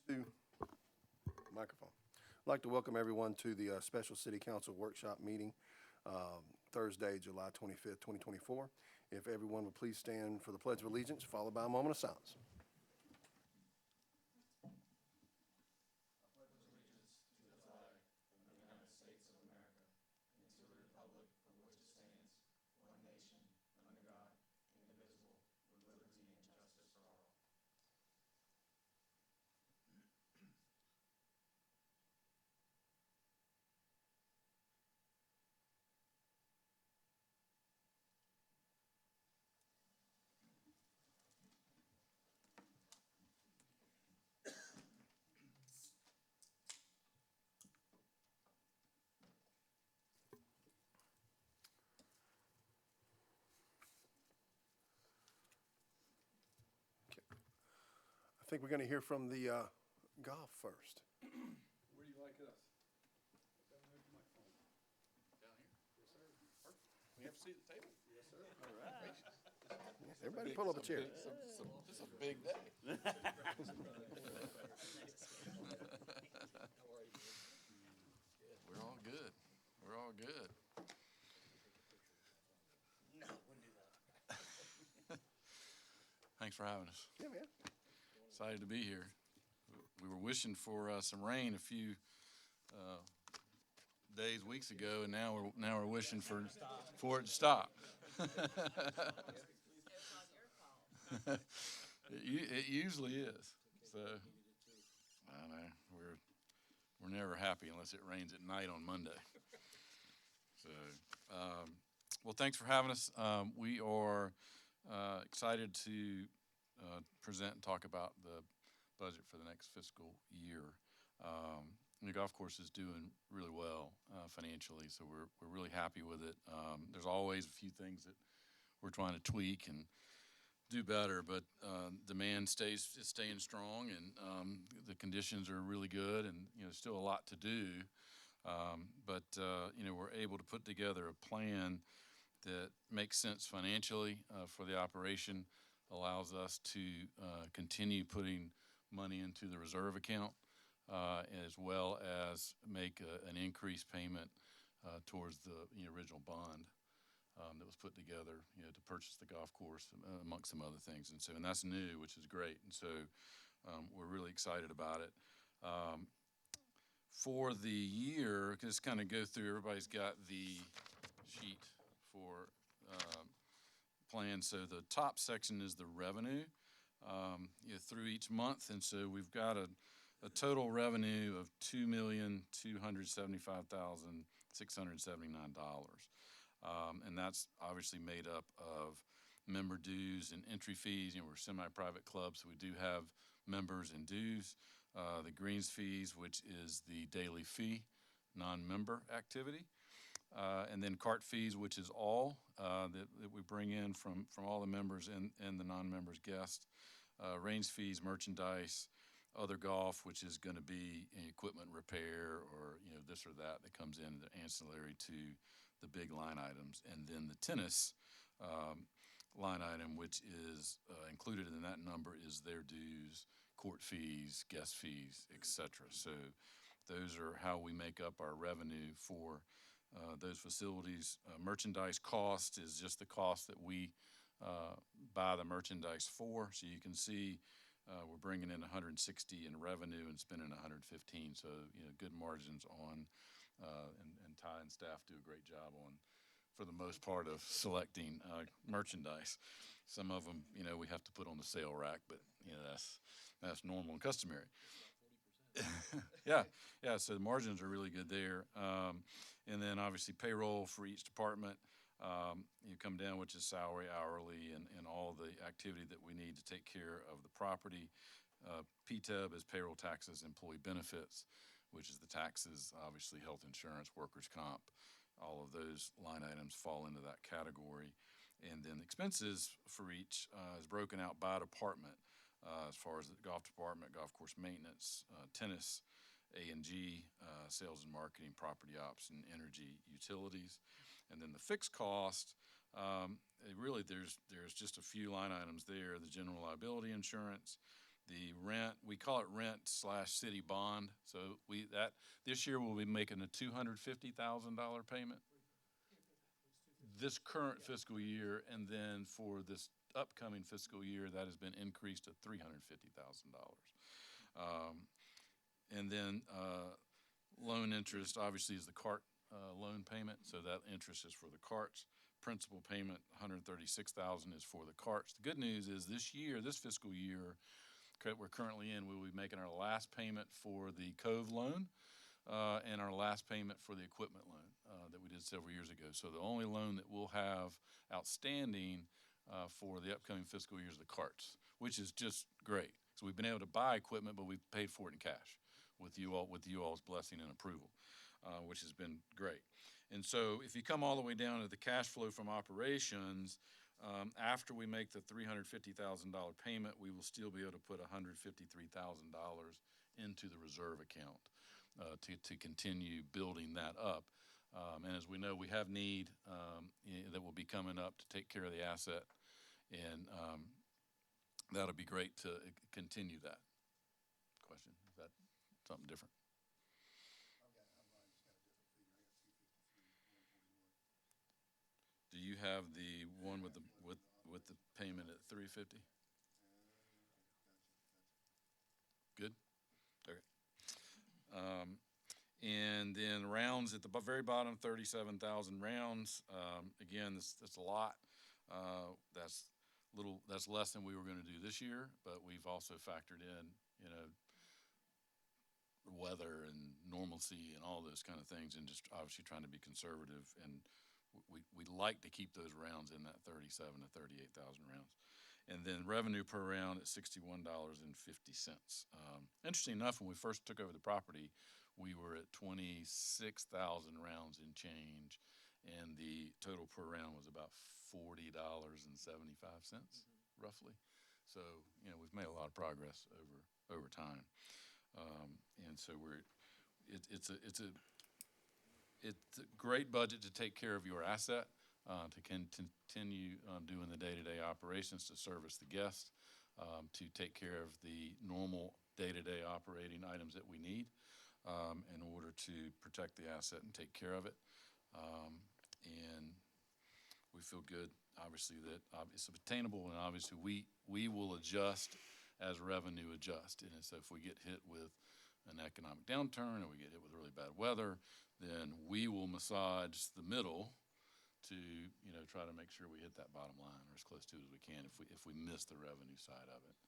To microphone. I'd like to welcome everyone to the special City Council workshop meeting, Thursday, July 25th, 2024. If everyone would please stand for the Pledge of Allegiance, followed by a moment of silence. I think we're going to hear from the golf first. Where do you like us? Down there at the microphone. Down here? Yes, sir. Perfect. We have a seat at the table. Yes, sir. All right. Everybody pull up a chair. It's a big day. We're all good. We're all good. No, wouldn't do that. Thanks for having us. Yeah, man. Excited to be here. We were wishing for some rain a few days, weeks ago, and now we're wishing for it to stop. It usually is. So I know we're never happy unless it rains at night on Monday. So well, thanks for having us. We are excited to present and talk about the budget for the next fiscal year. The golf course is doing really well financially, so we're really happy with it. There's always a few things that we're trying to tweak and do better, but demand is staying strong, and the conditions are really good, and still a lot to do. But we're able to put together a plan that makes sense financially for the operation, allows us to continue putting money into the reserve account, as well as make an increased payment towards the original bond that was put together, to purchase the golf course, amongst some other things. And that's new, which is great. And so we're really excited about it. For the year, just kind of go through, everybody's got the sheet for plan. So the top section is the revenue through each month, and so we've got a total revenue of $2,275,679, and that's obviously made up of member dues and entry fees. We're a semi-private club, so we do have members and dues. The greens fees, which is the daily fee, non-member activity. And then cart fees, which is all that we bring in from all the members and the non-members guests. Range fees, merchandise, other golf, which is going to be equipment repair or this or that comes in the ancillary to the big line items. And then the tennis line item, which is included in that number, is their dues, court fees, guest fees, etc. So those are how we make up our revenue for those facilities. Merchandise cost is just the cost that we buy the merchandise for. So you can see we're bringing in 160 in revenue and spending 115. So good margins on, and Ty and staff do a great job on, for the most part, of selecting merchandise. Some of them, we have to put on the sale rack, but that's normal and customary. Yeah. So the margins are really good there, and then obviously payroll for each department. You come down, which is salary, hourly, and all the activity that we need to take care of the property. PTEB is payroll, taxes, employee benefits, which is the taxes, obviously health insurance, workers' comp. All of those line items fall into that category. And then expenses for each is broken out by department, as far as the golf department, golf course maintenance, tennis, A&G, sales and marketing, property ops, and energy utilities. And then the fixed cost, really there's just a few line items there: the general liability insurance, the rent, we call it rent/city bond. So this year we'll be making a $250,000 payment. This current fiscal year, and then for this upcoming fiscal year, that has been increased to $350,000. And then loan interest, obviously, is the cart loan payment, so that interest is for the carts. Principal payment, $136,000, is for the carts. The good news is this year, this fiscal year we're currently in, we'll be making our last payment for the Cove loan and our last payment for the equipment loan that we did several years ago. So the only loan that we'll have outstanding for the upcoming fiscal year is the carts, which is just great. So we've been able to buy equipment, but we've paid for it in cash with you all's blessing and approval, which has been great. And so if you come all the way down to the cash flow from operations, after we make the $350,000 payment, we will still be able to put $153,000 into the reserve account to continue building that up. And as we know, we have need that will be coming up to take care of the asset, and that'll be great to continue that. Question? Is that something different? Do you have the one with the payment at $350? Good. Okay. And then rounds at the very bottom, 37,000 rounds. Again, that's a lot. That's less than we were going to do this year, but we've also factored in, weather and normalcy and all those kind of things, and just obviously trying to be conservative. And we like to keep those rounds in that 37 to 38,000 rounds. And then revenue per round at $61.50. Interesting enough, when we first took over the property, we were at 26,000 rounds in change, and the total per round was about $40.75, roughly. So, we've made a lot of progress over time. And so it's a great budget to take care of your asset, to continue doing the day-to-day operations, to service the guests, to take care of the normal day-to-day operating items that we need in order to protect the asset and take care of it. And we feel good, obviously, that it's obtainable, and obviously we will adjust as revenue adjusts. And so if we get hit with an economic downturn or we get hit with really bad weather, then we will massage the middle to try to make sure we hit that bottom line, or as close to it as we can, if we miss the revenue side of it.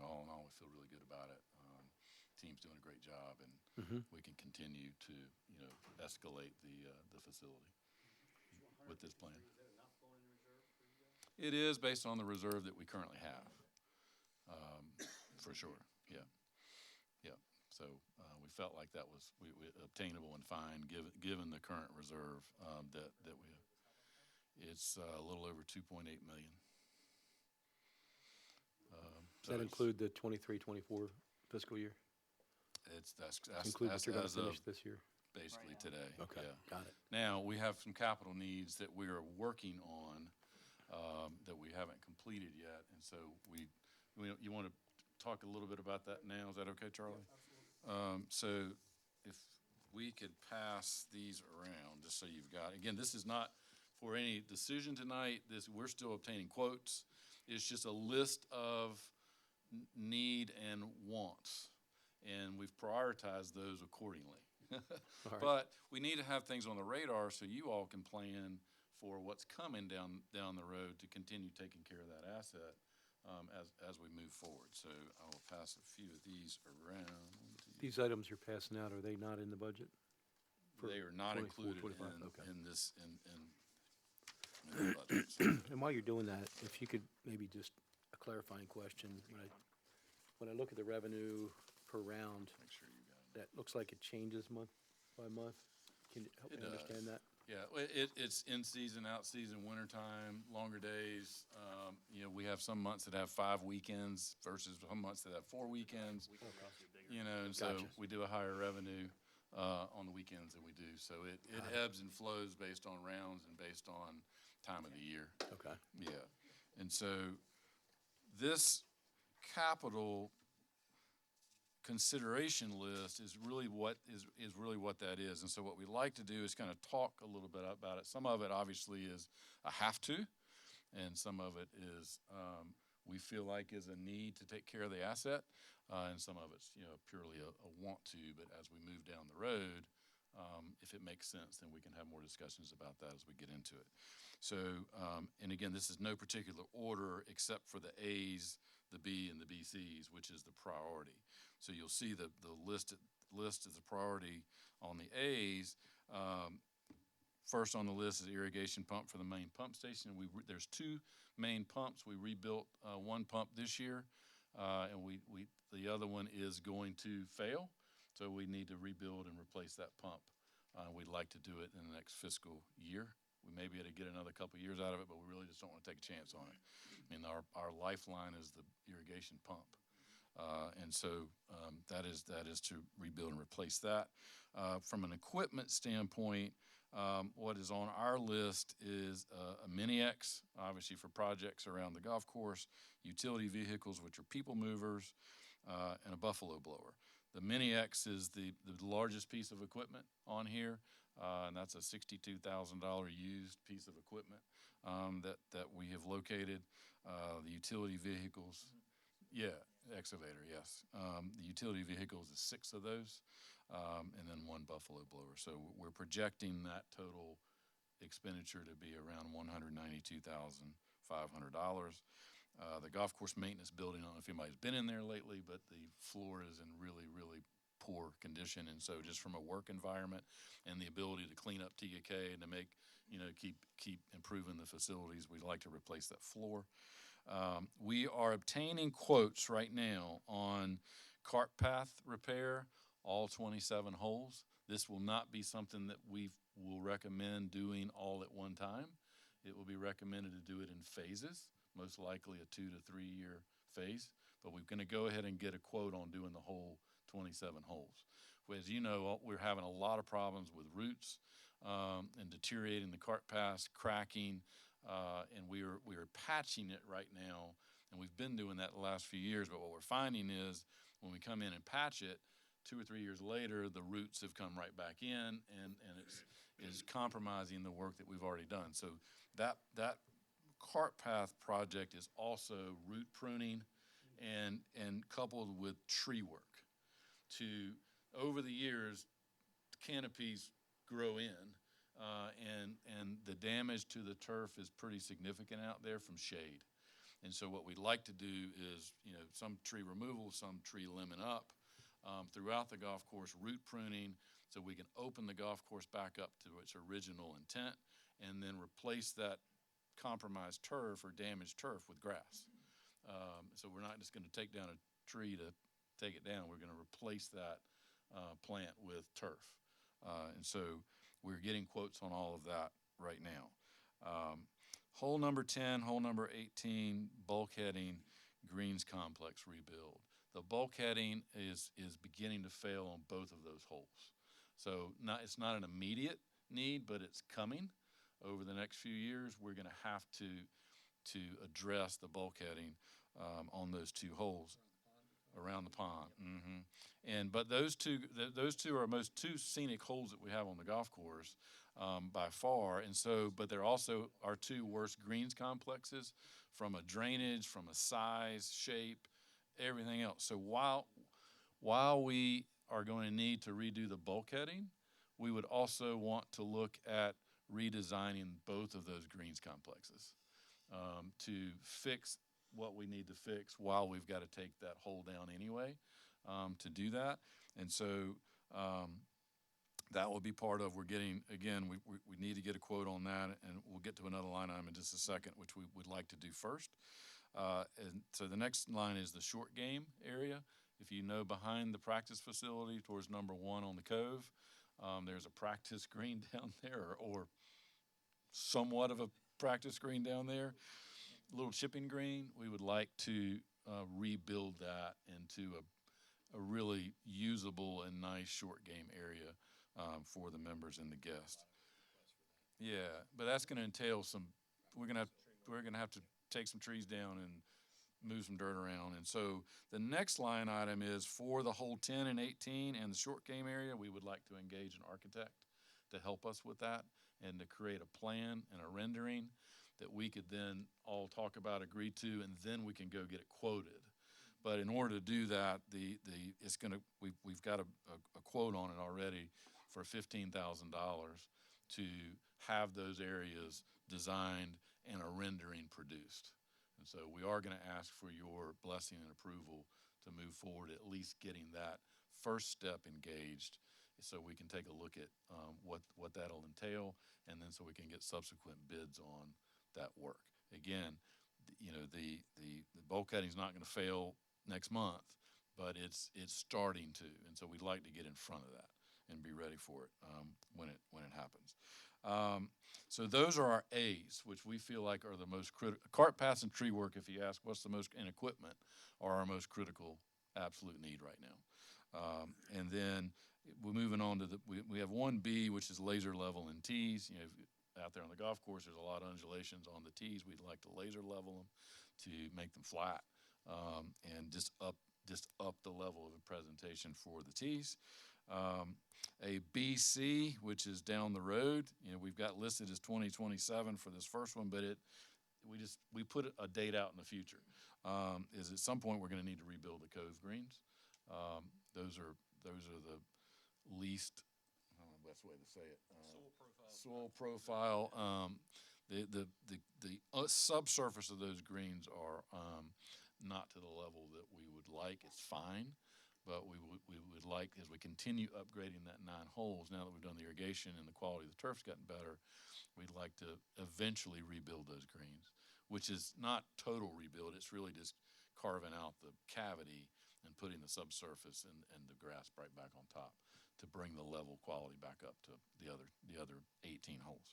All in all, we feel really good about it. Team's doing a great job, and we can continue to escalate the facility with this plan. Is that enough going in reserve for you guys? It is based on the reserve that we currently have, for sure. Yeah. So we felt like that was obtainable and fine, given the current reserve that we have. It's a little over $2.8 million. Does that include the 23-24 fiscal year? That's Include what you're going to as of finish this year? basically Right now. today. Okay, Yeah. got it. Now, we have some capital needs that we are working on that we haven't completed yet, and so you want to talk a little bit about that now? Is that okay, Charlie? So if we could pass these around, just so you've got, again, this is not for any decision tonight. We're still obtaining quotes. It's just a list of need and wants, and we've prioritized those accordingly. All right. But we need to have things on the radar so you all can plan for what's coming down the road to continue taking care of that asset as we move forward. So I will pass a few of these around. These items you're passing out, are they not in the budget? For They are not 24, included 25, okay. in this in the budget. So, And while you're doing that, if you could maybe just a clarifying question. When I look at the revenue per round, make sure you got it. that looks like it changes month by month. Can you help It me understand does. that? Yeah, it's in season, out season, wintertime, longer days. We have some months that have 5 weekends versus some months that have 4 weekends. And so Gotcha. we do a higher revenue on the weekends than we do. So it ebbs and flows based on rounds and based on time of the year. Okay. Yeah, and so this capital consideration list is really what that is. And so what we like to do is kind of talk a little bit about it. Some of it obviously is a have to, and some of it is we feel like is a need to take care of the asset, and some of it's purely a want to. But as we move down the road, if it makes sense, then we can have more discussions about that as we get into it. So, and again, this is no particular order except for the A's, the B, and the BCs, which is the priority. So you'll see the list as a priority on the A's. First on the list is irrigation pump for the main pump station. There's two main pumps. We rebuilt one pump this year, and the other one is going to fail. So we need to rebuild and replace that pump. We'd like to do it in the next fiscal year. We may be able to get another couple of years out of it, but we really just don't want to take a chance on it. I mean, our lifeline is the irrigation pump. And so that is to rebuild and replace that. From an equipment standpoint, what is on our list is a Mini-X, obviously for projects around the golf course, utility vehicles, which are people movers, and a Buffalo blower. The Mini-X is the largest piece of equipment on here, and that's a $62,000 used piece of equipment that we have located. The utility vehicles, excavator, yes. The utility vehicles is 6 of those, and then one Buffalo blower. So we're projecting that total expenditure to be around $192,500. The golf course maintenance building, I don't know if anybody's been in there lately, but the floor is in really, really poor condition. And so just from a work environment and the ability to clean up TK and to make, keep improving the facilities, we'd like to replace that floor. We are obtaining quotes right now on cart path repair, all 27 holes. This will not be something that we will recommend doing all at one time. It will be recommended to do it in phases, most likely a 2 to 3 year phase. But we're going to go ahead and get a quote on doing the whole 27 holes. As you know, we're having a lot of problems with roots and deteriorating the cart paths, cracking, and we are patching it right now. And we've been doing that the last few years. But what we're finding is when we come in and patch it, 2 or 3 years later, the roots have come right back in, and it's compromising the work that we've already done. So that cart path project is also root pruning and coupled with tree work. Over the years, canopies grow in, and the damage to the turf is pretty significant out there from shade. And so what we'd like to do is, some tree removal, some tree limbing up throughout the golf course, root pruning, so we can open the golf course back up to its original intent, and then replace that compromised turf or damaged turf with grass. So we're not just going to take down a tree to take it down. We're going to replace that plant with turf. And so we're getting quotes on all of that right now. Hole number 10, hole number 18, bulkheading, greens complex rebuild. The bulkheading is beginning to fail on both of those holes. So it's not an immediate need, but it's coming. Over the next few years, we're going to have to address the bulkheading on those 2 holes around the pond. Mm-hmm. But those two are most 2 scenic holes that we have on the golf course by far. And so, but they're also our 2 worst greens complexes from a drainage, from a size, shape, everything else. So while we are going to need to redo the bulkheading, we would also want to look at redesigning both of those greens complexes to fix what we need to fix while we've got to take that hole down anyway to do that. And so that will be part of, we're getting, again, we need to get a quote on that, and we'll get to another line item in just a second, which we would like to do first. And so the next line is the short game area. If you know, behind the practice facility towards number 1 on the cove, there's a practice green down there, or somewhat of a practice green down there, a little chipping green. We would like to rebuild that into a really usable and nice short game area for the members and the guests. Yeah, but that's going to entail we're going to have to take some trees down and move some dirt around. And so the next line item is for the whole 10 and 18 and the short game area, we would like to engage an architect to help us with that and to create a plan and a rendering that we could then all talk about, agree to, and then we can go get it quoted. But in order to do that, we've got a quote on it already for $15,000 to have those areas designed and a rendering produced. And so we are going to ask for your blessing and approval to move forward, at least getting that first step engaged, so we can take a look at what that'll entail, and then so we can get subsequent bids on that work. Again, the bulkheading's not going to fail next month, but it's starting to, and so we'd like to get in front of that and be ready for it when it happens. So those are our A's, which we feel like are the most critical. Cart paths and tree work, if you ask what's the most, and equipment are our most critical absolute need right now. And then we're moving on to we have 1B, which is laser level and tees. Out there on the golf course, there's a lot of undulations on the tees. We'd like to laser level them to make them flat and just up the level of the presentation for the tees. A BC, which is down the road, we've got listed as 2027 for this first one, but we put a date out in the future. Is at some point we're going to need to rebuild the Cove Greens. Those are the least, I don't know the best way to say it. Soil profile. The subsurface of those greens are not to the level that we would like. It's fine, but we would like, as we continue upgrading that 9 holes, now that we've done the irrigation and the quality of the turf's gotten better, we'd like to eventually rebuild those greens, which is not total rebuild. It's really just carving out the cavity and putting the subsurface and the grass right back on top to bring the level quality back up to the other 18 holes.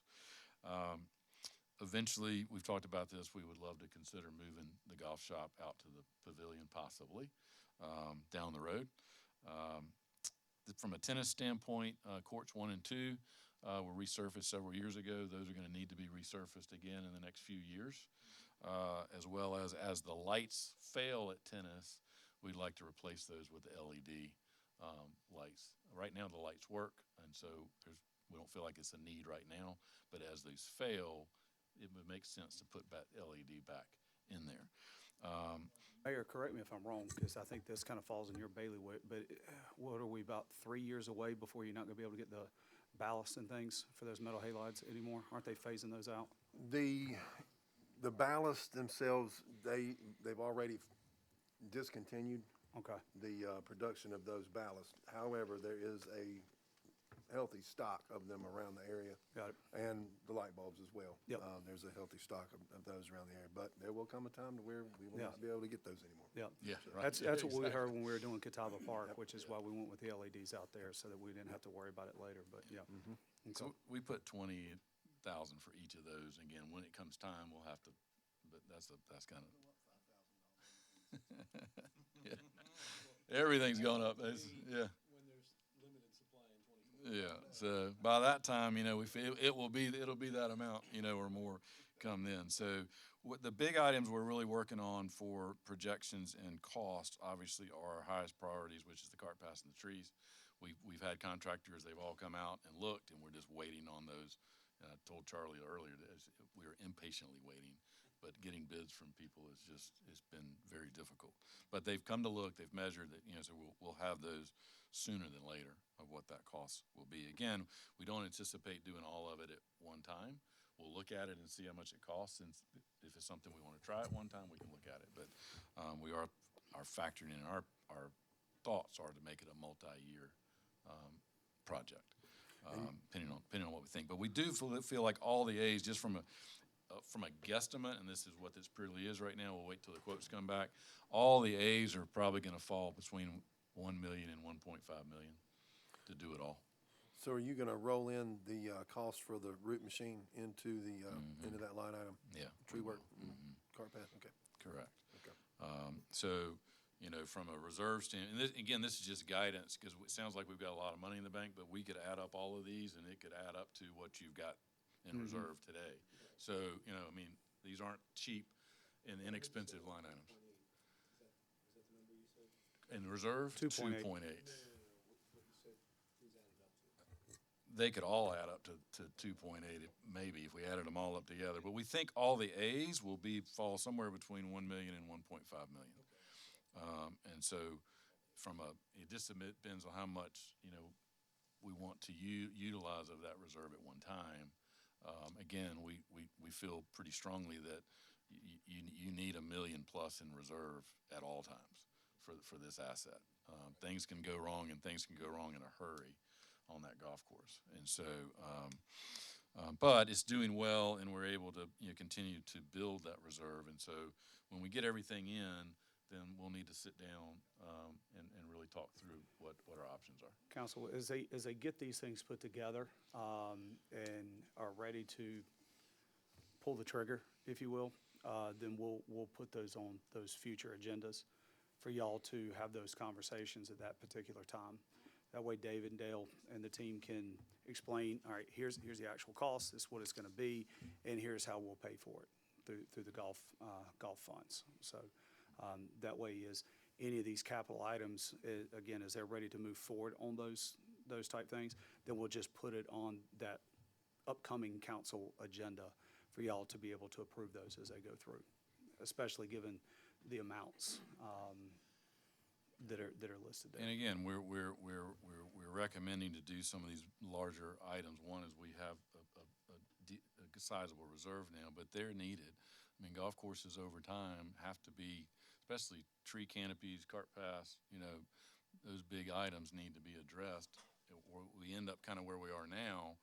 Eventually, we've talked about this, we would love to consider moving the golf shop out to the pavilion possibly down the road. From a tennis standpoint, courts 1 and 2 were resurfaced several years ago. Those are going to need to be resurfaced again in the next few years, as well as the lights fail at tennis, we'd like to replace those with LED lights. Right now, the lights work, and so we don't feel like it's a need right now, but as those fail, it would make sense to put LED back in there. Mayor, correct me if I'm wrong, because I think this kind of falls in your bailiwick, but what are we, about 3 years away before you're not going to be able to get the ballast and things for those metal halides anymore? Aren't they phasing those out? The ballasts themselves, they've already discontinued Okay. the production of those ballasts. However, there is a healthy stock of them around the area. Got it. And the light bulbs as well. Yep. There's a healthy stock of those around the area, but there will come a time to where we will Yeah. not be able to get those anymore. Yeah. Yeah, right. That's what we heard when we were doing Catawba Park, which is why we went with the LEDs out there, so that we didn't have to worry about it later, but yeah. Okay. So we put 20,000 for each of those. Again, when it comes time, we'll have to, but that's kind of. Yeah. Everything's going up. Yeah. When there's limited supply in 2024. Yeah. So by that time, we feel it'll be that amount, or more come then. So what the big items we're really working on for projections and cost, obviously, are our highest priorities, which is the cart paths and the trees. We've had contractors, they've all come out and looked, and we're just waiting on those. And I told Charlie earlier that we are impatiently waiting, but getting bids from people it's been very difficult. But they've come to look, they've measured it, so we'll have those sooner than later of what that cost will be. Again, we don't anticipate doing all of it at one time. We'll look at it and see how much it costs, and if it's something we want to try at one time, we can look at it. But we are factoring in, our thoughts are to make it a multi-year project, depending on what we think. But we do feel like all the A's, just from a guesstimate, and this is what this purely is right now, we'll wait till the quotes come back, all the A's are probably going to fall between $1 million and $1.5 million to do it all. So are you gonna roll in the cost for the root machine into into that line item? Yeah. Tree work, cart path, okay. Correct. Okay. So, from a reserve stand, and this is just guidance, because it sounds like we've got a lot of money in the bank, but we could add up all of these, and it could add up to what you've got in reserve today. So, these aren't cheap and inexpensive line items. In reserve, 2.8. 2.8. They could all add up to 2.8, maybe, if we added them all up together. But we think all the A's will fall somewhere between 1 million and 1.5 million. And so it just depends on how much, we want to utilize of that reserve at one time. Again, we feel pretty strongly that you need $1 million plus in reserve at all times for this asset. Things can go wrong, and things can go wrong in a hurry on that golf course. And so, but it's doing well, and we're able to continue to build that reserve. And so when we get everything in, then we'll need to sit down and really talk through what our options are. Council, as they get these things put together and are ready to pull the trigger, if you will, then we'll put those on those future agendas for y'all to have those conversations at that particular time. That way David and Dale and the team can explain, all right, here's the actual cost, this is what it's gonna be, and here's how we'll pay for it through the golf funds. So that way is any of these capital items, again, as they're ready to move forward on those type things, then we'll just put it on that upcoming council agenda for y'all to be able to approve those as they go through, especially given the amounts that are listed there. And again, we're recommending to do some of these larger items. One is we have a sizable reserve now, but they're needed. I mean, golf courses over time have to be, especially tree canopies, cart paths, those big items need to be addressed. Or we end up kind of where we are now,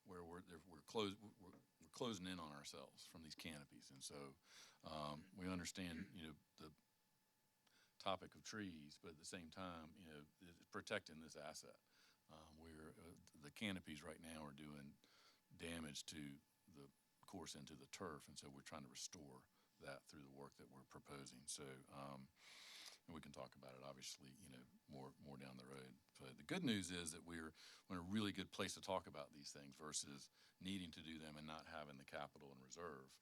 where we're closing in on ourselves from these canopies. And so we understand, the topic of trees, but at the same time, protecting this asset. The canopies right now are doing damage to the course into the turf, and so we're trying to restore that through the work that we're proposing. So, and we can talk about it, obviously, more down the road. But the good news is that we're in a really good place to talk about these things versus needing to do them and not having the capital in reserve.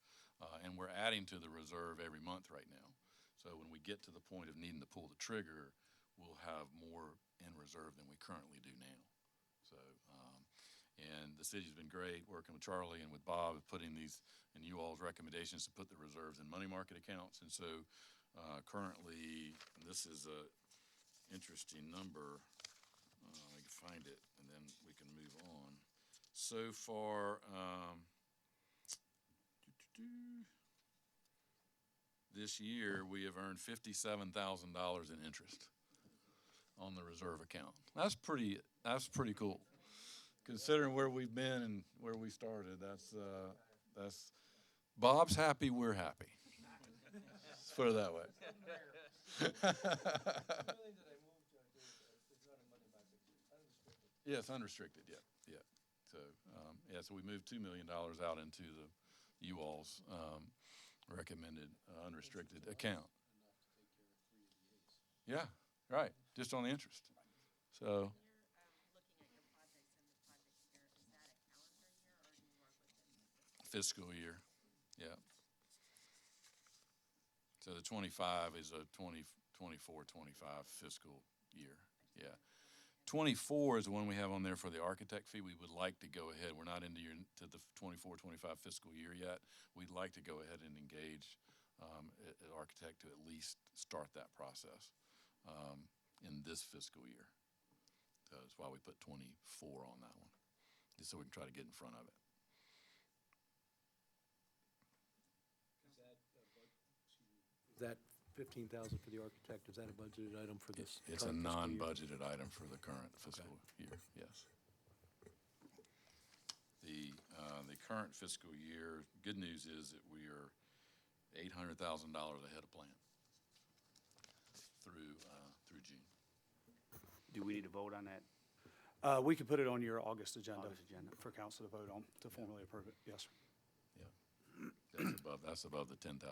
And we're adding to the reserve every month right now. So when we get to the point of needing to pull the trigger, we'll have more in reserve than we currently do now. So, and the city's been great working with Charlie and with Bob, putting these, and you all's recommendations to put the reserves in money market accounts. And so currently, and this is a interesting number, I can find it, and then we can move on. So far, this year, we have earned $57,000 in interest on the reserve account. That's pretty cool, considering where we've been and where we started. That's Bob's happy, we're happy. Let's put it that way. Yes, unrestricted. Yeah. So so we moved $2 million out into you all's recommended unrestricted account. Yeah, right, just on the interest. So When you're looking at your projects and the project year, is that a calendar year or do you work within the fiscal year, yeah. So the 25 is a 24, 25 fiscal year, yeah. 24 is the one we have on there for the architect fee. We would like to go ahead. We're not into the 24, 25 fiscal year yet. We'd like to go ahead and engage an architect to at least start that process in this fiscal year. That's why we put 24 on that one, just so we can try to get in front of it. Is that 15,000 for the architect, is that a budgeted item for this? It's a current fiscal year? non-budgeted item for the current fiscal year, yes. The current fiscal year, good news is that we are $800,000 ahead of plan through June. Do we need to vote on that? We could put it on your August agenda August agenda. for council to vote on, to formally approve it, yes, sir. That's above the $10,000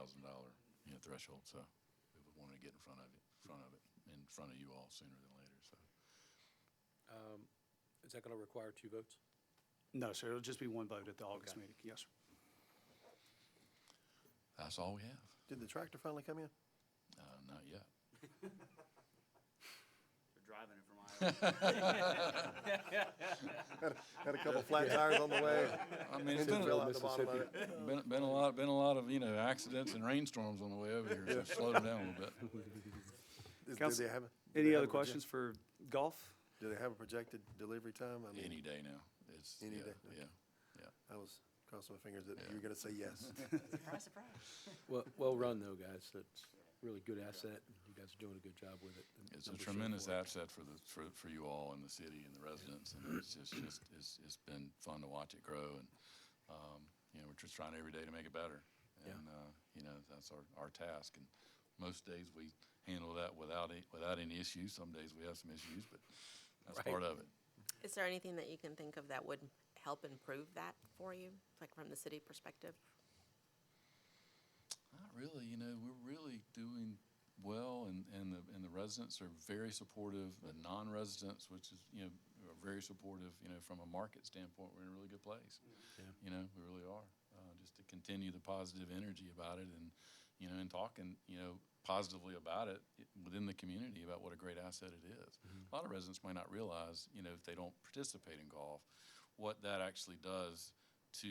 threshold, so we would want to get in front of you all sooner than later. So Is that gonna require 2 votes? No, sir, it'll just be one vote at the August Okay. meeting, yes, sir. that's all we have. Did the tractor finally come in? Not yet. Had a couple flat tires on the way. I mean, it's Engine been, fell out the bottom of it. been a lot of, you know, accidents and rainstorms on the way over here, so slow it down a little bit. Do Counsel, they have a- do Any they have other a project- questions for golf? Do they have a projected delivery time? I mean, Any day now. It's, Any yeah, day, yeah. I was crossing my fingers that you were gonna say yes. Surprise, surprise. Well run though, guys. That's really good asset. You guys are doing a good job with it. The It's a numbers show tremendous for it. asset for you all in the city and the residents, and it's it's been fun to watch it grow, and, you know, we're just trying every day to make it better. Yeah. And, you know, that's our task, and most days we handle that without any issues. Some days we have some issues, but that's Right. part of it. Is there anything that you can think of that would help improve that for you, like from the city perspective? Not really, you know, we're really doing well, and the residents are very supportive. The non-residents, which is, you know, are very supportive, you know, from a market standpoint, we're in a really good place. Yeah. You know, we really are. Just to continue the positive energy about it, and, you know, and talking, you know, positively about it within the community about what a great asset it is. A lot of residents might not realize, you know, if they don't participate in golf, what that actually does to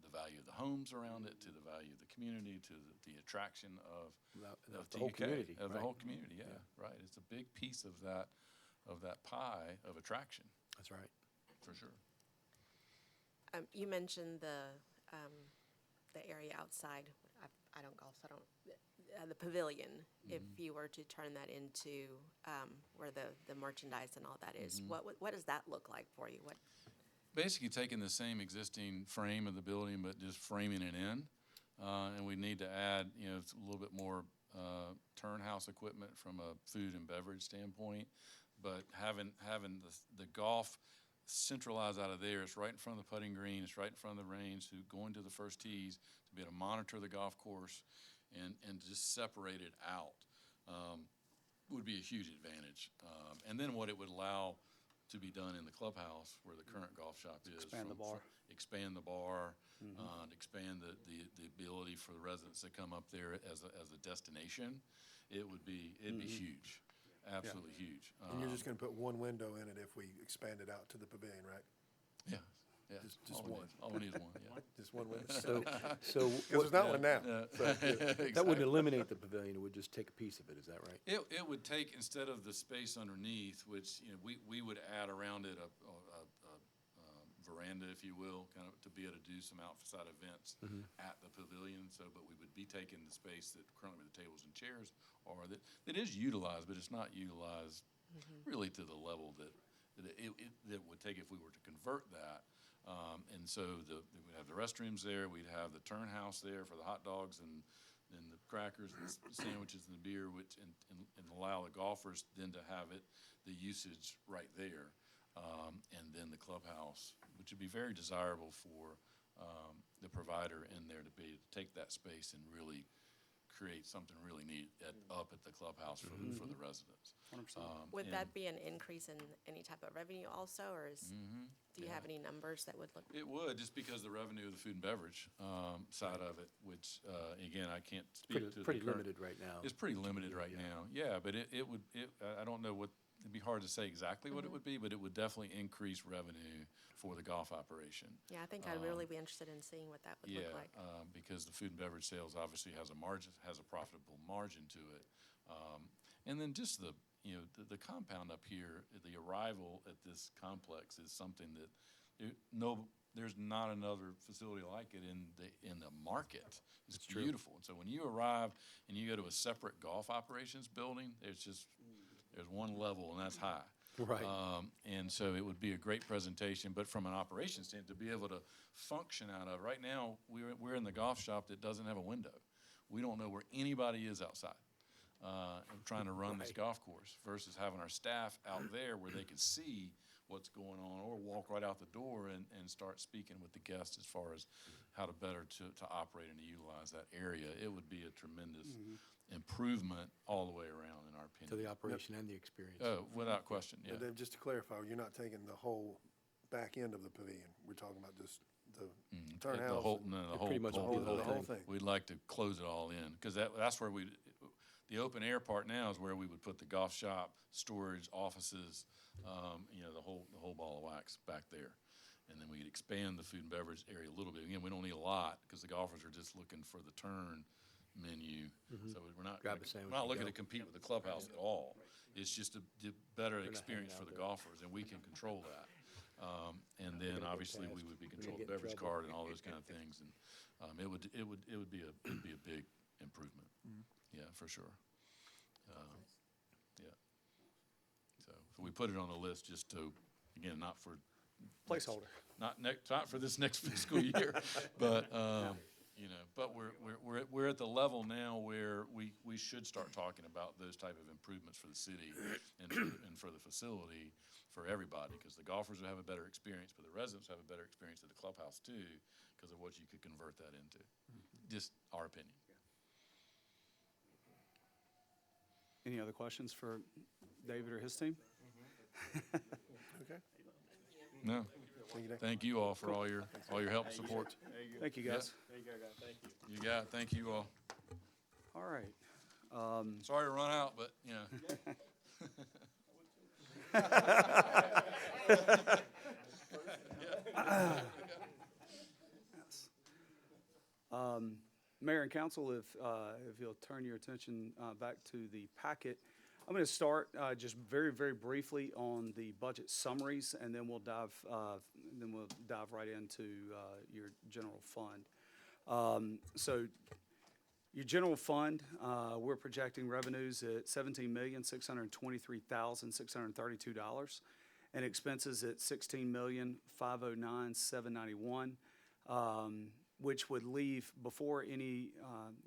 the value of the homes around it, to the value of the community, to the attraction of The whole TUK, community. of the right. whole community. Yeah, right. It's a big piece of that pie of attraction, That's right. for sure. You mentioned the area outside. I don't golf, so I don't. The pavilion. If you were to turn that into where the merchandise and all that is, what does that look like for you? What? Basically taking the same existing frame of the building, but just framing it in. And we need to add, you know, a little bit more turnhouse equipment from a food and beverage standpoint. But having the golf centralized out of there, it's right in front of the putting green, it's right in front of the range, so going to the first tees, to be able to monitor the golf course and just separate it out would be a huge advantage. And then what it would allow to be done in the clubhouse where the current golf shop is. Expand the bar. Expand the bar, expand the ability for the residents to come up there as a destination. It'd be huge, absolutely huge. And you're just gonna put one window in it if we expand it out to the pavilion, right? Yeah, yeah. Just All we one. need- All we need is one, yeah. Just one window? So Because there's not one now. that wouldn't eliminate the pavilion. It would just take a piece of it. Is that right? It would take, instead of the space underneath, which, you know, we would add around it a veranda, if you will, kind of to be able to do some outside events at the pavilion. So, but we would be taking the space that currently the tables and chairs are, that is utilized, but it's not utilized really to the level that it would take if we were to convert that. And so we'd have the restrooms there, we'd have the turnhouse there for the hot dogs and the crackers and the sandwiches and the beer, which and allow the golfers then to have the usage right there. And then the clubhouse, which would be very desirable for the provider in there to take that space and really create something really neat up at the clubhouse for the residents. 100%. Would And that be an increase in any type of revenue also, or do you have any numbers that would look? It would, just because the revenue of the food and beverage side of it, which, again, I can't speak to the Pretty current- limited right now. It's pretty limited right now, yeah, but it would, I don't know it'd be hard to say exactly what it would be, but it would definitely increase revenue for the golf operation. Yeah, I think I'd really be interested in seeing what that would Yeah, look like. because the food and beverage sales obviously has a profitable margin to it. And then just the compound up here, the arrival at this complex is something that there's not another facility like it in the market. It's beautiful. And so when you arrive and you go to a separate golf operations building, there's one level and that's high. Right. And so it would be a great presentation, but from an operations standpoint, to be able to function out of, right now, we're in the golf shop that doesn't have a window. We don't know where anybody is outside, trying to run this golf course versus having our staff out there where they can see what's going on or walk right out the door and start speaking with the guests as far as how to better to operate and to utilize that area. It would be a tremendous improvement all the way around, in our To opinion. the operation and the experience. Oh, without question, yeah. And then just to clarify, you're not taking the whole back end of the pavilion. We're talking about just the The turnhouse. whole, and- no, the It whole, pretty much the would be whole the whole thing. thing. We'd like to close it all in, because that's where The open air part now is where we would put the golf shop, storage, offices, the whole ball of wax back there. And then we'd expand the food and beverage area a little bit. Again, we don't need a lot because the golfers are just looking for the turn menu. So we're not, Grab a sandwich we're not and looking go. to compete with the clubhouse at all. It's just a better hanging experience for out the there. golfers, and we can control that. And then obviously we would be controlling the get in beverage trouble. card and all those kind of things. And it would be a big improvement. Yeah, for sure. Yeah. So we put it on the list just to, again, not for Placeholder. not for this next fiscal year, but, but we're at the level now where we should start talking about those type of improvements for the city and for the facility for everybody, because the golfers will have a better experience, but the residents will have a better experience at the clubhouse too, because of what you could convert that into. Just our opinion. Any other questions for David or his team? Okay. No, Thank you, Dave. thank you all for all your help and support. Thank you, guys. You got it. Thank you all. All right. Sorry to run out, but, Mayor and council, if you'll turn your attention back to the packet, I'm going to start just very, very briefly on the budget summaries, and then we'll dive right into your general fund. So your general fund, we're projecting revenues at $17,623,632, and expenses at $16,509,791. Which would leave, before any,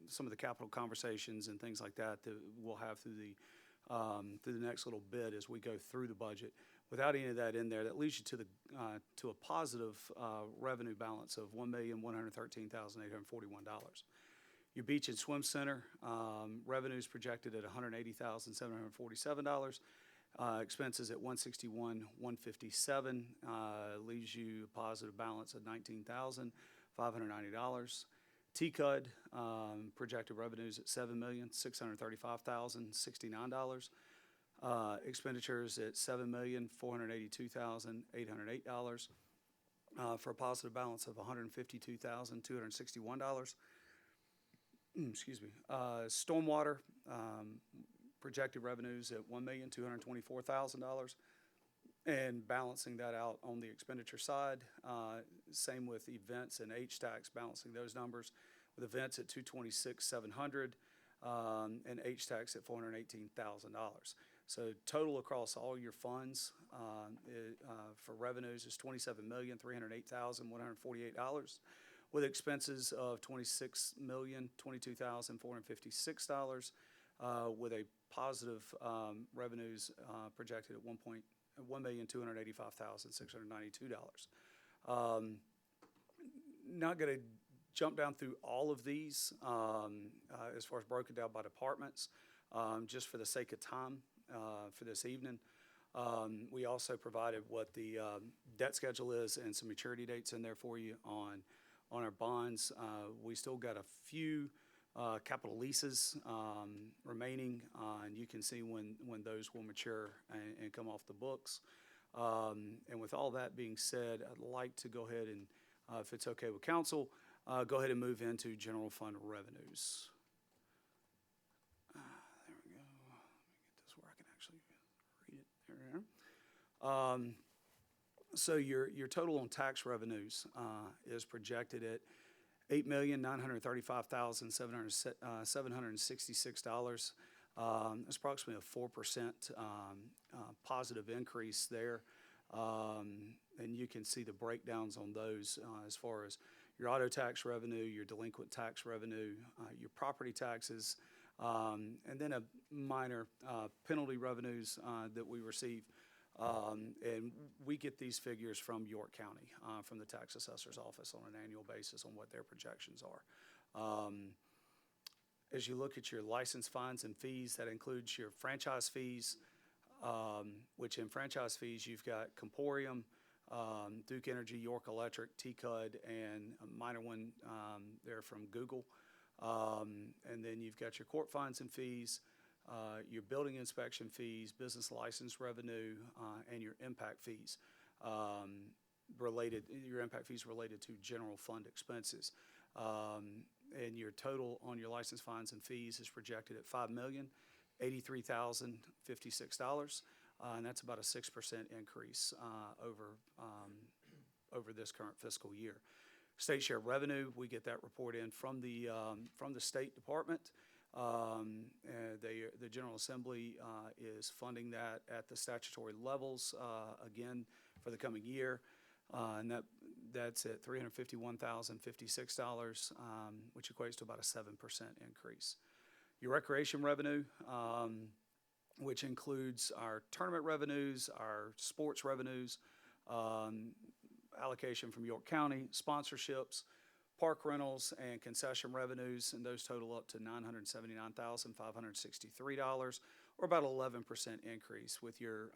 some of the capital conversations and things like that we'll have through the next little bit as we go through the budget. Without any of that in there, that leads you to a positive revenue balance of $1,113,841. Your beach and swim center, revenues projected at $180,747. Expenses at $161,157, leaves you a positive balance of $19,590. TCUD, projected revenues at $7,635,069. Expenditures at $7,482,808, for a positive balance of $152,261. Excuse me. Stormwater, projected revenues at $1,224,000. And balancing that out on the expenditure side, same with events and H-Tax, balancing those numbers, with events at $226,700, and H-Tax at $418,000. So total across all your funds for revenues is $27,308,148, with expenses of $26,022,456, with a positive revenues projected at $1,285,692. Not going to jump down through all of these as far as broken down by departments, just for the sake of time for this evening. We also provided what the debt schedule is and some maturity dates in there for you on our bonds. We still got a few capital leases remaining, and you can see when those will mature and come off the books. And with all that being said, I'd like to go ahead and, if it's okay with council, go ahead and move into general fund revenues. There we go. Let me get this where I can actually read it. There we are. So your total on tax revenues is projected at $8,935,766. That's approximately a 4% positive increase there. And you can see the breakdowns on those as far as your auto tax revenue, your delinquent tax revenue, your property taxes, and then a minor penalty revenues that we receive. And we get these figures from York County, from the tax assessor's office on an annual basis on what their projections are. As you look at your license fines and fees, that includes your franchise fees, which in franchise fees, you've got Comporium, Duke Energy, York Electric, TCUD, and a minor one there from Google. And then you've got your court fines and fees, your building inspection fees, business license revenue, and your impact fees your impact fees related to general fund expenses. And your total on your license fines and fees is projected at $5,083,056, and that's about a 6% increase over this current fiscal year. State share revenue, we get that report in from the State Department. The General Assembly is funding that at the statutory levels again for the coming year, and that's at $351,056, which equates to about a 7% increase. Your recreation revenue, which includes our tournament revenues, our sports revenues, allocation from York County, sponsorships, park rentals, and concession revenues, and those total up to $979,563, or about 11% increase, with your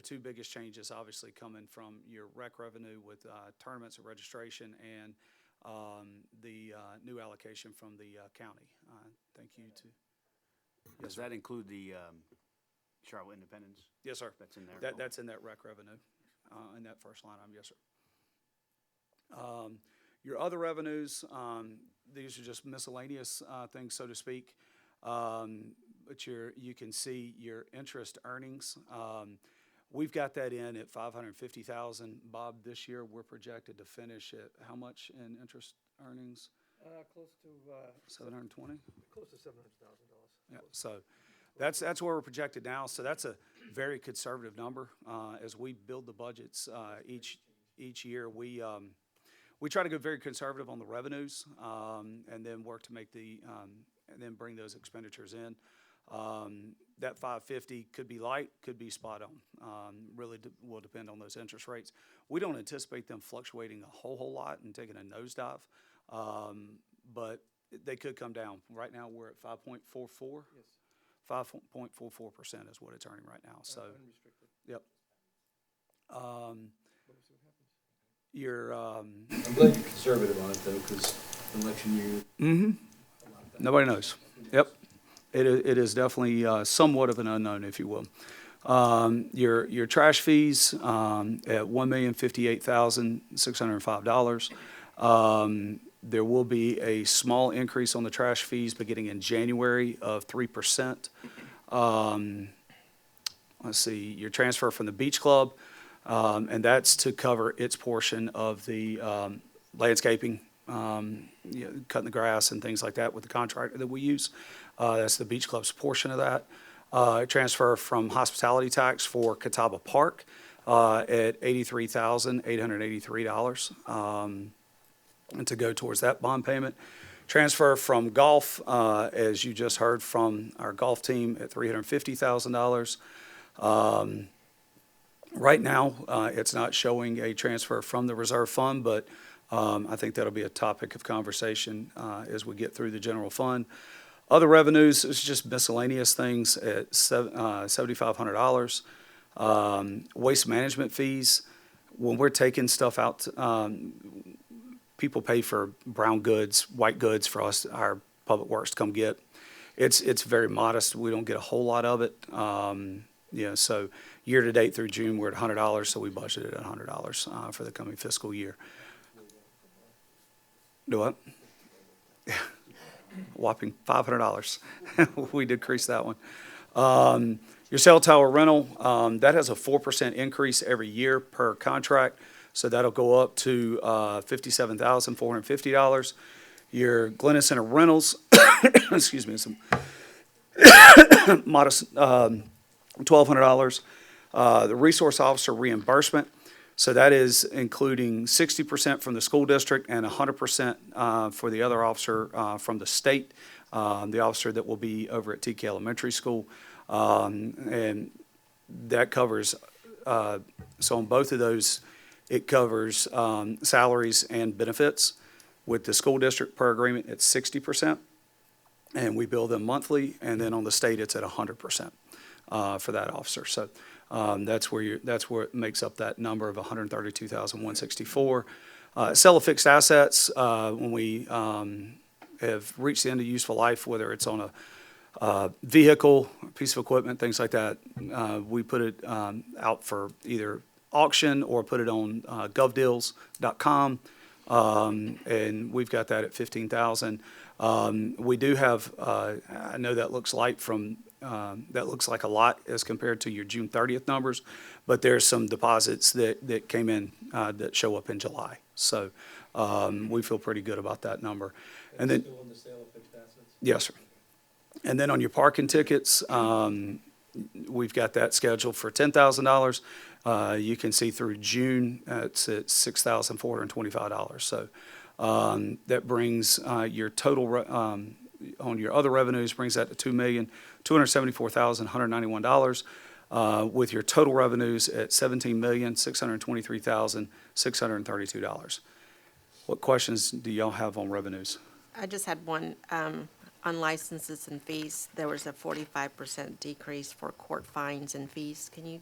two biggest changes obviously coming from your rec revenue with tournaments and registration, and the new allocation from the county. Thank you to. Does that include the Charlotte Independence? Yes, sir. That's in there? That's in that rec revenue, in that first line item, yes, sir. Your other revenues, these are just miscellaneous things, so to speak. But you can see your interest earnings. We've got that in at $550,000. Bob, this year we're projected to finish at how much in interest earnings? Close to, 720? close to $700,000. Yeah, so that's where we're projected now. So that's a very conservative number. As we build the budgets each year, we try to go very conservative on the revenues, and then work to make and then bring those expenditures in. That 550 could be light, could be spot on. Really will depend on those interest rates. We don't anticipate them fluctuating a whole lot and taking a nosedive, but they could come down. Right now we're at 5.44. Yes. 5.44% is what it's earning right now. So, Unrestricted. yep. But we'll see what happens. Your I'm glad you're conservative on it, though, because election year. nobody knows. Yep. It is definitely somewhat of an unknown, if you will. Your trash fees at $1,058,605. There will be a small increase on the trash fees beginning in January of 3%. Let's see, your transfer from the beach club, and that's to cover its portion of the landscaping, cutting the grass and things like that with the contractor that we use. That's the beach club's portion of that. Transfer from hospitality tax for Catawba Park at $83,883 to go towards that bond payment. Transfer from golf, as you just heard from our golf team, at $350,000. Right now, it's not showing a transfer from the reserve fund, but I think that'll be a topic of conversation as we get through the general fund. Other revenues is just miscellaneous things at $7,500. Waste management fees, when we're taking stuff out, people pay for brown goods, white goods for us, our public works to come get. It's very modest. We don't get a whole lot of it. So year to date through June, we're at $100, so we budgeted at $100 for the coming fiscal year. Do what? Whopping $500. We decreased that one. Your cell tower rental, that has a 4% increase every year per contract, so that'll go up to $57,450. Your Glennis Center rentals, excuse me, some modest $1,200. The resource officer reimbursement, so that is including 60% from the school district and 100% for the other officer from the state, the officer that will be over at TK Elementary School. And that covers, so on both of those, it covers salaries and benefits. With the school district per agreement, it's 60%, and we bill them monthly, and then on the state, it's at 100% for that officer. So that's where it makes up that number of $132,164. Sell of fixed assets, when we have reached the end of useful life, whether it's on a vehicle, piece of equipment, things like that, we put it out for either auction or put it on govdeals.com. And we've got that at 15,000. We do have, I know that looks light that looks like a lot as compared to your June 30th numbers, but there's some deposits that came in, that show up in July. So, we feel pretty good about that number. And then. Still on the sale of fixed assets? Yes, sir. And then on your parking tickets, we've got that scheduled for $10,000. You can see through June, it's at $6,425. So that brings your total on your other revenues brings that to $2,274,191. With your total revenues at $17,623,632. What questions do y'all have on revenues? I just had one, on licenses and fees, there was a 45% decrease for court fines and fees. Can you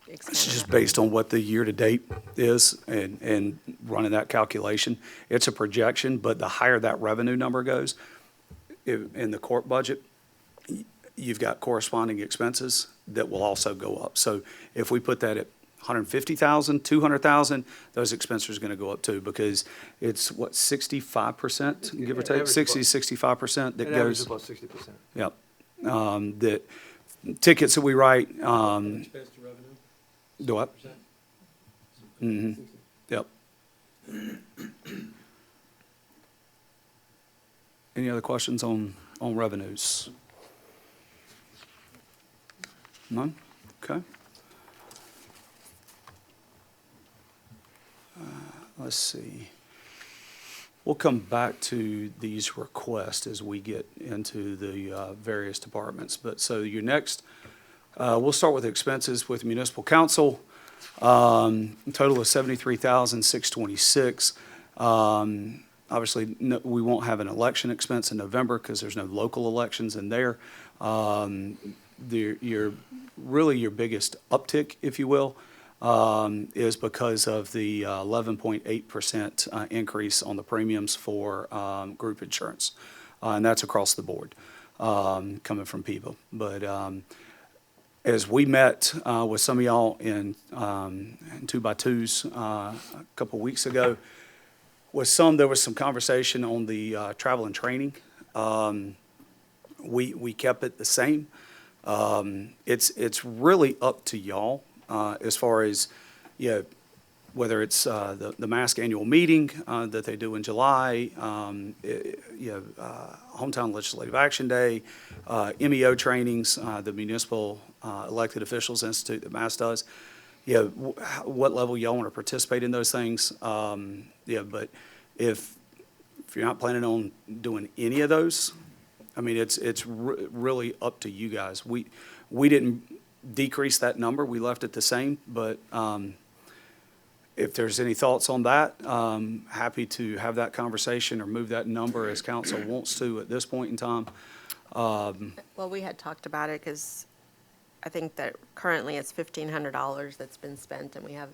expand It's on just that? based on what the year-to-date is and running that calculation. It's a projection, but the higher that revenue number goes in the court budget, you've got corresponding expenses that will also go up. So if we put that at 150,000, 200,000, those expenses are going to go up too, because it's what, 65%, give or take, Average 60, about- 65% that It averages goes. about 60%. Yep. That tickets that we write, Expense to revenue? do what? Mm-hmm. Yep. Any other questions on revenues? None? Okay. Let's see. We'll come back to these requests as we get into the various departments. But so your next, we'll start with expenses with municipal council. Total of $73,626. Obviously, we won't have an election expense in November because there's no local elections in there. Your biggest uptick, if you will, is because of the 11.8% increase on the premiums for group insurance. And that's across the board, coming from people. But as we met with some of y'all in 2x2s a couple weeks ago, there was some conversation on the travel and training. We kept it the same. It's really up to y'all as far as, whether it's the MASC annual meeting that they do in July, Hometown Legislative Action Day, MEO trainings, the Municipal Elected Officials Institute that MASC does. What level y'all want to participate in those things. But if you're not planning on doing any of those, I mean, it's really up to you guys. We didn't decrease that number. We left it the same. But if there's any thoughts on that, happy to have that conversation or move that number as council wants to at this point in time. Well, we had talked about it because I think that currently it's $1,500 that's been spent, and we have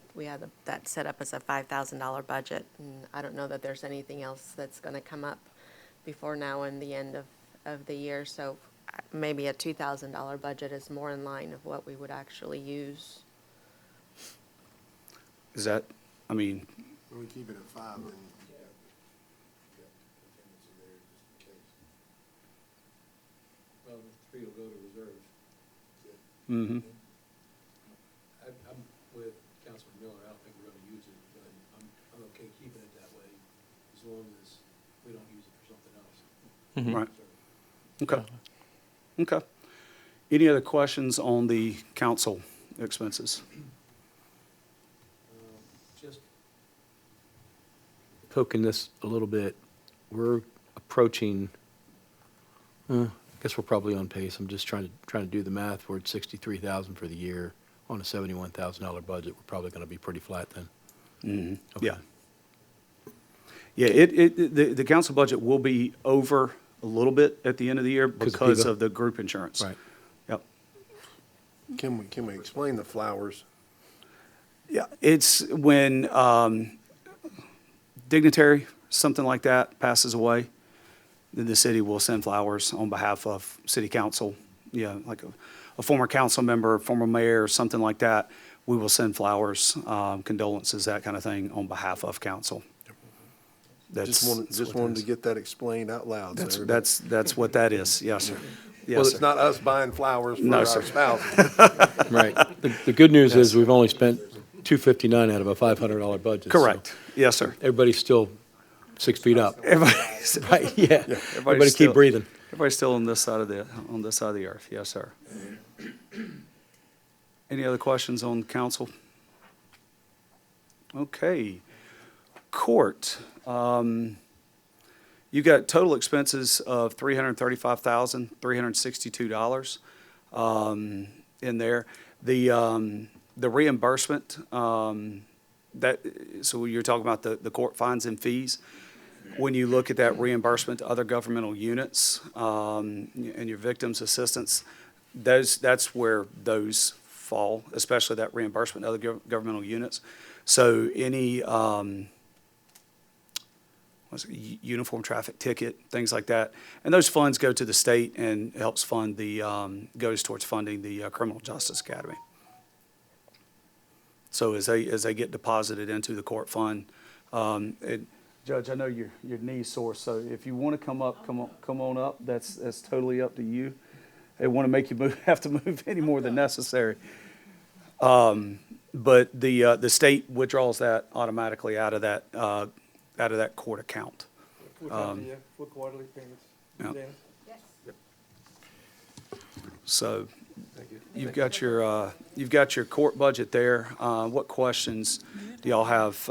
that set up as a $5,000 budget. And I don't know that there's anything else that's going to come up before now and the end of the year. So maybe a $2,000 budget is more in line of what we would actually use. Is that, I mean, When we keep it at 5, then. Well, the 3 will go to reserves. mm-hmm. I'm with Councilman Miller. I don't think we're gonna use it, but I'm okay keeping it that way as long as we don't use it for something else. Right. Okay. Okay. Any other questions on the council expenses? Just Poking this a little bit, we're approaching, I guess we're probably on pace. I'm just trying to do the math. We're at 63,000 for the year on a $71,000 budget. We're probably going to be pretty flat then. Mm-hmm. Okay. Yeah. The council budget will be over a little bit at the end of the year Because of because PIVA? of the group insurance. Right. Yep. Can we explain the flowers? Yeah, it's when dignitary, something like that, passes away, the city will send flowers on behalf of city council. Yeah, like a former council member, former mayor, something like that. We will send flowers, condolences, that kind of thing on behalf of council. Just wanted to get that explained out loud. so everybody- That's what that is. Yes, sir. Well, Yes, it's sir. not us buying flowers for No, our sir. spouses. Right. The good news is we've only spent $259 out of a $500 budget. so Correct. Yes, sir. Everybody's still 6 feet up. Everybody's, Right, yeah. Everybody still- keep breathing. everybody's still on this side of the earth. Yes, sir. Any other questions on council? Okay. Court. You got total expenses of $335,362 in there. The reimbursement, so you're talking about the court fines and fees. When you look at that reimbursement to other governmental units, and your victims' assistance, that's where those fall, especially that reimbursement to other governmental units. So any, uniform traffic ticket, things like that. And those funds go to the state and helps fund goes towards funding the Criminal Justice Academy. So as they get deposited into the court fund, Judge, I know your knee's sore, so if you want to come on up. That's totally up to you. They want to make you have to move any more than necessary. But the state withdraws that automatically out of that court account. For quarterly payments. Yeah. Dan? So you've got your court budget there. What questions do y'all have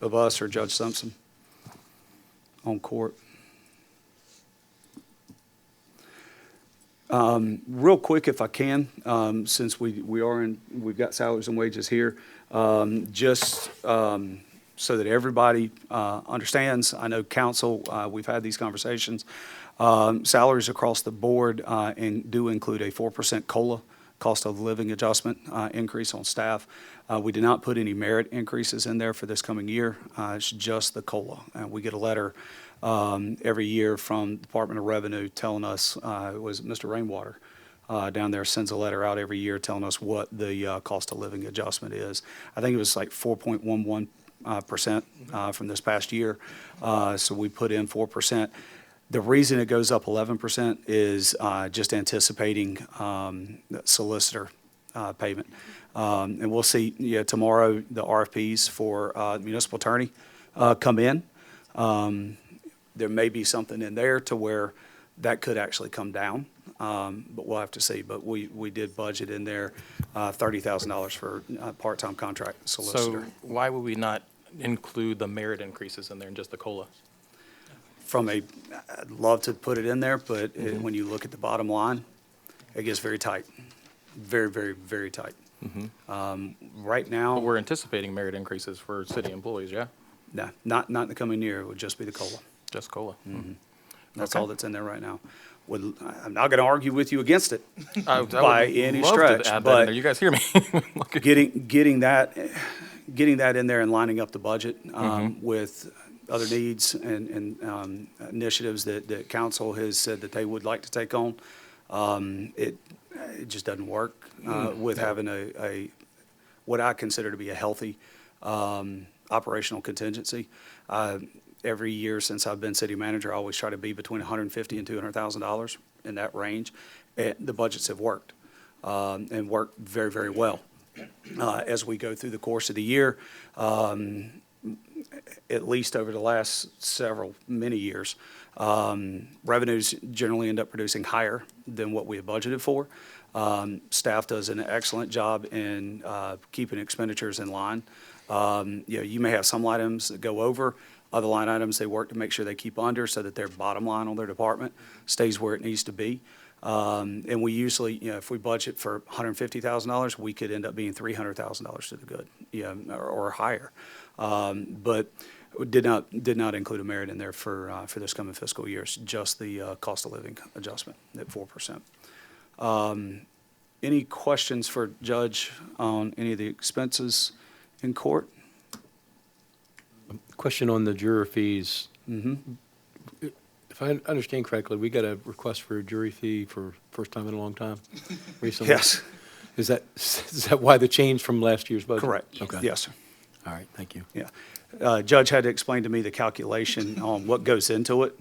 of us or Judge Simpson on court? Real quick, if I can, since we've got salaries and wages here, just so that everybody understands. I know council, we've had these conversations. Salaries across the board do include a 4% COLA, cost of living adjustment increase on staff. We did not put any merit increases in there for this coming year. It's just the COLA. We get a letter every year from Department of Revenue telling us, it was Mr. Rainwater down there sends a letter out every year telling us what the cost of living adjustment is. I think it was like 4.11% from this past year. So we put in 4%. The reason it goes up 11% is just anticipating that solicitor payment. And we'll see, tomorrow, the RFPs for municipal attorney come in. There may be something in there to where that could actually come down, but we'll have to see. But we did budget in there $30,000 for a part-time contract So solicitor. why would we not include the merit increases in there and just the COLA? I'd love to put it in there, but when you look at the bottom line, it gets very tight. Very, very, very tight. Right now. But we're anticipating merit increases for city employees, yeah? No, not in the coming year. It would just be the COLA. Just COLA. That's Okay. all that's in there right now. I'm not going to argue with you against it I would by love any to stretch, add that in but there. You guys hear me? Okay. getting that in there and lining up the budget with other needs and initiatives that council has said that they would like to take on, it just doesn't work with having a what I consider to be a healthy operational contingency. Every year since I've been city manager, I always try to be between $150,000 and $200,000 in that range. And the budgets have worked and worked very, very well. As we go through the course of the year, at least over the last many years, revenues generally end up producing higher than what we have budgeted for. Staff does an excellent job in keeping expenditures in line. You may have some line items that go over, other line items they work to make sure they keep under so that their bottom line on their department stays where it needs to be. And we usually, if we budget for $150,000, we could end up being $300,000 to the good, or higher. But we did not include a merit in there for this coming fiscal year. It's just the cost of living adjustment at 4%. Any questions for Judge on any of the expenses in court? Question on the juror fees. If If I understand correctly, we got a request for a jury fee for first time in a long time recently. Yes, Is that why the change from last year's budget? correct. Okay. Yes, sir. All right, thank you. Yeah. Judge had to explain to me the calculation on what goes into it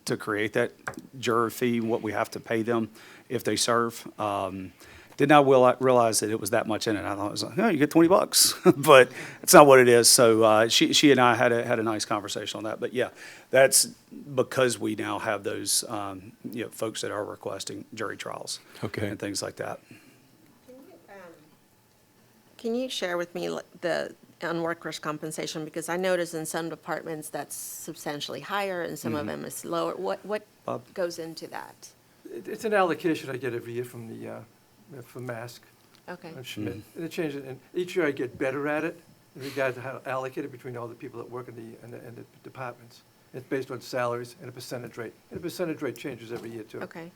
to create that juror fee, what we have to pay them if they serve. Did not realize that it was that much in it. I thought it was like, oh, you get $20, but it's not what it is. So she and I had a nice conversation on that. But yeah, that's because we now have those folks that are requesting jury trials Okay. and things like that. Can you share with me on workers' compensation? Because I notice in some departments that's substantially higher and some of them is lower. What Bob? goes into that? It's an allocation I get every year from from Mask Okay. and Schmidt. And it changes, and each year I get better at it in regard to how to allocate it between all the people that work in the departments. It's based on salaries and a percentage rate. And the percentage rate changes every year too. Okay.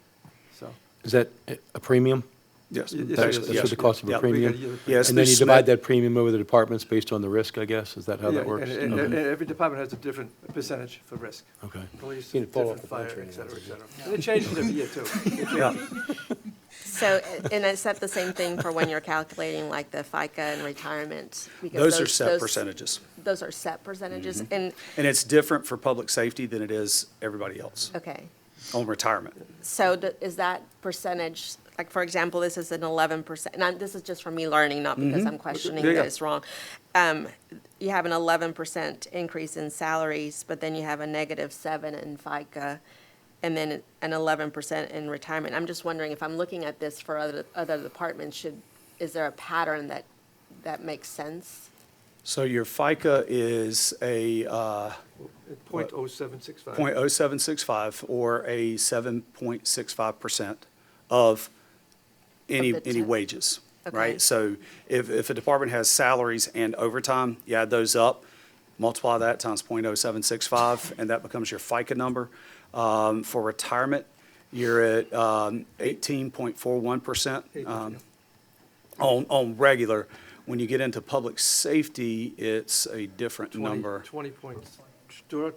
So. Is that a premium? Yes. Yes, That's it is. that's what the cost of a Yeah. premium? Yes, And then the you divide Smith- that premium over the departments based on the risk, I guess? Is that how Yeah, that works? and Okay. every department has a different percentage for risk. Okay. Police, You need to follow different up with that fire, et training, cetera, et that's cetera. And it changes every year too. It Yeah. changes. So, and is that the same thing for when you're calculating like the FICA and retirement? Because Those are set those- percentages. Those are set percentages? And, And it's different for public safety than it is everybody else okay. on retirement. So is that percentage, like, for example, this is an 11%, and this is just from me learning, not because I'm questioning Yeah, yeah. that it's wrong. You have an 11% increase in salaries, but then you have a -7 in FICA, and then an 11% in retirement. I'm just wondering if I'm looking at this for other departments, is there a pattern that makes sense? So your FICA is a .0765. .0765 or a 7.65% of any the 10. wages, Okay. right? So if a department has salaries and overtime, you add those up, multiply that times .0765, and that becomes your FICA number. For retirement, you're at 18.41%. On regular. When you get into public safety, it's a different number. 20 points. Stuart?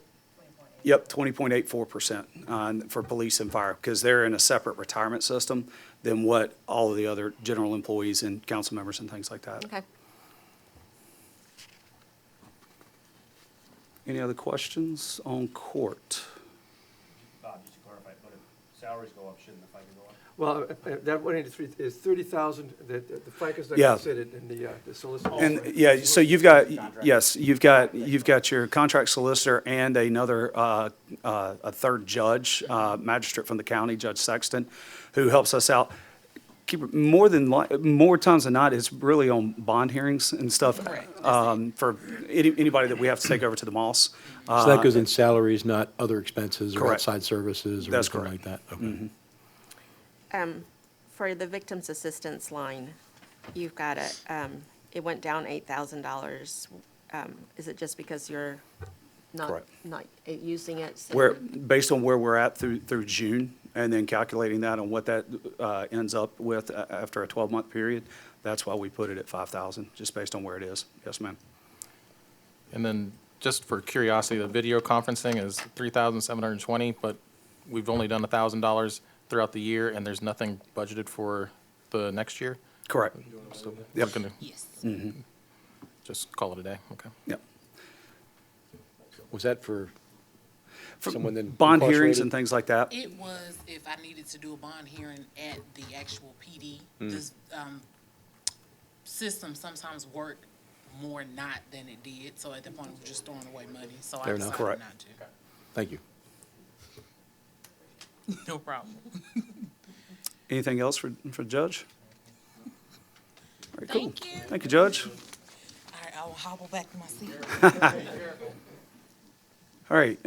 Yep, 20.84% for police and fire, because they're in a separate retirement system than what all of the other general employees and council members and things like that. Okay. Any other questions on court? Bob, just to clarify, but if salaries go up, shouldn't the FICA go up? Well, that 183 is 30,000, the FICA's not Yeah. considered in the solicitor. And, yeah, so you've got, yes, you've got your contract solicitor and another, a third judge, magistrate from the county, Judge Sexton, who helps us out. More times than not, it's really on bond hearings and stuff, for anybody that we have to take over to the Moss. So that goes in salaries, not other expenses or Correct. outside services or That's anything correct. like that? Okay. For the victims assistance line, you've got it went down $8,000. Is it just because you're Correct. not using it? So- Where, based on where we're at through June, and then calculating that on what that ends up with after a 12-month period, that's why we put it at 5,000, just based on where it is. Yes, ma'am. And then, just for curiosity, the video conferencing is 3,720, but we've only done $1,000 throughout the year, and there's nothing budgeted for the next year? Correct. So Yep. we're gonna just call it a day, okay? Yep. Was that for someone then Bond hearings incarcerated? and things like that. It was if I needed to do a bond hearing at the actual PD. This system sometimes worked more not than it did, so at the point, we were just throwing away money, so I Fair enough. decided Correct. not to. Thank you. No problem. Anything else for the judge? All right, cool. Thank you. Thank you, Judge. All right, I will hobble back to my seat. All right,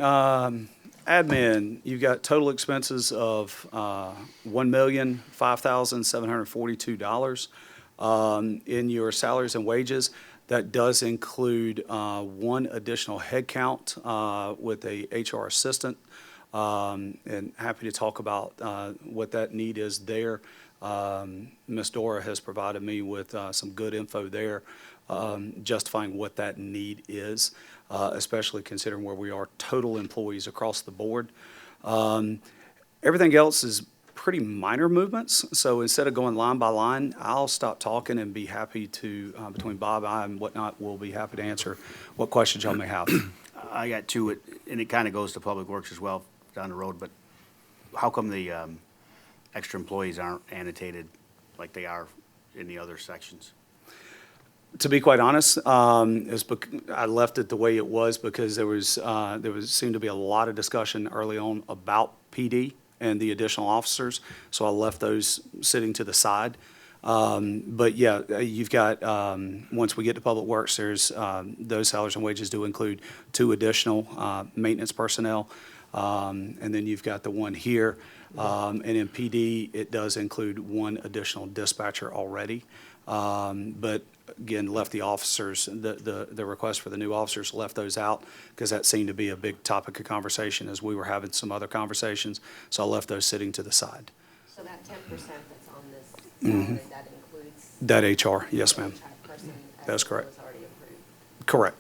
admin, you've got total expenses of $1,005,742. In your salaries and wages, that does include one additional headcount with a HR assistant. And happy to talk about what that need is there. Ms. Dora has provided me with some good info there, justifying what that need is, especially considering where we are total employees across the board. Everything else is pretty minor movements, so instead of going line by line, I'll stop talking and be happy to, between Bob, I, and whatnot, we'll be happy to answer what questions y'all may have. I got two, and it kind of goes to Public Works as well down the road, but how come the extra employees aren't annotated like they are in the other sections? To be quite honest, I left it the way it was because there seemed to be a lot of discussion early on about PD and the additional officers, so I left those sitting to the side. But yeah, you've got, once we get to Public Works, there's, those salaries and wages do include 2 additional maintenance personnel. And then you've got the one here. And in PD, it does include 1 additional dispatcher already. But again, left the officers, the request for the new officers, left those out because that seemed to be a big topic of conversation as we were having some other conversations. So I left those sitting to the side. So that 10% that's on this salary, that includes That HR, yes, ma'am. HR person as That's it correct. was already approved. Correct.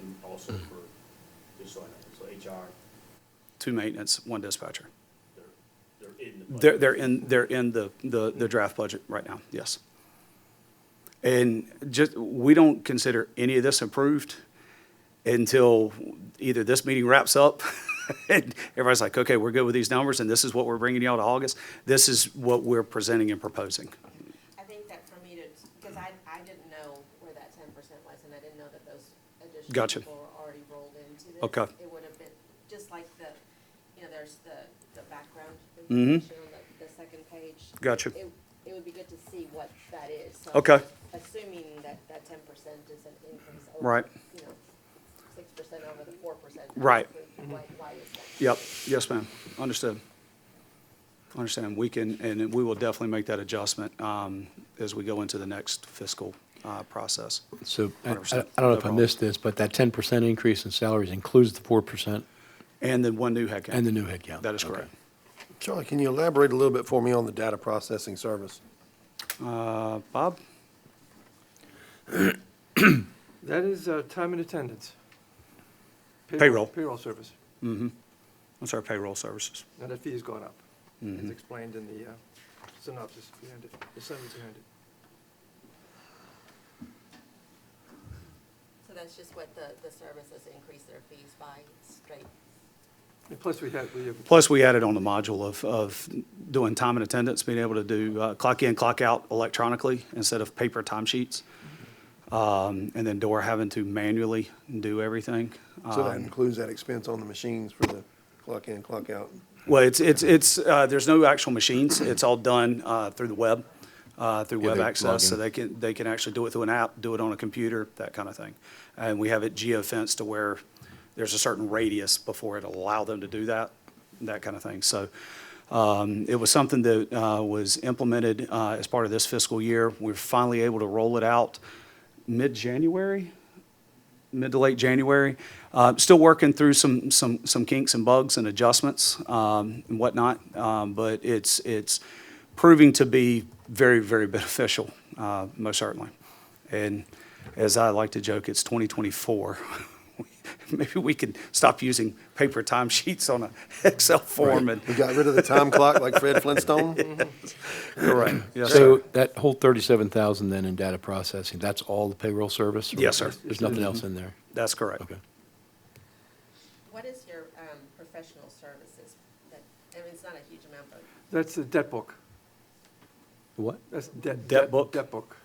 And also for, just so I know, so HR, 2 maintenance, 1 dispatcher. they're in the budget. They're in the draft budget right now, yes. And just, we don't consider any of this approved until either this meeting wraps up and everybody's like, okay, we're good with these numbers and this is what we're bringing y'all to August. This is what we're presenting and proposing. I think that for me to, because I didn't know where that 10% was, and I didn't know that those additional Gotcha. people were already rolled into this. Okay. It would have been, just like there's the background Mhm. information on the second page. Gotcha. It would be good to see what that is. So Okay. Assuming that 10% is an increase over, Right. 6% over the 4%. Right. Why is that? Yep, yes, ma'am, understood. Understand, we can, and we will definitely make that adjustment as we go into the next fiscal process. So I 100%. don't know No if I problem. missed this, but that 10% increase in salaries includes the 4% And then 1 new headcount. and the new headcount? That is Okay. correct. Charlie, can you elaborate a little bit for me on the data processing service? Bob? That is time and attendance. Payroll. Payroll service, Mm-hmm. That's our payroll services. and that fee has gone up. Mhm. It's explained in the synopsis behind it, the sentence behind it. So that's just what the services increase their fees by straight. And plus, we have, Plus, we added on the module of doing time and attendance, being able to do clock in, clock out electronically instead of paper timesheets. And then Dora having to manually do everything. So that includes that expense on the machines for the clock in, clock out? Well, there's no actual machines. It's all done through the web, through Yeah, web they access. log So in. they can actually do it through an app, do it on a computer, that kind of thing. And we have it geo-fenced to where there's a certain radius before it'll allow them to do that kind of thing. So it was something that was implemented as part of this fiscal year. We're finally able to roll it out mid-January, mid to late January. Still working through some kinks and bugs and adjustments and whatnot, but it's proving to be very, very beneficial, most certainly. And as I like to joke, it's 2024. Maybe we could stop using paper timesheets on an Excel form and. We got rid of the time clock like Fred Flintstone? Correct. Yes, So sir. that whole 37,000 then in data processing, that's all the payroll service? or Yes, sir. There's nothing else in there? That's correct. Okay. What is your professional services? I mean, it's not a huge amount, but that's the debt book. What? That's Debt book? Debt book.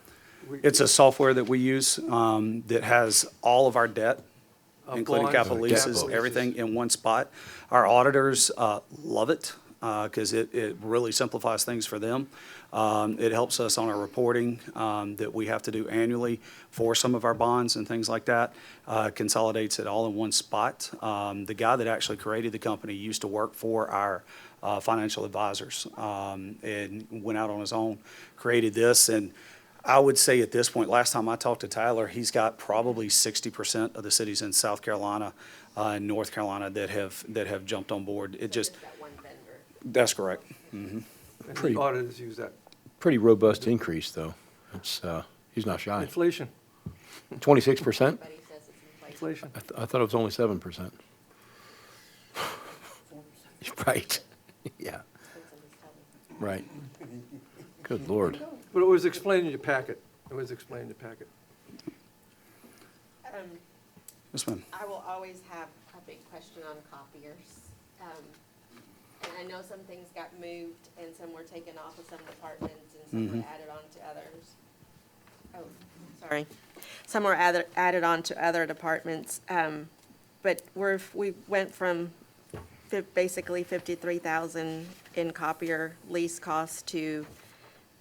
We- It's a software that we use that has all of our debt, including bonds, capital debt leases, book. everything in one spot. Our auditors love it because it really simplifies things for them. It helps us on our reporting that we have to do annually for some of our bonds and things like that. Consolidates it all in one spot. The guy that actually created the company used to work for our financial advisors and went out on his own, created this. And I would say at this point, last time I talked to Tyler, he's got probably 60% of the cities in South Carolina and North Carolina that have jumped on board. It just, that one vendor. that's correct. And Pretty- the auditors use that. Pretty robust increase, though. It's, he's not shy. Inflation, 26%? Everybody says it's inflation. inflation. I thought it was only 7%. Right, yeah, right. Good Lord. But it was explained in your packet. It was explained in your packet. Yes, ma'am. I will always have a big question on copiers. And I know some things got moved and some were taken off of some departments and some were added on to others. Oh, sorry. Some were added on to other departments. But we went from basically 53,000 in copier lease cost to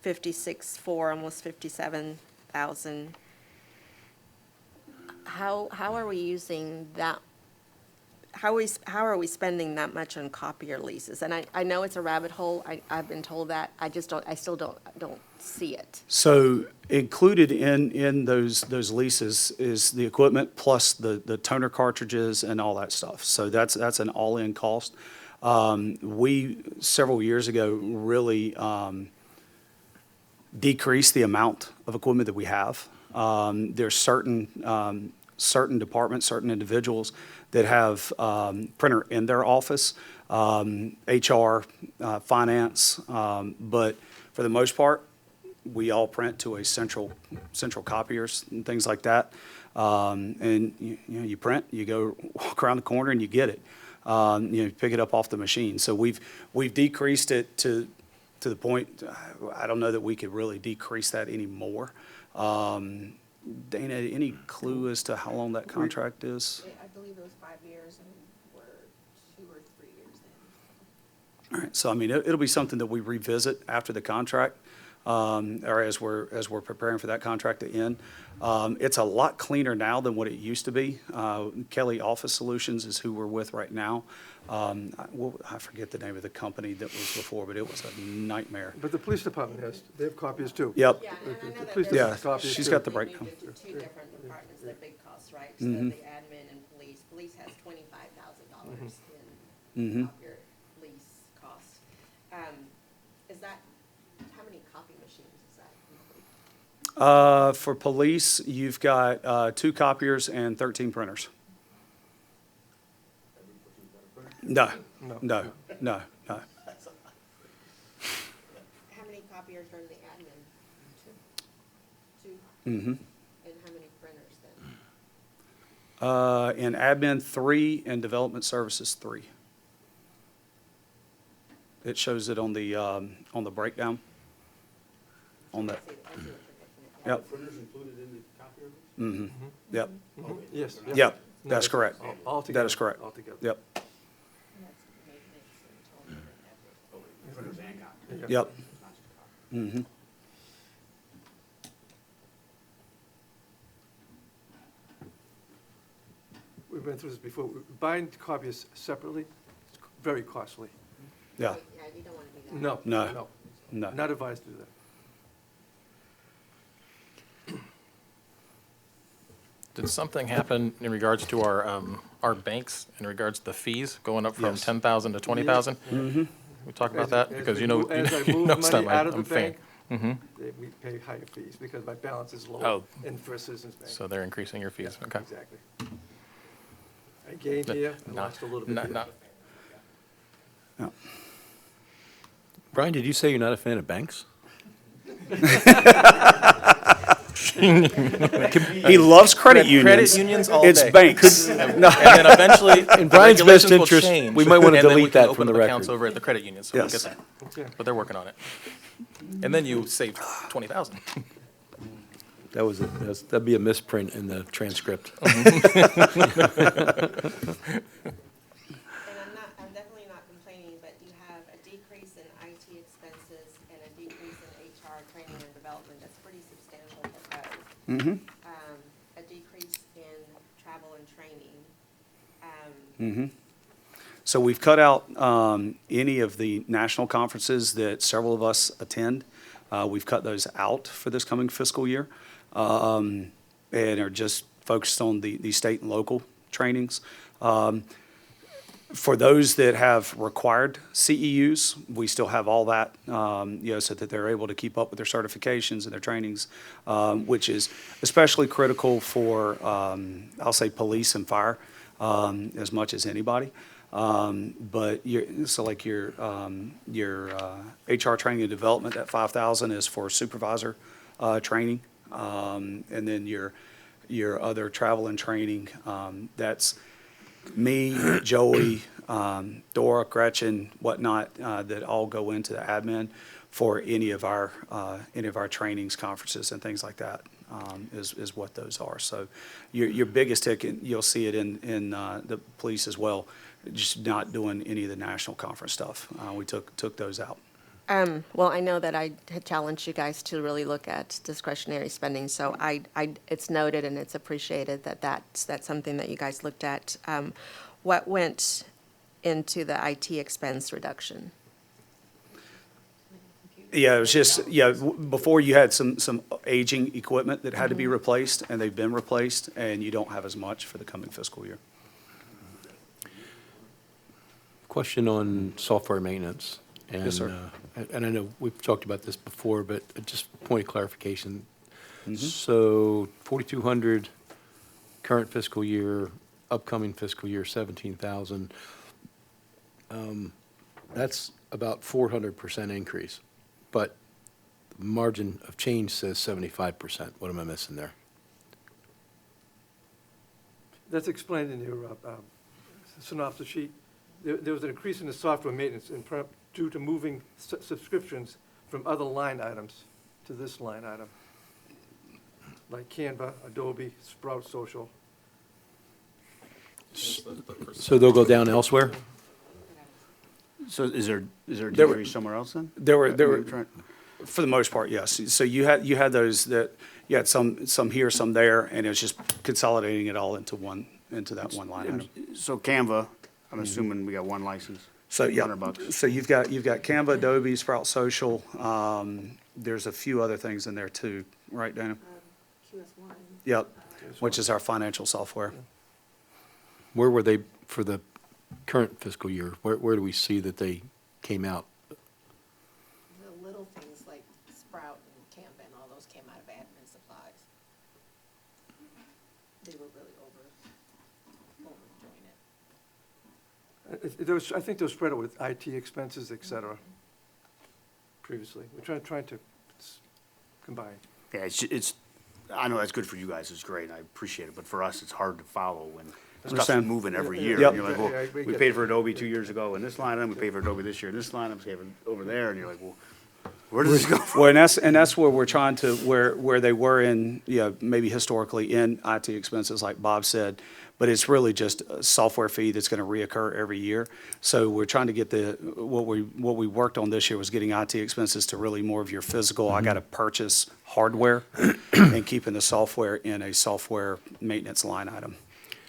56.4, almost 57,000. How are we using that? How are we spending that much on copier leases? And I know it's a rabbit hole. I've been told that. I still don't see it. So included in those leases is the equipment plus the toner cartridges and all that stuff. So that's an all-in cost. We, several years ago, really decreased the amount of equipment that we have. There's certain departments, certain individuals that have printer in their office, HR, finance, but for the most part, we all print to a central copiers and things like that. And you print, you go walk around the corner and you get it. Pick it up off the machine. So we've decreased it to the point, I don't know that we could really decrease that anymore. Dana, any clue as to how long that contract is? I believe it was 5 years and we're 2 or 3 years in. All right, so I mean, it'll be something that we revisit after the contract, or as we're preparing for that contract to end. It's a lot cleaner now than what it used to be. Kelly Office Solutions is who we're with right now. I forget the name of the company that was before, but it was a nightmare. But the police department they have copiers too. Yep. Yeah, and I know The that police there's. Yeah, department copiers she's too. got the We breakdown. moved it to 2 different departments, they're big costs, right? So Mhm. the admin and police, police has $25,000 Mhm. in copier lease costs. Is that, how many copy machines is that? For police, you've got 2 copiers and 13 printers. No, no. How many copiers are in the admin? 2? Mm-hmm. And how many printers then? In admin, 3, and development services, 3. It shows it on the breakdown. On that, I see what you're looking at. yep, Printers included in the copier? mm-hmm, yep, Yes. yep, No, that's correct. all That together, is correct. altogether. Yep, And that's maintenance and toner and everything. Yeah. yep. Mm-hmm. We've been through this before. Buying copiers separately, is very costly. Yeah, Yeah, you don't want to do that. No. No. no. Not advised to do that. Did something happen in regards to our banks, in regards to the fees going up from Yes. 10,000 to 20,000? Mm-hmm. We talk about As- that, as because we you know, move- As I you move know money stuff, out of the I'm a fan. bank, Mm-hmm, we pay higher fees because my balance is lower Oh. in First Citizens Bank. so they're increasing your fees, okay. Exactly. I gained here, I lost a little bit here. Yeah. Brian, did you say you're not a fan of banks? He loves credit unions. Credit unions all It's day. banks. And then eventually, In Brian's best regulations will interest, change, we might wanna and then we delete can that open from the up accounts record. over at the credit union, so we'll Yes. get there. Okay. But they're working on it. And then you save 20,000. That'd be a misprint in the transcript. And I'm definitely not complaining, but you have a decrease in IT expenses and a decrease in HR training and development. That's pretty substantial for both. Mm-hmm, A decrease in travel and training. mm-hmm. So we've cut out any of the national conferences that several of us attend. We've cut those out for this coming fiscal year, and are just focused on the state and local trainings. For those that have required CEUs, we still have all that, so that they're able to keep up with their certifications and their trainings, which is especially critical for, I'll say, police and fire, as much as anybody. But so like your HR training and development, that 5,000 is for supervisor, training. And then your other travel and training, that's me, Joey, Dora, Gretchen, whatnot, that all go into the admin for any of our trainings, conferences, and things like that, is what those are. So your biggest ticket, you'll see it in the police as well, just not doing any of the national conference stuff. We took those out. Well, I know that I had challenged you guys to really look at discretionary spending, so it's noted and it's appreciated that that's something that you guys looked at. What went into the IT expense reduction? Yeah, it was just, before you had some aging equipment that had to be replaced, and they've been replaced, and you don't have as much for the coming fiscal year. Question on software maintenance. Yes, sir. And I know we've talked about this before, but just point of clarification. So 4,200 current fiscal year, upcoming fiscal year, 17,000. That's about 400% increase, but the margin of change says 75%. What am I missing there? That's explained in your synopsis sheet. There was an increase in the software maintenance due to moving subscriptions from other line items to this line item, like Canva, Adobe, Sprout Social. So they'll go down elsewhere? So is there a There were- decrease somewhere else then? There were, We're trying- for the most part, yes. So you had those that, you had some here, some there, and it was just consolidating it all into that one line item. So Canva, I'm assuming we got one license. So, yeah, $100. so you've got Canva, Adobe, Sprout Social, there's a few other things in there too, right, Dana? QS1. Yep, which is our financial software. Where were they for the current fiscal year? Where do we see that they came out? The little things like Sprout and Canva and all those came out of admin supplies. They were really overdoing it. I think those spread it with IT expenses, et cetera, previously. We're trying to combine. Yeah, I know that's good for you guys, it's great, I appreciate it, but for us, it's hard to follow when stuff's Understand. moving every Yeah, year. Yep. And you're like, well, Yeah, we we get paid it. for Adobe 2 years ago in this line item, we paid for Adobe this year in this line item, we paid for over there, and you're like, well, where does this go from? Well, and that's where we're trying to, where they were in, maybe historically in IT expenses, like Bob said, but it's really just a software fee that's gonna reoccur every year. So we're trying to get what we worked on this year was getting IT expenses to really more of your physical, I gotta purchase hardware, and keeping the software in a software maintenance line item.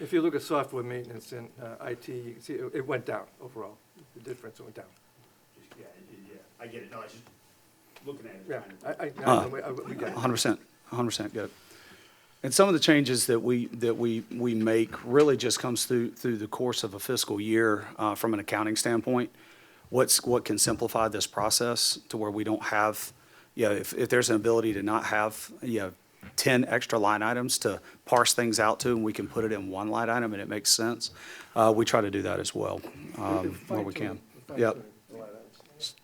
If you look at software maintenance in IT, you can see it went down overall. The difference went down. I get it, no, it's just looking at it. Yeah, we get it. 100%, get it. And some of the changes that we make really just comes through the course of a fiscal year, from an accounting standpoint. What can simplify this process to where we don't have, if there's an ability to not have, 10 extra line items to parse things out to, and we can put it in one line item and it makes sense, we try to do that as well, where we can. Yep.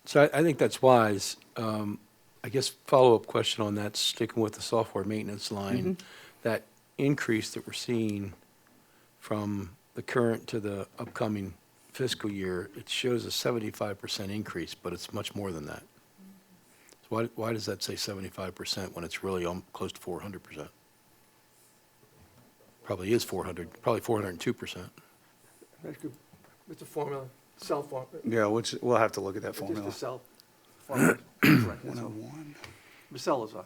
So I think that's wise. I guess follow-up question on that, sticking with the software maintenance line, that increase that we're seeing from the current to the upcoming fiscal year, it shows a 75% increase, but it's much more than that. So why does that say 75% when it's really close to 400%? Probably is 400, probably 402%. It's a formula, cell form. Yeah, we'll have to look at that It's formula. just the cell formula. Correct, that's all. 101 The cell is off.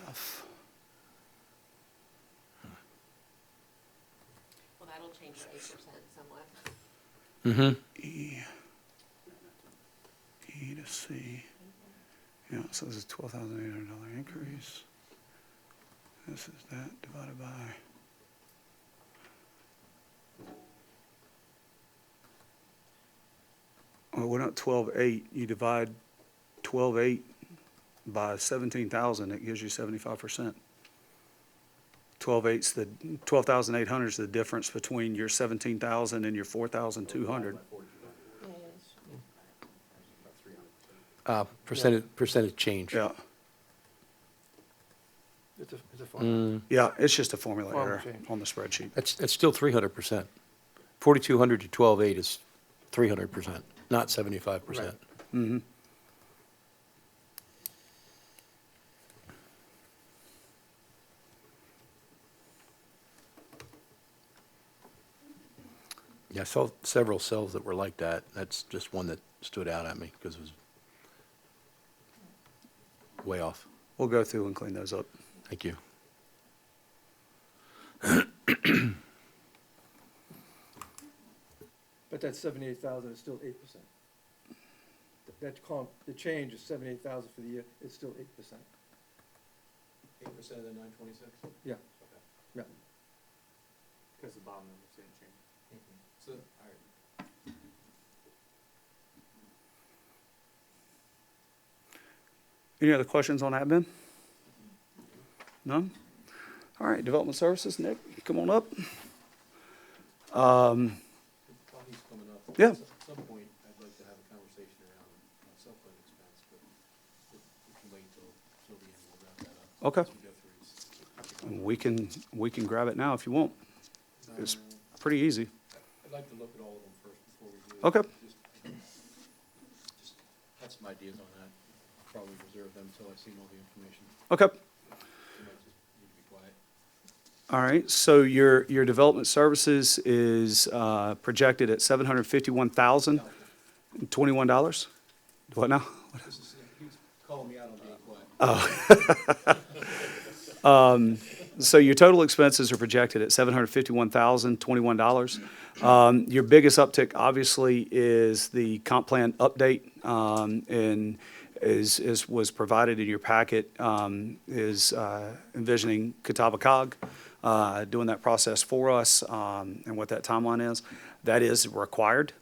F. Well, that'll change to 8% somewhat. Mm-hmm. E to C. Yeah, so this is $12,800 increase. This is that divided by. Well, we're not 12.8. You divide 12.8 by 17,000, it gives you 75%. $12,800 is the difference between your 17,000 and your 4,200. Yeah, it's- Percentage change. Yeah, It's a farm. yeah, it's just a formula Farm error change. on the spreadsheet. That's still 300%. 4,200 to 12,800 is 300%, not 75%. Mm-hmm. Yeah, I saw several cells that were like that. That's just one that stood out at me because it was way off. We'll go through and clean those up. Thank you. But that 78,000 is still 8%. That column, the change is 78,000 for the year, it's still 8%. 8% of the 926? Yeah, Okay. yeah. Because the bottom numbers didn't change. So, all right. Any other questions on admin? None? All right, Development Services, Nick, come on up. While he's coming up. Yeah. At some point, I'd like to have a conversation around cell phone expense, but we can wait till the end, we'll wrap that up. Okay. As we go through these. We can grab it now if you want. It's pretty easy. I'd like to look at all of them first before we do. Okay. Just have some ideas on that. Probably reserve them until I've seen all the information. Okay. You might just need to be quiet. All right, so your Development Services is projected at $751,021. What now? This is, he was calling me out on being quiet. So your total expenses are projected at $751,021. Your biggest uptick, obviously, is the comp plan update, and was provided in your packet, is envisioning Catawba Cog doing that process for us, and what that timeline is. That is required.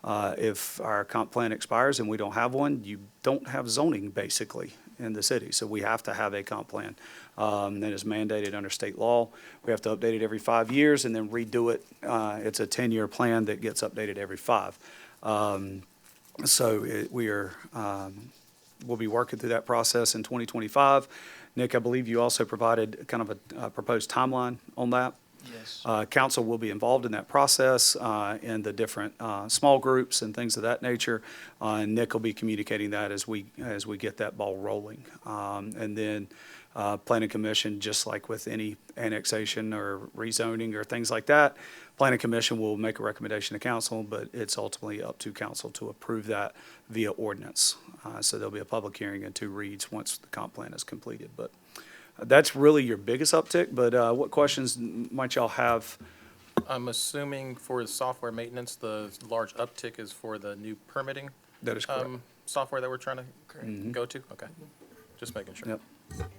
If our comp plan expires and we don't have one, you don't have zoning, basically, in the city. So we have to have a comp plan that is mandated under state law. We have to update it every 5 years and then redo it. It's a 10-year plan that gets updated every 5. We'll be working through that process in 2025. Nick, I believe you also provided kind of a proposed timeline on that. Yes. Council will be involved in that process, in the different small groups and things of that nature. And Nick will be communicating that as we get that ball rolling. And then Planning Commission, just like with any annexation or rezoning or things like that, Planning Commission will make a recommendation to council, but it's ultimately up to council to approve that via ordinance. So there'll be a public hearing and 2 reads once the comp plan is completed. But that's really your biggest uptick, but what questions might y'all have? I'm assuming for the software maintenance, the large uptick is for the new permitting That is correct. software that we're trying to go to? Okay, just making sure. Yep. Their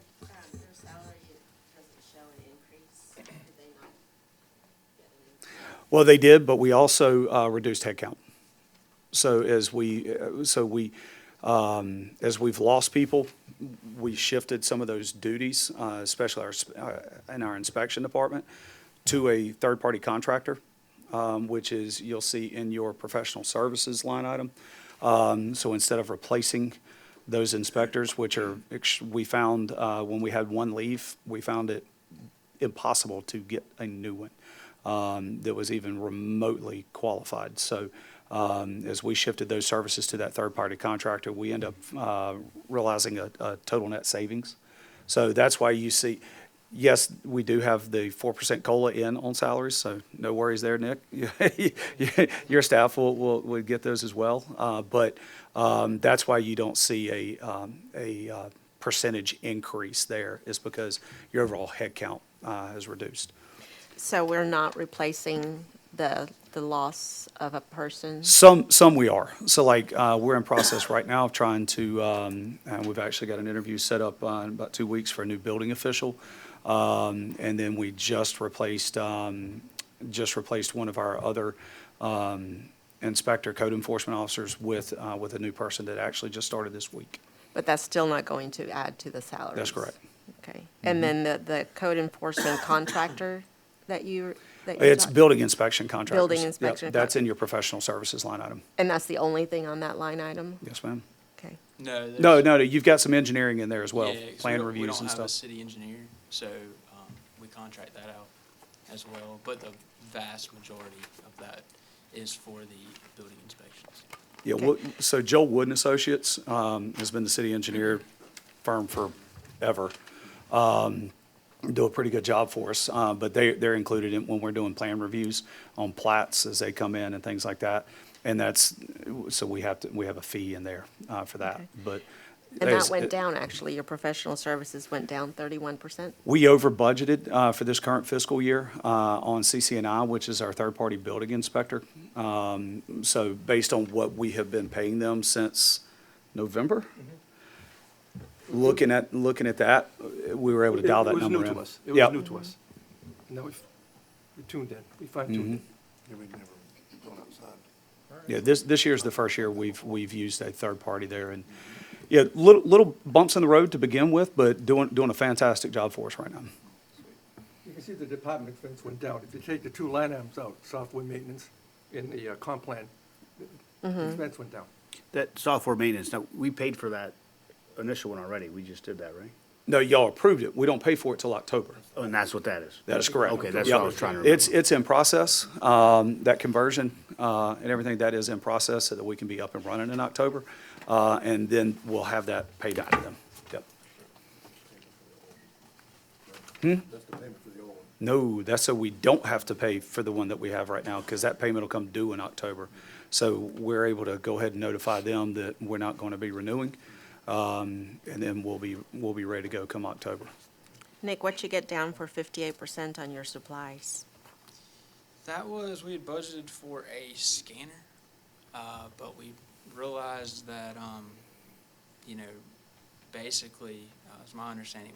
salary doesn't show an increase, did they not get an increase? Well, they did, but we also reduced headcount. So as we've lost people, we shifted some of those duties, especially in our inspection department, to a third-party contractor, which is, you'll see in your professional services line item. So instead of replacing those inspectors, which are, we found when we had one leave, we found it impossible to get a new one that was even remotely qualified. So as we shifted those services to that third-party contractor, we end up realizing a total net savings. So that's why you see, yes, we do have the 4% COLA in on salaries, so no worries there, Nick. Your staff will get those as well. But that's why you don't see a percentage increase there, is because your overall headcount has reduced. So we're not replacing the loss of a person? Some we are. So like, we're in process right now of trying to, and we've actually got an interview set up in about 2 weeks for a new building official. And then we just replaced one of our other inspector code enforcement officers with a new person that actually just started this week. But that's still not going to add to the salaries? That's correct. Okay. And then the code enforcement contractor that you It's talked- building inspection contractors. Building Yep, inspection That's in your professional services line item. And that's the only thing on that line item? Yes, ma'am. Okay. No, No, you've got some engineering in there as well, Yeah, 'cause plan we reviews don't and have a stuff. city engineer, so, we contract that out as well, but the vast majority of that is for the building inspections. Yeah, Okay. so Joel Wood and Associates has been the city engineer firm forever. Do a pretty good job for us, but they're included in when we're doing plan reviews on plats as they come in and things like that. And so we have a fee in there for that, Okay. but. And there's- that went down, actually. Your professional services went down 31%? We over budgeted for this current fiscal year on CCNI, which is our third-party building inspector. So based on what we have been paying them since November, looking at that, we were able to dial that number in. It was new to us. It Yep. was new to us. Now we tuned in, we fine-tuned it. Yeah, we've never gone outside. Yeah, this year's the first year we've used a third party there, and yeah, little bumps in the road to begin with, but doing a fantastic job for us right now. You can see the department expense went down. If you take the two line items out, software maintenance and the comp plan, the expense went down. That software maintenance, now, we paid for that initial one already. We just did that, right? No, y'all approved it. We don't pay for it till October. Oh, and that's what that is? That is correct. Okay, that's Yep. what I was trying to remember. It's in process, that conversion, and everything that is in process so that we can be up and running in October. And then we'll have that paid out to them. Yep. That's the payment for the old one. No, that's so we don't have to pay for the one that we have right now, because that payment will come due in October. So we're able to go ahead and notify them that we're not going to be renewing, and then we'll be ready to go come October. Nick, what you get down for 58% on your supplies? That was, we had budgeted for a scanner, but we realized that, basically, it's my understanding,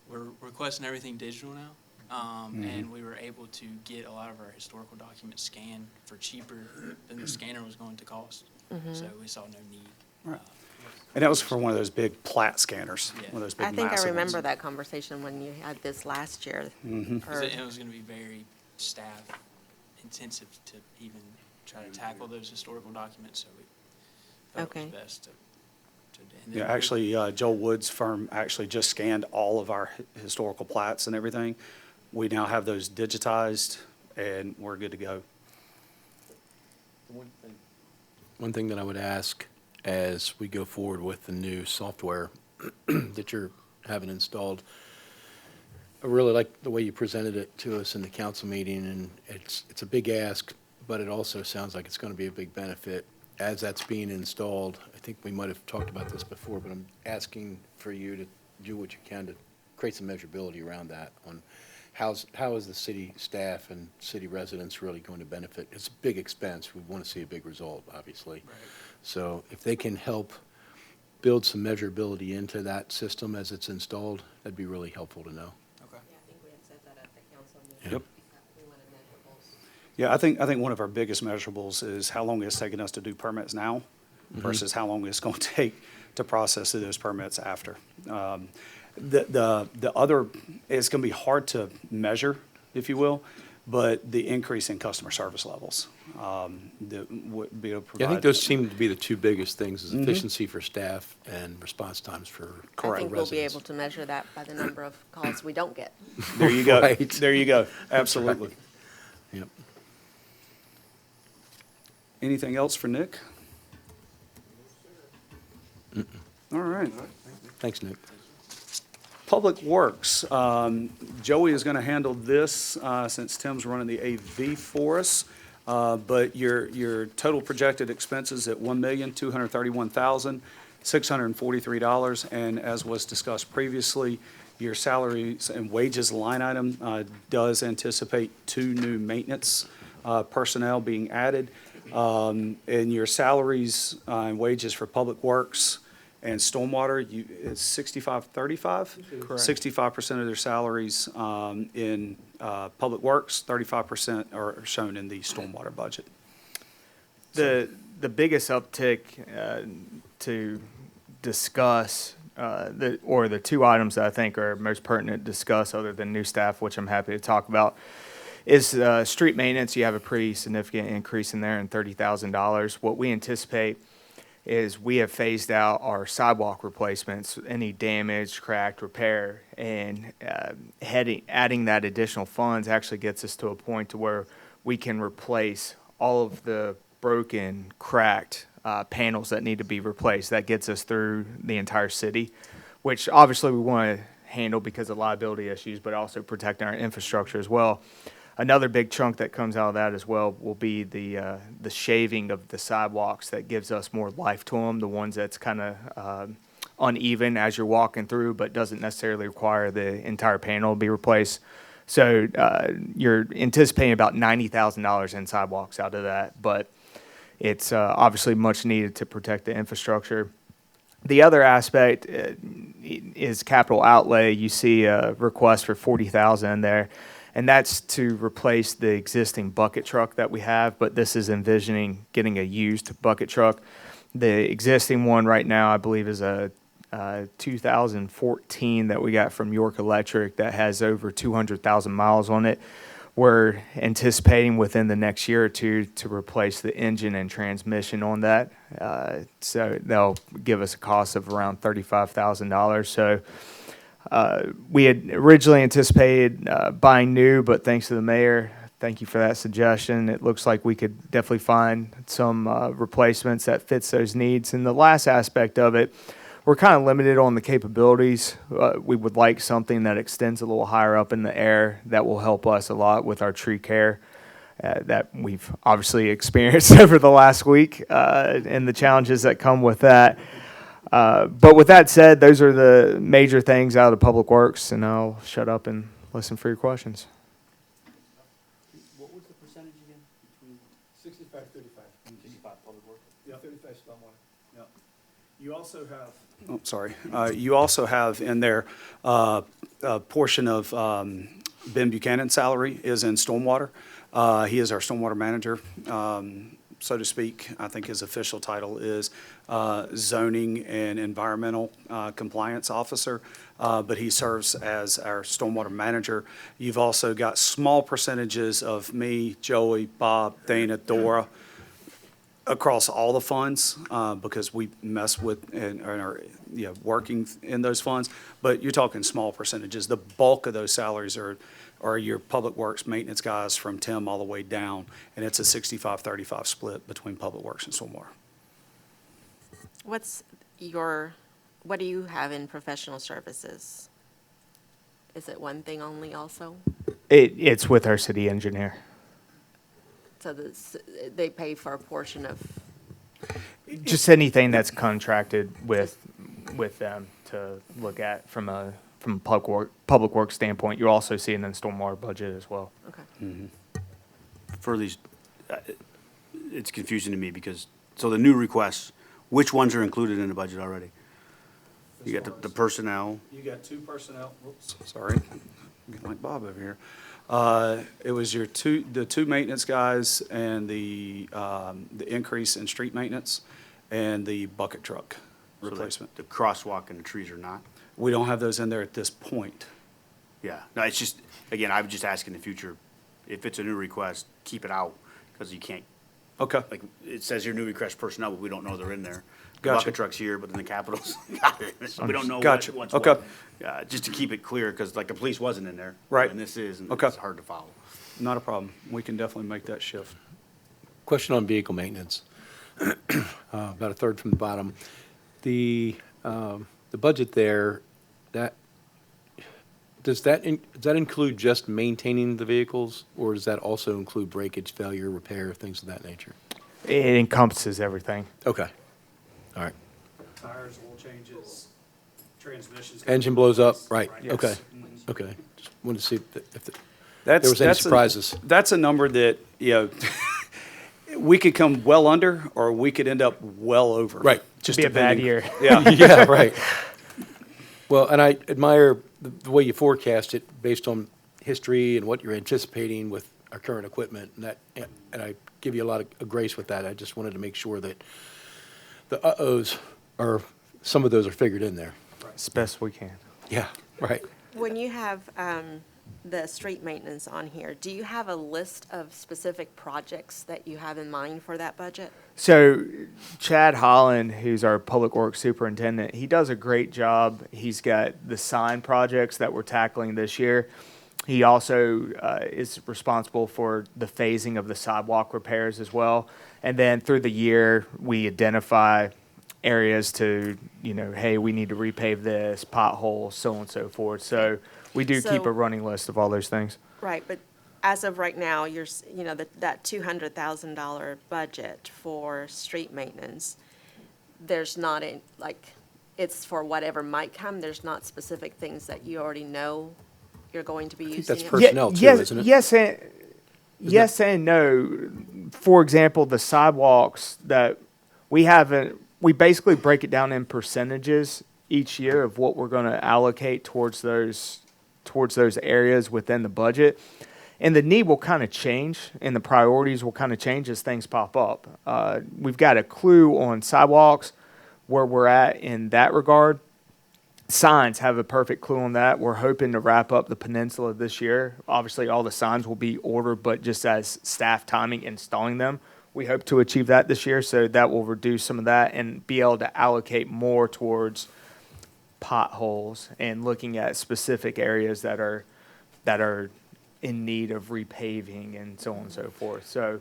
we're requesting everything digital now. And we were able to get a lot of our historical documents scanned for cheaper than the scanner was going to cost. So we saw no need. Right. And that was for one of those big plat scanners, Yeah. one of those big I massive think I ones. remember that conversation when you had this last year. Or- It was gonna be very staff intensive to even try to tackle those historical documents, so we felt it Okay. was best to. and Yeah, then actually, Joel Wood's firm actually just scanned all of our historical plats and everything. We now have those digitized, and we're good to go. One thing that I would ask as we go forward with the new software that you're having installed, I really like the way you presented it to us in the council meeting, and it's a big ask, but it also sounds like it's going to be a big benefit. As that's being installed, I think we might have talked about this before, but I'm asking for you to do what you can to create some measurability around that on how is the city staff and city residents really going to benefit? It's a big expense. We want to see a big result, obviously. So if they can help build some measurability into that system as it's installed, that'd be really helpful to know. Okay. Yeah, I think we had said that at the council meeting. Yep. We wanted measurables. Yeah, I think one of our biggest measurables is how long it's taking us to do permits now versus how long it's going to take to process those permits after. The other, it's going to be hard to measure, if you will, but the increase in customer service levels, that would be able to provide. Yeah, I think those seem to be the two biggest things, is efficiency for staff and response times for I think we'll residents. be able to measure that by the number of calls we don't get. There you go. Right. There you go. Absolutely. Yep. Anything else for Nick? All right. Thanks, Nick. Public Works, Joey is going to handle this since Tim's running the AV for us. But your total projected expenses at $1,231,643. And as was discussed previously, your salaries and wages line item does anticipate 2 new maintenance personnel being added. And your salaries and wages for Public Works and stormwater, it's 65-35? Correct. 65% of their salaries in Public Works, 35% are shown in the stormwater budget. The biggest uptick to discuss the two items that I think are most pertinent to discuss, other than new staff, which I'm happy to talk about, is street maintenance. You have a pretty significant increase in there, in $30,000. What we anticipate is we have phased out our sidewalk replacements, any damage, cracked, repair, and adding that additional funds actually gets us to a point to where we can replace all of the broken, cracked panels that need to be replaced. That gets us through the entire city, which obviously we want to handle because of liability issues, but also protect our infrastructure as well. Another big chunk that comes out of that as well will be the shaving of the sidewalks that gives us more life to them, the ones that's kind of uneven as you're walking through, but doesn't necessarily require the entire panel to be replaced. So you're anticipating about $90,000 in sidewalks out of that, but it's obviously much needed to protect the infrastructure. The other aspect is capital outlay. You see a request for $40,000 in there. And that's to replace the existing bucket truck that we have, but this is envisioning getting a used bucket truck. The existing one right now, I believe, is a 2014 that we got from York Electric that has over 200,000 miles on it. We're anticipating within the next year or two to replace the engine and transmission on that. So they'll give us a cost of around $35,000. So we had originally anticipated buying new, but thanks to the mayor, thank you for that suggestion. It looks like we could definitely find some replacements that fits those needs. And the last aspect of it, we're kind of limited on the capabilities. We would like something that extends a little higher up in the air that will help us a lot with our tree care that we've obviously experienced over the last week and the challenges that come with that. But with that said, those are the major things out of Public Works, and I'll shut up and listen for your questions. What was the percentage again between 65, 35. 65 public work? Yeah, 35 stormwater. Yeah. You also have. Oh, sorry. You also have in there a portion of Ben Buchanan's salary is in stormwater. He is our stormwater manager, so to speak. I think his official title is zoning and environmental compliance officer, but he serves as our stormwater manager. You've also got small percentages of me, Joey, Bob, Dana, Dora, across all the funds, because we mess with and are working in those funds, but you're talking small percentages. The bulk of those salaries are your public works maintenance guys from Tim all the way down, and it's a 65-35 split between public works and stormwater. What do you have in professional services? Is it one thing only also? It's with our city engineer. So they pay for a portion of, Just anything that's contracted with them to look at from a public works standpoint. You also see it in the stormwater budget as well. okay. For these, it's confusing to me because, so the new requests, which ones are included in the budget already? You got the personnel, You got two personnel, whoops, sorry, I'm getting like Bob over here. It was the two maintenance guys and the increase in street maintenance and the bucket truck so replacement. the crosswalk and the trees are not? We don't have those in there at this point. Yeah, no, it's just, again, I would just ask in the future, if it's a new request, keep it out, because you can't, Okay, like, it says your new request personnel, but we don't know they're in there. The Gotcha. bucket truck's here, but then the Capitol's got it, so we don't know Gotcha. what's Okay. what. Just to keep it clear, because like the police wasn't in there. Right. And this is, and Okay. it's hard to follow. not a problem. We can definitely make that shift. Question on vehicle maintenance. About a third from the bottom. The budget there, does that include just maintaining the vehicles, or does that also include breakage, failure, repair, things of that nature? It encompasses everything. Okay. All right. Tires, oil changes, transmissions. Engine blows up, right, Yes. okay, okay. Just wanted to see if That's, there was any that's a- surprises. That's a number that, we could come well under, or we could end up well over. Right. Just Be a bad depending. year. Yeah. Yeah, right. Well, and I admire the way you forecast it based on history and what you're anticipating with our current equipment, and I give you a lot of grace with that. I just wanted to make sure that the some of those are figured in there. as best we can. Yeah, right. When you have the street maintenance on here, do you have a list of specific projects that you have in mind for that budget? So Chad Holland, who's our public works superintendent, he does a great job. He's got the sign projects that we're tackling this year. He also is responsible for the phasing of the sidewalk repairs as well. And then through the year, we identify areas to, hey, we need to repave this, potholes, so on and so forth. So we do keep So- a running list of all those things. Right, but as of right now, that $200,000 budget for street maintenance, there's not it's for whatever might come. There's not specific things that you already know you're going to be using that's it. personnel too, yes, isn't it? Yes and no. For example, the sidewalks that we basically break it down in percentages each year of what we're going to allocate towards those areas within the budget. And the need will kind of change, and the priorities will kind of change as things pop up. We've got a clue on sidewalks where we're at in that regard. Signs have a perfect clue on that. We're hoping to wrap up the peninsula this year. Obviously, all the signs will be ordered, but just as staff timing installing them, we hope to achieve that this year. So that will reduce some of that and be able to allocate more towards potholes and looking at specific areas that are in need of repaving and so on and so forth. So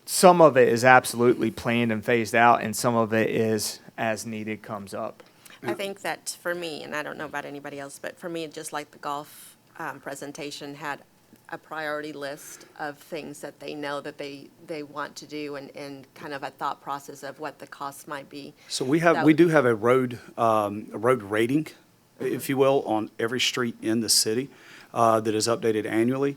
some of it is absolutely planned and phased out, and some of it is as needed comes up. I think that for me, and I don't know about anybody else, but for me, just like the golf presentation had a priority list of things that they know that they want to do and kind of a thought process of what the costs might be. So we That do have a road rating, if you will, on every street in the city that is updated annually.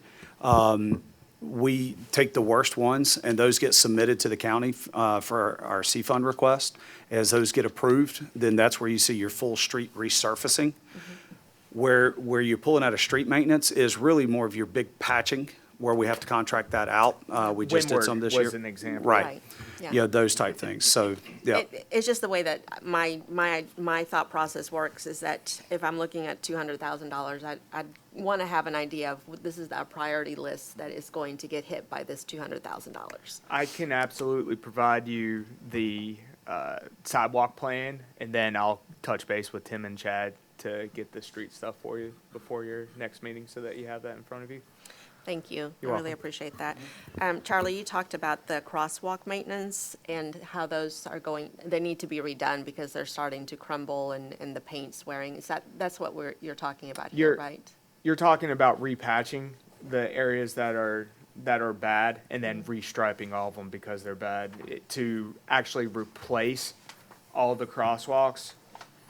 We take the worst ones, and those get submitted to the county for our C-Fund request. As those get approved, then that's where you see your full street resurfacing. Where you're pulling out of street maintenance is really more of your big patching, where we have to contract that out. We just did Windward some this year. was an example. Right. Yeah. Yeah, those type things. So, yeah. It's just the way that my thought process works is that if I'm looking at $200,000, I'd want to have an idea of this is our priority list that is going to get hit by this $200,000. I can absolutely provide you the sidewalk plan, and then I'll touch base with Tim and Chad to get the street stuff for you before your next meeting so that you have that in front of you. Thank you. You're I really welcome. appreciate that. Charlie, you talked about the crosswalk maintenance and how those are they need to be redone because they're starting to crumble and the paint's wearing. That's what you're talking about here, right? You're talking about repatching the areas that are bad and then restriping all of them because they're bad to actually replace all the crosswalks,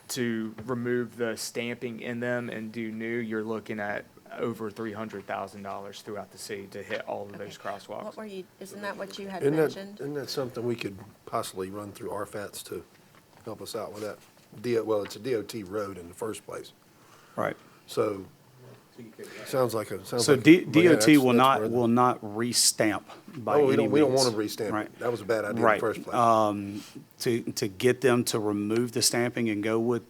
to remove the stamping in them and do new. You're looking at over $300,000 throughout the city to hit all of those crosswalks. Isn't that what you had Isn't mentioned? that something we could possibly run through RFATs to help us out with that? Well, it's a DOT road in the first place, Right. so sounds like a, So but yeah, DOT that's will where not restamp by Oh, any means. we don't want them restamp Right. it. That was a bad idea in the Right. first place. To get them to remove the stamping and go with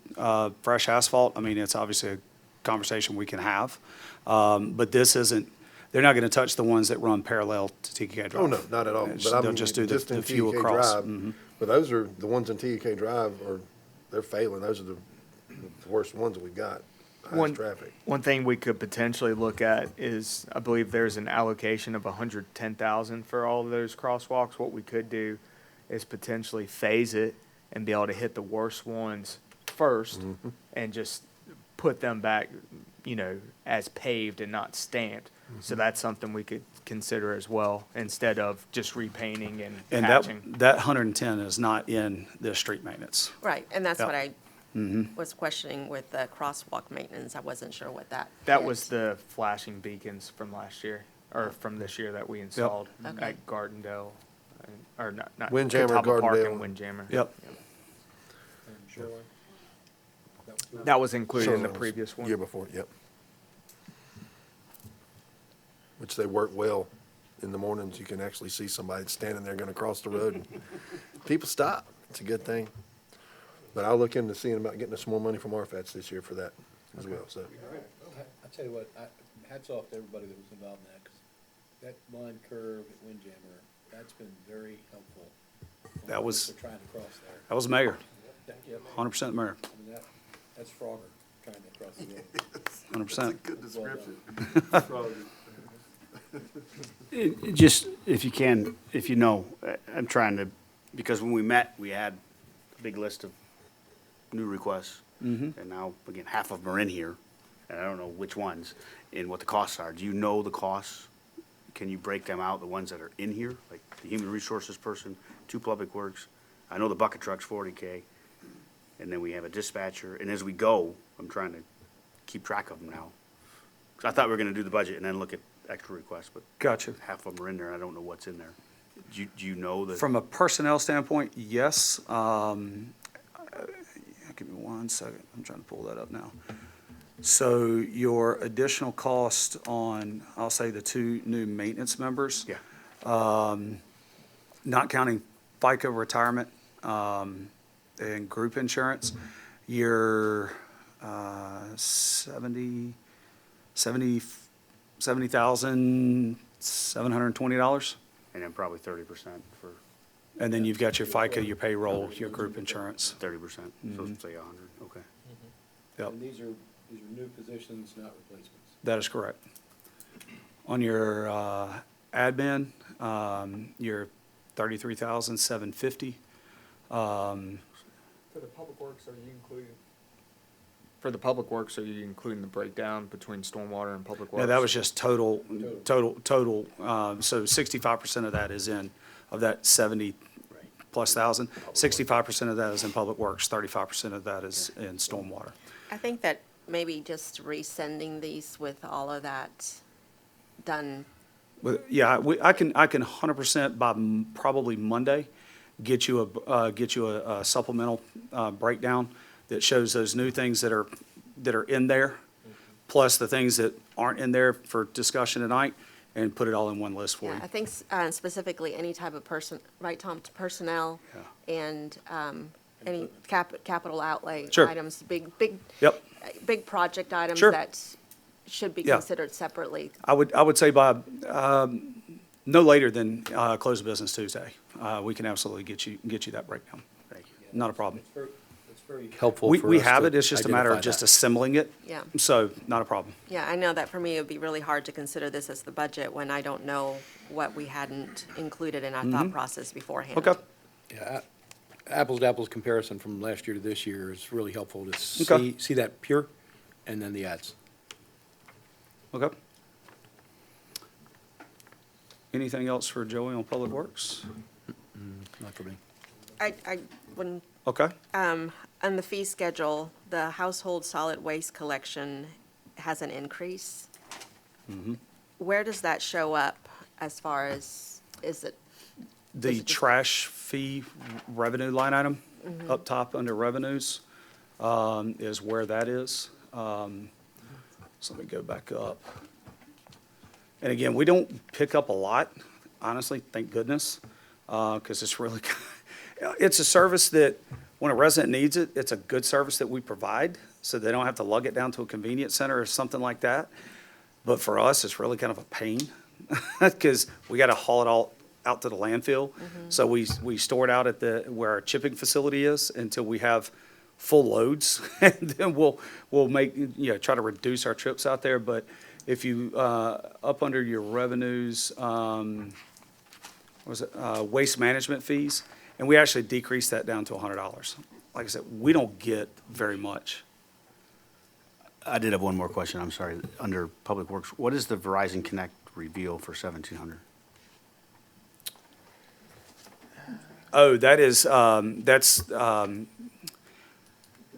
fresh asphalt, I mean, it's obviously a conversation we can have. But this isn't, they're not going to touch the ones that run parallel to TK Drive. Oh, no, not at all. But I They'll mean, just do in the few TK across. Drive, Mhm. But those are, the ones in TK Drive they're failing. Those are the worst ones that we've got, highest traffic. One thing we could potentially look at is, I believe there's an allocation of 110,000 for all of those crosswalks. What we could do is potentially phase it and be able to hit the worst ones first and just put them back, as paved and not stamped. So that's something we could consider as well, instead of just repainting and patching. that 110 is not in the street maintenance. Right, and that's Yep. what I was questioning with the crosswalk maintenance. I wasn't sure what that That meant. was the flashing beacons from last year, or from this year that we installed Okay. at Gardendale, or not Windjammer, Catawba Park Gardendale. and Windjammer. Yep. And Shoreline? That was included in the Shoreline was previous one. Year before, yep. Which they work well. In the mornings, you can actually see somebody standing there gonna cross the road. And people stop. It's a good thing. But I'll look into seeing about getting us more money from RFATs this year for that as well, so. I tell you what, hats off to everybody that was involved in that, 'cause that line curve at Windjammer, that's been very helpful. That was- For trying to cross there. That was mayor, Yeah, 100% mayor, I mean, that's Frogger trying to cross the road. 100%. Good Well description. Just, if you can, if you know, I'm trying to, because when we met, we had a big list of new requests. And now, again, half of them are in here, and I don't know which ones and what the costs are. Do you know the costs? Can you break them out, the ones that are in here, like the human resources person, 2 public works? I know the bucket truck's 40K, and then we have a dispatcher, and as we go, I'm trying to keep track of them now. 'Cause I thought we were gonna do the budget and then look at extra requests, but Gotcha. half of them are in there, I don't know what's in there. Do you know the? From a personnel standpoint, yes. Give me 1 second, I'm trying to pull that up now. So your additional cost on, I'll say the 2 new maintenance members. Yeah. Not counting FICA retirement, and group insurance, you're, $70,720. And then probably 30% for And then you've got your FICA, your payroll, your group insurance. 30%, so say 100, okay. Yep, And these are new positions, not replacements. that is correct. On your admin, you're $33,750. For the public works, are you including? For the public works, are you including the breakdown between stormwater and public works? No, that was just total. So 65% of that is in, of that 70+ thousand, 65% of that is in public works, 35% of that is in stormwater. I think that maybe just resending these with all of that done. But, yeah, I can 100% by probably Monday, get you a supplemental breakdown that shows those new things that are in there, plus the things that aren't in there for discussion tonight, and put it all in one list for Yeah, you. I think specifically any type of right, Tom, to personnel and any capital outlay Sure. items, big Yep. project items Sure. that should be Yeah. considered separately. I would say by, no later than close of business Tuesday. We can absolutely get you that breakdown. Thank you. Not a problem. It's very Helpful for We us have to it, it's just a matter of identify just that. assembling it. Yeah. So, not a problem. Yeah, I know that for me, it would be really hard to consider this as the budget when I don't know what we hadn't included in our thought process beforehand. Okay, Yeah, apples to apples comparison from last year to this year is really helpful to Okay. see that pure, and then the ads. okay. Anything else for Joey on Public Works? Not for me. I wouldn't, Okay, on the fee schedule, the household solid waste collection has an increase. Where does that show up as far as, is it? the Is it just- trash fee revenue line item, up top under revenues, is where that is. So let me go back up. And again, we don't pick up a lot, honestly, thank goodness, because it's really, it's a service that, when a resident needs it, it's a good service that we provide, so they don't have to lug it down to a convenience center or something like that. But for us, it's really kind of a pain, because we got to haul it all out to the landfill. So we store it out at where our chipping facility is until we have full loads. And then we'll try to reduce our trips out there. But if you, up under your revenues, waste management fees, and we actually decreased that down to $100. Like I said, we don't get very much. I did have one more question, I'm sorry. Under Public Works, what is the Verizon Connect reveal for 1700? Oh, that's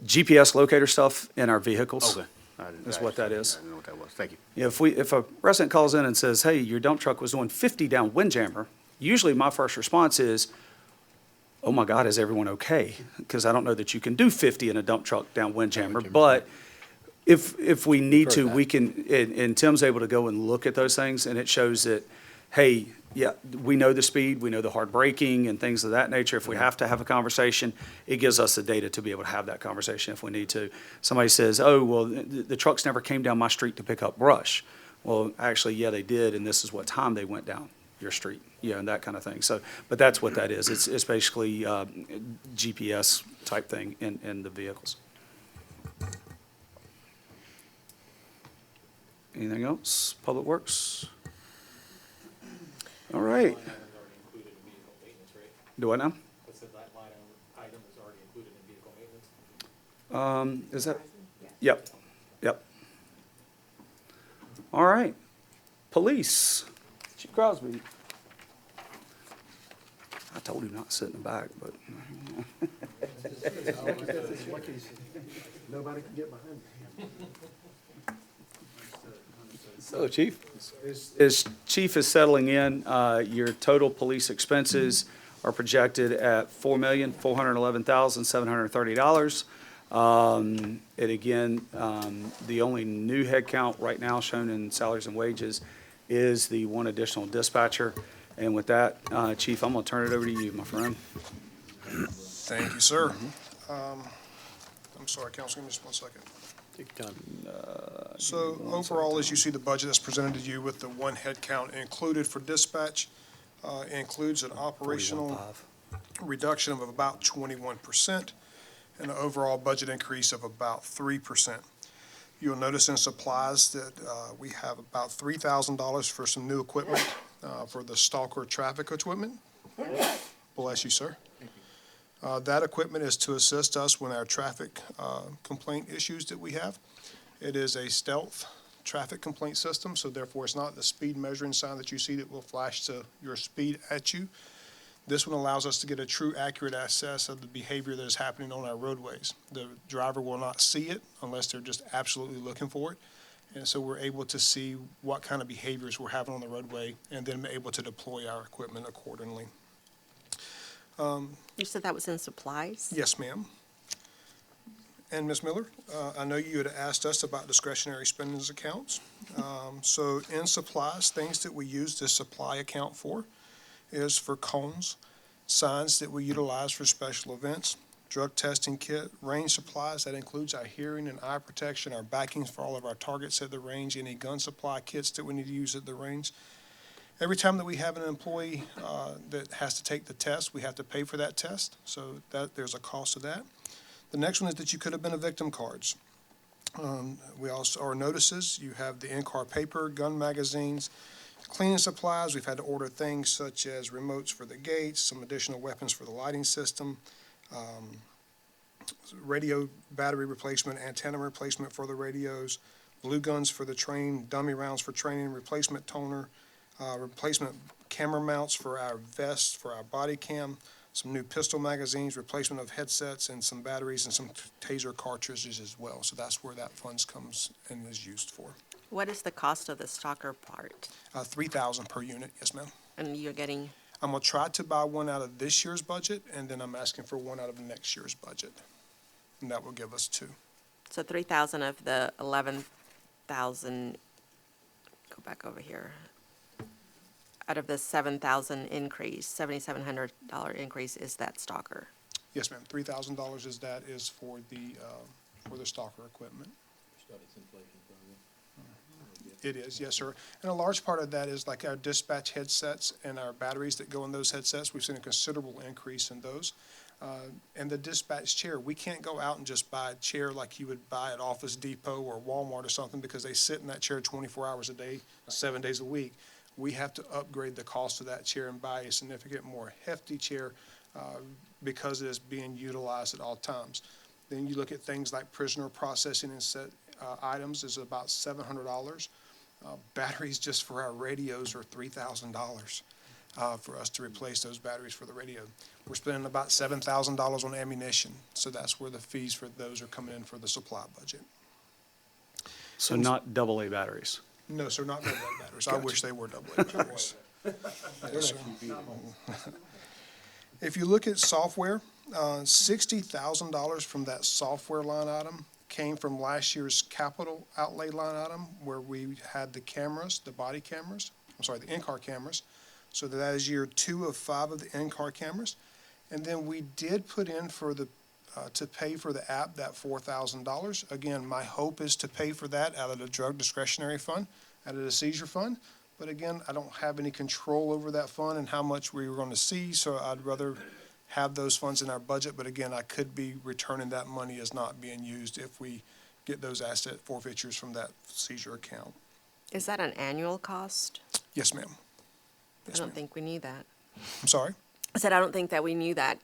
GPS locator stuff in our vehicles. Okay. I didn't- Is I what that just- is. I didn't know what that was, thank you. You know, if a resident calls in and says, hey, your dump truck was doing 50 down Windjammer, usually my first response is, oh my God, is everyone okay? Because I don't know that you can do 50 in a dump truck down Windjammer, but if we need to, we can, and Tim's able to go and look at those things, and it shows that, hey, yeah, we know the speed, we know the hard braking and things of that nature. If we have to have a conversation, it gives us the data to be able to have that conversation if we need to. Somebody says, oh, well, the trucks never came down my street to pick up brush. Well, actually, yeah, they did, and this is what time they went down your street, and that kind of thing. So, but that's what that is. It's basically GPS type thing in the vehicles. Anything else? Public Works? All right. Do I now? Is that? Yep, yep. All right. Police. Chief Crosby. I told him not to sit in the back, but. Nobody can get behind me. So, Chief? As Chief is settling in, your total police expenses are projected at $4,411,730. And again, the only new headcount right now shown in salaries and wages is the one additional dispatcher. And with that, Chief, I'm going to turn it over to you, my friend. Thank you, sir. I'm sorry, Council, give me just 1 second. Take your time. So overall, as you see the budget that's presented to you with the one head count included for dispatch, includes an operational reduction of about 21% and an overall budget increase of about 3%. You'll notice in supplies that we have about $3,000 for some new equipment for the Stalker traffic equipment. Bless you, sir. That equipment is to assist us with our traffic complaint issues that we have. It is a stealth traffic complaint system, so therefore it's not the speed measuring sign that you see that will flash to your speed at you. This one allows us to get a true accurate assess of the behavior that is happening on our roadways. The driver will not see it unless they're just absolutely looking for it. And so we're able to see what kind of behaviors we're having on the roadway and then able to deploy our equipment accordingly. You said that was in supplies? Yes, ma'am. And Ms. Miller, I know you had asked us about discretionary spending accounts. So in supplies, things that we use this supply account for is for cones, signs that we utilize for special events, drug testing kit, range supplies, that includes our hearing and eye protection, our backings for all of our targets at the range, any gun supply kits that we need to use at the range. Every time that we have an employee that has to take the test, we have to pay for that test, so that there's a cost to that. The next one is that you could have been a victim cards. We also, our notices, you have the in-car paper, gun magazines, cleaning supplies. We've had to order things such as remotes for the gates, some additional weapons for the lighting system, radio battery replacement, antenna replacement for the radios, blue guns for the train, dummy rounds for training, replacement toner, replacement camera mounts for our vests, for our body cam, some new pistol magazines, replacement of headsets, and some batteries and some taser cartridges as well. So that's where that funds comes and is used for. What is the cost of the Stalker part? $3,000 per unit, yes, ma'am. And you're getting, I'm gonna try to buy one out of this year's budget, and then I'm asking for one out of next year's budget. And that will give us two. so 3,000 of the 11,000, go back over here. Out of the 7,000 increase, $7,700 increase is that Stalker. Yes, ma'am. $3,000 is for the Stalker equipment. It is, yes, sir. And a large part of that is like our dispatch headsets and our batteries that go in those headsets. We've seen a considerable increase in those. And the dispatch chair, we can't go out and just buy a chair like you would buy at Office Depot or Walmart or something because they sit in that chair 24 hours a day, 7 days a week. We have to upgrade the cost of that chair and buy a significant more hefty chair because it is being utilized at all times. Then you look at things like prisoner processing and set items is about $700. Batteries just for our radios are $3,000 for us to replace those batteries for the radio. We're spending about $7,000 on ammunition, so that's where the fees for those are coming in for the supply budget. So not AA batteries. No, sir, not double A batteries. I wish they were double A batteries. Yes, sir. If you look at software, $60,000 from that software line item came from last year's capital outlay line item where we had the cameras, the body cameras. the in-car cameras. So that is year 2 of 5 of the in-car cameras. And then we did put in for the, to pay for the app, that $4,000. Again, my hope is to pay for that out of the drug discretionary fund, out of the seizure fund. But again, I don't have any control over that fund and how much we were going to seize, so I'd rather have those funds in our budget. But again, I could be returning that money as not being used if we get those asset forfeitures from that seizure account. Is that an annual cost? Yes, ma'am. I don't think we knew that. I'm sorry? I said, I don't think that we knew that,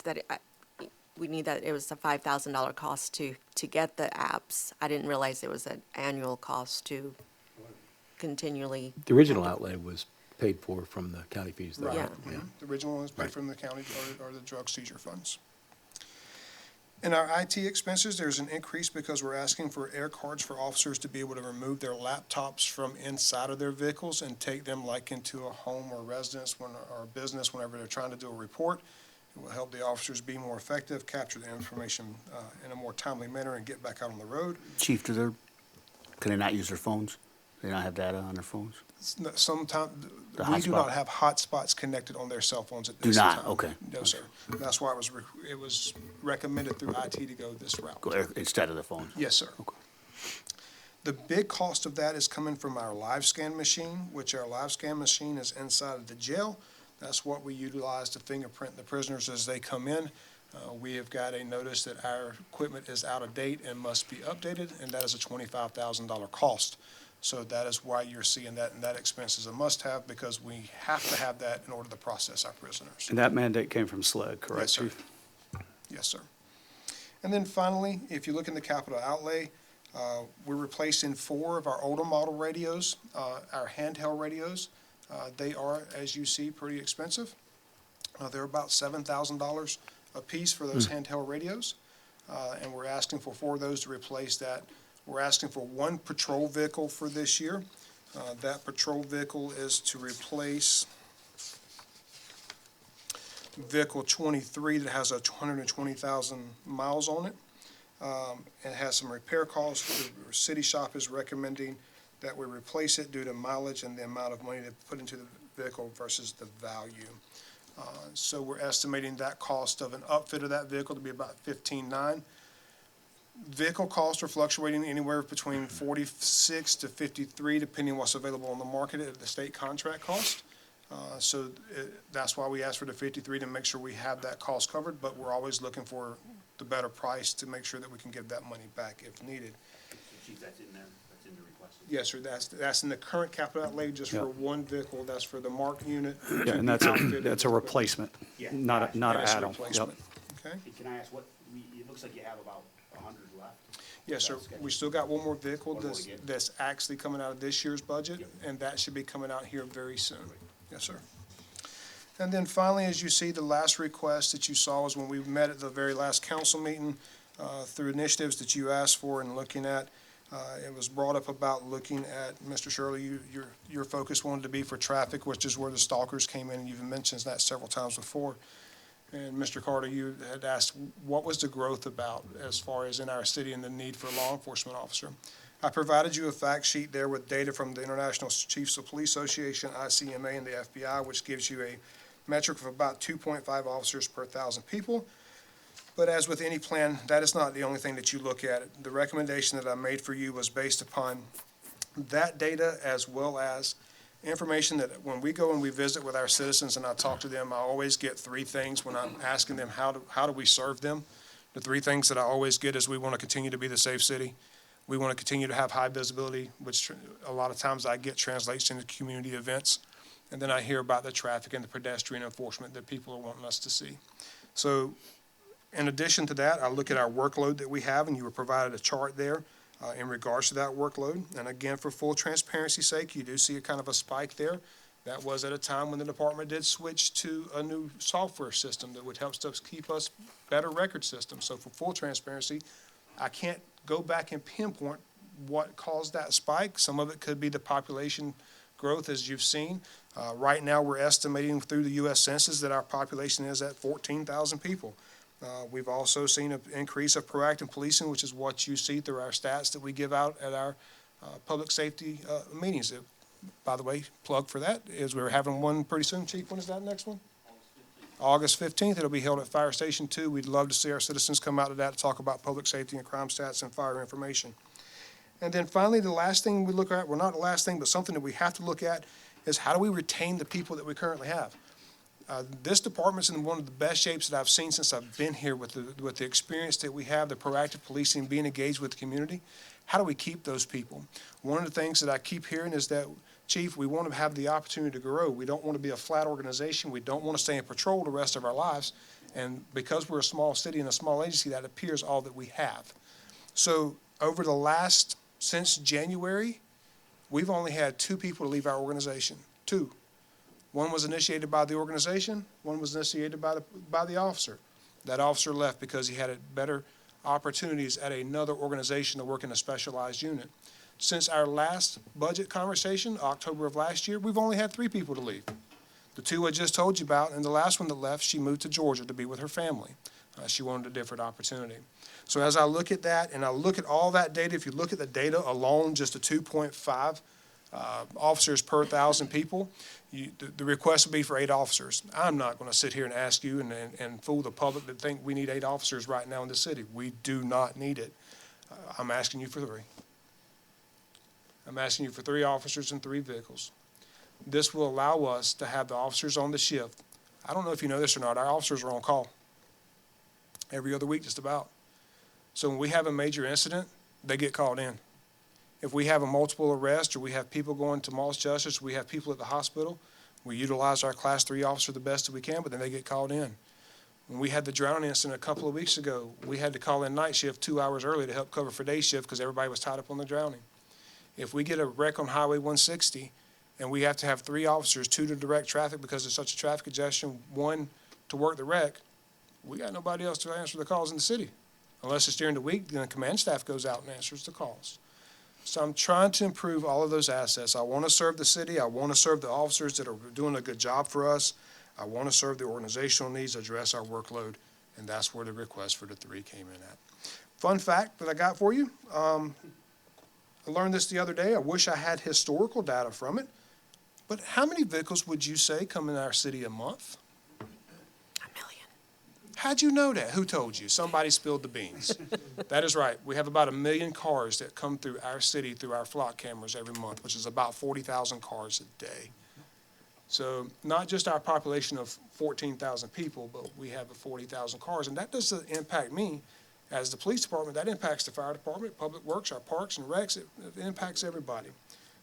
we knew that it was a $5,000 cost to get the apps. I didn't realize it was an annual cost to continually. The original outlay was paid for from the county fees, though. Right. Yeah. Mhm. The original one was paid from the county or the drug seizure funds. In our IT expenses, there's an increase because we're asking for air cards for officers to be able to remove their laptops from inside of their vehicles and take them like into a home or residence or business whenever they're trying to do a report. It will help the officers be more effective, capture the information in a more timely manner, and get back out on the road. Chief, can they not use their phones? They not have data on their phones? Sometimes, The we do hotspot. not have hotspots connected on their cell phones at Do this time. not? Okay. No, sir. That's why it was recommended through IT to go this route. Instead of the phones? Yes, sir. Okay. The big cost of that is coming from our live scan machine, which our live scan machine is inside of the jail. That's what we utilize to fingerprint the prisoners as they come in. We have got a notice that our equipment is out of date and must be updated, and that is a $25,000 cost. So that is why you're seeing that, and that expense is a must-have because we have to have that in order to process our prisoners. And that mandate came from SLED, Yes, correct, sir. Chief? Yes, sir. And then finally, if you look in the capital outlay, we're replacing 4 of our older model radios, our handheld radios. They are, as you see, pretty expensive. They're about $7,000 a piece for those handheld radios. And we're asking for 4 of those to replace that. We're asking for 1 patrol vehicle for this year. That patrol vehicle is to replace vehicle 23 that has 120,000 miles on it. It has some repair costs. The city shop is recommending that we replace it due to mileage and the amount of money to put into the vehicle versus the value. So we're estimating that cost of an upfit of that vehicle to be about $15,900. Vehicle costs are fluctuating anywhere between $46 to $53, depending on what's available on the market at the state contract cost. That's why we asked for the $53 to make sure we have that cost covered, but we're always looking for the better price to make sure that we can give that money back if needed. Chief, that's in there, that's in the request. Yes, sir, that's in the current capital outlay just for 1 vehicle, that's for the MARC unit. Yeah, and that's a replacement, Yeah. not an That is a add-on. replacement. Yep. Okay, Can I ask it looks like you have about 100 left. yes, sir, we still got 1 more vehicle One more to get. that's actually coming out of this year's budget, and that should be coming out here very soon. Yes, sir. And then finally, as you see, the last request that you saw was when we met at the very last council meeting, through initiatives that you asked for and looking at. It was brought up about looking at, Mr. Shirley, your focus wanted to be for traffic, which is where the stalkers came in, and you've mentioned that several times before. And Mr. Carter, you had asked, what was the growth about as far as in our city and the need for a law enforcement officer? I provided you a fact sheet there with data from the International Chiefs of Police Association, ICMA, and the FBI, which gives you a metric of about 2.5 officers per 1,000 people. But as with any plan, that is not the only thing that you look at. The recommendation that I made for you was based upon that data as well as information that when we go and we visit with our citizens and I talk to them, I always get 3 things when I'm asking them how do we serve them. The 3 things that I always get is we want to continue to be the safe city. We want to continue to have high visibility, which a lot of times I get translates into community events. And then I hear about the traffic and the pedestrian enforcement that people are wanting us to see. So in addition to that, I look at our workload that we have, and you were provided a chart there in regards to that workload. And again, for full transparency's sake, you do see a kind of a spike there. That was at a time when the department did switch to a new software system that would help us keep us better record systems. So for full transparency, I can't go back and pinpoint what caused that spike. Some of it could be the population growth, as you've seen. Right now, we're estimating through the U.S. Census that our population is at 14,000 people. We've also seen an increase of proactive policing, which is what you see through our stats that we give out at our public safety meetings. by the way, plug for that is we're having one pretty soon. Chief, when is that next one? August 15th. It'll be held at Fire Station 2. We'd love to see our citizens come out to that to talk about public safety and crime stats and fire information. And then finally, the last thing we look at, well, not the last thing, but something that we have to look at is how do we retain the people that we currently have? This department's in one of the best shapes that I've seen since I've been here with the experience that we have, the proactive policing, being engaged with the community. How do we keep those people? One of the things that I keep hearing is that, Chief, we want to have the opportunity to grow. We don't want to be a flat organization. We don't want to stay in patrol the rest of our lives. And because we're a small city and a small agency, that appears all that we have. So over the last, since January, we've only had 2 people to leave our organization. 2. One was initiated by the organization, one was initiated by the officer. That officer left because he had better opportunities at another organization to work in a specialized unit. Since our last budget conversation, October of last year, we've only had 3 people to leave. The 2 I just told you about, and the last one that left, she moved to Georgia to be with her family. She wanted a different opportunity. So as I look at that, and I look at all that data, if you look at the data alone, just the 2.5 officers per 1,000 people, the request would be for 8 officers. I'm not going to sit here and ask you and fool the public that think we need 8 officers right now in the city. We do not need it. I'm asking you for 3. I'm asking you for 3 officers and 3 vehicles. This will allow us to have the officers on the shift. I don't know if you know this or not, our officers are on call every other week just about. So when we have a major incident, they get called in. If we have a multiple arrest or we have people going to Moss Justice, we have people at the hospital, we utilize our Class 3 officer the best that we can, but then they get called in. When we had the drowning incident a couple of weeks ago, we had to call in night shift 2 hours early to help cover for day shift because everybody was tied up on the drowning. If we get a wreck on Highway 160 and we have to have 3 officers, 2 to direct traffic because there's such a traffic congestion, 1 to work the wreck, we got nobody else to answer the calls in the city. Unless it's during the week, then the command staff goes out and answers the calls. So I'm trying to improve all of those assets. I want to serve the city. I want to serve the officers that are doing a good job for us. I want to serve the organizational needs, address our workload, and that's where the request for the 3 came in at. Fun fact that I got for you, I learned this the other day. I wish I had historical data from it, but how many vehicles would you say come in our city a month? How'd you know that? Who told you? Somebody spilled the beans. That is right. We have about 1 million cars that come through our city through our flock cameras every month, which is about 40,000 cars a day. So not just our population of 14,000 people, but we have 40,000 cars. And that doesn't impact me as the police department. That impacts the fire department, public works, our parks and recs. It impacts everybody.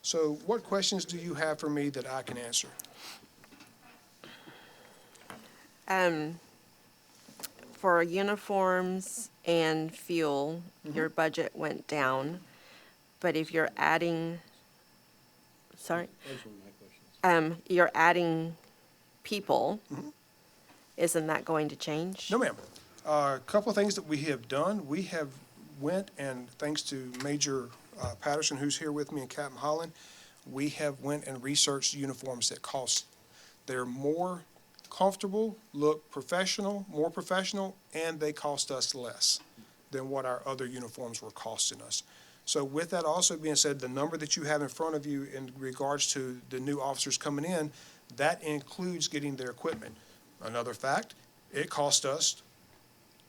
So what questions do you have for me that I can answer? For uniforms and fuel, your budget went down, but if you're adding, sorry, you're adding people, isn't that going to change? No, ma'am. A couple of things that we have done. We have went and thanks to Major Patterson, who's here with me, and Captain Holland, we have went and researched uniforms that cost. They're more comfortable, look professional, more professional, and they cost us less than what our other uniforms were costing us. So with that also being said, the number that you have in front of you in regards to the new officers coming in, that includes getting their equipment. Another fact, it cost us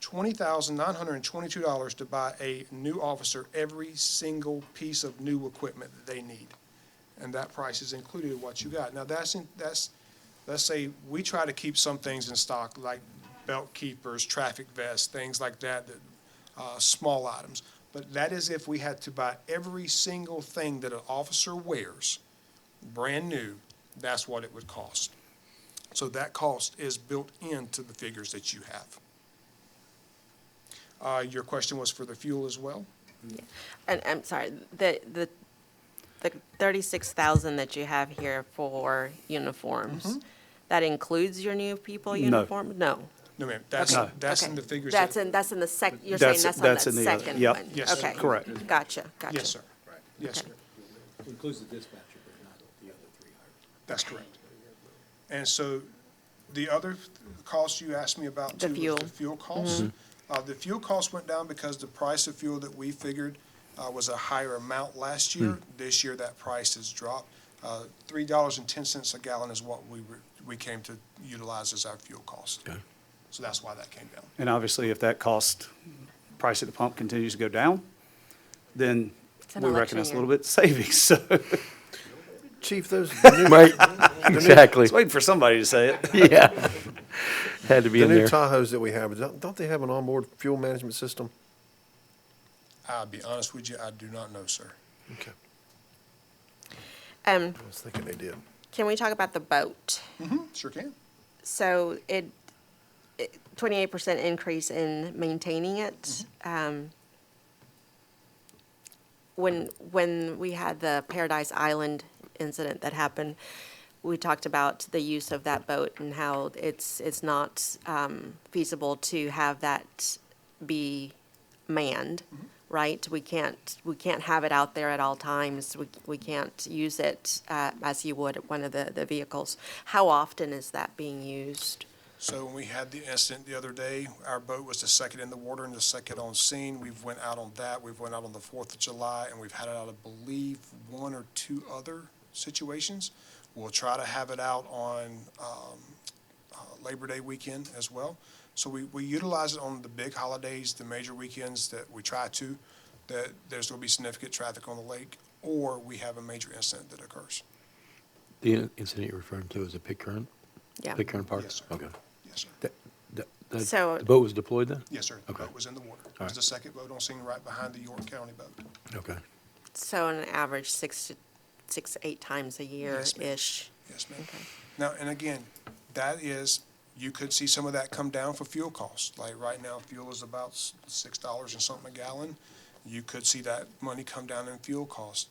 $20,922 to buy a new officer every single piece of new equipment that they need. And that price is included in what you got. Now that's let's say we try to keep some things in stock, like belt keepers, traffic vests, things like that, small items. But that is if we had to buy every single thing that an officer wears, brand new, that's what it would cost. So that cost is built into the figures that you have. Your question was for the fuel as well? Yeah. And I'm sorry, the 36,000 that you have here for uniforms, that includes your new people uniform? No. No, ma'am. That's Okay. in the figures. That's in the second, you're saying that's on the second yep. one? Yes, Okay. correct. Gotcha. Yes, sir. Yes, sir. Includes the dispatcher, but not the other 3 items. That's correct. And so the other cost you asked me about The too fuel. was the fuel costs. The fuel cost went down because the price of fuel that we figured was a higher amount last year. This year, that price has dropped. $3.10 a gallon is what we came to utilize as our fuel cost. Okay. So that's why that came down. And obviously, if that price at the pump continues to go down, then It's an we election recognize a year. little bit of savings, so. Chief, those, Right, exactly. I was waiting for somebody to say it. Yeah. Had to be the in new there. Tahoes that we have, don't they have an onboard fuel management system? I'll be honest with you, I do not know, sir. Okay. Um, I was thinking they did. can we talk about the boat? Sure can. So 28% increase in maintaining it. When we had the Paradise Island incident that happened, we talked about the use of that boat and how it's not feasible to have that be manned, right? We can't have it out there at all times. We can't use it as you would one of the vehicles. How often is that being used? So when we had the incident the other day, our boat was the second in the water and the second on scene. We've went out on that. We've went out on the 4th of July, and we've had it out, I believe, 1 or 2 other situations. We'll try to have it out on Labor Day weekend as well. So we utilize it on the big holidays, the major weekends that we try to, that there's going to be significant traffic on the lake, or we have a major incident that occurs. The incident you're referring to is a Pitcairn? Yeah. Pitcairn Park? Yes, sir. Okay. Yes, sir. So- The boat was deployed then? Yes, sir. The Okay. boat was in the water. It All was right. the second boat on scene right behind the York County boat. Okay. So on average, 6 to 8 times a year-ish. Yes, ma'am. Okay. Now, and again, that is, you could see some of that come down for fuel costs. Like right now, fuel is about $6 and something a gallon. You could see that money come down in fuel costs.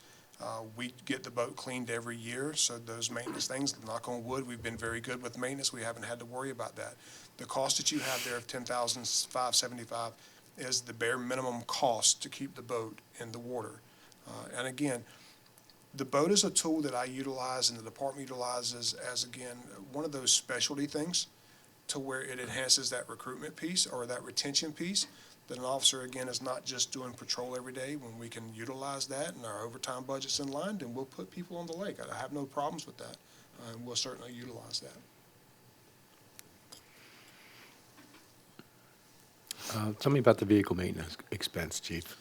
We get the boat cleaned every year, so those maintenance things, knock on wood, we've been very good with maintenance. We haven't had to worry about that. The cost that you have there of $10,575 is the bare minimum cost to keep the boat in the water. And again, the boat is a tool that I utilize and the department utilizes as, again, one of those specialty things to where it enhances that recruitment piece or that retention piece, that an officer, again, is not just doing patrol every day. When we can utilize that and our overtime budget's in line, then we'll put people on the lake. I have no problems with that, and we'll certainly utilize that. Tell me about the vehicle maintenance expense, Chief.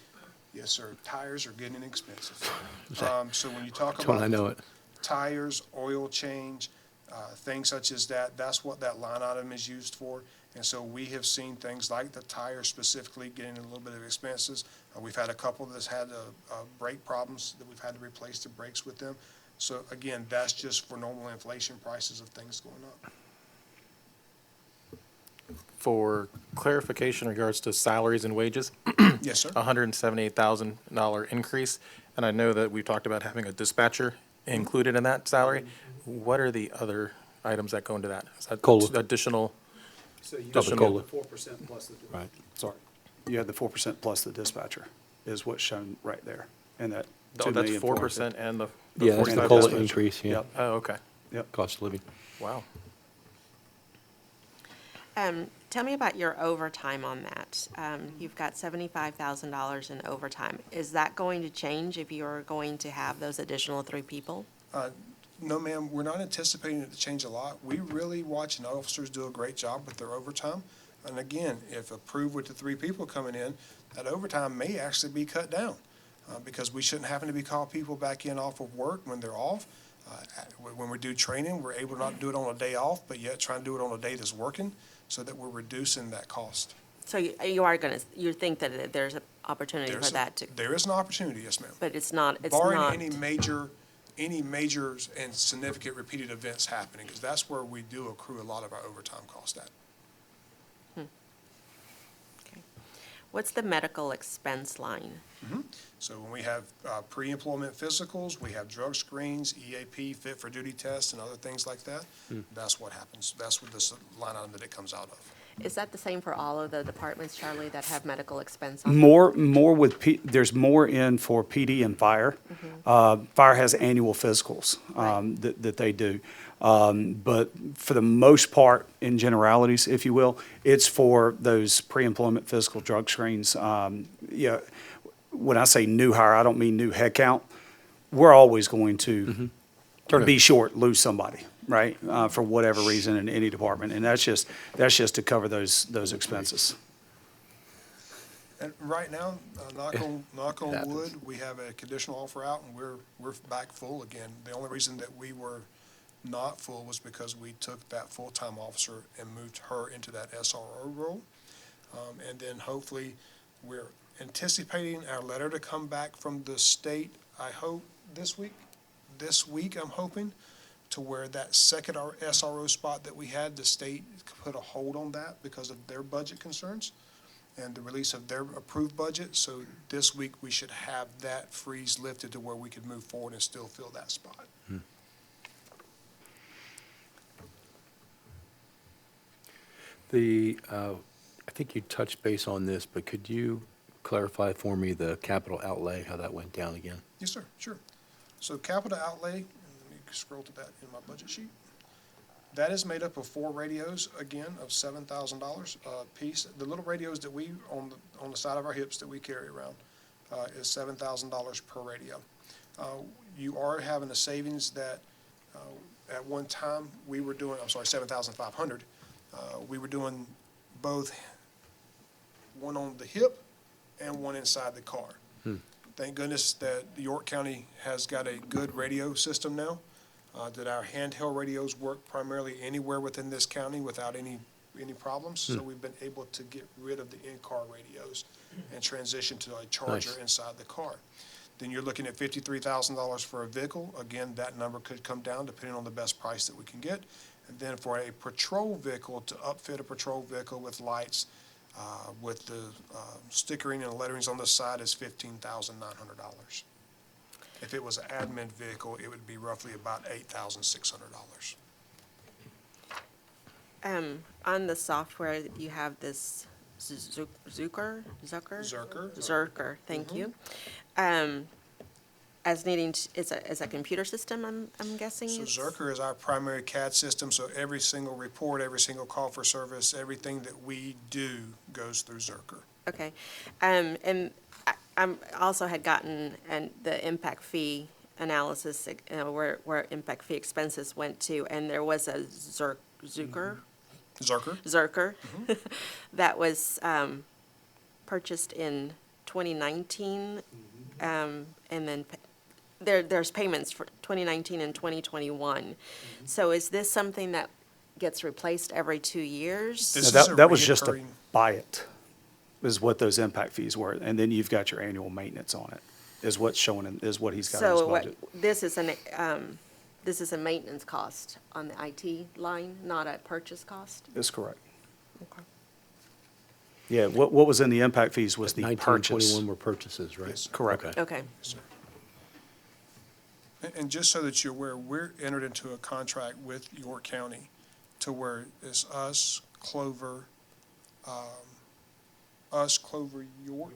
Yes, sir. Tires are getting expensive. that- So when you talk Don't I about know it? tires, oil change, things such as that, that's what that line item is used for. And so we have seen things like the tires specifically getting a little bit of expenses. We've had a couple that's had brake problems that we've had to replace the brakes with them. So again, that's just for normal inflation prices of things going up. For clarification in regards to salaries and wages, Yes, sir. $178,000 increase, and I know that we've talked about having a dispatcher included in that salary. What are the other items that go into that? Is that COLA. additional? So you Double have COLA. the 4% plus the. Right. Sorry. You have the 4% plus the dispatcher is what's shown right there. And that Oh, that's 2,450,000. 4% and the Yeah, that's the 45 COLA dispatcher. increase, yeah. Yep. Oh, okay. Cost of living. Wow. Tell me about your overtime on that. You've got $75,000 in overtime. Is that going to change if you're going to have those additional 3 people? No, ma'am, we're not anticipating it to change a lot. We really watch and officers do a great job with their overtime. And again, if approved with the 3 people coming in, that overtime may actually be cut down because we shouldn't have to be calling people back in off of work when they're off. When we do training, we're able to not do it on a day off, but yet try and do it on a day that's working so that we're reducing that cost. So you think that there's an opportunity for that to, There is an opportunity, yes, ma'am. but it's not. Barring any major and significant repeated events happening, because that's where we do accrue a lot of our overtime cost at. Okay. What's the medical expense line? So when we have pre-employment physicals, we have drug screens, EAP, fit for duty tests, and other things like that, that's what happens. That's what this line item that it comes out of. Is that the same for all of the departments, Charlie, that have medical expense on them? More with, there's more in for PD and fire. Fire has annual physicals that they do. But for the most part, in generalities, if you will, it's for those pre-employment physical drug screens. Yeah, when I say new hire, I don't mean new headcount. We're always going to be short, lose somebody, right? For whatever reason in any department. And that's just to cover those expenses. And right now, knock on happens. wood, we have a conditional offer out and we're back full again. The only reason that we were not full was because we took that full-time officer and moved her into that SRO role. And then hopefully, we're anticipating our letter to come back from the state, I hope, this week. This week, I'm hoping, to where that second SRO spot that we had, the state put a hold on that because of their budget concerns and the release of their approved budget. So this week, we should have that freeze lifted to where we could move forward and still fill that spot. I think you touched base on this, but could you clarify for me the capital outlay, how that went down again? Yes, sir, sure. So capital outlay, and let me scroll to that in my budget sheet. That is made up of 4 radios, again, of $7,000 a piece. The little radios that we, on the side of our hips that we carry around, is $7,000 per radio. You are having a savings that, at one time, we were doing, I'm sorry, 7,500. We were doing both one on the hip and one inside the car. Thank goodness that York County has got a good radio system now, that our handheld radios work primarily anywhere within this county without any problems. So we've been able to get rid of the in-car radios and transition to a charger Nice. inside the car. Then you're looking at $53,000 for a vehicle. Again, that number could come down depending on the best price that we can get. And then for a patrol vehicle, to upfit a patrol vehicle with lights, with the stickering and letterings on the side is $15,900. If it was an admin vehicle, it would be roughly about $8,600. On the software, you have this Zucker? Zerker, thank you. As needing, it's a computer system, I'm guessing? So it's- Zerker is our primary CAD system, so every single report, every single call for service, everything that we do goes through Zerker. Okay. And I'm also had gotten the impact fee analysis, where impact fee expenses went to, and there was a Zerker that was purchased in 2019, and then there's payments for 2019 and 2021. So is this something that gets replaced every 2 years? This Now, is a that was just to reoccurring- buy it, is what those impact fees were. And then you've got your annual maintenance on it, is what's showing, is what he's got in his So budget. this is a maintenance cost on the IT line, not a purchase cost? Is correct. Okay. Yeah, what was in the impact fees was the 19, purchase. 21 were purchases, right? Yes, sir. Correct. Okay. Okay. Yes, sir. And just so that you're aware, we're entered into a contract with York County to where it's us, Clover, York,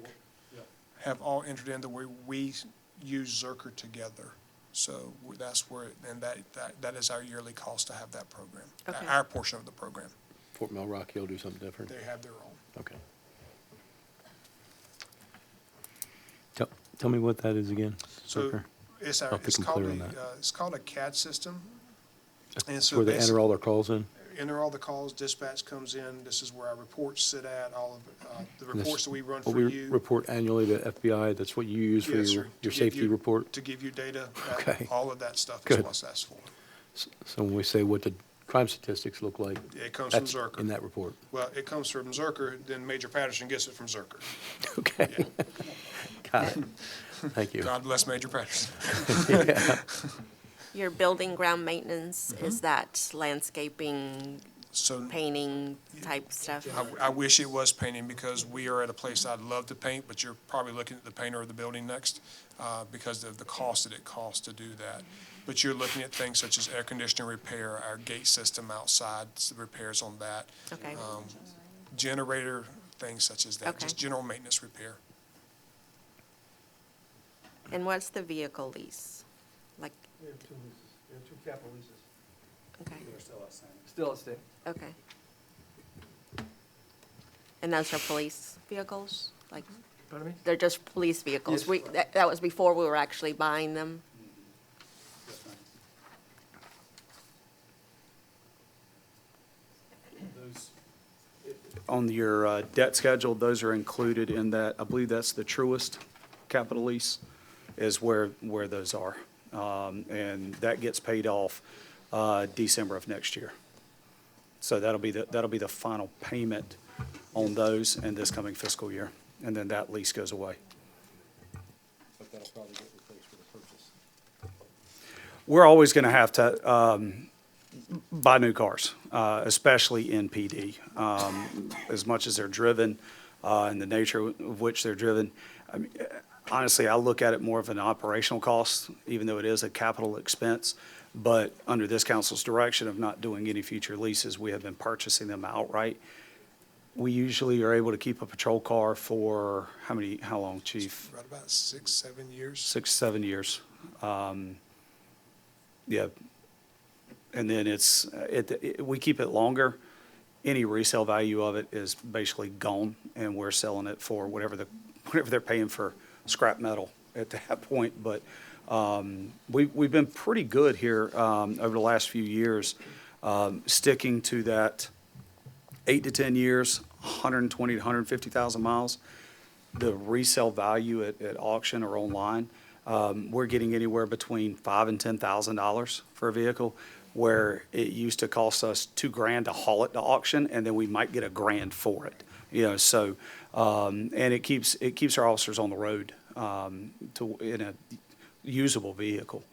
have all entered into where we use Zerker together. So that's where, and that is our yearly cost to have that program, Okay. our portion of the program. Fort Mill Rock Hill do something different? They have their own. Okay. Tell me what that is again, So Zerker? it's I don't think I'm clear on that. it's called a CAD system. And That's so where they enter all their calls in? enter all the calls, dispatch comes in, this is where our reports sit at, all of, the And this- reports that we run What for we you. report annually to FBI, that's what you use for Yes, your sir. your To give safety you- report? To give you data, Okay. all of that stuff is Good. what that's for. So when we say what the crime statistics look like, It comes from that's Zerker. in that report? Well, it comes from Zerker, then Major Patterson gets it from Zerker. Okay. Got it. Thank you. God bless Major Patterson. Yeah. Your building ground maintenance, is that landscaping, So painting type stuff? I wish it was painting because we are at a place I'd love to paint, but you're probably looking at the painter of the building next, because of the cost that it costs to do that. But you're looking at things such as air conditioning repair, our gate system outside, repairs on that. Okay. Generator, things such as that, Okay. just general maintenance repair. And what's the vehicle lease? Like, We have 2 leases, we have 2 capital leases, okay, still at stake. okay. And those are police vehicles? Like, Pardon me? they're just police vehicles? Yes. That was before we were actually buying them? on your debt schedule, those are included in that. I believe that's the Truist capital lease is where those are. And that gets paid off December of next year. So that'll be the final payment on those in this coming fiscal year. And then that lease goes away. But that'll probably get replaced with a purchase. We're always going to have to buy new cars, especially in PD. As much as they're driven and the nature of which they're driven, I mean, honestly, I look at it more of an operational cost, even though it is a capital expense. But under this council's direction of not doing any future leases, we have been purchasing them outright. We usually are able to keep a patrol car for how long, Chief? Right about 6, 7 years. 6, 7 years. Yeah. And then we keep it longer. Any resale value of it is basically gone, and we're selling it for whatever they're paying for scrap metal at that point. But we've been pretty good here over the last few years, sticking to that 8 to 10 years, 120 to 150,000 miles. The resale value at auction or online, we're getting anywhere between $5,000 and $10,000 for a vehicle, where it used to cost us $2,000 to haul it to auction, and then we might get $1,000 for it. So and it keeps our officers on the road in a usable vehicle.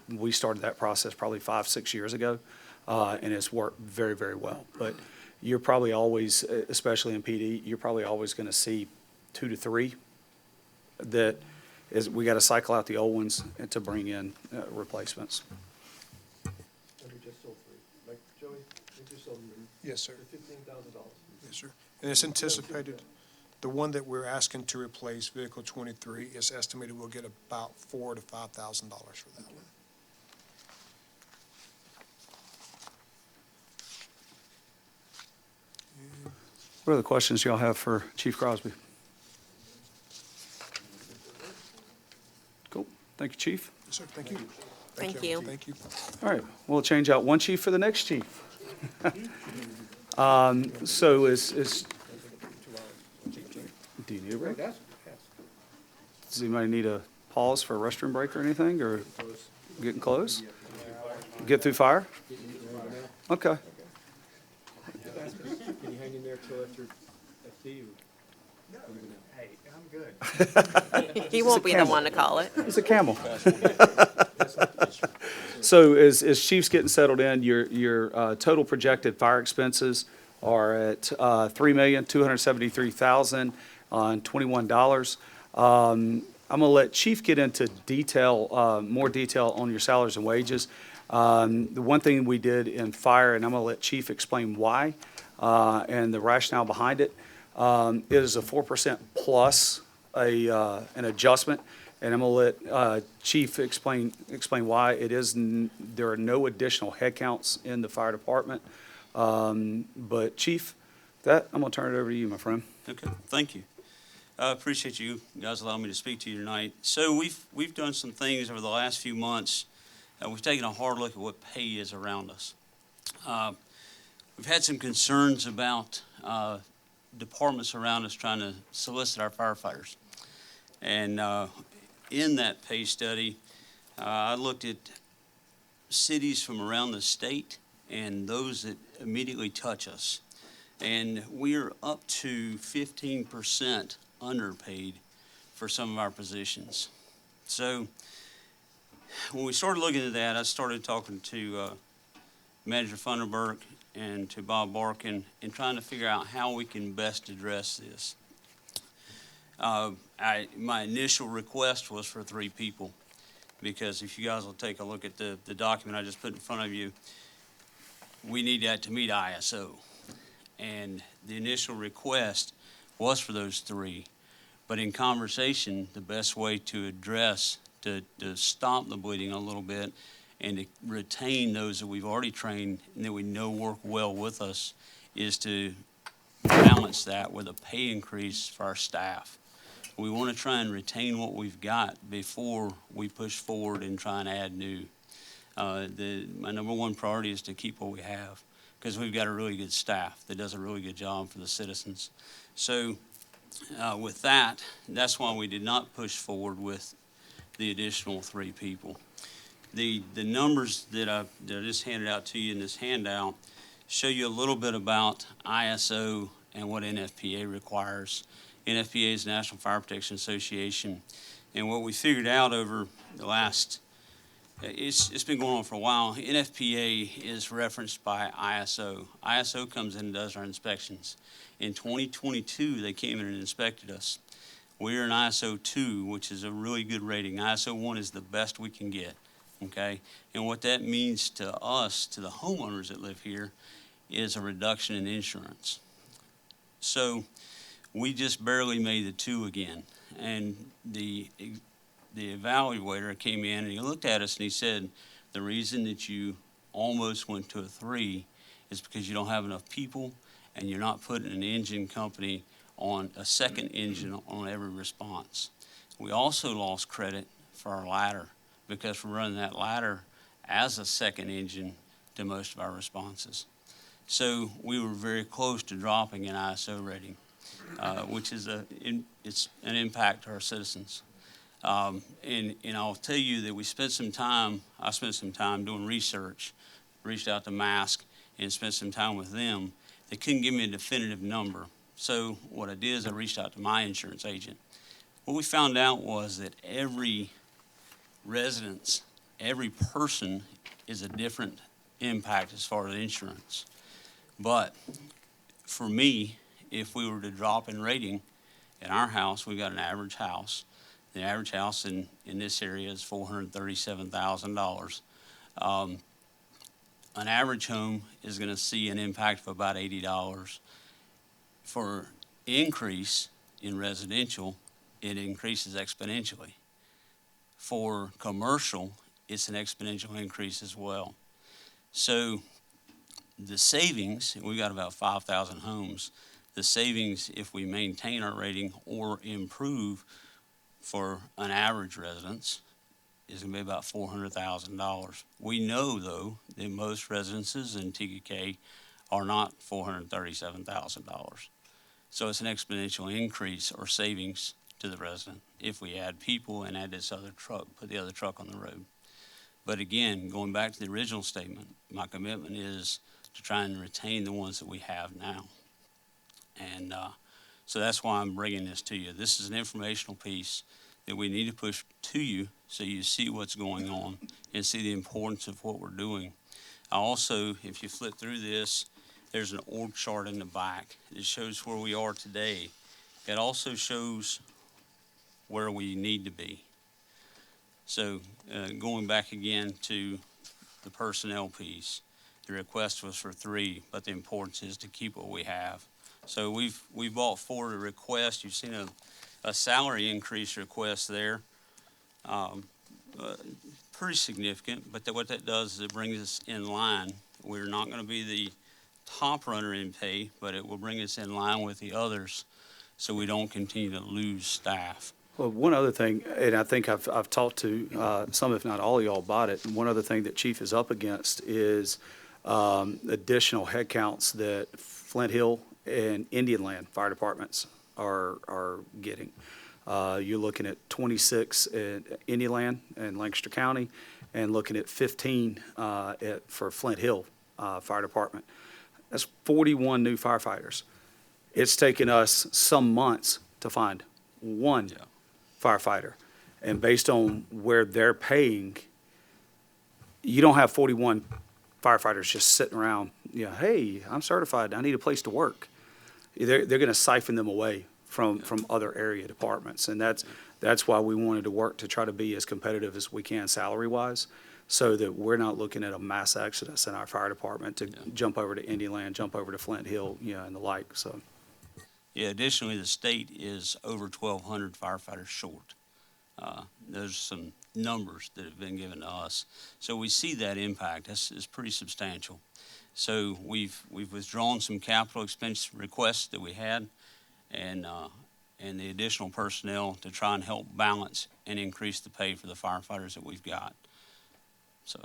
We started that process probably 5, 6 years ago, and it's worked very, very well. But you're probably always, especially in PD, you're probably always going to see 2 to 3 that is, we got to cycle out the old ones and to bring in replacements. And we just sold 3. Like, Joey, we just sold them Yes, sir. for $15,000. Yes, sir. And it's anticipated, the one that we're asking to replace, vehicle 23, is estimated we'll get about $4,000 to $5,000 for that one. What other questions y'all have for Chief Crosby? Cool. Thank you, Chief. Yes, sir. Thank you. Thank you. Thank you. All right, we'll change out one chief for the next chief. So do you need a break? Does anybody need a pause for a restroom break or anything, or getting close? Get through fire? Okay. Can you hang in there till after FT? Hey, I'm good. He won't be the one to call it. It's a camel. So as Chief's getting settled in, your total projected fire expenses are at $3,273,000 on $21. I'm gonna let Chief get into more detail on your salaries and wages. The one thing we did in fire, and I'm gonna let Chief explain why, and the rationale behind it, is a 4% plus an adjustment. And I'm gonna let Chief explain why it is. There are no additional headcounts in the fire department. But Chief, I'm gonna turn it over to you, my friend. Okay, thank you. I appreciate you guys allowing me to speak to you tonight. So we've done some things over the last few months. We've taken a hard look at what pay is around us. We've had some concerns about departments around us trying to solicit our firefighters. And in that pay study, I looked at cities from around the state and those that immediately touch us. And we're up to 15% underpaid for some of our positions. So when we started looking at that, I started talking to Manager Funderburk and to Bob Barkin and trying to figure out how we can best address this. My initial request was for 3 people, because if you guys will take a look at the document I just put in front of you, we need that to meet ISO. And the initial request was for those 3. But in conversation, the best way to address, to stop the bleeding a little bit and to retain those that we've already trained and that we know work well with us, is to balance that with a pay increase for our staff. We want to try and retain what we've got before we push forward and try and add new. My number one priority is to keep what we have. because we've got a really good staff that does a really good job for the citizens. So with that, that's why we did not push forward with the additional 3 people. The numbers that I just handed out to you in this handout show you a little bit about ISO and what NFPA requires. NFPA is National Fire Protection Association. And what we figured out over the last, it's been going on for a while, NFPA is referenced by ISO. ISO comes in and does our inspections. In 2022, they came in and inspected us. We're an ISO 2, which is a really good rating. ISO 1 is the best we can get, okay? And what that means to us, to the homeowners that live here, is a reduction in insurance. So we just barely made the 2 again. And the evaluator came in and he looked at us and he said, the reason that you almost went to a 3 is because you don't have enough people and you're not putting an engine company on a second engine on every response. We also lost credit for our ladder because we're running that ladder as a second engine to most of our responses. So we were very close to dropping an ISO rating, which is it's an impact to our citizens. And I'll tell you that I spent some time doing research, reached out to Mask and spent some time with them. They couldn't give me a definitive number. So what I did is I reached out to my insurance agent. What we found out was that every residence, every person is a different impact as far as insurance. But for me, if we were to drop in rating, in our house, we got an average house. The average house in this area is $437,000. An average home is going to see an impact of about $80. For increase in residential, it increases exponentially. For commercial, it's an exponential increase as well. So the savings, we got about 5,000 homes, the savings if we maintain our rating or improve for an average residence is going to be about $400,000. We know, though, that most residences in TKK are not $437,000. So it's an exponential increase or savings to the resident if we add people and add this other truck, put the other truck on the road. But again, going back to the original statement, my commitment is to try and retain the ones that we have now. And so that's why I'm bringing this to you. This is an informational piece that we need to push to you so you see what's going on and see the importance of what we're doing. I also, if you flip through this, there's an org chart in the back. It shows where we are today. It also shows where we need to be. So going back again to the personnel piece, the request was for 3, but the importance is to keep what we have. So we've brought forward a request. You've seen a salary increase request there. Pretty significant, but what that does is it brings us in line. We're not going to be the top runner in pay, but it will bring us in line with the others so we don't continue to lose staff. Well, one other thing, and I think I've talked to some, if not all of y'all about it, and one other thing that Chief is up against is additional headcounts that Flint Hill and Indian Land Fire Departments are getting. You're looking at 26 in Indian Land and Lancaster County, and looking at 15 for Flint Hill Fire Department. That's 41 new firefighters. It's taken us some months to find one firefighter. And based on where they're paying, you don't have 41 firefighters just sitting around, hey, I'm certified, I need a place to work. They're going to siphon them away from other area departments. And that's why we wanted to work to try to be as competitive as we can salary-wise, so that we're not looking at a mass exodus in our fire department to jump over to Indian Land, jump over to Flint Hill, and the like, so. Yeah, additionally, the state is over 1,200 firefighters short. There's some numbers that have been given to us. So we see that impact. It's pretty substantial. So we've withdrawn some capital expense requests that we had, and the additional personnel to try and help balance and increase the pay for the firefighters that we've got. So.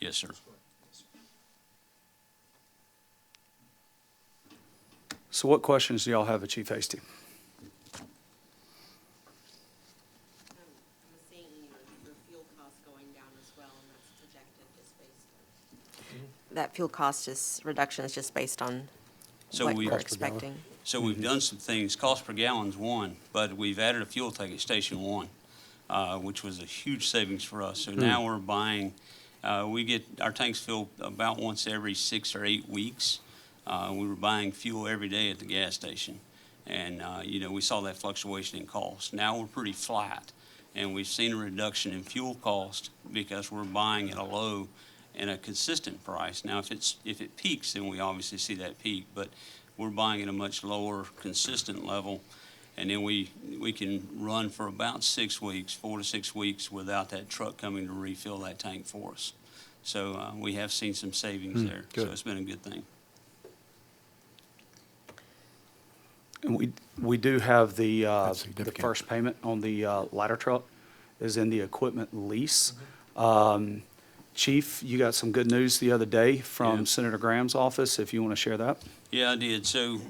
Yes, sir. So what questions do y'all have of Chief Hasty? I'm seeing your fuel costs going down as well, and that's projected just based on. That fuel cost reduction is just based on So what we- you're Cost per gallon? expecting? So we've done some things. Cost per gallon's one, but we've added a fuel tank at Station One, which was a huge savings for us. So now we're buying, we get, our tanks filled about once every 6 or 8 weeks. We were buying fuel every day at the gas station. And, we saw that fluctuation in cost. Now we're pretty flat, and we've seen a reduction in fuel cost because we're buying at a low and a consistent price. Now, if it peaks, then we obviously see that peak, but we're buying at a much lower, consistent level. And then we can run for about 6 weeks, 4 to 6 weeks, without that truck coming to refill that tank for us. So we have seen some savings there. So good. it's been a good thing. And we do have the significant. first payment on the ladder truck is in the equipment lease. Chief, you got some good news the other day from Yeah. Senator Graham's office, if you want to share that. Yeah, I did. So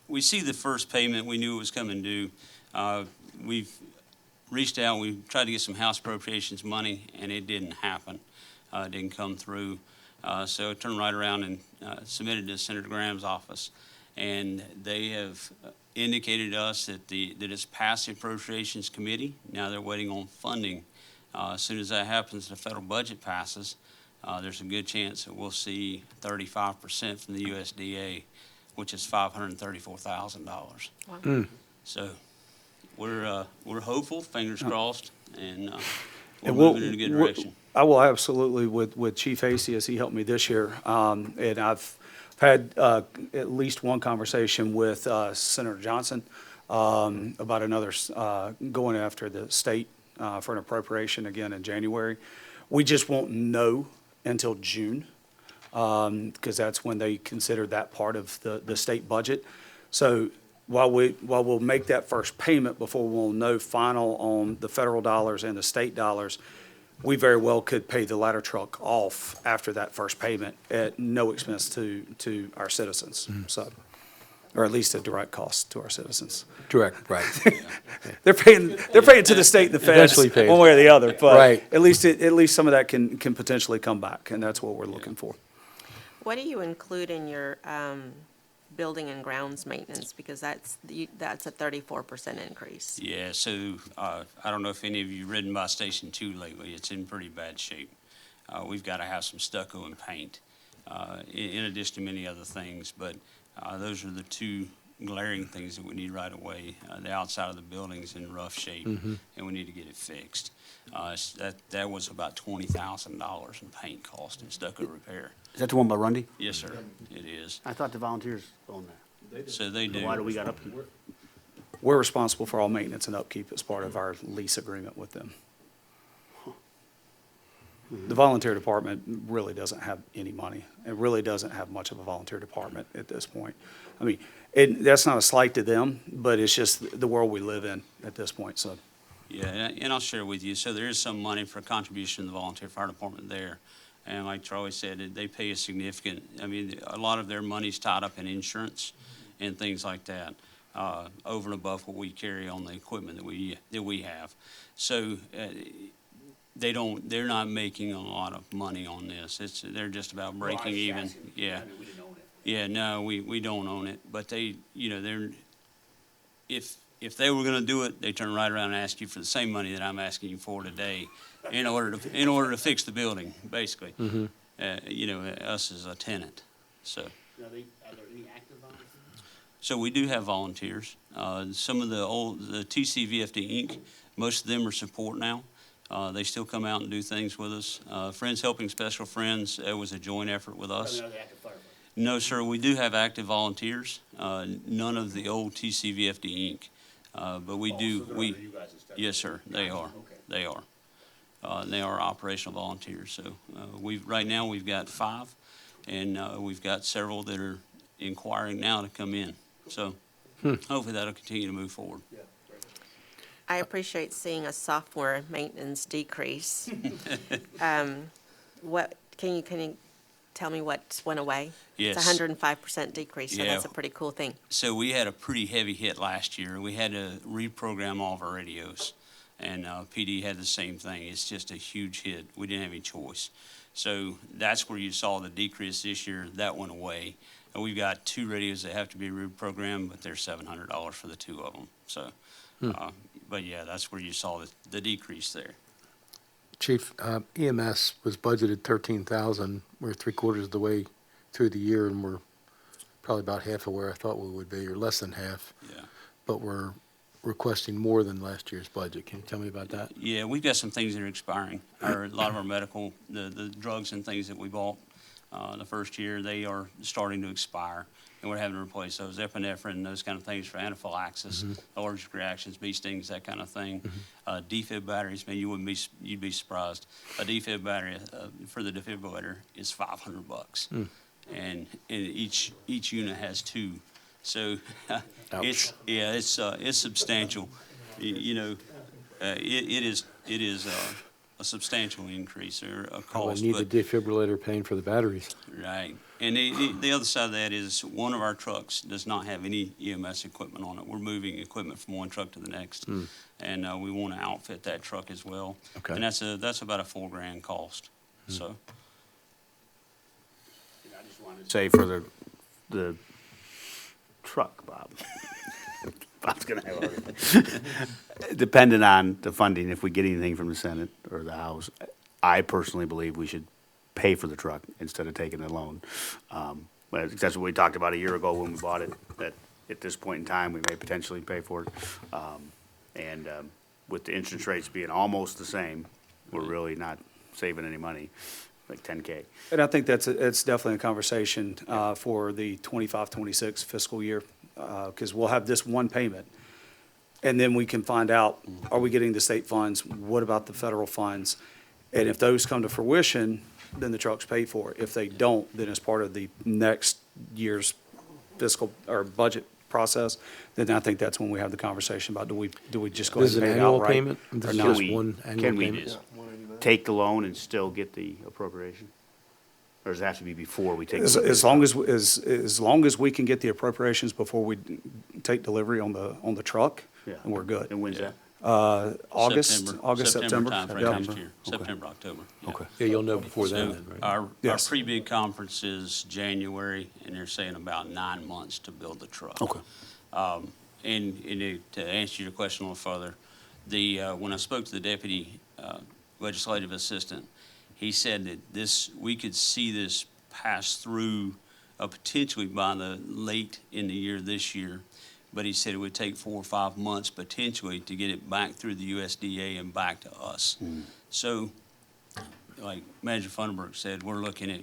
we see the first payment. We knew it was coming due. We've reached out. We tried to get some House appropriations money, and it didn't happen. It didn't come through. So I turned right around and submitted to Senator Graham's office. And they have indicated to us that that it's passed the Appropriations Committee. Now they're waiting on funding. As soon as that happens, the federal budget passes, there's a good chance that we'll see 35% from the USDA, which is $534,000. Wow. So we're hopeful, fingers crossed, and we're And we'll- moving in a good we'll- direction. I will absolutely with Chief Hasty, as he helped me this year. And I've had at least one conversation with Senator Johnson about another, going after the state for an appropriation again in January. We just won't know until June, because that's when they consider that part of the state budget. So while we'll make that first payment before we'll know final on the federal dollars and the state dollars, we very well could pay the ladder truck off after that first payment at no expense to our citizens, so, or at least a direct cost to our citizens. Direct, right. They're paying to the state and the feds, Eventually paid. one way or the other, but Right. at least some of that can potentially come back, and that's what we're looking for. What do you include in your building and grounds maintenance? Because that's a 34% increase. Yeah, so I don't know if any of you ridden by Station 2 lately. It's in pretty bad shape. We've got to have some stucco and paint, in addition to many other things. But those are the two glaring things that we need right away. The outside of the building's in rough shape, and we need to get it fixed. That was about $20,000 in paint cost and stucco repair. Is that the one by Rundy? Yes, sir, it is. I thought the volunteers owned that. So they do. Why do we got upkeep? We're responsible for all maintenance and upkeep as part of our lease agreement with them. The volunteer department really doesn't have any money. It really doesn't have much of a volunteer department at this point. I mean, that's not a slight to them, but it's just the world we live in at this point, so. Yeah, and I'll share with you. So there is some money for contribution to the volunteer fire department there. And like Charlie said, they pay a significant, I mean, a lot of their money's tied up in insurance and things like that, over and above what we carry on the equipment that we have. So they're not making a lot of money on this. They're just about breaking even. Yeah. Yeah, no, we don't own it, but they, they're, if they were gonna do it, they turn right around and ask you for the same money that I'm asking you for today in order to fix the building, basically. Us as a tenant, so. Are there any active volunteers? So we do have volunteers. Some of the TCVFD Inc., most of them are support now. They still come out and do things with us. Friends Helping Special Friends, it was a joint effort with us. Are they active firefighters? No, sir, we do have active volunteers, none of the old TCVFD Inc. But we do, yes, sir, they are, they are. They are operational volunteers, so right now we've got 5, and we've got several that are inquiring now to come in. So hopefully that'll continue to move forward. I appreciate seeing a software maintenance decrease. Can you tell me what went away? Yes. It's a 105% decrease, so Yeah. that's a pretty cool thing. So we had a pretty heavy hit last year. We had to reprogram all of our radios, and PD had the same thing. It's just a huge hit. We didn't have any choice. So that's where you saw the decrease this year. That went away. And we've got 2 radios that have to be reprogrammed, but they're $700 for the 2 of them. So, but yeah, that's where you saw the decrease there. Chief, EMS was budgeted 13,000. We're 3/4 of the way through the year, and we're probably about half of where I thought we would be, or less than half. Yeah. But we're requesting more than last year's budget. Can you tell me about that? Yeah, we've got some things that are expiring. A lot of our medical, the drugs and things that we bought the first year, they are starting to expire, and we're having to replace those. Epinephrine, those kind of things for anaphylaxis, allergic reactions, bee stings, that kind of thing. Defib batteries, man, you'd be surprised. A defib battery for the defibrillator is $500, and each unit has 2. So it's substantial. It is a substantial increase or a Oh, I cost. need but- the defibrillator paying for the batteries. Right. And the other side of that is one of our trucks does not have any EMS equipment on it. We're moving equipment from one truck to the next. And we want to outfit that truck as well. Okay. And that's about a $4,000 cost. So. I just wanted to say for the truck, Bob. Bob's gonna have a depending on the funding, if we get anything from the Senate or the House, I personally believe we should pay for the truck instead of taking a loan. But that's what we talked about a year ago when we bought it, that at this point in time, we may potentially pay for it. And with the interest rates being almost the same, we're really not saving any money, like 10K. And I think it's definitely a conversation for the 25-26 fiscal year, because we'll have this one payment. And then we can find out, are we getting the state funds? What about the federal funds? And if those come to fruition, then the truck's paid for. If they don't, then as part of the next year's fiscal or budget process, then I think that's when we have the conversation about, do we just go ahead This is and an pay it annual outright? payment? This or is not? just one annual Can we payment? take the loan and still get the appropriation? Or does it have to be before we take? As long as we can get the appropriations before we take delivery on the truck, Yeah. and we're good. And when's that? August, September. Timeframe Yeah. next year, September, October. Yeah. Okay. Yeah, you'll know before then, So then, right? our Yes. pre-bid conference is January, and they're saying about 9 months to build the truck. Okay. And to answer your question a little further, when I spoke to the deputy legislative assistant, he said that we could see this pass through potentially by the late in the year this year, but he said it would take 4 or 5 months potentially to get it back through the USDA and back to us. So, like Manager Funderburk said, we're looking at,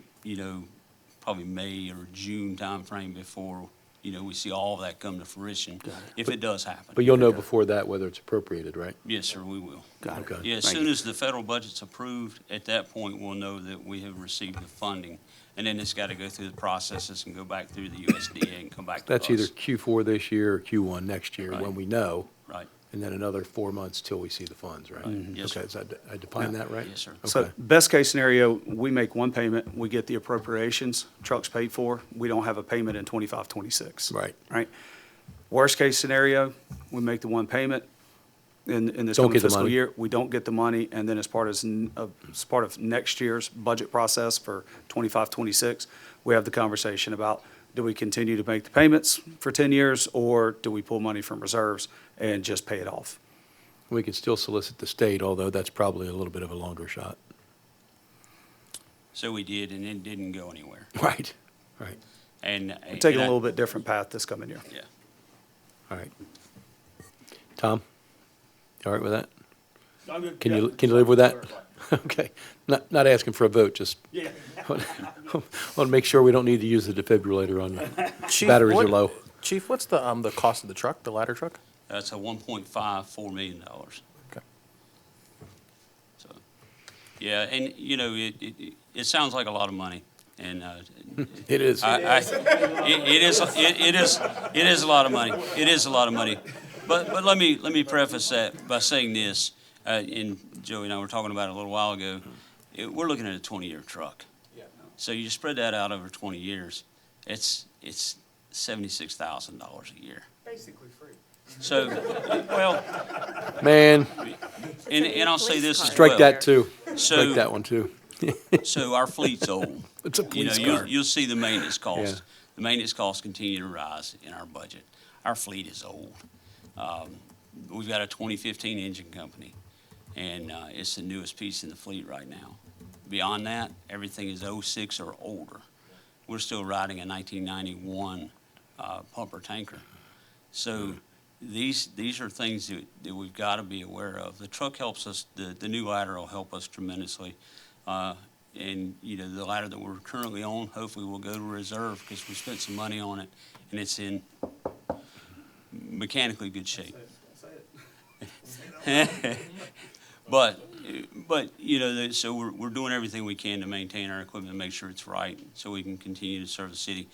probably May or June timeframe before, we see all of that come to fruition, if it does happen. But you'll know before that whether it's appropriated, right? Yes, sir, we will. Got it. Okay. Yeah, as Thank soon you. as the federal budget's approved, at that point, we'll know that we have received the funding. And then it's got to go through the processes and go back through the USDA and come back to us. That's either Q4 this year or Q1 next year, when Right. we know, Right, and then another 4 months till we see the funds, right? Yes, sir. Okay, so I define that right? yes, sir. So Okay. best case scenario, we make one payment, we get the appropriations, truck's paid for, we don't have a payment in 25-26. Right. Right? Worst case scenario, we make the one payment in this Don't coming get the fiscal money. year, we don't get the money, and then as part of next year's budget process for 25-26, we have the conversation about, do we continue to make the payments for 10 years, or do we pull money from reserves and just pay it off? We could still solicit the state, although that's probably a little bit of a longer shot. So we did, and it didn't go anywhere. Right, right, And. We're taking and a I- little bit different path this coming year. Yeah. all right. Tom, you all right with that? Can you live with that? Okay, not asking for a vote, just. Yeah. Want to make sure we don't need to use the defibrillator on you. Chief, Batteries are low. Chief, what's the cost of the truck, the ladder truck? That's a $1.54 million. Okay. So, yeah, and, it sounds like a lot of money, and, It is. it is a lot of money. It is a lot of money. But let me preface that by saying this, and Joey and I were talking about it a little while ago. We're looking at a 20-year truck. So you spread that out over 20 years, it's $76,000 a year. Basically free. So, well, Man, and I'll say this as well. strike that too. So- Strike that one too. So our fleet's old. It's a You know, police you'll, car. you'll see the maintenance costs. Yeah. The maintenance costs continue to rise in our budget. Our fleet is old. We've got a 2015 engine company, and it's the newest piece in the fleet right now. Beyond that, everything is 06 or older. We're still riding a 1991 pumper tanker. So these are things that we've got to be aware of. The truck helps us, the new ladder will help us tremendously. And, you know, the ladder that we're currently on, hopefully will go to reserve because we spent some money on it, and it's in mechanically good shape. But, you know, so we're doing everything we can to maintain our equipment and make sure it's right, so we can continue to serve the city.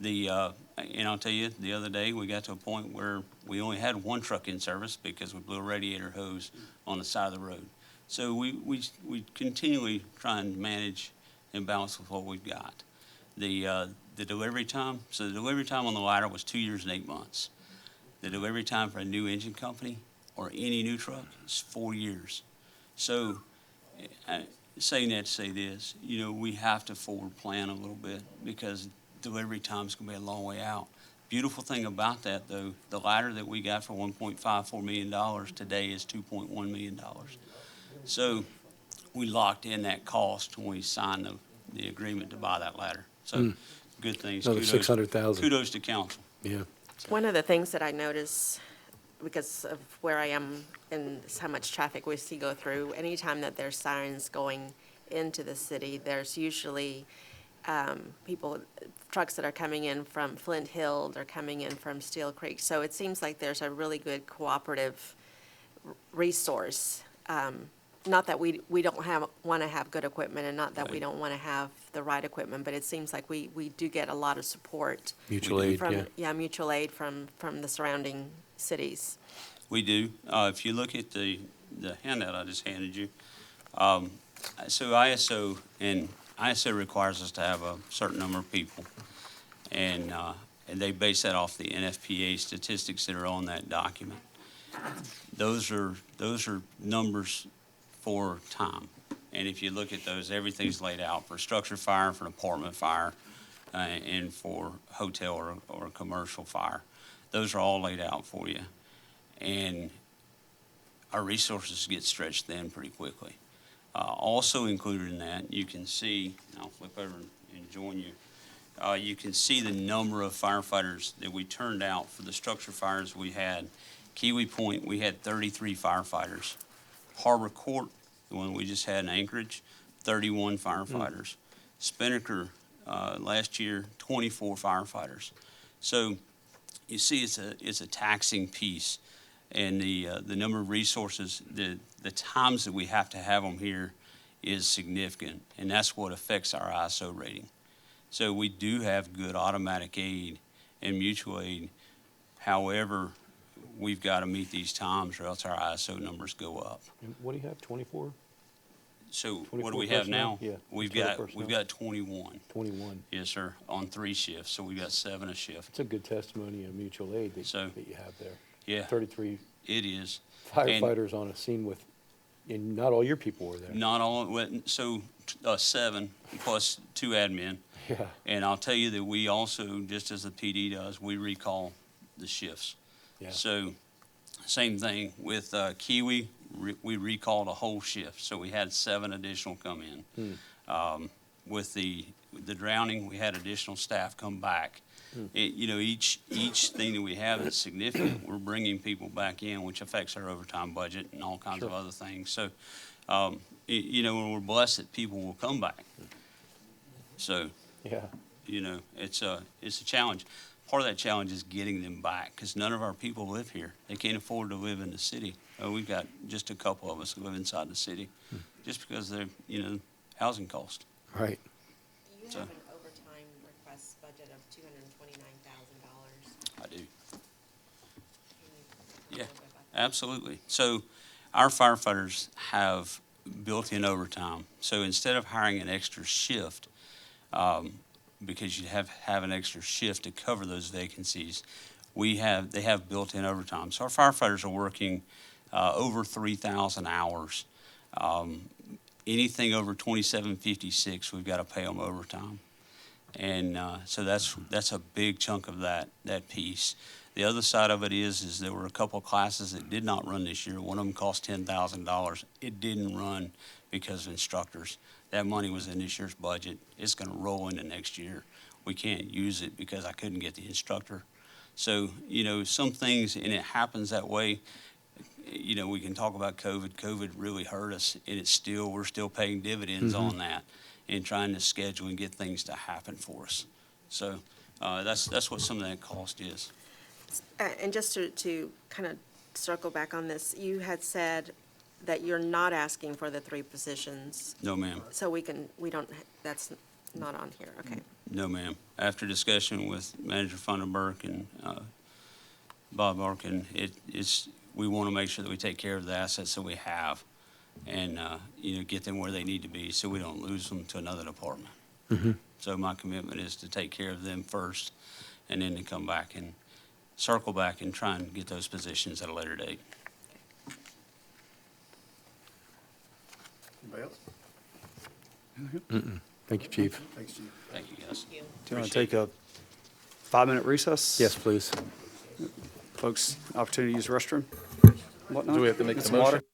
And I'll tell you, the other day, we got to a point where we only had one truck in service because we blew a radiator hose on the side of the road. So we continually try and manage and balance with what we've got. The delivery time, so the delivery time on the ladder was 2 years and 8 months. The delivery time for a new engine company or any new truck is 4 years. So, saying that to say this, you know, we have to forward plan a little bit because delivery time's gonna be a long way out. Beautiful thing about that, though, the ladder that we got for $1.54 million today is $2.1 million. So we locked in that cost when we signed the agreement to buy that ladder. So good things. Another Kudos- 600,000. Kudos to council. Yeah. One of the things that I notice, because of where I am and how much traffic we see go through, anytime that there's sirens going into the city, there's usually trucks that are coming in from Flint Hill, they're coming in from Steel Creek. So it seems like there's a really good cooperative resource. Not that we don't want to have good equipment, and not that we don't want to have the right equipment, but it seems like we do get a lot of support. Mutual aid, from, yeah. mutual aid from the surrounding cities. We do. If you look at the handout I just handed you, so ISO requires us to have a certain number of people. And they base that off the NFPA statistics that are on that document. Those are numbers for time. And if you look at those, everything's laid out for structure fire, for an apartment fire, and for hotel or commercial fire. Those are all laid out for you. And our resources get stretched thin pretty quickly. Also included in that, you can see, I'll flip over and join you. You can see the number of firefighters that we turned out for the structure fires we had. Kiwi Point, we had 33 firefighters. Harbor Court, the one we just had in Anchorage, 31 firefighters. Spinnaker, last year, 24 firefighters. So you see it's a taxing piece. And the number of resources, the times that we have to have them here is significant. And that's what affects our ISO rating. So we do have good automatic aid and mutual aid. However, we've got to meet these times or else our ISO numbers go up. And what do you have, 24? So what 24 do we have personnel? now? Yeah, We've 12 got personnel. 21. 21. Yes, sir, on 3 shifts. So we've got 7 a shift. It's a good testimony of mutual aid that So- that you have there. Yeah, 33 it is. firefighters on a scene with, and not all your people were there. Not all, so 7 plus 2 admin. Yeah. And I'll tell you that we also, just as the PD does, we recall the shifts. Yeah. So, same thing with Kiwi, we recalled a whole shift, so we had 7 additional come in. With the drowning, we had additional staff come back. You know, each thing that we have that's significant, we're bringing people back in, which affects our overtime budget and all kinds of other things. So, you know, we're blessed that people will come back. So, Yeah. you know, it's a challenge. Part of that challenge is getting them back, because none of our people live here. They can't afford to live in the city. We've got just a couple of us who live inside the city, just because they're, you know, housing cost. Right. You So- have an overtime request budget of $229,000. I do. Yeah, absolutely. So our firefighters have built-in overtime. So instead of hiring an extra shift, because you have an extra shift to cover those vacancies. They have built-in overtime. So our firefighters are working over 3,000 hours. Anything over 2756, we've got to pay them overtime. And so that's a big chunk of that piece. The other side of it is there were a couple of classes that did not run this year. One of them cost $10,000. It didn't run because of instructors. That money was in this year's budget. It's going to roll into next year. We can't use it because I couldn't get the instructor. So, some things, and it happens that way. We can talk about COVID. COVID really hurt us, and we're still paying dividends on that and trying to schedule and get things to happen for us. So that's what some of that cost is. And just to kind of circle back on this, you had said that you're not asking for the 3 positions. No, ma'am. So that's not on here, okay. No, ma'am. After discussion with Manager Funderburk and Bob Arkin, we want to make sure that we take care of the assets that we have and, get them where they need to be so we don't lose them to another department. So my commitment is to take care of them first and then to come back and circle back and try and get those positions at a later date. Anybody else? Thank you, Chief. Thanks, Chief. Thank you, guys. Do you want to take a 5-minute recess? Yes, please. Folks, opportunity to use the restroom, whatnot? Do we have to make Get the some water? motion?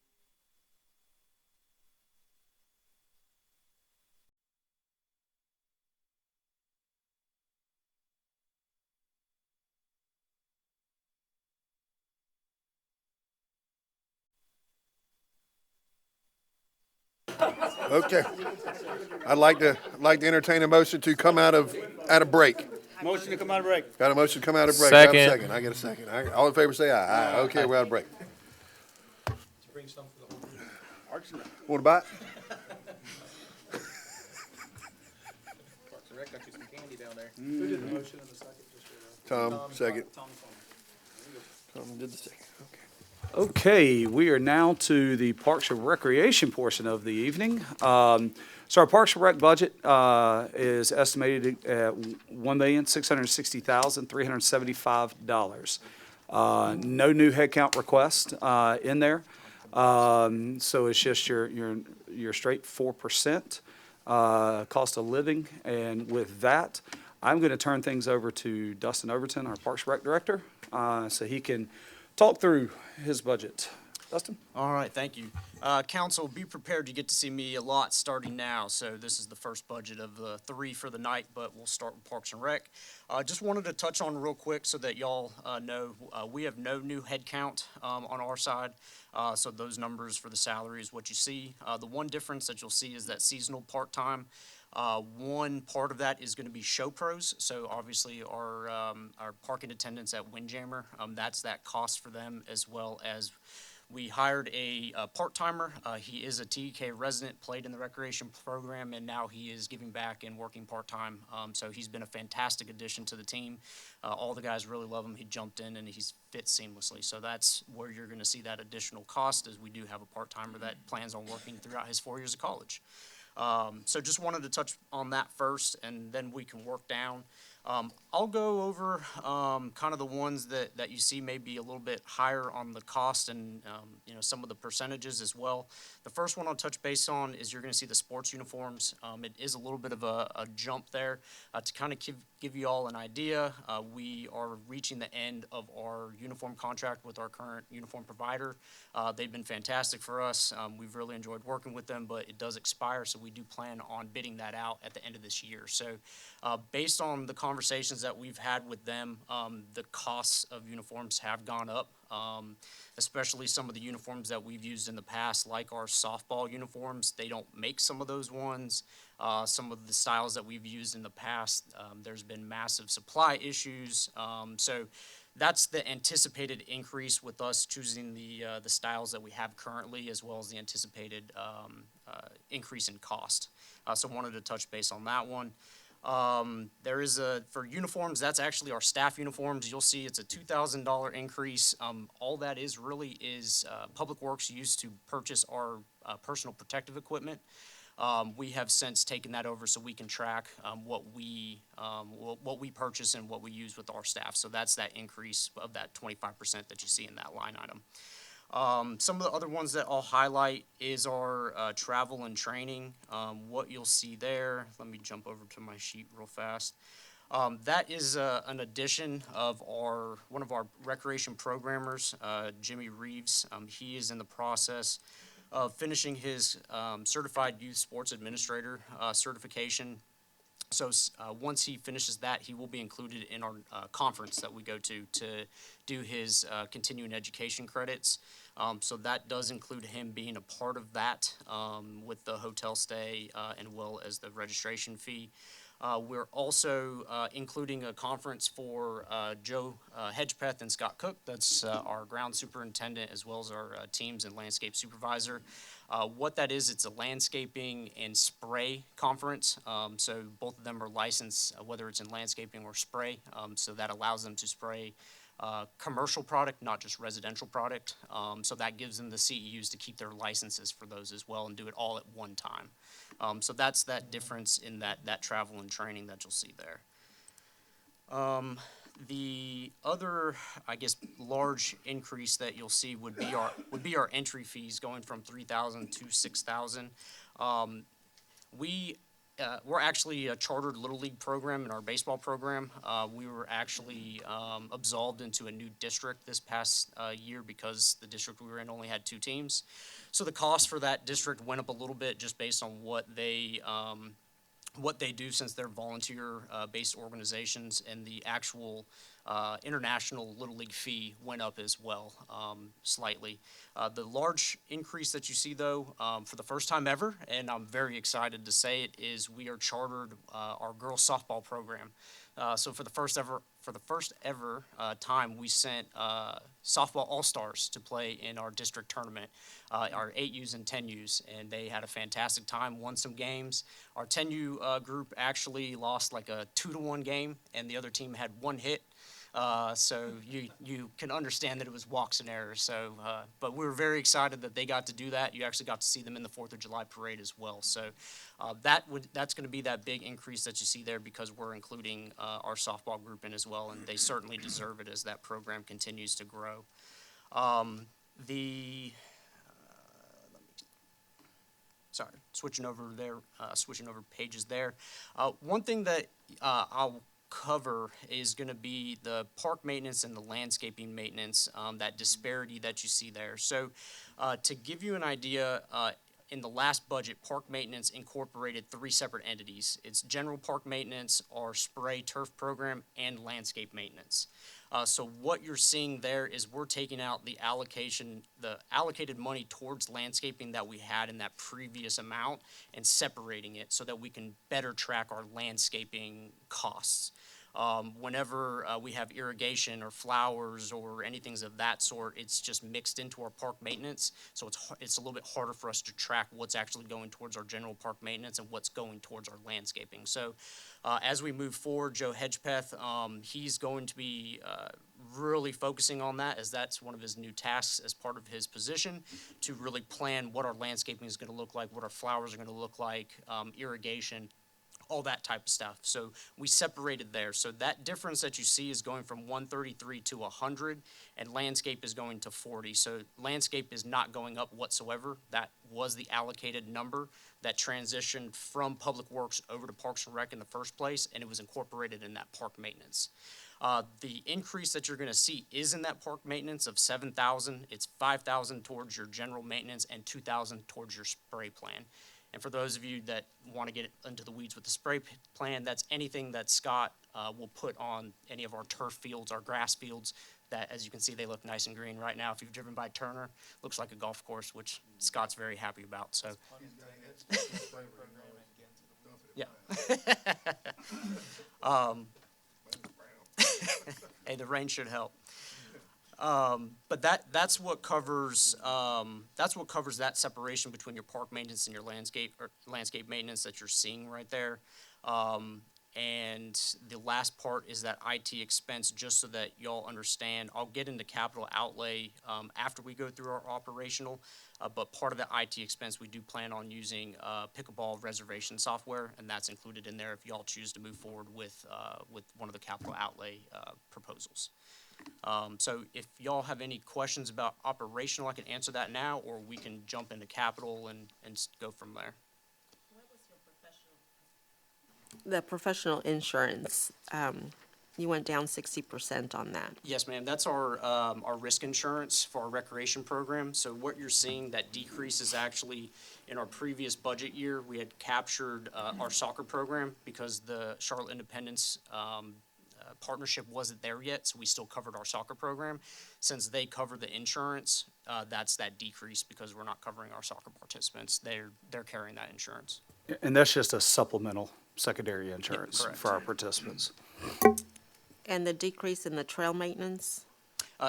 Okay. I'd like to entertain a motion to come out of break. Motion to come out of break. Got a motion to come out of break. Do I have a Second. second. I get a second. All in favor, say aye. Aye. Okay, we're out of break. Bring some for the whole group. Want to buy it? Parks and Rec got you some candy down there. Who did the motion in the second? Just Tom, second. Tom did the second. Okay. Okay, we are now to the Parks and Recreation portion of the evening. So our Parks and Rec budget is estimated at $1,660,375. No new headcount request in there. So it's just your straight 4% cost of living. And with that, I'm going to turn things over to Dustin Overton, our Parks and Rec Director, so he can talk through his budget. Dustin? All right, thank you. Council, be prepared to get to see me a lot starting now. So this is the first budget of the 3 for the night, but we'll start with Parks and Rec. Just wanted to touch on real quick so that y'all know we have no new headcount on our side. So those numbers for the salary is what you see. The one difference that you'll see is that seasonal part-time. One part of that is going to be show pros. So obviously our parking attendants at Windjammer, that's that cost for them, as well as we hired a part-timer. He is a TK resident, played in the recreation program, and now he is giving back and working part-time. So he's been a fantastic addition to the team. All the guys really love him. He jumped in and he's fit seamlessly. So that's where you're going to see that additional cost, as we do have a part-timer that plans on working throughout his 4 years of college. So just wanted to touch on that first, and then we can work down. I'll go over kind of the ones that you see may be a little bit higher on the cost, and some of the percentages as well. The first one I'll touch base on is you're going to see the sports uniforms. It is a little bit of a jump there. To kind of give you all an idea, we are reaching the end of our uniform contract with our current uniform provider. They've been fantastic for us. We've really enjoyed working with them, but it does expire, so we do plan on bidding that out at the end of this year. So based on the conversations that we've had with them, the costs of uniforms have gone up, especially some of the uniforms that we've used in the past, like our softball uniforms. They don't make some of those ones. Some of the styles that we've used in the past, there's been massive supply issues. So that's the anticipated increase with us choosing the styles that we have currently, as well as the anticipated increase in cost. So wanted to touch base on that one. There is for uniforms, that's actually our staff uniforms. You'll see it's a $2,000 increase. All that is really is Public Works used to purchase our personal protective equipment. We have since taken that over so we can track what we purchase and what we use with our staff. So that's that increase of that 25% that you see in that line item. Some of the other ones that I'll highlight is our travel and training. What you'll see there, let me jump over to my sheet real fast. That is an addition of one of our recreation programmers, Jimmy Reeves. He is in the process of finishing his Certified Youth Sports Administrator certification. So once he finishes that, he will be included in our conference that we go to do his continuing education credits. So that does include him being a part of that with the hotel stay and well as the registration fee. We're also including a conference for Joe Hedgepeth and Scott Cook. That's our ground superintendent as well as our teams and landscape supervisor. What that is, it's a landscaping and spray conference. So both of them are licensed, whether it's in landscaping or spray. So that allows them to spray commercial product, not just residential product. So that gives them the CEUs to keep their licenses for those as well and do it all at one time. So that's that difference in that travel and training that you'll see there. The other, I guess, large increase that you'll see would be our entry fees going from $3,000 to $6,000. We're actually a chartered Little League program in our baseball program. We were actually absolved into a new district this past year because the district we were in only had 2 teams. So the cost for that district went up a little bit just based on what they do since they're volunteer-based organizations, and the actual international Little League fee went up as well, slightly. The large increase that you see, though, for the first time ever, and I'm very excited to say it, is we are chartered our girls softball program. So for the first ever time, we sent softball all-stars to play in our district tournament, our 8Us and 10Us, and they had a fantastic time, won some games. Our 10U group actually lost like a 2-1 game, and the other team had 1 hit. So you can understand that it was walks and errors. So, but we were very excited that they got to do that. You actually got to see them in the 4th of July parade as well. So that's going to be that big increase that you see there because we're including our softball group in as well, and they certainly deserve it as that program continues to grow. Switching over pages there. One thing that I'll cover is going to be the park maintenance and the landscaping maintenance, that disparity that you see there. So to give you an idea, in the last budget, park maintenance incorporated 3 separate entities. It's general park maintenance, our spray turf program, and landscape maintenance. So what you're seeing there is we're taking out the allocated money towards landscaping that we had in that previous amount and separating it so that we can better track our landscaping costs. Whenever we have irrigation or flowers or anything of that sort, it's just mixed into our park maintenance. So it's a little bit harder for us to track what's actually going towards our general park maintenance and what's going towards our landscaping. So as we move forward, Joe Hedgepeth, he's going to be really focusing on that, as that's one of his new tasks as part of his position, to really plan what our landscaping is going to look like, what our flowers are going to look like, irrigation, all that type of stuff. So we separated there. So that difference that you see is going from 133 to 100, and landscape is going to 40. So landscape is not going up whatsoever. That was the allocated number that transitioned from Public Works over to Parks and Rec in the first place, and it was incorporated in that park maintenance. The increase that you're going to see is in that park maintenance of $7,000. It's $5,000 towards your general maintenance and $2,000 towards your spray plan. And for those of you that want to get into the weeds with the spray plan, that's anything that Scott will put on any of our turf fields, our grass fields, that, as you can see, they look nice and green right now. If you've driven by Turner, looks like a golf course, which Scott's very happy about. So, yeah. Hey, the rain should help. But that's what covers that separation between your park maintenance and your landscape maintenance that you're seeing right there. And the last part is that IT expense, just so that y'all understand. I'll get into capital outlay after we go through our operational, but part of the IT expense, we do plan on using pickleball reservation software, and that's included in there if y'all choose to move forward with one of the capital outlay proposals. So if y'all have any questions about operational, I can answer that now, or we can jump into capital and go from there. The professional insurance, you went down 60% on that. Yes, ma'am. That's our risk insurance for our recreation program. So what you're seeing, that decrease is actually in our previous budget year. We had captured our soccer program because the Charlotte Independence partnership wasn't there yet, so we still covered our soccer program. Since they cover the insurance, that's that decrease because we're not covering our soccer participants. They're carrying that insurance. And that's just a supplemental secondary insurance correct. for our participants. And the decrease in the trail maintenance?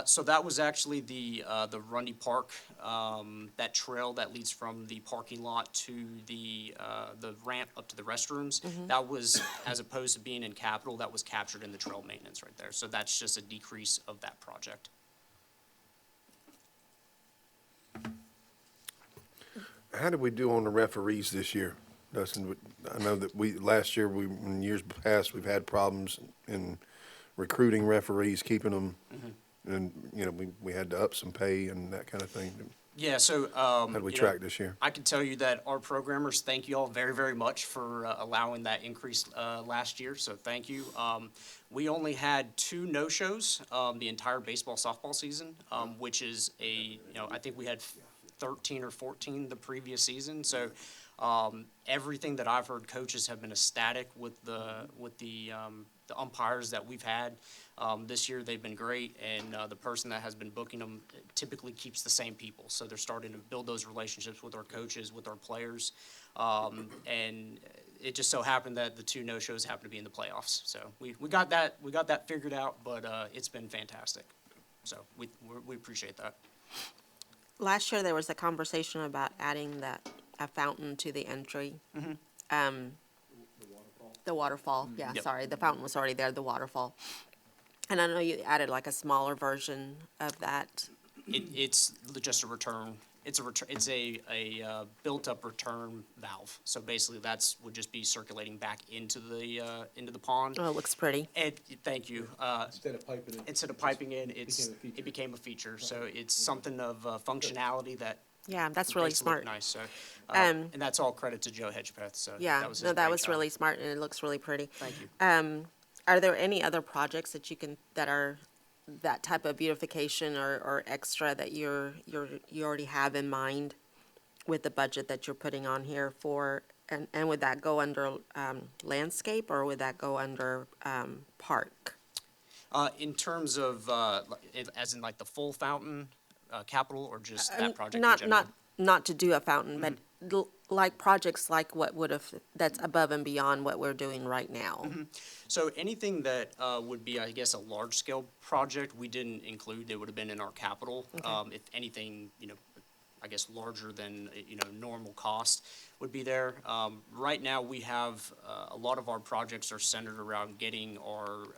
So that was actually the Rundy Park, that trail that leads from the parking lot to the ramp up to the restrooms. That was, as opposed to being in capital, that was captured in the trail maintenance right there. So that's just a decrease of that project. How did we do on the referees this year, Dustin? I know that last year, in years past, we've had problems in recruiting referees, keeping them, and, we had to up some pay and that kind of thing. Yeah, so, How did we track this year? I can tell you that our programmers, thank you all very, very much for allowing that increase last year, so thank you. We only had 2 no-shows the entire baseball, softball season, which is I think we had 13 or 14 the previous season, so everything that I've heard, coaches have been ecstatic with the umpires that we've had. This year, they've been great, and the person that has been booking them typically keeps the same people. So they're starting to build those relationships with our coaches, with our players. And it just so happened that the 2 no-shows happened to be in the playoffs. So we got that figured out, but it's been fantastic. So we appreciate that. Last year, there was a conversation about adding a fountain to the entry. The waterfall, yeah, Yep. sorry, the fountain was already there, the waterfall. And I know you added like a smaller version of that. It's just a return. It's a built-up return valve. So basically, would just be circulating back into the pond. Oh, it looks pretty. And thank you. Instead of piping in. It became a feature. So it's something of functionality that. Yeah, that's really makes it look smart. nice. So, and that's all credit to Joe Hedgepeth. So Yeah, that was his no, that great was job. really smart and it looks really pretty. Thank you. Are there any other projects that are that type of beautification or extra that you already have in mind with the budget that you're putting on here for, and would that go under landscape or would that go under park? In terms of as in like the full fountain capital, or just that project in Not general? not to do a fountain, but like projects like that's above and beyond what we're doing right now. So anything that would be, I guess, a large-scale project, we didn't include. They would have been in our capital. If anything, I guess larger than, normal cost would be there. Right now, we have, a lot of our projects are centered around getting our,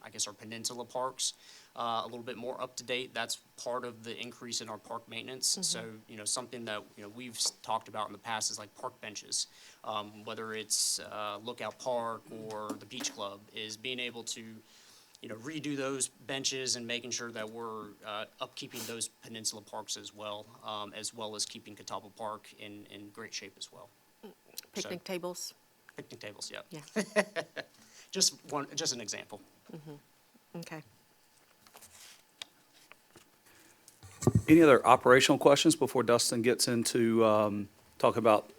our peninsula parks a little bit more up to date. That's part of the increase in our park maintenance. So, something that, we've talked about in the past is like park benches. Whether it's Lookout Park or the Beach Club, is being able to, redo those benches and making sure that we're upkeeping those peninsula parks as well as keeping Catawba Park in great shape as well. Picnic tables? Picnic tables, yeah. Yeah. Just an example. Okay. Any other operational questions before Dustin gets into talk about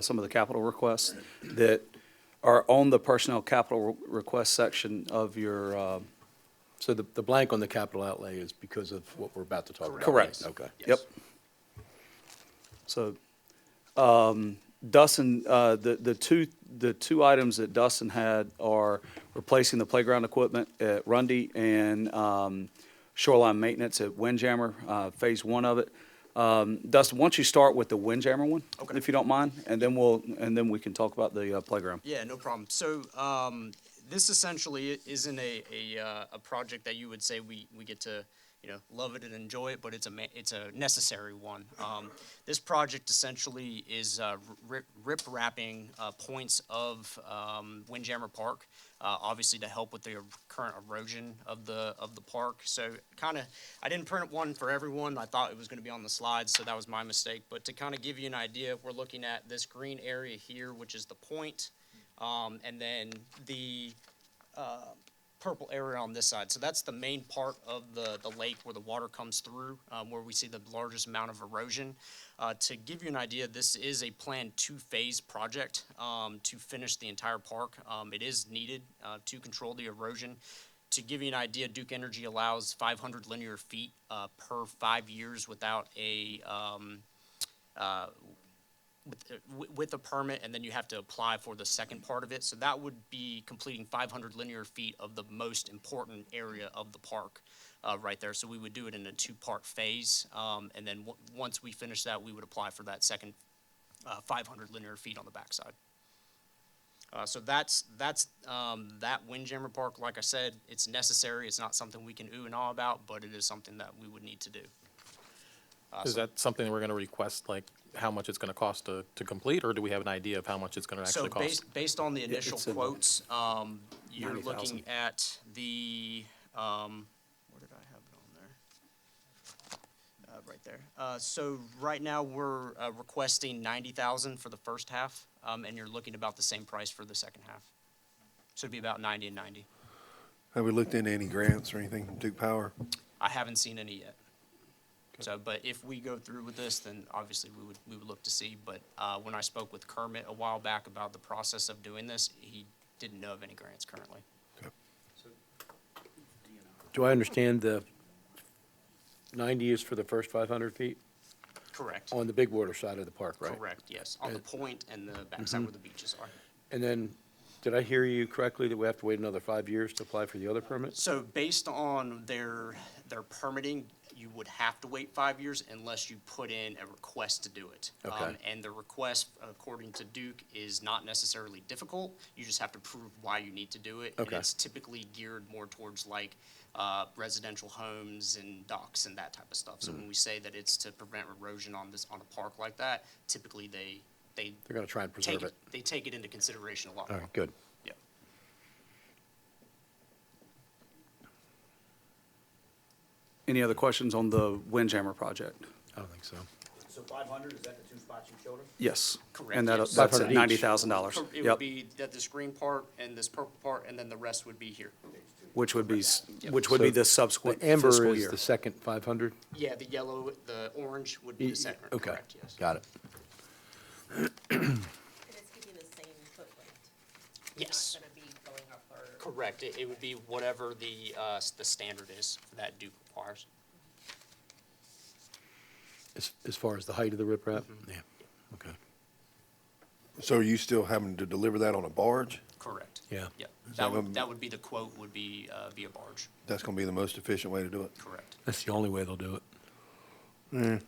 some of the capital requests that are on the personnel capital request section of your? So the blank on the capital outlay is because of what we're about to talk about? Correct. Okay. Yep. So, Dustin, the two items that Dustin had are replacing the playground equipment at Rundy and shoreline maintenance at Windjammer, phase 1 of it. Dustin, why don't you start with the Windjammer one, if you don't mind, and then we can talk about the playground. Yeah, no problem. So, this essentially isn't a project that you would say we get to, love it and enjoy it, but it's a necessary one. This project essentially is rip wrapping points of Windjammer Park, obviously to help with the current erosion of the park. So I didn't print one for everyone. I thought it was going to be on the slides, so that was my mistake. But to kind of give you an idea, we're looking at this green area here, which is the point, and then the purple area on this side. So that's the main part of the lake where the water comes through, where we see the largest amount of erosion. To give you an idea, this is a planned two-phase project to finish the entire park. It is needed to control the erosion. To give you an idea, Duke Energy allows 500 linear feet per 5 years without with a permit, and then you have to apply for the second part of it. So that would be completing 500 linear feet of the most important area of the park right there. So we would do it in a two-part phase, and then once we finish that, we would apply for that second 500 linear feet on the backside. So that's that Windjammer Park. Like I said, it's necessary. It's not something we can ooh and ah about, but it is something that we would need to do. Is that something that we're going to request, like how much it's going to cost to complete, or do we have an idea of how much it's going to actually cost? So based on the initial it's in quotes, you're 90,000. looking at the, where did I have it on there? Right there. So right now, we're requesting 90,000 for the first half, and you're looking about the same price for the second half. So it'd be about 90 and 90. Have we looked into any grants or anything from Duke Power? I haven't seen any yet. So, but if we go through with this, then obviously we would look to see. But when I spoke with Kermit a while back about the process of doing this, he didn't know of any grants currently. Do I understand the 90 is for the first 500 feet Correct. on the big water side of the park, right? Correct, yes. On the point and the backside where the beaches are. And then, did I hear you correctly that we have to wait another 5 years to apply for the other permits? So based on their permitting, you would have to wait 5 years unless you put in a request to do it. Okay. And the request, according to Duke, is not necessarily difficult. You just have to prove why you need to do it. Okay. And it's typically geared more towards like residential homes and docks and that type of stuff. So when we say that it's to prevent erosion on a park like that, typically they're going to try and preserve it. They take it into consideration a lot All more. right, good. Yeah. Any other questions on the Windjammer project? I don't think so. So 500, is that the two spots you showed us? Yes. Correct, And yes. that's 500 at each. $90,000. It would Yep. be that this green part and this purple part, and then the rest would be here. Which would be, So the subsequent The amber fiscal is year. the second 500? Yeah, the yellow, the orange would be the second, Okay, correct, yes. got it. And it's keeping the same footprint. Yes, It's not gonna be going up or. correct. It would be whatever the standard is that Duke requires. As far as the height of the riprap? Yeah, okay. So are you still having to deliver that on a barge? Correct. Yeah. Yeah, Is that that would, gonna- that would be the quote, would be via barge, That's gonna be the most efficient way to do it? correct. That's the only way they'll do it.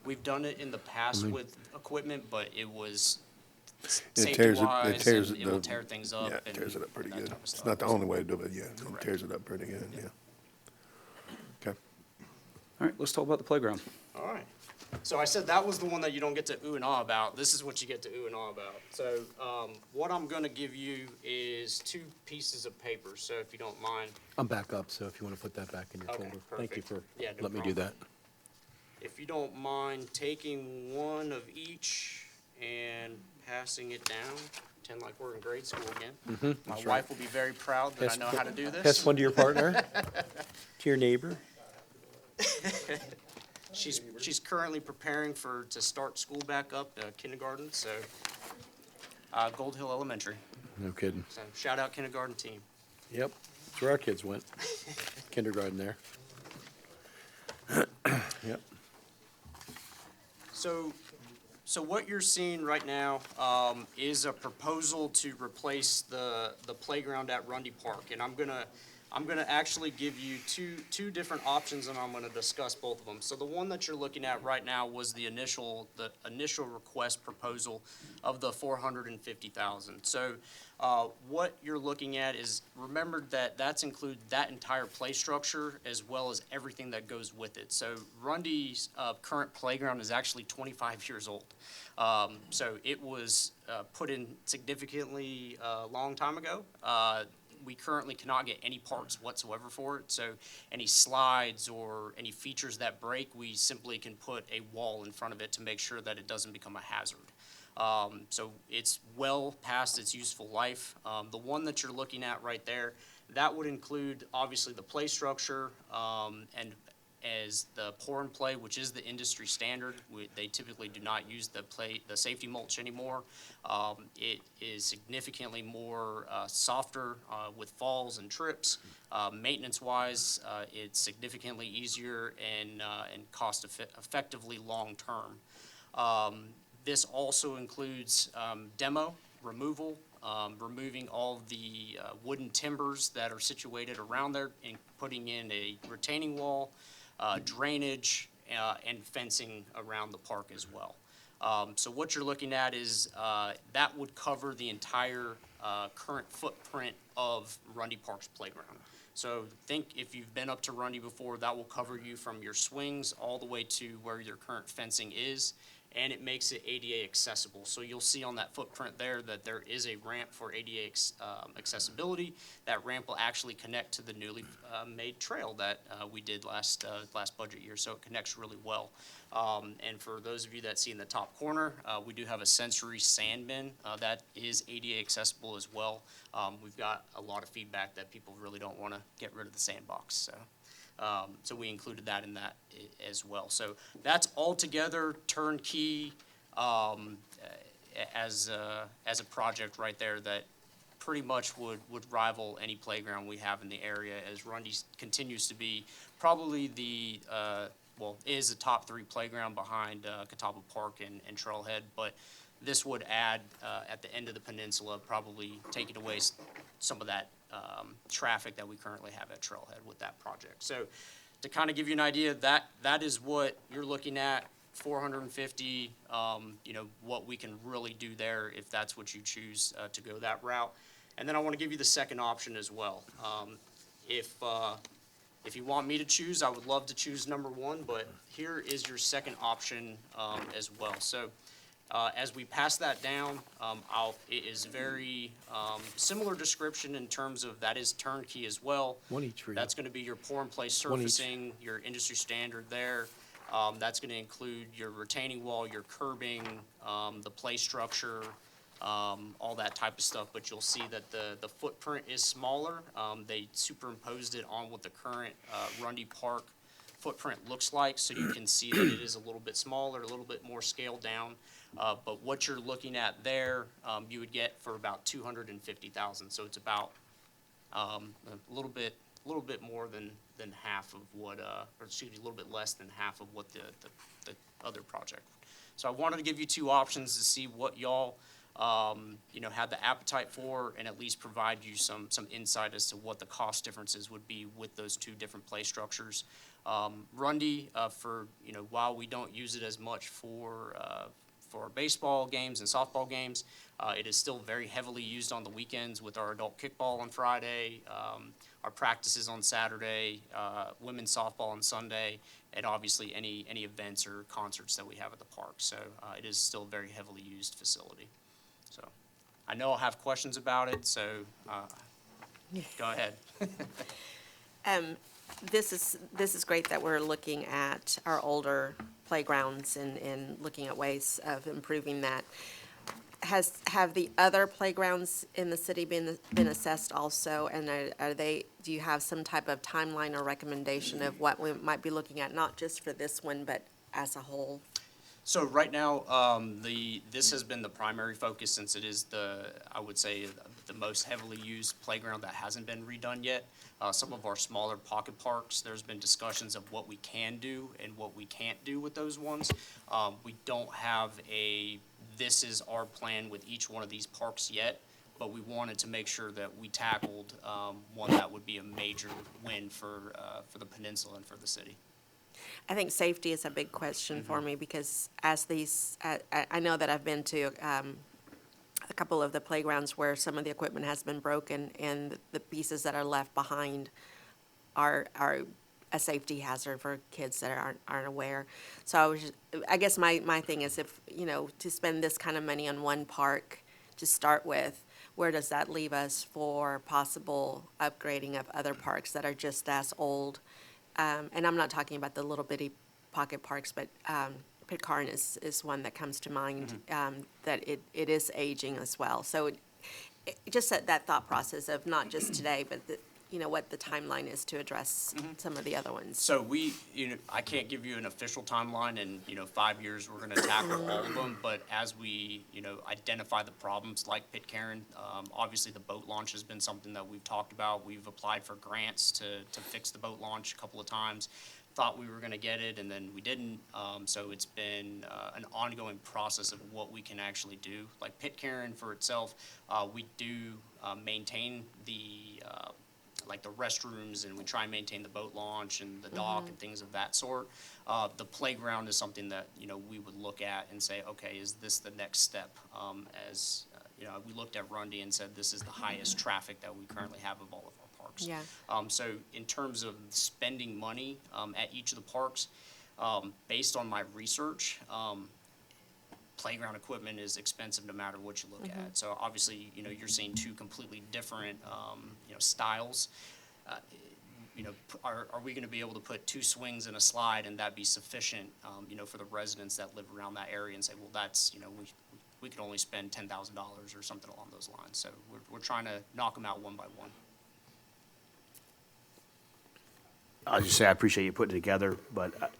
We've done it in the past with equipment, but it was It tears safety-wise, tears and it will tear things up. Yeah, it and tears it up pretty that good. type of It's stuff. not the only way to do it, yeah. It Correct. tears it up pretty good, yeah. Okay. All right, let's talk about the playground. All right. So I said that was the one that you don't get to ooh and ah about. This is what you get to ooh and ah about. So what I'm going to give you is 2 pieces of paper. So if you don't mind, I'm back up, so if you want to put that back in your Okay, folder. Thank you for perfect. Yeah, no letting me do that. problem. if you don't mind taking one of each and passing it down, pretend like we're in grade school again. My wife will be very proud that I know how to do this. Pass one to your partner, to your neighbor. She's currently preparing to start school back up, kindergarten, so, Gold Hill Elementary. No kidding. So shout out kindergarten team. Yep, that's where our kids went. Kindergarten there. Yep. So what you're seeing right now, is a proposal to replace the playground at Rundy Park. And I'm I'm gonna actually give you two different options, and I'm gonna discuss both of them. So the one that you're looking at right now was the initial request proposal of the 450,000. So, what you're looking at is, remember that that's include that entire play structure as well as everything that goes with it. So Rundy's, current playground is actually 25 years old. So it was, put in significantly, long time ago. We currently cannot get any parts whatsoever for it, so any slides or any features that break, we simply can put a wall in front of it to make sure that it doesn't become a hazard. So it's well past its useful life. The one that you're looking at right there, that would include obviously the play structure, and as the pour and play, which is the industry standard. They typically do not use the safety mulch anymore. It is significantly more softer with falls and trips. Maintenance-wise, it's significantly easier and effectively long-term. This also includes demo, removal, removing all of the wooden timbers that are situated around there and putting in a retaining wall, drainage, and fencing around the park as well. So what you're looking at is that would cover the entire current footprint of Rundy Park's playground. So think if you've been up to Rundy before, that will cover you from your swings all the way to where your current fencing is, and it makes it ADA accessible. So you'll see on that footprint there that there is a ramp for ADA accessibility. That ramp will actually connect to the newly made trail that we did last budget year, so it connects really well. And for those of you that see in the top corner, we do have a sensory sand bin that is ADA accessible as well. We've got a lot of feedback that people really don't want to get rid of the sandbox, so. So we included that in that as well. So that's altogether turnkey as a project right there that pretty much would rival any playground we have in the area, as Rundy continues to be probably is the top 3 playground behind Catawba Park and Trailhead. But this would add at the end of the peninsula, probably taking away some of that traffic that we currently have at Trailhead with that project. So to kind of give you an idea, that is what you're looking at, 450, what we can really do there if that's what you choose to go that route. And then I want to give you the second option as well. If you want me to choose, I would love to choose number 1, but here is your second option as well. So as we pass that down, it is very similar description in terms of that is turnkey as well. One each for you. That's going to be your pour and play One each. surfacing, your industry standard there. That's going to include your retaining wall, your curbing, the play structure, all that type of stuff. But you'll see that the footprint is smaller. They superimposed it on what the current Rundy Park footprint looks like, so you can see that it is a little bit smaller, a little bit more scaled down. But what you're looking at there, you would get for about 250,000. So it's about a little bit more than half of what, or excuse me, a little bit less than half of what the other project. So I wanted to give you 2 options to see what y'all, had the appetite for, and at least provide you some insight as to what the cost differences would be with those 2 different play structures. Rundy, while we don't use it as much for baseball games and softball games, it is still very heavily used on the weekends with our adult kickball on Friday, our practices on Saturday, women's softball on Sunday, and obviously any events or concerts that we have at the park. So it is still a very heavily used facility. So I know I'll have questions about it, so go ahead. This is great that we're looking at our older playgrounds and looking at ways of improving that. Have the other playgrounds in the city been assessed also? And do you have some type of timeline or recommendation of what we might be looking at, not just for this one, but as a whole? So right now, this has been the primary focus, since it is I would say, the most heavily used playground that hasn't been redone yet. Some of our smaller pocket parks, there's been discussions of what we can do and what we can't do with those ones. We don't have this is our plan with each one of these parks yet. but we wanted to make sure that we tackled one that would be a major win for the peninsula and for the city. I think safety is a big question for me because as these, I know that I've been to a couple of the playgrounds where some of the equipment has been broken and the pieces that are left behind are a safety hazard for kids that aren't aware. So I guess my thing is if, to spend this kind of money on one park to start with, where does that leave us for possible upgrading of other parks that are just as old? And I'm not talking about the little bitty pocket parks, but Pitcairn is one that comes to mind, that it is aging as well. So just that thought process of not just today, but what the timeline is to address some of the other ones. So I can't give you an official timeline in, 5 years, we're gonna tackle all of them, but as we, identify the problems like Pitcairn, obviously the boat launch has been something that we've talked about. We've applied for grants to fix the boat launch a couple of times, thought we were gonna get it, and then we didn't. So it's been an ongoing process of what we can actually do. Like Pitcairn for itself, we do maintain the restrooms, and we try and maintain the boat launch and the dock and things of that sort. The playground is something that, we would look at and say, okay, is this the next step? We looked at Rundy and said, this is the highest traffic that we currently have of all of our parks. Yeah. So in terms of spending money at each of the parks, based on my research, playground equipment is expensive no matter what you look at. So obviously, you're seeing two completely different, styles. Are we gonna be able to put 2 swings and a slide and that be sufficient, for the residents that live around that area and say, well, that's, we could only spend $10,000 or something along those lines. So we're trying to knock them out one by one. I'll just say I appreciate you putting it together, but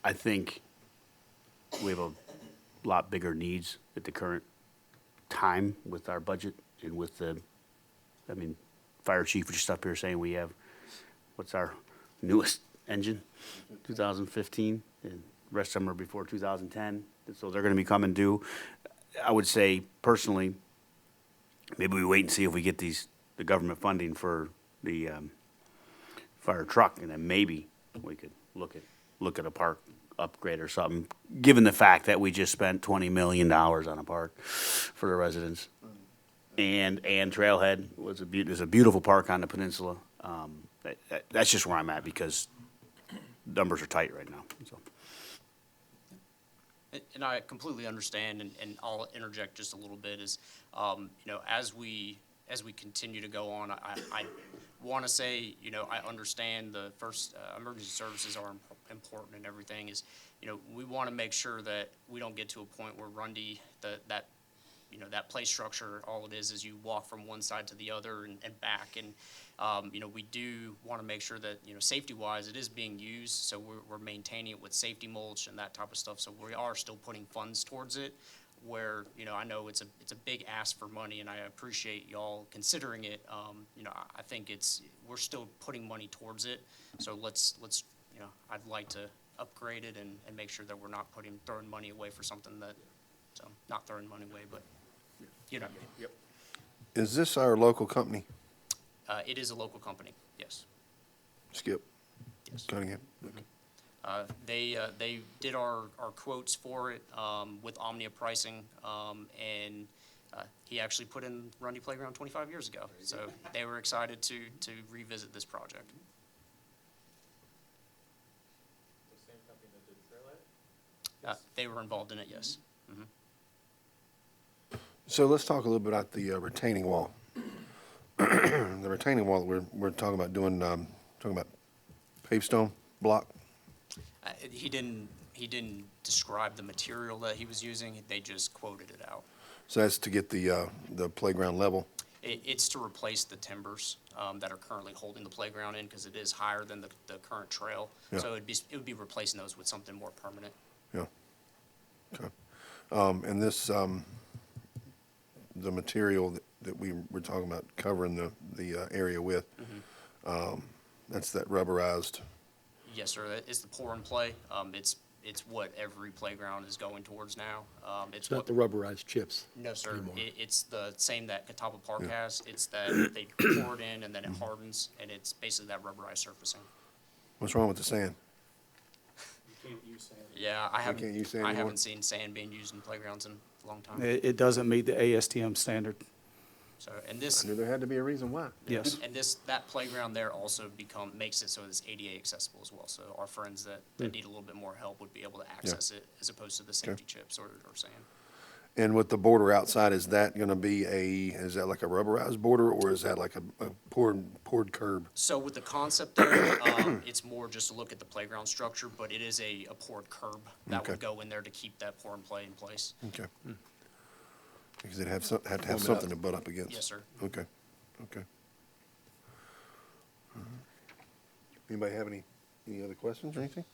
I think we have a lot bigger needs at the current time with our budget and with fire chief was just up here saying we have, what's our newest engine? 2015, and rest of them are before 2010, so they're gonna be coming due. I would say personally, maybe we wait and see if we get the government funding for the fire truck, and then maybe we could look at a park upgrade or something, given the fact that we just spent $20 million on a park for the residents. And Trailhead is a beautiful park on the peninsula. That's just where I'm at because numbers are tight right now, so. And I completely understand, and I'll interject just a little bit, is, as we continue to go on, I want to say, I understand the first, emergency services are important and everything is, we want to make sure that we don't get to a point where Rundy, that play structure, all it is you walk from one side to the other and back. And, we do want to make sure that, safety-wise, it is being used. So we're maintaining it with safety mulch and that type of stuff. So we are still putting funds towards it where, I know it's a big ask for money, and I appreciate y'all considering it. I think we're still putting money towards it. So let's I'd like to upgrade it and make sure that we're not throwing money away for something not throwing money away, but, Yep. Is this our local company? It is a local company, yes. Skip Yes. Cunningham? They did our quotes for it with Omnia pricing, and he actually put in Rundy Playground 25 years ago. So they were excited to revisit this project. The same company that did Trailhead? They were involved in it, yes. So let's talk a little bit about the retaining wall. The retaining wall that we're talking about doing, talking about pavestone block. He didn't describe the material that he was using. They just quoted it out. So that's to get the playground level. It's to replace the timbers that are currently holding the playground in, because it is higher than the current trail. Yeah. So it would be replacing those with something more permanent. Yeah. Okay. And this, the material that we were talking about covering the area with, that's that rubberized. Yes, sir. That is the pour and play. It's it's what every playground is going towards now. It's not the rubberized chips. No, sir. anymore. It's the same that Catawba Park has. It's that they pour it in and then it hardens, and it's basically that rubberized surfacing. What's wrong with the sand? You can't use sand. Yeah, I can't use sand anymore? haven't seen sand being used in playgrounds in a long time. It doesn't meet the ASTM standard. So, and this, I knew there had to be a reason why. Yes. and that playground there also makes it so it's ADA accessible as well. So our friends that need a little bit more help would be able to access it as opposed to the safety chips or sand. And with the border outside, is that gonna be is that like a rubberized border, or is that like a poured curb? So with the concept there, it's more just to look at the playground structure, but it is a poured curb that would Okay. go in there to keep that pour and play in place. Okay. Because it'd have to have Warm it something up. to butt up against. Yes, sir. Okay, okay. Anybody have any other questions or anything?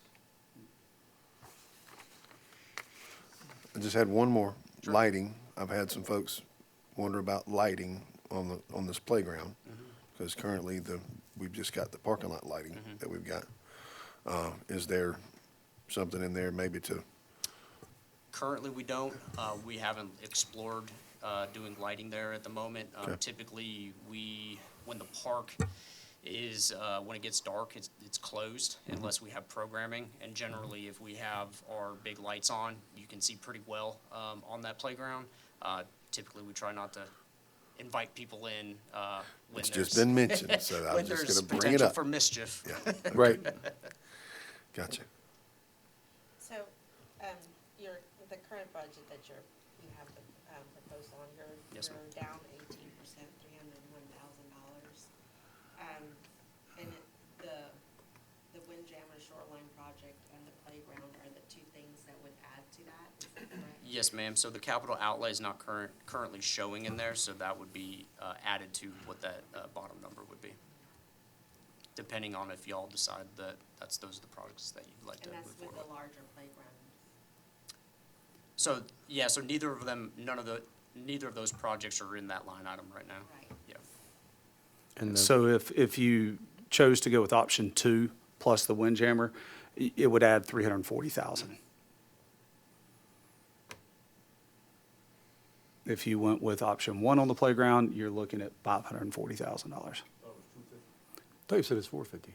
I just had one more, lighting. I've had some folks wonder about lighting on this playground, because currently we've just got the parking lot lighting that we've got. Is there something in there maybe to, Currently, we don't. We haven't explored doing lighting there at the moment. Okay. Typically, when the park is, when it gets dark, it's closed unless we have programming. And generally, if we have our big lights on, you can see pretty well on that playground. Typically, we try not to invite people in when it's there's just been mentioned, so I'm when just there's gonna bring it potential up. for mischief. Yeah, Right. gotcha. So, the current budget that you have proposed on, Yes, ma'am. you're down 18%, $301,000. And the Windjammer Shoreline project and the playground are the two things that would add to that, is that correct? Yes, ma'am. So the capital outlay is not currently showing in there, so that would be added to what that bottom number would be, depending on if y'all decide that those are the projects that you'd like to And move that's forward with with. the larger playground. So, yeah, so neither of those projects are in that line item right now. Right. Yeah. And So if you chose to go with option 2 plus the Windjammer, it would add 340,000. If you went with option 1 on the playground, you're looking at $540,000. I thought you said it's 450.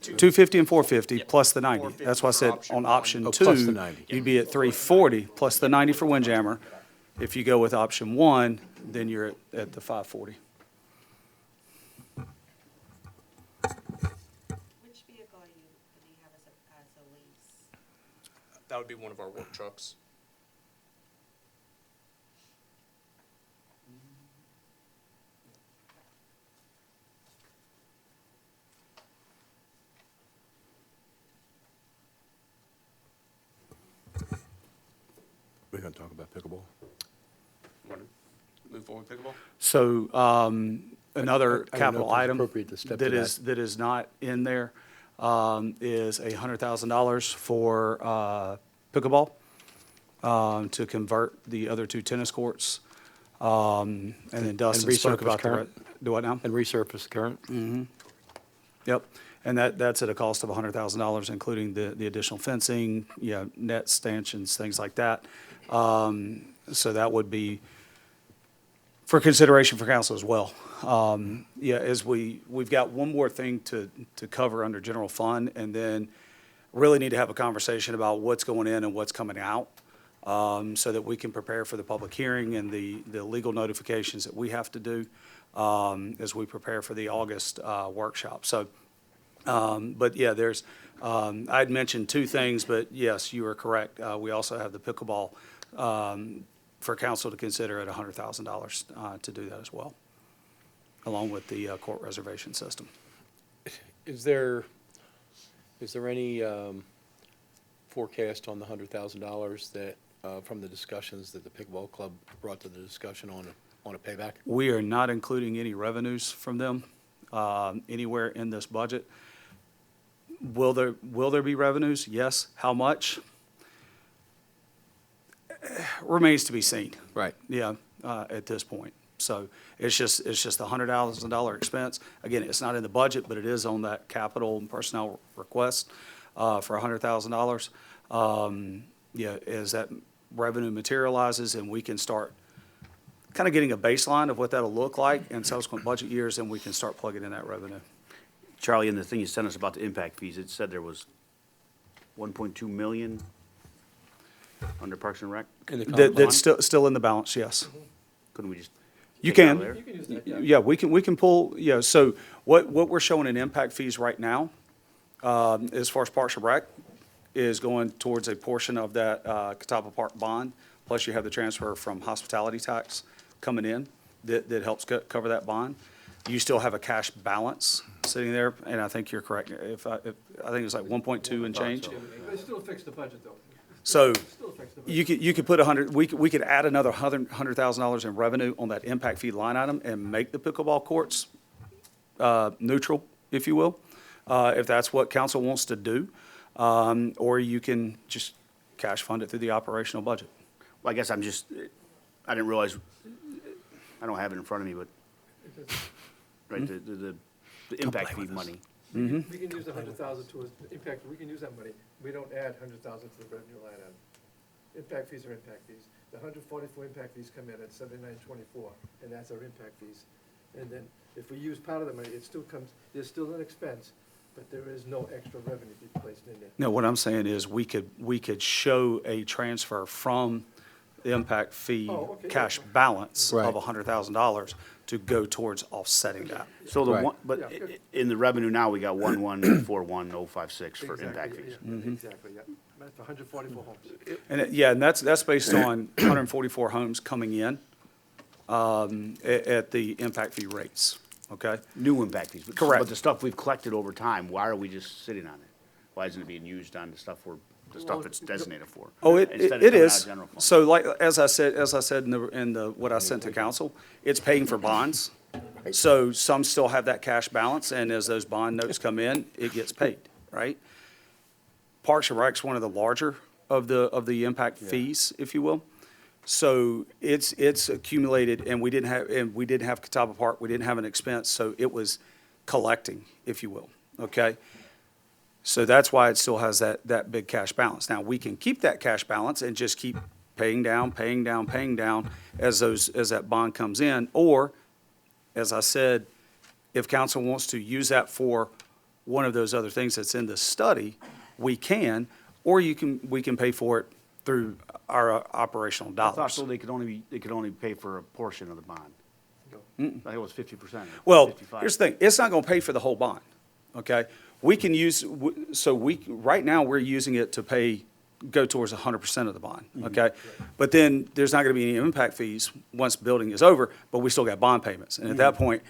250 and 450 Yep. plus the 90. 450 That's why I for said option on one. option Oh, 2, plus the 90. you'd be at 340 plus the 90 for Windjammer. If you go with option 1, then you're at the 540. Which vehicle do you have as a lease? That would be one of our work trucks. We're gonna talk about pickleball. Want to move forward with pickleball? So another I don't know capital if it's item appropriate to step to that is not in there is $100,000 for pickleball to convert the other 2 tennis courts. And then Dustin spoke resurface about the, current? do what now? And resurface current? Yep. And that's at a cost of $100,000, including the additional fencing, net stanchions, things like that. So that would be for consideration for council as well. As we've got one more thing to cover under general fund, and then really need to have a conversation about what's going in and what's coming out, so that we can prepare for the public hearing and the legal notifications that we have to do, as we prepare for the August, workshop. So, but yeah, I'd mentioned 2 things, but yes, you are correct. We also have the pickleball, for council to consider at $100,000, to do that as well, along with the, court reservation system. Is there any forecast on the $100,000 that, from the discussions that the pickleball club brought to the discussion on a payback? We are not including any revenues from them, anywhere in this budget. Will there be revenues? Yes. How much? Remains to be seen. Right. Yeah, at this point. So it's just a $100,000 expense. Again, it's not in the budget, but it is on that capital and personnel request, for $100,000. As that revenue materializes and we can start kind of getting a baseline of what that'll look like in subsequent budget years, and we can start plugging in that revenue. Charlie, in the thing you sent us about the impact fees, it said there was 1.2 million under Parks and Rec? In the That's still in the balance, yes. Couldn't we just? You take it out can. of there? You can use that, yeah. Yeah, we can pull, so what we're showing in impact fees right now, as far as Parks and Rec, is going towards a portion of that Catawba Park bond, plus you have the transfer from hospitality tax coming in that helps cover that bond. You still have a cash balance sitting there, and I think you're correct. I think it's like 1.2 and change. But it still affects the budget, though. So Still affects the budget. you could put we could add another $100,000 in revenue on that impact fee line item and make the pickleball courts neutral, if you will, if that's what council wants to do. Or you can just cash fund it through the operational budget. Well, I guess I didn't realize, I don't have it in front of me, but, right, the impact fee money. We can use the 100,000 to impact, we can use that money. We don't add 100,000 to the revenue line item. Impact fees are impact fees. The 144 impact fees come in at 79.24, and that's our impact fees. And then if we use part of the money, it still comes, there's still an expense, but there is no extra revenue to be placed in there. No, what I'm saying is we could show a transfer from the impact fee Oh, okay, cash yeah. balance Right. of $100,000 to go towards offsetting that. So the Right. one, but Yeah, good. in the revenue now, we got 1,141,056 for Exactly, impact yeah, fees. yeah, Exactly, yeah. That's 144 homes. And that's based on 144 homes coming in at the impact fee rates, okay? New impact fees. Correct. But the stuff we've collected over time, why are we just sitting on it? Why isn't it being used on the stuff Well, stuff it's designated for? Oh, Instead of it coming out of is. general fund? So like, as I said in the, what I sent to council, it's paying for bonds. So some still have that cash balance, and as those bond notes come in, it gets paid, right? Parks and Rec's one of the larger of the impact fees, if you will. So it's accumulated, and we didn't have Catawba Park, we didn't have an expense, so it was collecting, if you will, okay? So that's why it still has that big cash balance. Now, we can keep that cash balance and just keep paying down as that bond comes in. Or, as I said, if council wants to use that for one of those other things that's in the study, we can, or we can pay for it through our operational I thought dollars. so they could only pay for a portion of the bond. I think it was 50%. Well, 55. here's the thing, it's not gonna pay for the whole bond, okay? We can use, right now, we're using it to go towards 100% of the bond, okay? But then, there's not gonna be any impact fees once building is over, but we still got bond payments. And at that point,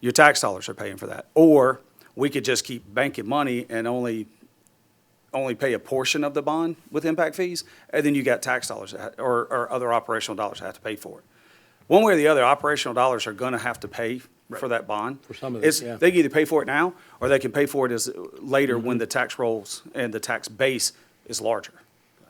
your tax dollars are paying for that. Or, we could just keep banking money and only pay a portion of the bond with impact fees, and then you got tax dollars or other operational dollars that have to pay for it. One way or the other, operational dollars are gonna have to pay for that bond. For some of it, It's, yeah. they can either pay for it now, or they can pay for it later when the tax rolls and the tax base is larger.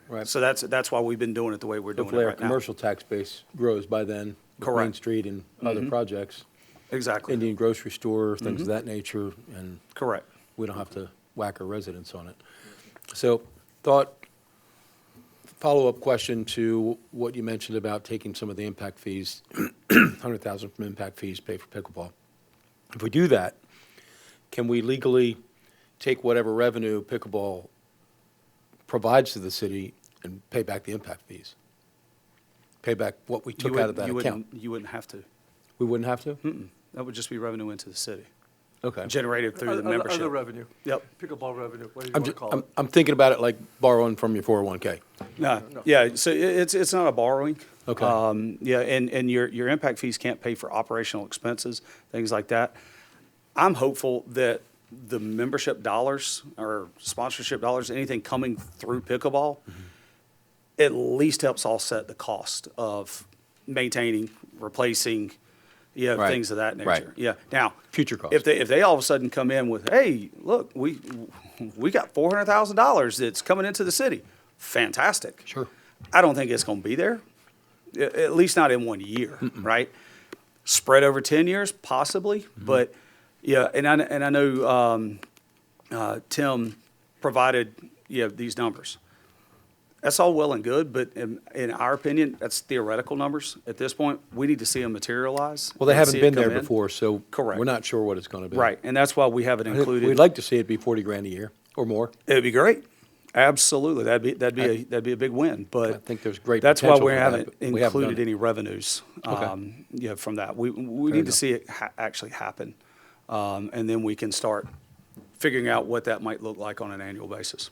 Right. So that's why we've been doing it the way we're doing it Hopefully our right now. commercial tax base grows by then. with Main Correct. Street and other projects, Exactly, Indian grocery store, things of that nature, and correct. we don't have to whack our residents on it. So follow-up question to what you mentioned about taking some of the impact fees, 100,000 from impact fees, pay for pickleball. If we do that, can we legally take whatever revenue pickleball provides to the city and pay back the impact fees? Pay back what we took out of that account? You wouldn't have to. We wouldn't have to? That would just be revenue into the city, Okay. generated through the Other membership. revenue. Yep. Pickleball revenue, whatever you I'm, want to ju- call I'm, it. I'm thinking about it like borrowing from your 401K. No, yeah, so it's not a borrowing. Okay. Yeah, and your impact fees can't pay for operational expenses, things like that. I'm hopeful that the membership dollars or sponsorship dollars, anything coming through pickleball, at least helps offset the cost of maintaining, replacing, Right. things of that nature. Right. Yeah, now. Future costs. If they all of a sudden come in with, hey, look, we got $400,000 that's coming into the city, fantastic. Sure. I don't think it's gonna be there, at least not in 1 year, right? Spread over 10 years, possibly, but, yeah, and I know, Tim provided, these numbers. That's all well and good, but in our opinion, that's theoretical numbers at this point. We need to see them materialize. Well, they and haven't see it been come there in. before, so Correct. we're not sure what it's gonna be. Right, and that's why we have it I think included. We'd like to see it be 40 grand a year or more. It'd be great. Absolutely. That'd be a big win, I but think there's great that's why potential we for that, haven't but we haven't done included it. any revenues, Okay. from that. We Fair need to enough. see it actually happen. And then we can start figuring out what that might look like on an annual basis.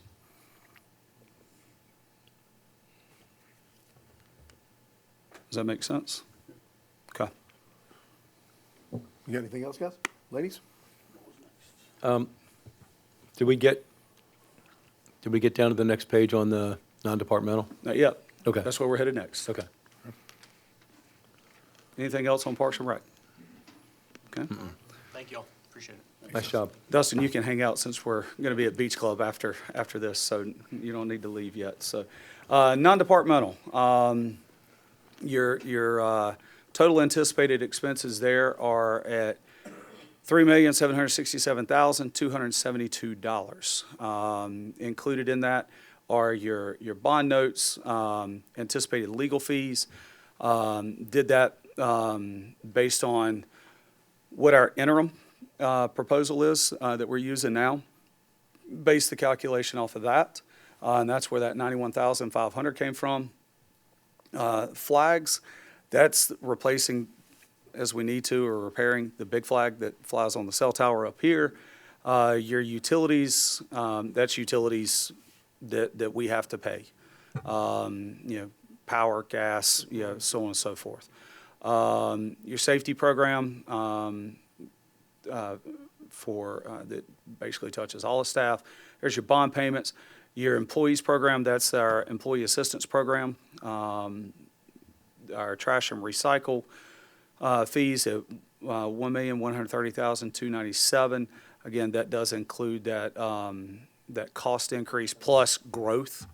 Does that make sense? Okay. You got anything else, guys? Ladies? Did we get down to the next page on the non-departmental? Not yet. Okay. That's where we're headed next. Okay. Anything else on Parks and Rec? Okay. Thank y'all, appreciate it. Nice job. Dustin, you can hang out since we're going to be at Beach Club after this, so you don't need to leave yet. So, non-departmental, your total anticipated expenses there are at $3,767,272. Included in that are your bond notes, anticipated legal fees. Did that based on what our interim proposal is that we're using now. Base the calculation off of that, and that's where that 91,500 came from. Flags, that's replacing as we need to, or repairing the big flag that flies on the cell tower up here. Your utilities, that's utilities that we have to pay. Power, gas, so on and so forth. Your safety program, that basically touches all the staff. There's your bond payments. Your employees program, that's our employee assistance program. Our trash and recycle fees at $1,130,297. Again, that does include that cost increase plus growth,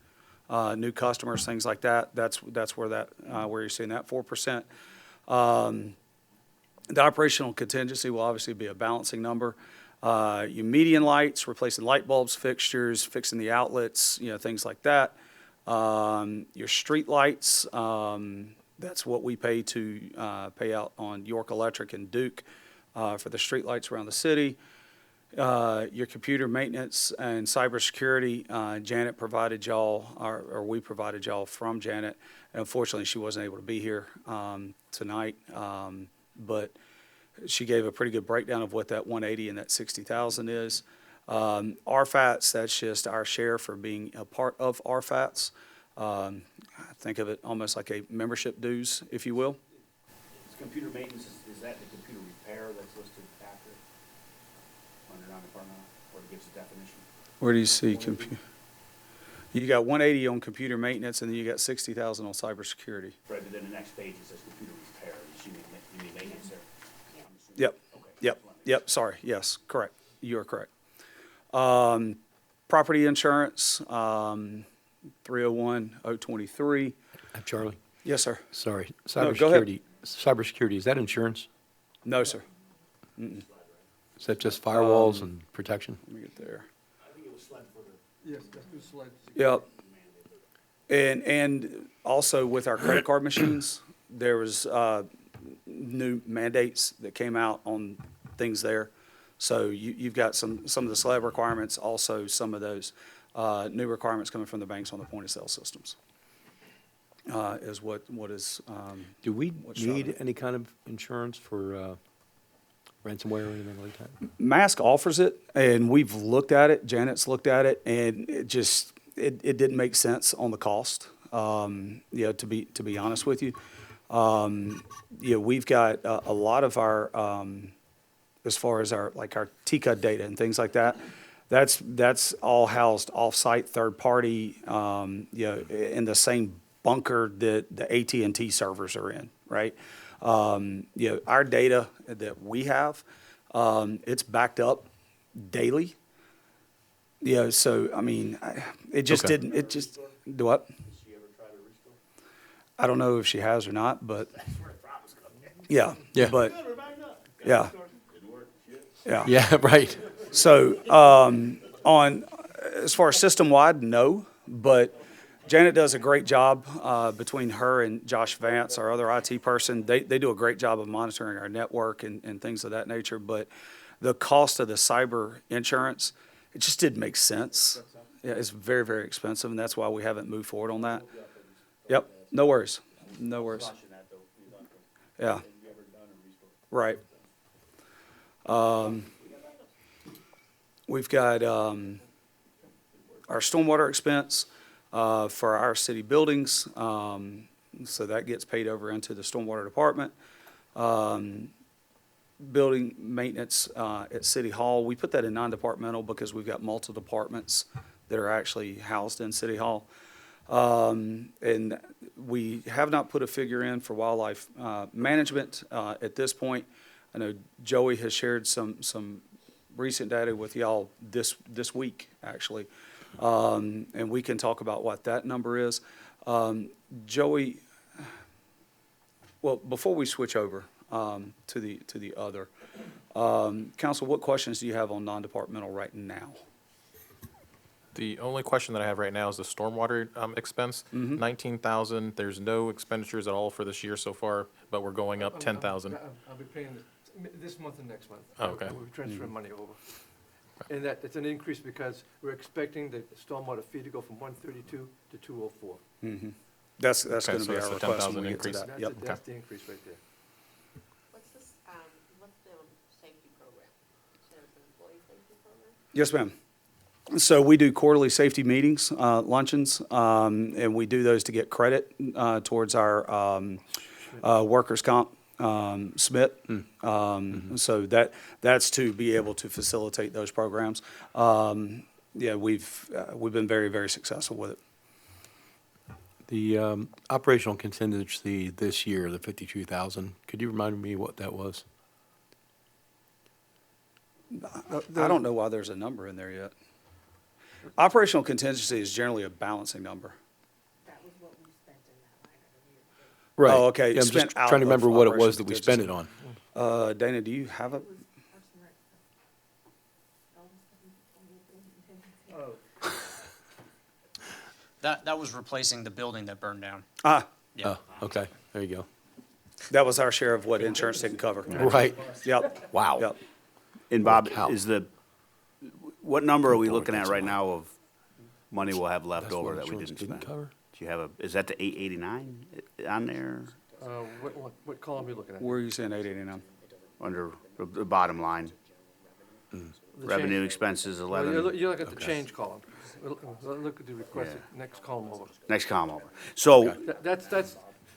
new customers, things like that. That's where you're seeing that 4%. The operational contingency will obviously be a balancing number. Your median lights, replacing light bulbs, fixtures, fixing the outlets, things like that. Your street lights, that's what we pay out on York Electric and Duke for the street lights around the city. Your computer maintenance and cybersecurity, Janet provided y'all, or we provided y'all from Janet. And unfortunately, she wasn't able to be here tonight, but she gave a pretty good breakdown of what that 180 and that 60,000 is. RFATs, that's just our share for being a part of RFATs. Think of it almost like a membership dues, if you will. Computer maintenance, is that the computer repair that's listed after it? Under non-departmental, or it gives a definition? Where do you see You got 180 on computer maintenance, and then you got 60,000 on cybersecurity. Right, but then the next page it says computer repair, you mean maintenance there? Yep, yep, sorry, yes, correct, you are correct. Property insurance, 301,023. Charlie? Yes, sir. Sorry. No, go ahead. Cybersecurity, is that insurance? No, sir. Is that just firewalls and protection? Let me get there. Yes, that's the slide. Yep. And also with our credit card machines, there was new mandates that came out on things there. So you've got some of the SLAB requirements, also some of those new requirements coming from the banks on the point of sale systems. Is what is. Do we what's driving need it. any kind of insurance for ransomware or anything like that? Mask offers it, and we've looked at it. Janet's looked at it, and it didn't make sense on the cost. To be honest with you, we've got a lot of our as far as our TCUD data and things like that. That's all housed off-site, third party, in the same bunker that the AT&T servers are in, right? Our data that we have, it's backed up daily. So I mean, it just Okay. didn't. It just do what? I don't know if she has or not, but yeah, Yeah. but yeah, yeah. Yeah, right. So, on, as far as system-wide, no, but Janet does a great job, between her and Josh Vance, our other IT person. They do a great job of monitoring our network and things of that nature, but the cost of the cyber insurance, it just didn't make sense. Yeah, it's very, very expensive, and that's why we haven't moved forward on that. Yep, no worries, no worries. Yeah. Right. We've got, our stormwater expense, for our city buildings, so that gets paid over into the stormwater department. Building maintenance, at City Hall, we put that in non-departmental because we've got multiple departments that are actually housed in City Hall. And we have not put a figure in for wildlife, management, at this point. I know Joey has shared some recent data with y'all this week, actually. And we can talk about what that number is. Joey, well, before we switch over, to the other, council, what questions do you have on non-departmental right now? The only question that I have right now is the stormwater expense. 19,000, there's no expenditures at all for this year so far, but we're going up 10,000. I'll be paying this month and next month. Oh, okay. We're transferring money over. And that, it's an increase because we're expecting the stormwater fee to go from 132 to 204. That's Okay, gonna so be that's our the request 10,000 when we get to increase. that. Yep. That's the increase right there. What's this, what's the safety program? So it's an employee safety program? Yes, ma'am. So we do quarterly safety meetings, luncheons, and we do those to get credit, towards our, workers' comp, SMIT. So that's to be able to facilitate those programs. Yeah, we've been very, very successful with it. The operational contingency this year, the 52,000, could you remind me what that was? I don't know why there's a number in there yet. Operational contingency is generally a balancing number. That was what we spent in that line item here. Oh, okay. Yeah, I'm Spent just out trying to of remember what it was operational that we spent it contingency. on. Dana, do you have it? That was replacing the building that burned down. Ah, Yeah. Oh, okay, there you go. that was our share of what insurance didn't cover. Right. Yep. Wow. Yep. And Bob, Wow. what number are we Lord, looking at that's right a lot. now of money we'll have left That's over what that we insurance didn't didn't spend? cover? Do you have is that the 889 on there? What column are you looking at? Where are you saying 889? Under the bottom line, The revenue change. expenses Well, 11, you look at the change column. Look at the requested, next column over. next column over. So,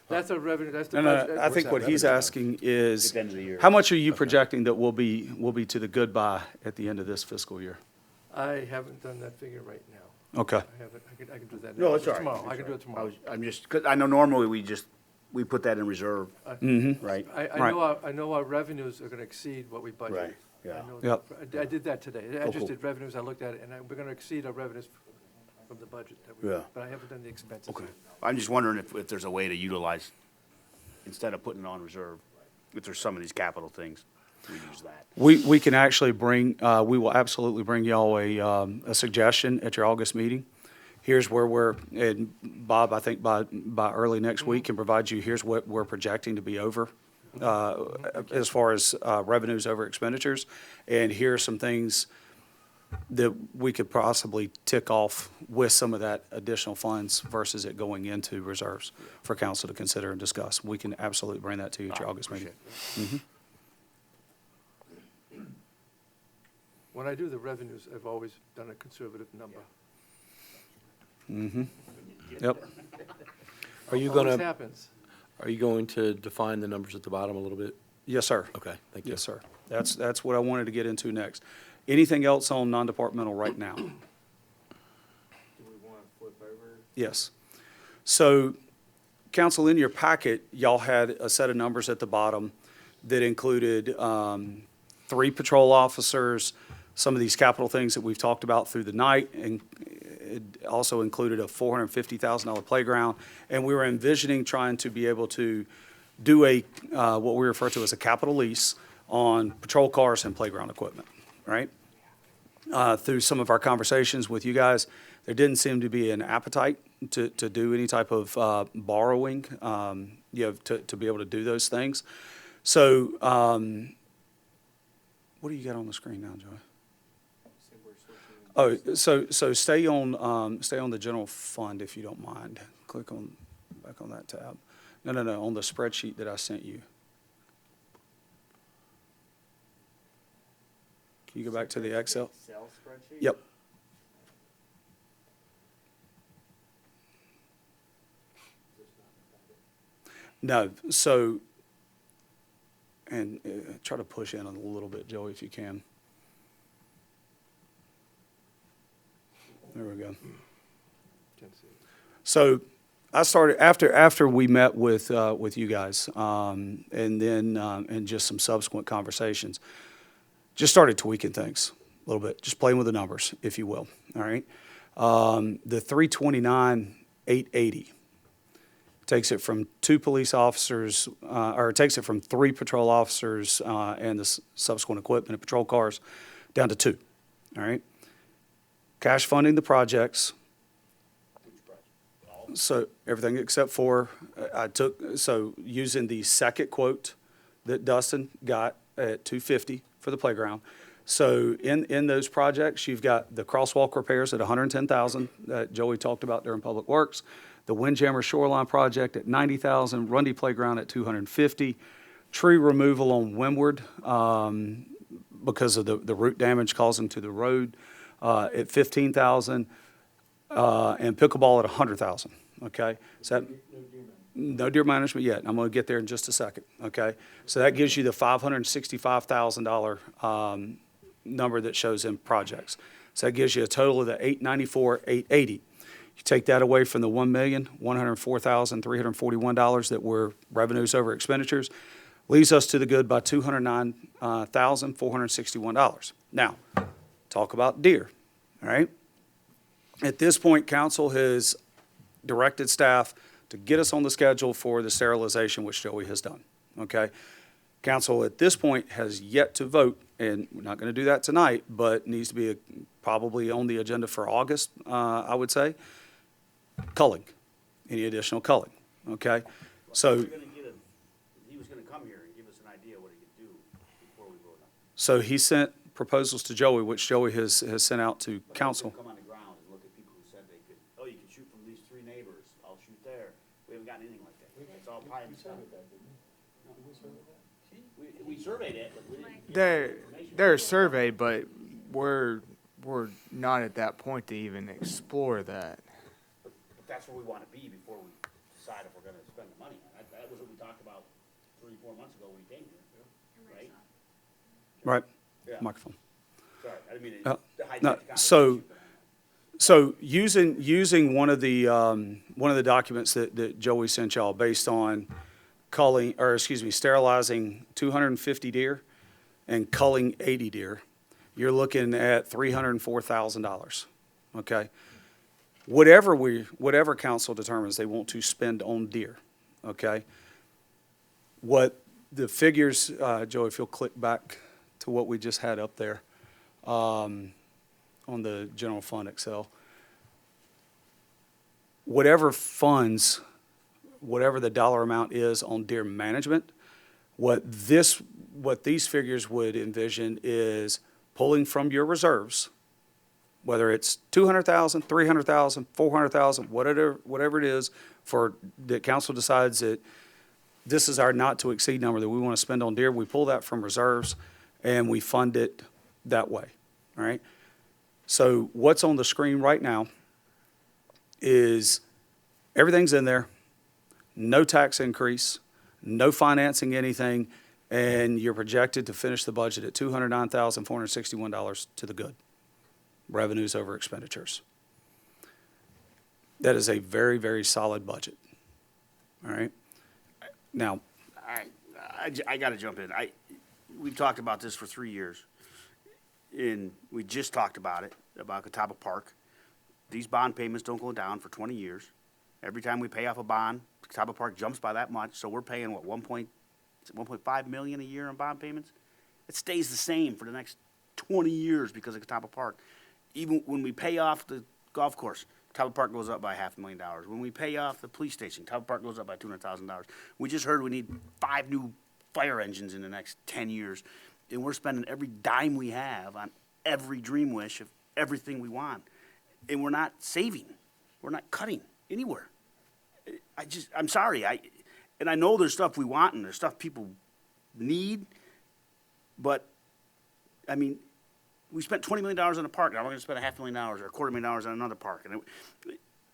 That's a revenue, that's the No, budget. no, I think what he's asking is, End of the year. how much are you projecting that will be to the good by at the end of this fiscal year? I haven't done that figure right now. Okay. I haven't, I can do that. No, now. it's all right. Tomorrow, I can do it tomorrow. I'm just, because I know normally we put that in reserve, right? I know our revenues are gonna exceed what we budgeted. Right, yeah. I know Yep. that. I did that today. I cool. just did revenues, I looked at it, and we're gonna exceed our revenues from the budget that we, Yeah. but I haven't done the expenses. Okay. I'm just wondering if there's a way to utilize, instead of putting it on reserve, if there's some of these capital things, we use that. We can actually bring, we will absolutely bring y'all a suggestion at your August meeting. Here's where and Bob, I think by early next week can provide you, here's what we're projecting to be over, as far as, revenues over expenditures. And here are some things that we could possibly tick off with some of that additional funds versus it going into reserves for council to consider and discuss. We can absolutely bring that to you at your August meeting. When I do the revenues, I've always done a conservative number. Yep. Are you Always gonna, happens. are you going to define the numbers at the bottom a little bit? Yes, sir. Okay, thank you. Yes, sir. That's what I wanted to get into next. Anything else on non-departmental right now? Do we want to flip over? Yes. So, council, in your packet, y'all had a set of numbers at the bottom that included 3 patrol officers, some of these capital things that we've talked about through the night, and it also included a $450,000 playground. And we were envisioning trying to be able to do what we refer to as a capital lease on patrol cars and playground equipment, right? through some of our conversations with you guys, there didn't seem to be an appetite to do any type of borrowing, to be able to do those things. So, what do you got on the screen now, Joey? Oh, so stay on the general fund if you don't mind. Click back on that tab. No, on the spreadsheet that I sent you. Can you go back to the Excel? Excel spreadsheet? Yep. No, so, and try to push in a little bit, Joey, if you can. There we go. So I started after we met with you guys, and then and just some subsequent conversations. Just started tweaking things a little bit, just playing with the numbers, if you will. All right, the 329,880 takes it from 2 police officers, or it takes it from 3 patrol officers and the subsequent equipment and patrol cars down to 2. All right. Cash funding the projects. So everything except for, using the second quote that Dustin got at $250 for the playground. So in those projects, you've got the crosswalk repairs at $110,000 that Joey talked about during Public Works, the Windjammer Shoreline project at $90,000, Rundy Playground at $250, tree removal on Windward because of the root damage causing to the road at $15,000, and pickleball at $100,000. Okay, so that, no deer management yet. I'm going to get there in just a second. Okay, so that gives you the $565,000 number that shows in projects. So that gives you a total of the $894,880. You take that away from the $1,104,341 that were revenues over expenditures, leaves us to the good by $209,461. Now, talk about deer. All right. At this point, council has directed staff to get us on the schedule for the sterilization, which Joey has done. Okay. Council at this point has yet to vote, and we're not going to do that tonight, but needs to be probably on the agenda for August, I would say. Culling, any additional culling. Okay. So he was going to come here and give us an idea what he could do before we vote on it. So he sent proposals to Joey, which Joey has sent out to But council. Come on the ground and look at people who said they could, oh, you can shoot from these 3 neighbors, I'll shoot there. We haven't gotten anything like that. It's all pie in the sky. We surveyed it, but we didn't. They're surveyed, but we're not at that point to even explore that. But that's where we want to be before we decide if we're going to spend the money on it. That was what we talked about 3-4 months ago when we came here, right? Right. Yeah. Microphone. Sorry, I didn't mean to No, hijack the so conversation. using one of the documents that Joey sent y'all based on sterilizing 250 deer and culling 80 deer, you're looking at $304,000. Okay. Whatever council determines they want to spend on deer. Okay. What the figures, Joey, if you'll click back to what we just had up there on the general fund Excel. Whatever funds, whatever the dollar amount is on deer management, what these figures would envision is pulling from your reserves, whether it's $200,000, $300,000, $400,000, whatever it is, for the council decides that this is our not to exceed number that we want to spend on deer. We pull that from reserves and we fund it that way. All right. So what's on the screen right now is everything's in there, no tax increase, no financing anything, and you're projected to finish the budget at $209,461 to the good. Revenues over expenditures. That is a very, very solid budget. All right. Now, I got to jump in. We've talked about this for 3 years. And we just talked about it, about Catawba Park. These bond payments don't go down for 20 years. Every time we pay off a bond, Catawba Park jumps by that much. So we're paying, what, $1.5 million a year on bond payments? It stays the same for the next 20 years because of Catawba Park. Even when we pay off the golf course, Catawba Park goes up by $500,000. When we pay off the police station, Catawba Park goes up by $200,000. We just heard we need 5 new fire engines in the next 10 years, and we're spending every dime we have on every dream wish of everything we want, and we're not saving. We're not cutting anywhere. I'm sorry, and I know there's stuff we want and there's stuff people need, but, I mean, we spent $20 million on a park, now we're gonna spend $500,000 or $250,000 on another park, and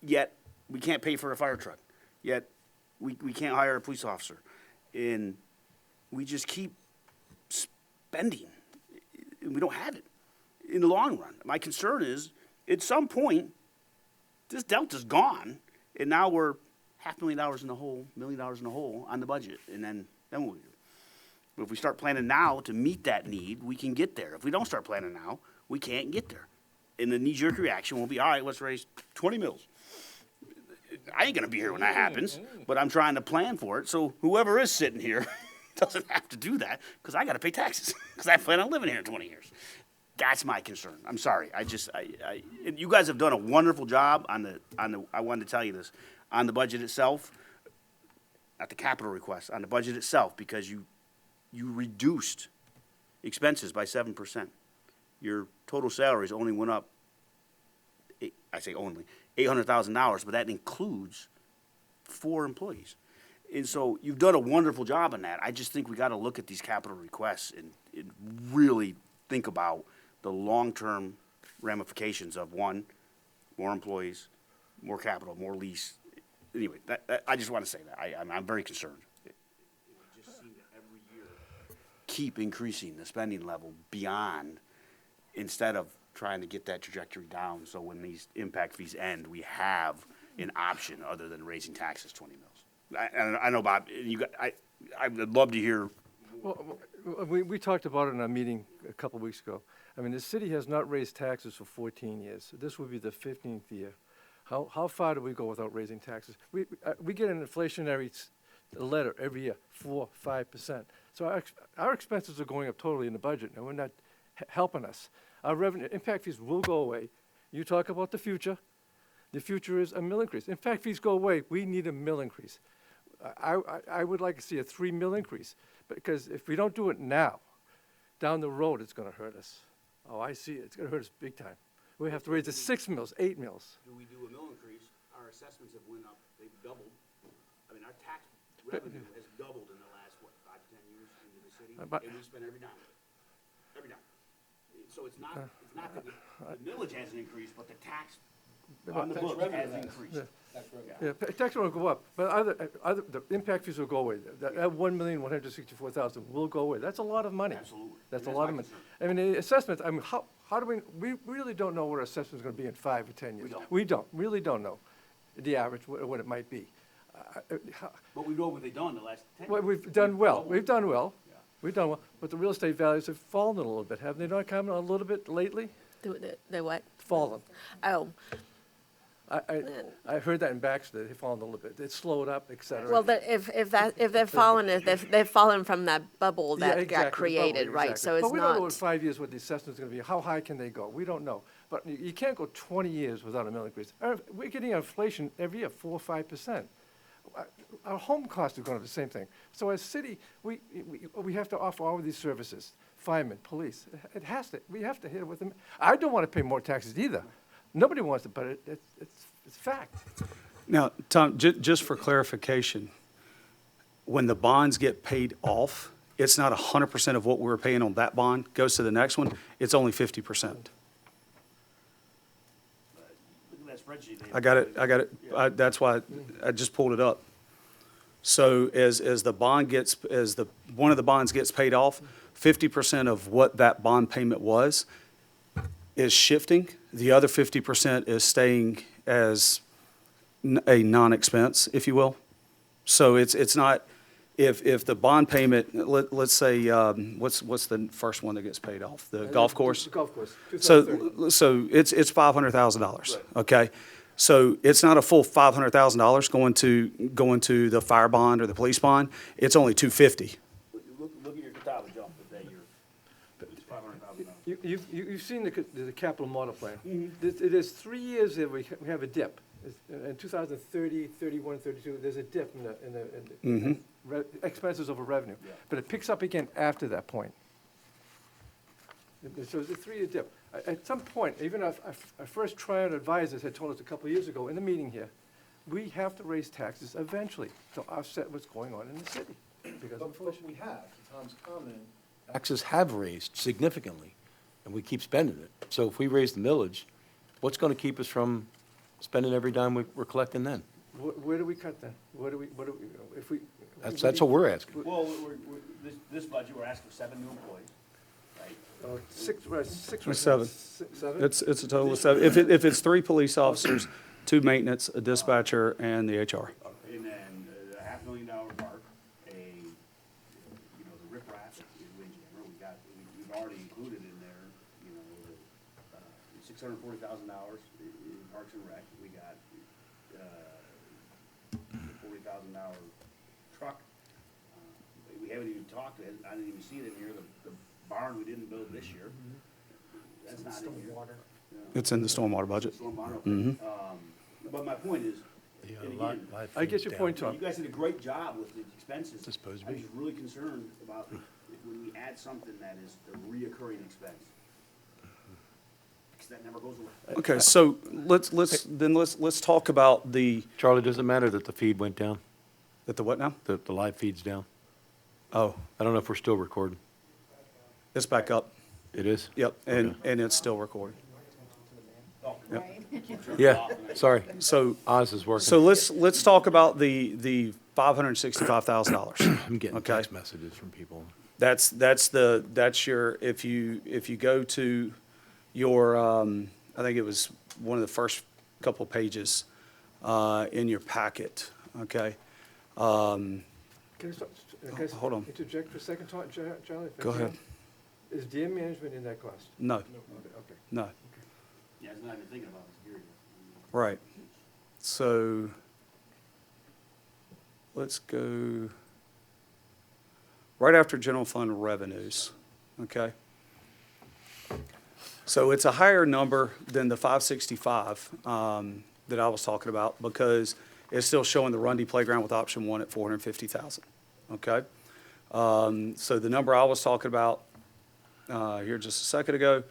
yet, we can't pay for a fire truck, yet, we can't hire a police officer, and we just keep spending, and we don't have it in the long run. My concern is, at some point, this delta's gone, and now we're $500,000 in the hole, $1 million in the hole on the budget, and then what do we do? But if we start planning now to meet that need, we can get there. If we don't start planning now, we can't get there. And the knee-jerk reaction will be, all right, let's raise 20 mils. I ain't gonna be here when that happens, but I'm trying to plan for it, so whoever is sitting here doesn't have to do that, because I gotta pay taxes, because I plan on living here in 20 years. That's my concern. I'm sorry. And you guys have done a wonderful job I wanted to tell you this, on the budget itself, not the capital request, on the budget itself, because you reduced expenses by 7%. Your total salaries only went up, I say only, $800,000, but that includes 4 employees. And so you've done a wonderful job on that. I just think we gotta look at these capital requests and really think about the long-term ramifications of, one, more employees, more capital, more lease. Anyway, I just want to say that. I'm very concerned. It just seems that every year keep increasing the spending level beyond, instead of trying to get that trajectory down, so when these impact fees end, we have an option other than raising taxes 20 mils. I know, Bob, I would love to hear. Well, we talked about it in our meeting a couple of weeks ago. I mean, the city has not raised taxes for 14 years. This would be the 15th year. How far do we go without raising taxes? We get an inflationary letter every year, 4, 5%. So our expenses are going up totally in the budget, and we're not helping us. Our revenue, impact fees will go away. You talk about the future. The future is a mill increase. Impact fees go away, we need a mill increase. I would like to see a 3 mill increase, because if we don't do it now, down the road, it's gonna hurt us. Oh, I see it. It's gonna hurt us big time. We have to raise it 6 mills, 8 mills. Do we do a mill increase? Our assessments have went up, they've doubled. I mean, our tax revenue has doubled in the last, 5 to 10 years into the city, and we spend every dime. Every dime. So it's not that the millage hasn't increased, but the tax on the books has increased. Yeah, tax will go up, but the impact fees will go away. That $1,164,000 will go away. That's a lot of money. Absolutely. That's a lot of money. I mean, the assessments, I mean, how do we really don't know what our assessment's gonna be in 5 or 10 years. We really don't know the average, what it might be. But we know what they've done the last 10 years. Well, we've done well, but the real estate values have fallen a little bit, haven't they not come a little bit lately? The what? Fallen. Oh, I heard that in Baxter, they've fallen a little bit. It slowed up, et cetera. well, if they've fallen, they've fallen from that bubble Yeah, that exactly, got the created, bubble, right? exactly. So it's But we don't know in not, 5 years what the assessment's gonna be. How high can they go? We don't know. But you can't go 20 years without a mill increase. We're getting inflation every year, 4 or 5%. Our home costs are going up the same thing. So as a city, we have to offer all of these services, firemen, police. We have to hit it with them. I don't want to pay more taxes either. Nobody wants it, but it's fact. Now, Tom, just for clarification, when the bonds get paid off, it's not 100% of what we were paying on that bond goes to the next one. It's only 50%. Look at that spreadsheet. I got it. That's why I just pulled it up. So as the bond gets, one of the bonds gets paid off, 50% of what that bond payment was is shifting. The other 50% is staying as a non-expense, if you will. So it's not, if the bond payment, let's say, what's the first one that gets paid off? The golf course? The golf course. So it's $500,000, okay? So it's not a full $500,000 going to the fire bond or the police bond. It's only $250,000. Look at your Catawba jump that year. It's $500,000. You've seen the capital model plan. It is 3 years that we have a dip. In 2030, 31, 32, there's a dip in the expenses over revenue. But it picks up again after that point. So it's a 3-year dip. At some point, even our first triad advisors had told us a couple of years ago in the meeting here, we have to raise taxes eventually to offset what's going on in the city because of inflation. We have, to Tom's comment. Taxes have raised significantly, and we keep spending it. So if we raise the millage, what's going to keep us from spending every dime we're collecting then? Where do we cut then? If we? That's what we're asking. Well, this budget, we're asking for 7 new employees, right? Six Or right seven. now. Seven? It's a total of 7. If it's 3 police officers, 2 maintenance, a dispatcher, and the HR. And then a $500,000 park, the riprap at Windjammer, we've already included in there, $640,000 in Parks and Rec. We got, $40,000 truck. We haven't even talked, I didn't even see it in here, the barn we didn't build this year. That's not in here. It's in the stormwater budget. Stormwater, okay. But my point is, and again, I get your point, Tom. you guys did a great job with the expenses. Supposed to I be. was really concerned about when we add something that is a reoccurring expense. Because that never goes away. Okay, so let's talk about Charlie, does it matter that the feed went down? the what now? The live feed's down? Oh, I don't know if we're still recording. it's back up. It is? Yep, and it's still recording. Right? Yeah, sorry. So, Oz is working. so let's talk about the $565,000. I'm getting okay. text messages from people. That's your, if you go to your, I think it was one of the first couple pages, in your packet, okay? Can I Hold on. interject for a second, Charlie? if I Go can? ahead. Is dam management in that cost? No, Okay. no, Yeah, it's not even thinking about security. right. So, let's go right after general fund revenues, okay? So it's a higher number than the 565 that I was talking about because it's still showing the Rundy Playground with option 1 at 450,000, okay? So the number I was talking about here just a second ago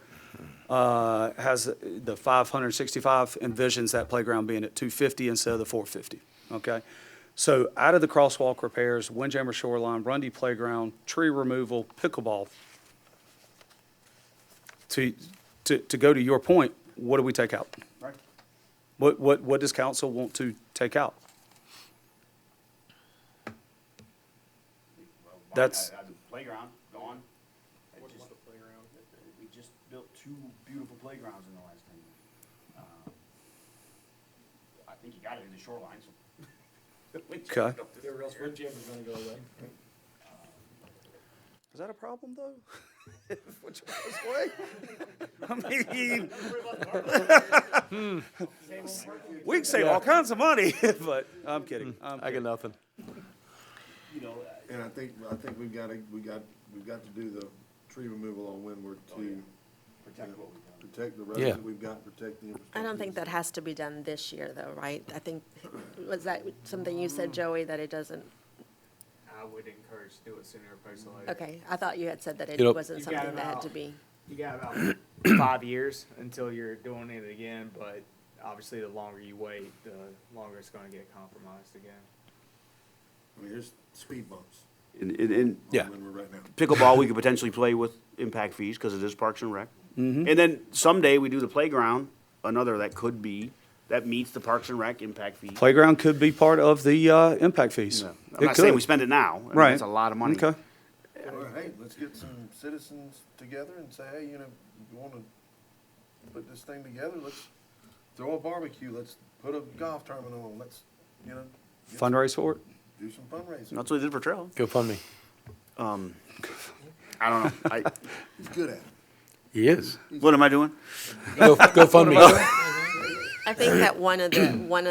has the 565 envisions that playground being at 250 instead of the 450, okay? So out of the crosswalk repairs, Windjammer Shoreline, Rundy Playground, tree removal, pickleball, to go to your point, what do we take out? Right. What does council want to take out? That's- The playground, gone. We just built 2 beautiful playgrounds in the last 10 years. I think you got it in the shoreline, so. Okay. Or else Windjammer's gonna go away. Is that a problem, though? Which way? I mean, we can save all kinds of money, but I'm kidding. I got nothing. And I think we've got to do the tree removal on Windward to Protect what we've done. protect the roads Yeah. that we've got, protect the infrastructure. I don't think that has to be done this year, though, right? I think, was that something you said, Joey, that it doesn't? I would encourage to do it sooner opposed to later. Okay, I thought you had said that You it know- wasn't You got something that had about- to be. You got about 5 years until you're doing it again, but obviously the longer you wait, the longer it's gonna get compromised again. I mean, there's speed bumps In Yeah. on Windward right now. pickleball, we could potentially play with impact fees because it is Parks and Rec. Mm-hmm. And then someday we do the playground, another that meets the Parks and Rec impact fee. Playground could be part of the impact fees. Yeah. It I'm not saying could. we spend it now. I mean, Right. That's a lot of money. Okay. Well, hey, let's get some citizens together and say, hey, you want to put this thing together, let's throw a barbecue, let's put a golf tournament on, let's, get Fundraise for it? do some fundraising. That's what they did for Trail. GoFundMe. I don't know. He's good at it. He is. What am I doing? GoFundMe. I think that one of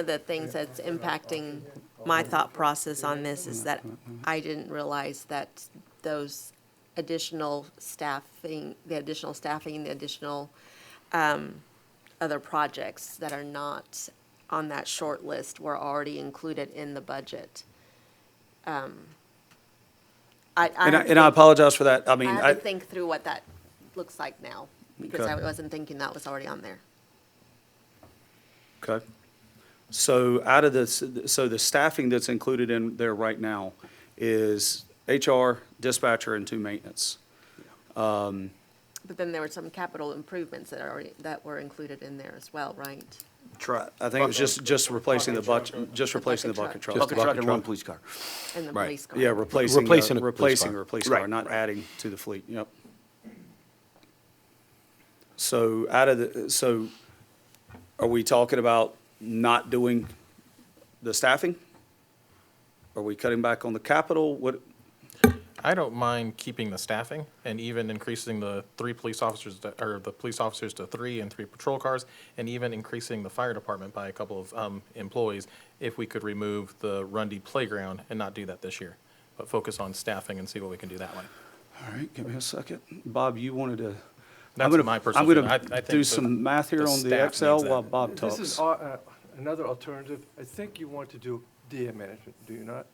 the things that's impacting my thought process on this is that I didn't realize that those additional staffing, the additional other projects that are not on that short list were already included in the budget. I have to And I apologize for that. I mean, I have to think through what that looks like now, because Okay. I wasn't thinking that was already on there. Okay. So out of this, so the staffing that's included in there right now is HR, dispatcher, and 2 maintenance. But then there were some capital improvements that were included in there as well, right? I think it was just replacing the bucket, just replacing the bucket truck. Bucket truck and one police car. And the Right. police car. Yeah, replacing, Replacing a police replacing car. a police car, Right, not right. adding to the fleet, yep. So out of the, so are we talking about not doing the staffing? Are we cutting back on the capital? What, I don't mind keeping the staffing and even increasing the 3 police officers, or the police officers to 3 and 3 patrol cars, and even increasing the fire department by a couple of employees if we could remove the Rundy playground and not do that this year, but focus on staffing and see what we can do that way. all right, give me a second. Bob, you wanted to? That's I'm gonna- my personal I'm feeling. gonna I think do the- some math here the on the staff Excel needs that. while Bob This is talks. another alternative. I think you want to do DA management, do you not?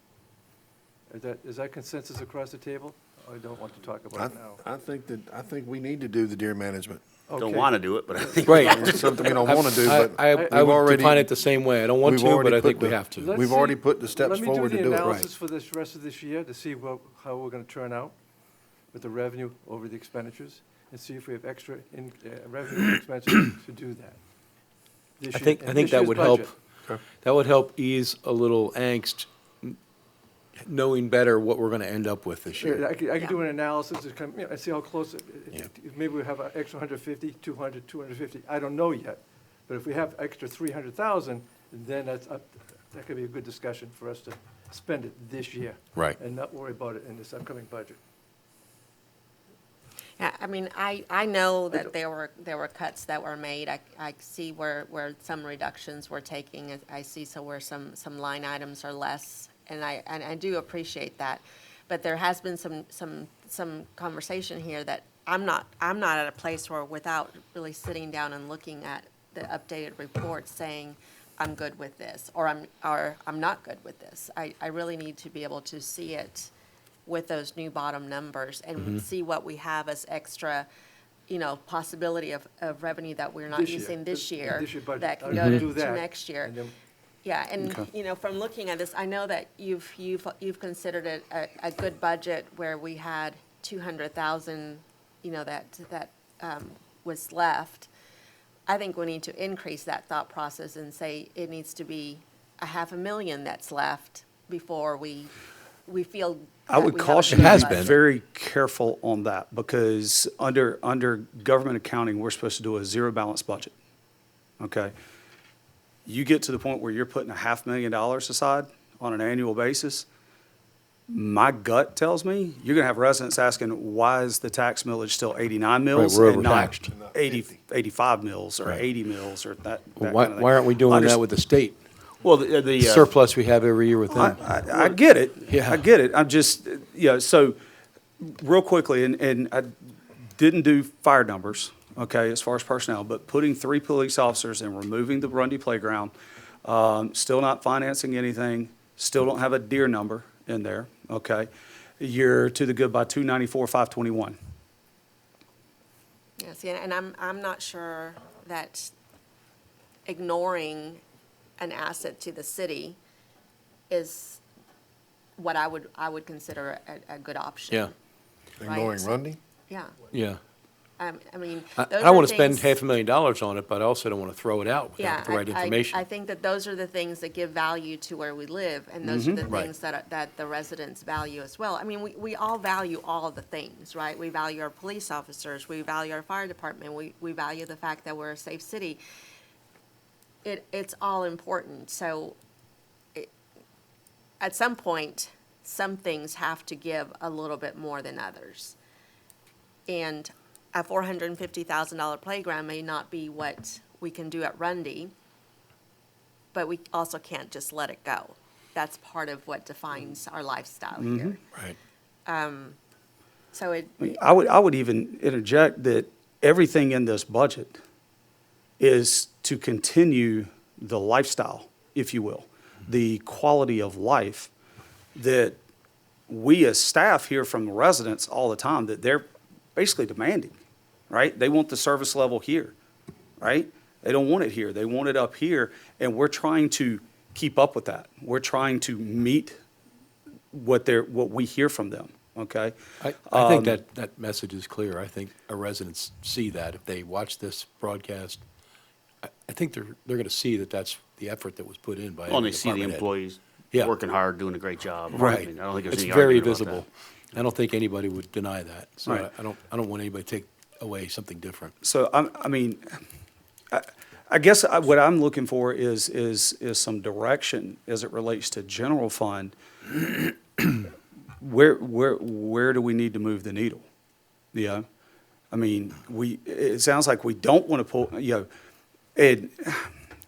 Is that consensus across the table? I don't want to talk about it now. I think we need to do the deer management. Don't Okay. want to do it, but I think. Right. It's something we don't want to do, but I we've would already- define it the same way. I don't want we've to, already but I put think we the- have to. Let's We've already put the steps forward to do it. Let me do the Right. analysis for this rest of this year to see how we're going to turn out with the revenue over the expenditures, and see if we have extra revenue and expenses to do that. This I year- think in that this year's would help. budget. That would help ease a little angst, knowing better what we're going to end up with this Yeah, year. I could do an analysis to come, and see how close, Yeah. maybe we have an extra 150, 200, 250, I don't know yet. But if we have extra 300,000, then that could be a good discussion for us to spend it this year. Right. And not worry about it in this upcoming budget. Yeah, I mean, I know that there were cuts that were made. I see where some reductions were taking. I see where some line items are less, and I do appreciate that. But there has been some conversation here that I'm not at a place where, without really sitting down and looking at the updated report, saying I'm good with this, or I'm not good with this. I really need to be able to see it with those new bottom numbers and see what we have as extra, possibility of revenue that we're not This year. using this year. This year budget. That can I'll go do to that, next year. and then- Yeah, and, Okay. from looking at this, I know that you've considered it a good budget where we had 200,000, that was left. I think we need to increase that thought process and say it needs to be 500,000 that's left before we feel I that would we have a caution good you to has be been. budget. very careful on that, because under government accounting, we're supposed to do a zero balance budget. Okay? You get to the point where you're putting $500,000 aside on an annual basis, my gut tells me you're gonna have residents asking, why is the tax millage still 89 mills we're and not overtaxed. 85 mills or Right. 80 mills or that Well, kind Why of thing? why aren't we doing Underst- that with the state? Well, the Surplus we have every year with them. I get it. Yeah. I get it. I'm just, so real quickly, and I didn't do fire numbers, okay, as far as personnel, but putting 3 police officers and removing the Grundy playground, still not financing anything, still don't have a deer number in there, okay? You're to the good by 294, 521. Yeah, see, and I'm not sure that ignoring an asset to the city is what I would consider a good option. Yeah. Ignoring Right. Rundy? Yeah, Yeah. I mean, I those I are want to spend things- $500,000 on it, but I also don't want to throw it out Yeah, without the right I information. think that those are the things that give value to where we live, and those are the Right. things that the residents value as well. I mean, we all value all of the things, right? We value our police officers, we value our fire department, we value the fact that we're a safe city. It's all important, so at some point, some things have to give a little bit more than others. And a $450,000 playground may not be what we can do at Rundy, but we also can't just let it go. That's part of what defines our lifestyle here. Right. So it, I would even interject that everything in this budget is to continue the lifestyle, if you will, the quality of life that we as staff hear from the residents all the time that they're basically demanding, right? They want the service level here, right? They don't want it here. They want it up here, and we're trying to keep up with that. We're trying to meet what we hear from them, okay? I think that message is clear. I think our residents see that. If they watch this broadcast, I think they're going to see that that's the effort that was put in by Well, and every they see the department head. employees Yeah. working hard, doing a great job. I Right. mean, I don't think there's It's any very argument about visible. that. I don't think anybody would deny that. So Right. I don't want anybody to take away something different. So, I guess what I'm looking for is some direction as it relates to general fund. Where do we need to move the needle? Yeah, I mean, it sounds like we don't want to pull, and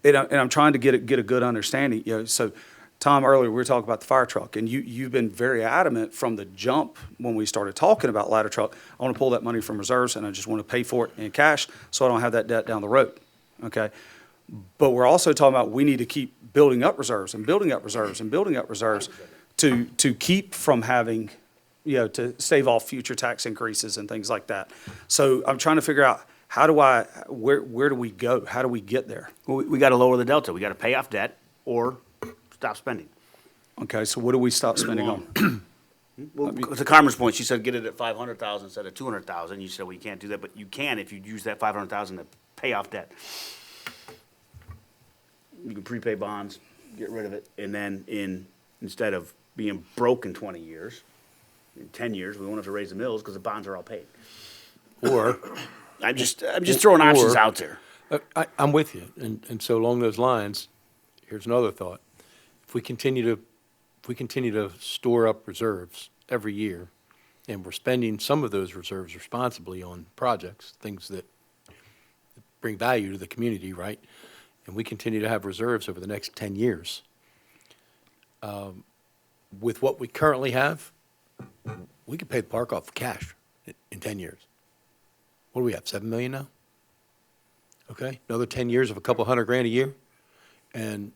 I'm trying to get a good understanding, so Tom, earlier, we were talking about the fire truck, and you've been very adamant from the jump when we started talking about ladder truck. I want to pull that money from reserves, and I just want to pay for it in cash, so I don't have that debt down the road, okay? But we're also talking about we need to keep building up reserves and building up reserves and building up reserves to keep from having, to stave off future tax increases and things like that. So I'm trying to figure out, where do we go? How do we get there? Well, we got to lower the delta. We got to pay off debt or stop spending. Okay, so what do we stop spending on? Well, to Carmen's point, she said get it at 500,000 instead of 200,000. You said, well, you can't do that, but you can if you use that 500,000 to pay off debt. You can prepay bonds, get rid of it, and then instead of being broke in 20 years, in 10 years, we won't have to raise the mills because the bonds are all paid. Or I'm just throwing options or- out there. I'm with you, and so along those lines, here's another thought. If we continue to store up reserves every year, and we're spending some of those reserves responsibly on projects, things that bring value to the community, right? And we continue to have reserves over the next 10 years. With what we currently have, we could pay the park off cash in 10 years. What do we have, 7 million now? Okay, another 10 years of a couple $100,000 a year, and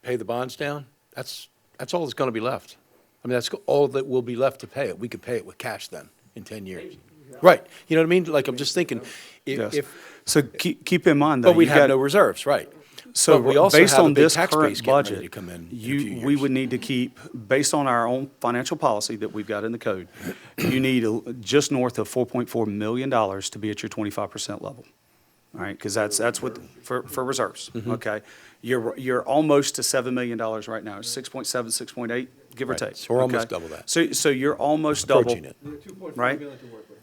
pay the bonds down, that's all that's gonna be left. I mean, that's all that will be left to pay it. We could pay it with cash then, in 10 years. Right, you know what I mean? Like, I'm just thinking, Yes. if, So keep in mind, though. but we'd you've have got- no reserves, right? So But we also based have a on big this tax current base getting ready budget, to come in a few we years. would need to keep, based on our own financial policy that we've got in the code, you need just north of $4.4 million to be at your 25% level. All right, because that's what, for reserves, Mm-hmm. okay? You're almost to $7 million right now, 6.7, 6.8, give or Right, take. so we're almost okay? double that. So you're almost double. Approaching it. You have 2.5 Right. million to work with.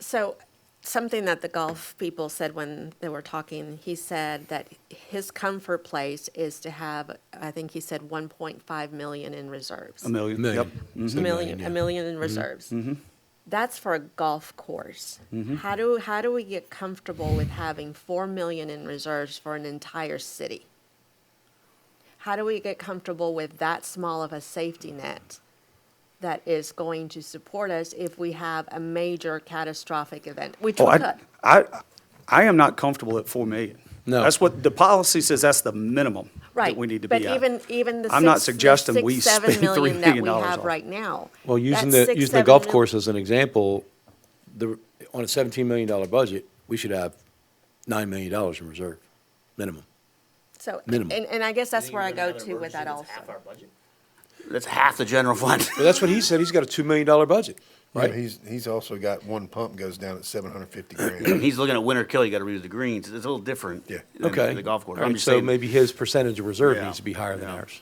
so something that the golf people said when they were talking, he said that his comfort place is to have, I think he said 1.5 million in reserves. A million, Million. yep. Mhm. A million, yeah. a million in reserves. That's for a golf course. How do we get comfortable with having 4 million in reserves for an entire city? How do we get comfortable with that small of a safety net that is going to support us if we have a major catastrophic event, which we Oh, could? I am not comfortable at 4 million. No. That's what, the policy says that's the minimum Right. that we need to be at. But even the I'm not 6, suggesting we 7 spend $3 million that we million have off. right now. Well, using that's the 6, 7 golf mil- course as an example, on a $17 million budget, we should have $9 million in reserve, minimum. So, minimum. and I guess that's where I go to with that also. That's half the general fund. Well, that's what he said, he's got a $2 million budget, Right, right? he's also got one pump goes down at $750,000. He's looking at winter kill, you got to redo the greens. It's a little different. Yeah. than Okay. The golf course. All I'm right, just so saying, maybe his percentage of reserve Yeah. needs to be higher than Yeah. ours.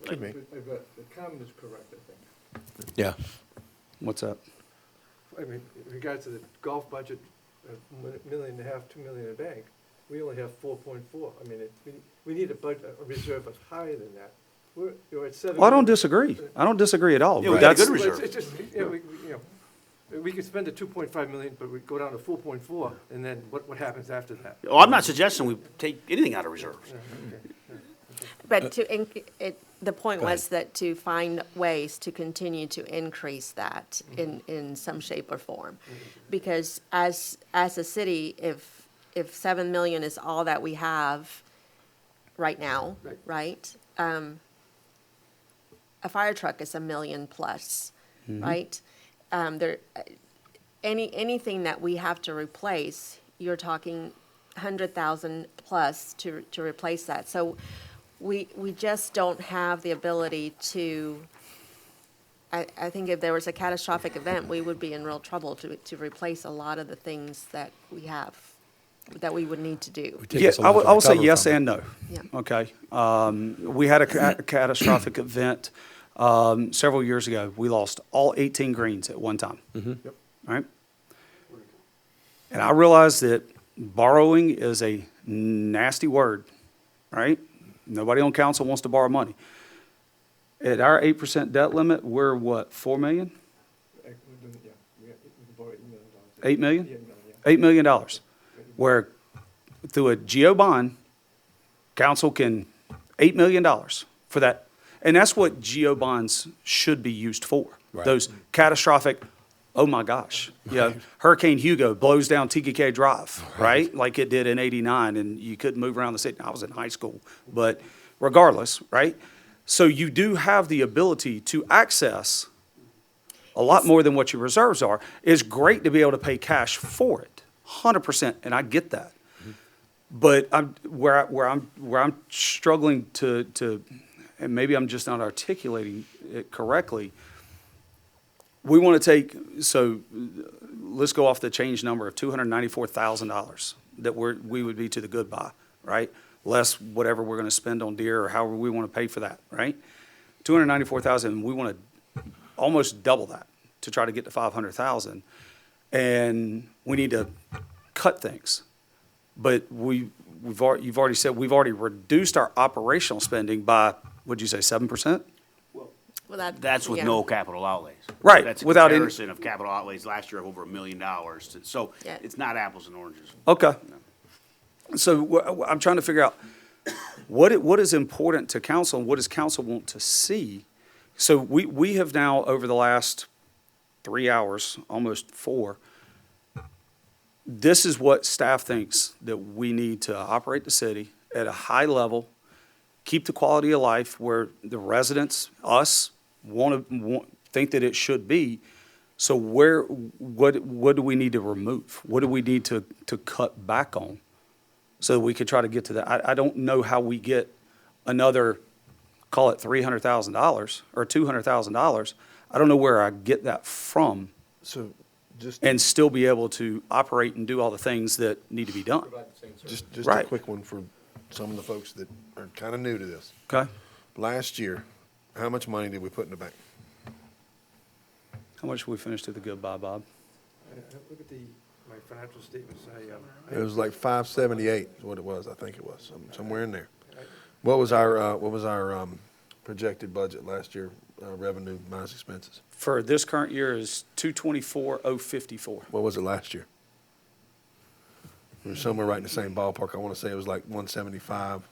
Could be. But the comment is correct, I think. Yeah. What's that? I mean, in regards to the golf budget, $1.5 million, $2 million in bank, we only have 4.4. I mean, we need a reserve that's higher than that. You're at 7. Well, I don't disagree. I don't disagree at all. Yeah, but we got a that's- good Well, reserve. it's just, we could spend the 2.5 million, but we go down to 4.4, and then what happens after that? Oh, I'm not suggesting we take anything out of reserves. But the point Go ahead. was that to find ways to continue to increase that in some shape or form. Because as a city, if 7 million is all that we have right now, right? A fire truck is $1 million plus, right? Anything that we have to replace, you're talking 100,000 plus to replace that. So we just don't have the ability to, I think if there was a catastrophic event, we would be in real trouble to replace a lot of the things that we have, that we would need to do. Yeah, I will say recover yes from it. and no. Yeah. Okay. We had a catastrophic event several years ago. We lost all 18 greens at one time. Yep. Right? And I realize that borrowing is a nasty word, right? Nobody on council wants to borrow money. At our 8% debt limit, we're what, 4 million? Yeah, we can borrow $8 million. 8 million? Yeah. $8 million. Where through a GO bond, council can, $8 million for that. And that's what GO bonds should be used for. Right. Those catastrophic, oh my gosh. Yeah, Hurricane Hugo blows down TKK Drive, right? Like it did in '89, and you couldn't move around the city. I was in high school, but regardless, right? So you do have the ability to access a lot more than what your reserves are. It's great to be able to pay cash for it, 100%, and I get that. But where I'm struggling to, and maybe I'm just not articulating it correctly. We want to take, so let's go off the change number of $294,000 that we would be to the good by, right? Less whatever we're going to spend on deer or however we want to pay for that, right? $294,000, we want to almost double that to try to get to $500,000. And we need to cut things. But you've already said we've already reduced our operational spending by, what'd you say, 7%? Well, That's with yeah. no capital outlays. Right, That's a without any- comparison of capital outlays last year of over $1 million. So Yeah. it's not apples and oranges. Okay. So I'm trying to figure out what is important to council and what does council want to see? So we have now, over the last 3 hours, almost 4, this is what staff thinks that we need to operate the city at a high level, keep the quality of life where the residents, us, think that it should be. So what do we need to remove? What do we need to cut back on? So that we could try to get to that. I don't know how we get another, call it $300,000 or $200,000. I don't know where I get that from So just, and still be able to operate and do all the things that need to be done. just a Right. quick one for some of the folks that are kind of new to this. Okay? Last year, how much money did we put in the bank? How much we finished to the good by, Bob? Look at my financial statements. It was like 578 is what it was, I think it was, somewhere in there. What was our projected budget last year, revenue minus expenses? For this current year is 224,054. What was it last year? We were somewhere right in the same ballpark. I want to say it was like 175,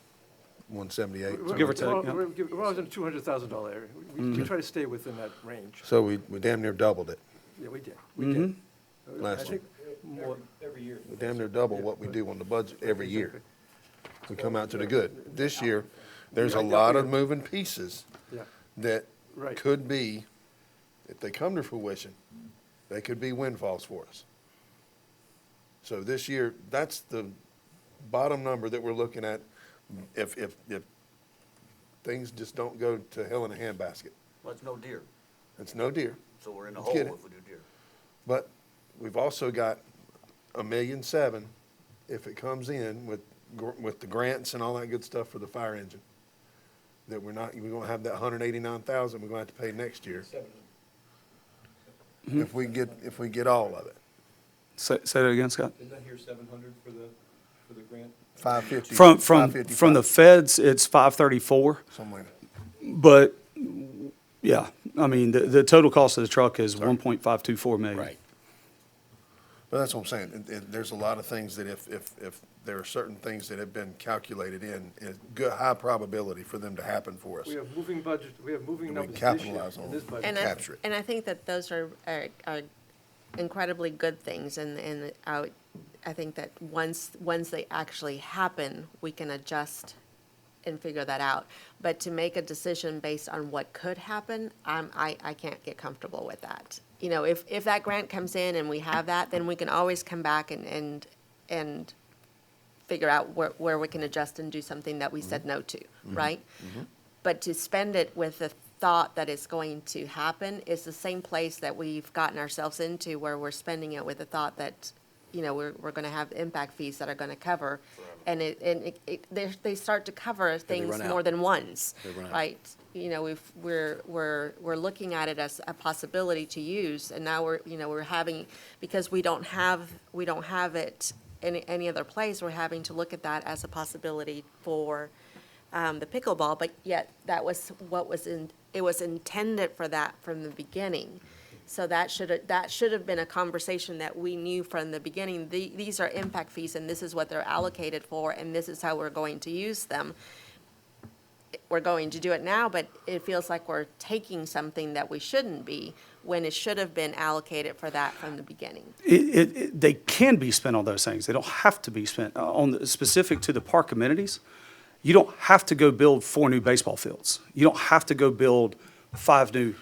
178. Give or take, Well, yeah. we're always in the $200,000 area. We try to stay within that range. So we damn near doubled it. Yeah, we did. We did. Last I think more. Every year. We damn near double what we do on the budget every year. We come out to the good. This year, there's a lot of moving pieces Yeah, that right. could be, if they come to fruition, they could be windfalls for us. So this year, that's the bottom number that we're looking at if things just don't go to hell in a handbasket. Well, it's no deer, It's no deer, so we're in the Let's hole get if it. we do deer. but we've also got $1.7 million if it comes in with the grants and all that good stuff for the fire engine. That we're gonna have that $189,000 we're gonna have to pay next year. If we get all of it. Say that again, Scott? Didn't I hear 700 for the grant? 550. From the 555, feds, it's 534. something like that. But, yeah, I mean, the total cost of the truck is 1.524 million. Right. Well, that's what I'm saying. There's a lot of things that if there are certain things that have been calculated in, it's good, high probability for them to happen for us. We have moving budget, we have moving And we numbers this year capitalize in on this it. budget. And capture it. and I think that those are incredibly good things, and I think that once they actually happen, we can adjust and figure that out. But to make a decision based on what could happen, I can't get comfortable with that. You know, if that grant comes in and we have that, then we can always come back and figure out where we can adjust and do something that we said no to, right? But to spend it with the thought that it's going to happen is the same place that we've gotten ourselves into, where we're spending it with the thought that, you know, we're going to have impact fees that are going to cover. And they start to cover things run more out. than once, They run out. right? You know, we're looking at it as a possibility to use, and now we're having, because we don't have it in any other place, we're having to look at that as a possibility for the pickleball, but yet that was it was intended for that from the beginning. So that should have been a conversation that we knew from the beginning. These are impact fees, and this is what they're allocated for, and this is how we're going to use them. We're going to do it now, but it feels like we're taking something that we shouldn't be, when it should have been allocated for that from the beginning. They can be spent on those things. They don't have to be spent specific to the park amenities. You don't have to go build 4 new baseball fields. You don't have to go build 5 new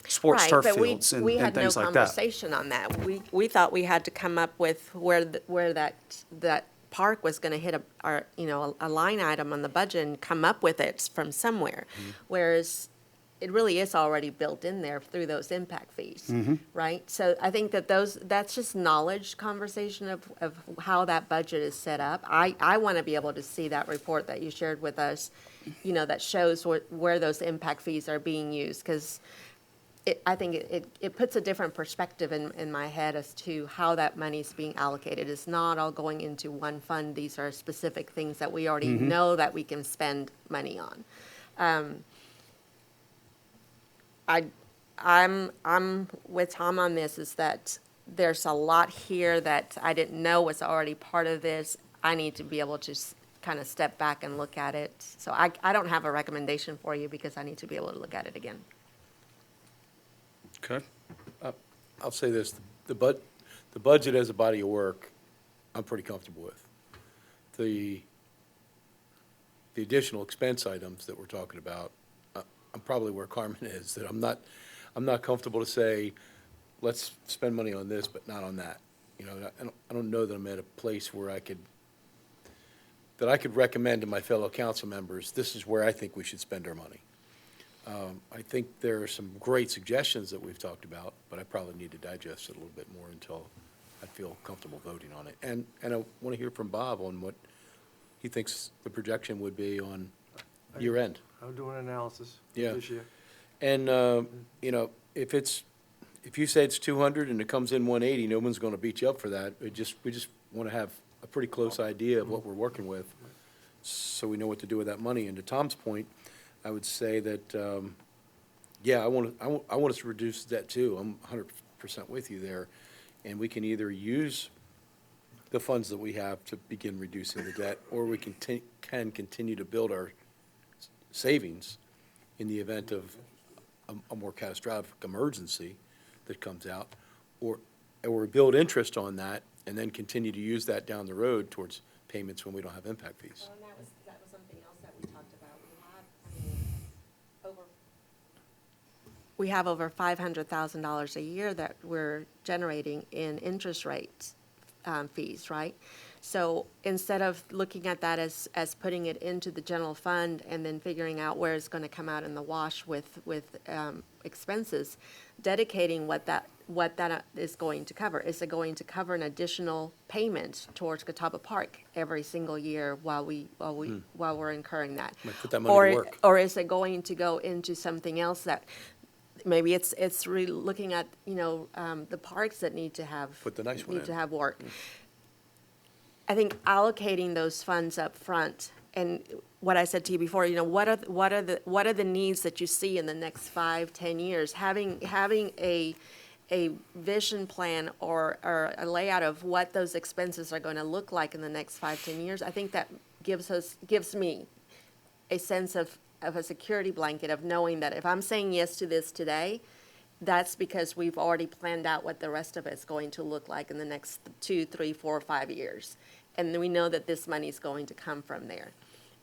sports Right, turf but fields and we had no things like that. conversation on that. We thought we had to come up with where that park was gonna hit a line item on the budget and come up with it from somewhere. Whereas it really is already built in there through those impact fees, right? So I think that's just knowledge conversation of how that budget is set up. I want to be able to see that report that you shared with us, you know, that shows where those impact fees are being used, because I think it puts a different perspective in my head as to how that money is being allocated. It's not all going into one fund. These are specific things that we already know that we can spend money on. I'm with Tom on this, is that there's a lot here that I didn't know was already part of this. I need to be able to kind of step back and look at it. So I don't have a recommendation for you, because I need to be able to look at it again. Okay. I'll say this, the budget as a body of work, I'm pretty comfortable with. The additional expense items that we're talking about, I'm probably where Carmen is, that I'm not comfortable to say, let's spend money on this, but not on that. You know, I don't know that I'm at a place where I could recommend to my fellow council members, this is where I think we should spend our money. I think there are some great suggestions that we've talked about, but I probably need to digest it a little bit more until I feel comfortable voting on it. And I want to hear from Bob on what he thinks the projection would be on year end. I'm doing analysis Yeah. this year. And, you know, if you say it's 200 and it comes in 180, no one's going to beat you up for that. We just want to have a pretty close idea of what we're working with, so we know what to do with that money. And to Tom's point, I would say that, yeah, I want us to reduce debt too. I'm 100% with you there. And we can either use the funds that we have to begin reducing the debt, or we can continue to build our savings in the event of a more catastrophic emergency that comes out, or build interest on that and then continue to use that down the road towards payments when we don't have impact fees. Well, and that was something else that we talked about. We have over $500,000 a year that we're generating in interest rates, fees, right? So instead of looking at that as putting it into the general fund and then figuring out where it's going to come out in the wash with expenses, dedicating what that is going to cover. Is it going to cover an additional payment towards Catawba Park every single year while we're incurring that? Might put that money to work. Or is it going to go into something else that maybe it's looking at, you know, the parks that need to have Put the nice one need to in. have work. I think allocating those funds up front, and what I said to you before, you know, what are the needs that you see in the next 5-10 years? Having a vision plan or a layout of what those expenses are going to look like in the next 5-10 years, I think that gives me a sense of a security blanket of knowing that if I'm saying yes to this today, that's because we've already planned out what the rest of it's going to look like in the next 2, 3, 4, 5 years. And we know that this money is going to come from there.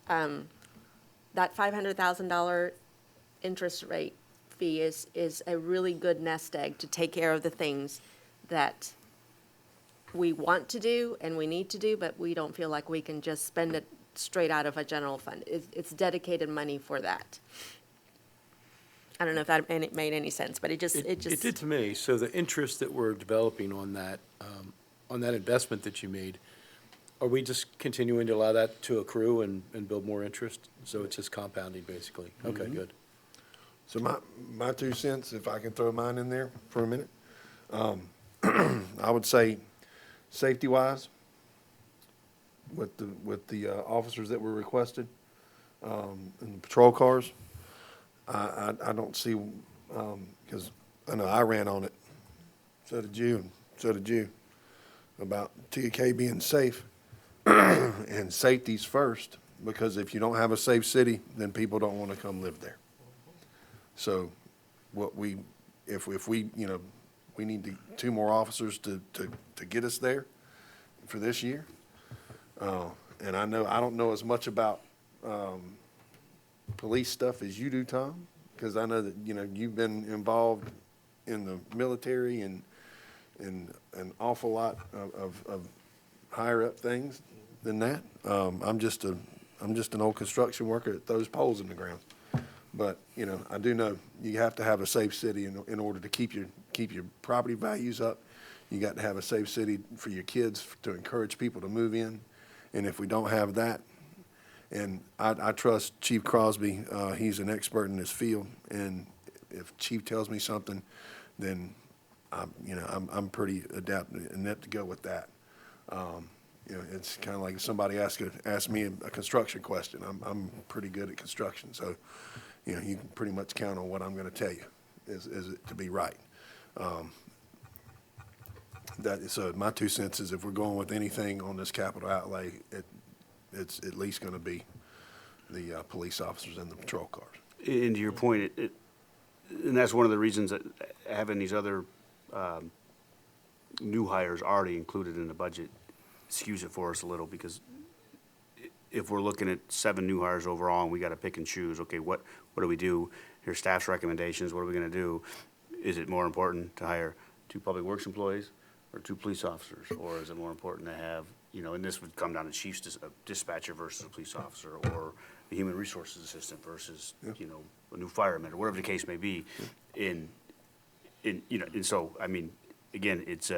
That $500,000 interest rate fee is a really good nest egg to take care of the things that we want to do and we need to do, but we don't feel like we can just spend it straight out of a general fund. It's dedicated money for that. I don't know if that made any sense, but it just. It did to me. So the interest that we're developing on that investment that you made, are we just continuing to allow that to accrue and build more interest? So it's just compounding, basically? Okay, good. So my 2 cents, if I can throw mine in there for a minute, I would say, safety-wise, with the officers that were requested, and the patrol cars, I don't see, because I know I ran on it, so did you, and so did you, about TK being safe, and safety's first, because if you don't have a safe city, then people don't want to come live there. So if we, we need 2 more officers to get us there for this year. And I don't know as much about police stuff as you do, Tom, because I know that, you've been involved in the military and an awful lot of higher up things than that. I'm just an old construction worker that throws poles in the ground. But, I do know you have to have a safe city in order to keep your property values up. You got to have a safe city for your kids to encourage people to move in. And if we don't have that, and I trust Chief Crosby, he's an expert in this field. And if Chief tells me something, then I'm pretty inept to go with that. It's kind of like if somebody asked me a construction question. I'm pretty good at construction, so you can pretty much count on what I'm going to tell you is it to be right. So my 2 cents is if we're going with anything on this capital outlay, it's at least going to be the police officers and the patrol cars. And to your point, and that's one of the reasons that having these other new hires already included in the budget skews it for us a little, because if we're looking at 7 new hires overall and we got to pick and choose, okay, what do we do? Here's staff's recommendations. What are we going to do? Is it more important to hire 2 public works employees or 2 police officers? Or is it more important to have, and this would come down to chief's dispatcher versus a police officer, or a human resources assistant versus, a new fireman, or whatever the case may be. And so, I mean, again, it's,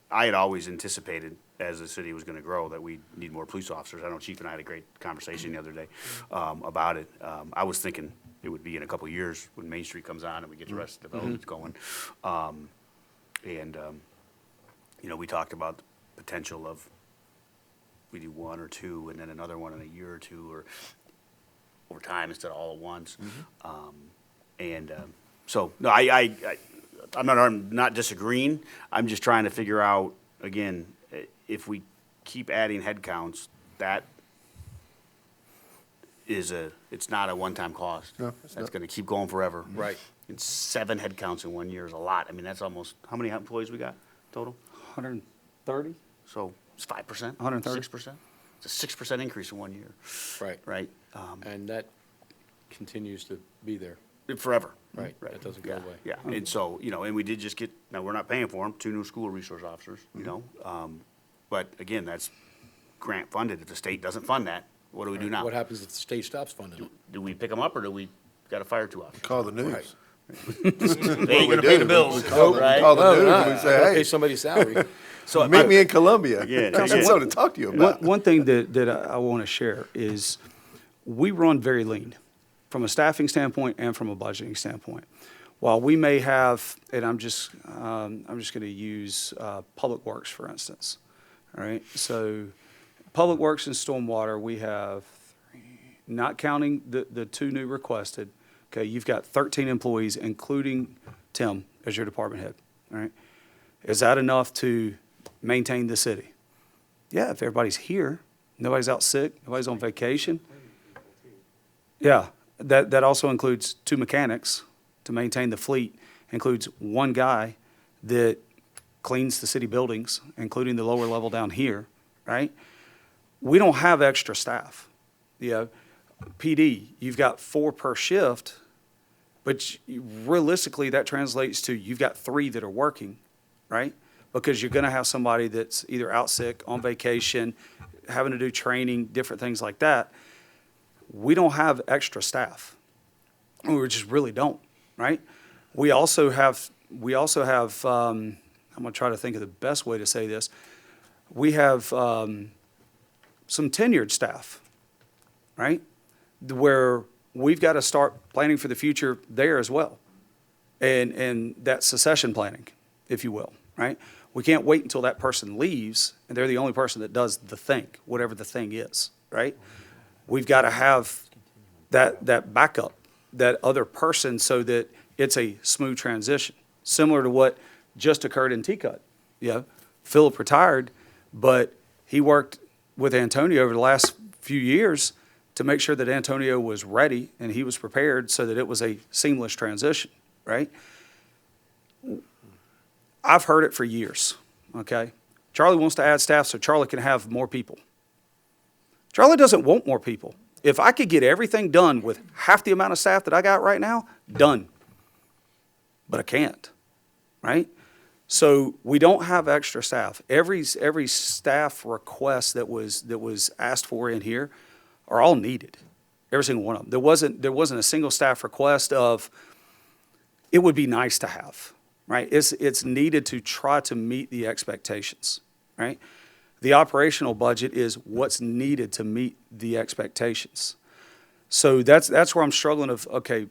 I had always anticipated as the city was going to grow that we need more police officers. I know Chief and I had a great conversation the other day about it. I was thinking it would be in a couple of years when Main Street comes on and we get the rest of the developments going. We talked about the potential of we do 1 or 2 and then another one in a year or 2 or over time instead of all at once. So no, I'm not disagreeing. I'm just trying to figure out, again, if we keep adding headcounts, that is it's not a one-time cost. No, it's That's not. gonna keep going forever. Right. And 7 headcounts in 1 year is a lot. I mean, that's almost, how many employees we got total? 130? So it's 5%? 130. 6%? It's a 6% increase in 1 year, Right. right? And that continues to be there. Forever. Right. That doesn't go Yeah, away. Yeah, and so, and we did just get, now, we're not paying for them, 2 new school resource officers, but again, that's grant funded. If the state doesn't fund that, what do we do now? What happens if the state stops funding it? Do we pick them up, or do we gotta fire 2 officers? Call the news. They ain't gonna pay the bills, right? Call the news and we I say, gotta pay hey, somebody's salary. So meet me in Columbia. Again, I got again. something to talk to you about. One thing that I want to share is we run very lean from a staffing standpoint and from a budgeting standpoint. While we may have, and I'm just going to use Public Works, for instance. All right, so Public Works and Stormwater, we have 3, not counting the 2 new requested. Okay, you've got 13 employees, including Tim as your department head. right? Is that enough to maintain the city? Yeah, if everybody's here, nobody's out sick, nobody's on vacation. Yeah, that also includes 2 mechanics to maintain the fleet, includes 1 guy that cleans the city buildings, including the lower level down here, right? We don't have extra staff. PD, you've got 4 per shift, but realistically, that translates to you've got 3 that are working, right? Because you're going to have somebody that's either out sick, on vacation, having to do training, different things like that. We don't have extra staff. We just really don't, right? We also have, I'm going to try to think of the best way to say this. We have some tenured staff, right? Where we've got to start planning for the future there as well. And that's succession planning, if you will, right? We can't wait until that person leaves and they're the only person that does the thing, whatever the thing is, right? We've got to have that backup, that other person, so that it's a smooth transition, similar to what just occurred in T-Cut. Philip retired, but he worked with Antonio over the last few years to make sure that Antonio was ready and he was prepared so that it was a seamless transition, right? I've heard it for years, okay? Charlie wants to add staff so Charlie can have more people. Charlie doesn't want more people. If I could get everything done with half the amount of staff that I got right now, done. But I can't, right? So we don't have extra staff. Every staff request that was asked for in here are all needed. Every single one of them. There wasn't a single staff request of, it would be nice to have, right? It's needed to try to meet the expectations, right? The operational budget is what's needed to meet the expectations. So that's where I'm struggling of, okay,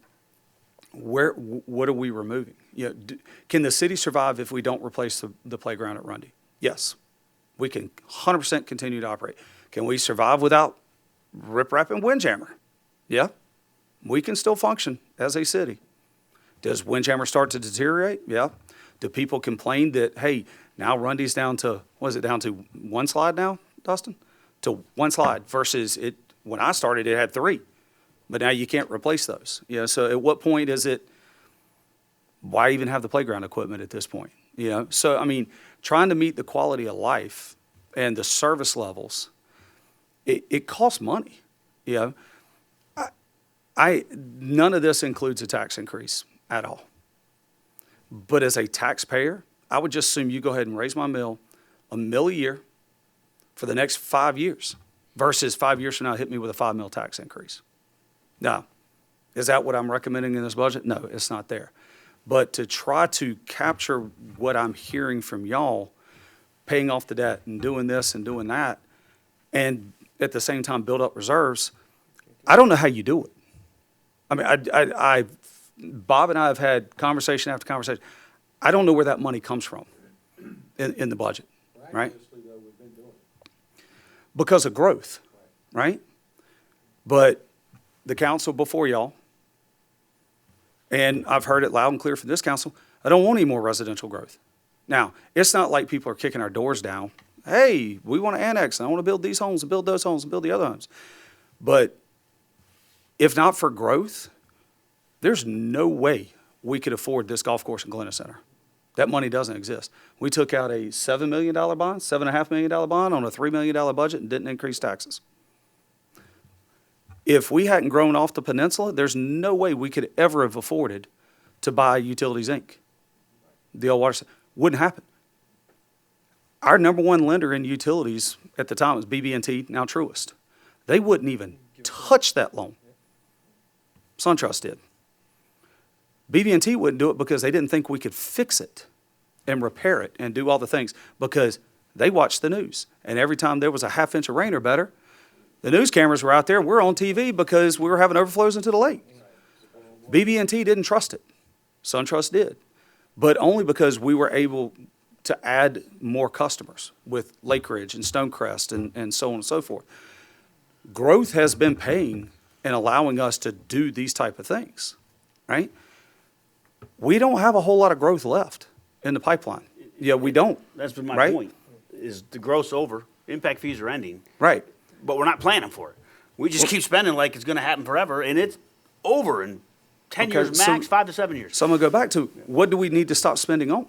what are we removing? Can the city survive if we don't replace the playground at Rundy? Yes. We can 100% continue to operate. Can we survive without Rip Rap and Windjammer? Yeah. We can still function as a city. Does Windjammer start to deteriorate? Yeah. Do people complain that, hey, now Rundy's down to, what is it, down to 1 slide now, Dustin? To 1 slide versus it, when I started, it had 3. But now you can't replace those. So at what point is it, why even have the playground equipment at this point? So, I mean, trying to meet the quality of life and the service levels, it costs money. None of this includes a tax increase at all. But as a taxpayer, I would just assume you go ahead and raise my mill $1 million a year for the next 5 years versus 5 years from now hit me with a $5 million tax increase. Now, is that what I'm recommending in this budget? No, it's not there. But to try to capture what I'm hearing from y'all, paying off the debt and doing this and doing that, and at the same time build up reserves, I don't know how you do it. I mean, Bob and I have had conversation after conversation. I don't know where that money comes from in the budget, right? Because of growth, right? But the council before y'all, and I've heard it loud and clear from this council, I don't want any more residential growth. Now, it's not like people are kicking our doors down. Hey, we want to annex, and I want to build these homes and build those homes and build the other homes. But if not for growth, there's no way we could afford this golf course in Glenna Center. That money doesn't exist. We took out a $7 million bond, $7.5 million bond on a $3 million budget and didn't increase taxes. If we hadn't grown off the peninsula, there's no way we could ever have afforded to buy Utilities Inc. The old water, wouldn't happen. Our number one lender in utilities at the time was BB&T, now Truist. They wouldn't even touch that loan. SunTrust did. BB&T wouldn't do it because they didn't think we could fix it and repair it and do all the things because they watched the news. And every time there was a half inch of rain or better, the news cameras were out there and we're on TV because we were having overflows into the lake. BB&T didn't trust it. SunTrust did. But only because we were able to add more customers with Lake Ridge and Stonecrest and so on and so forth. Growth has been paying and allowing us to do these type of things, right? We don't have a whole lot of growth left. in the pipeline. Yeah, we don't. That's been my Right? point, is the gross over, impact fees are ending, Right. but we're not planning for it. We just keep spending like it's gonna happen forever, and it's over in 10 Okay, years so- max, 5 to 7 years. So I'm gonna go back to, what do we need to stop spending on?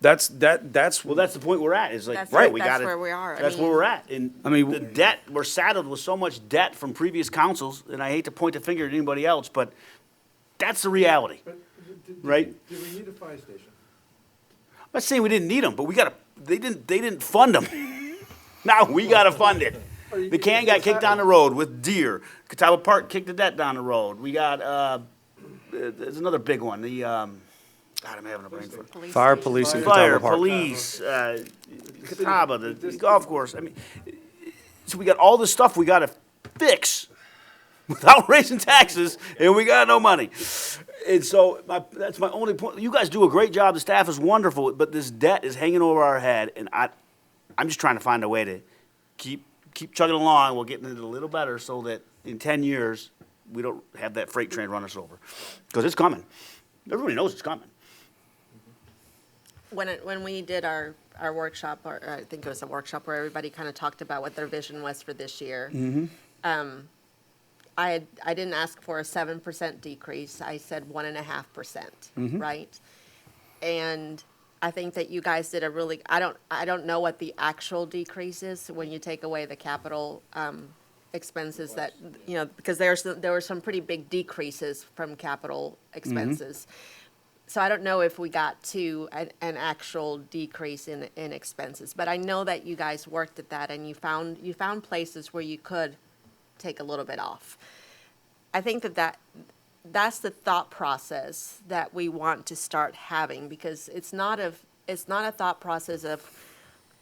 That's Well, that's the point we're at, is like, That's right, it. we That's gotta. where we are. I That's where mean- we're at, and I mean, the debt, we're saddled with so much debt from previous councils, and I hate to point the finger at anybody else, but that's the reality. Right. Do we need a fire station? I'm not saying we didn't need them, but they didn't fund them. Now we gotta fund it. The can got kicked down the road with Deer. Catawba Park kicked the debt down the road. We got, there's another big one, God, I'm having a brain fart. fire, police, and Fire, Catawba Park. police, Catawba, the golf course. I mean, so we got all this stuff we gotta fix without raising taxes, and we got no money. And so that's my only point. You guys do a great job. The staff is wonderful, but this debt is hanging over our head, and I'm just trying to find a way to keep chugging along. We're getting it a little better so that in 10 years, we don't have that freight train run us over. Because it's coming. Everybody knows it's coming. When we did our workshop, or I think it was a workshop where everybody kind of talked about what their vision was for this year. I didn't ask for a 7% decrease. I said 1.5%, right? And I think that you guys did a really, I don't know what the actual decrease is when you take away the capital expenses that, you know, because there were some pretty big decreases from capital expenses. So I don't know if we got to an actual decrease in expenses, but I know that you guys worked at that and you found places where you could take a little bit off. I think that's the thought process that we want to start having, because it's not a thought process of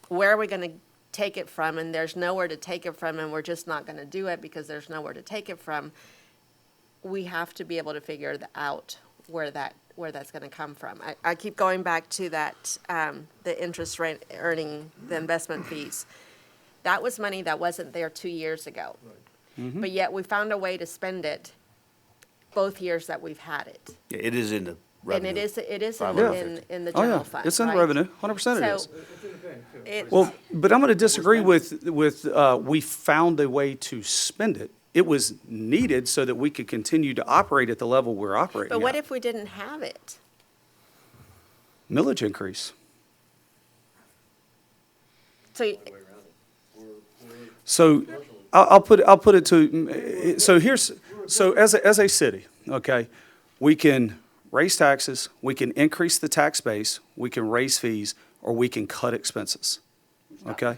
where are we going to take it from, and there's nowhere to take it from, and we're just not going to do it because there's nowhere to take it from. We have to be able to figure out where that's going to come from. I keep going back to that, the interest rate earning, the investment fees. That was money that wasn't there 2 years ago. But yet we found a way to spend it both years that we've had it. Yeah, it is in the revenue. And it is in 550. the Oh, general yeah, fund, it's in the right? revenue, 100% it is. So it, Well, but I'm going to disagree with, we found a way to spend it. It was needed so that we could continue to operate at the level we're operating but what at. if we didn't have it? Millage increase. So, So I'll put it to, so as a city, okay, we can raise taxes, we can increase the tax base, we can raise fees, or we can cut expenses. Okay?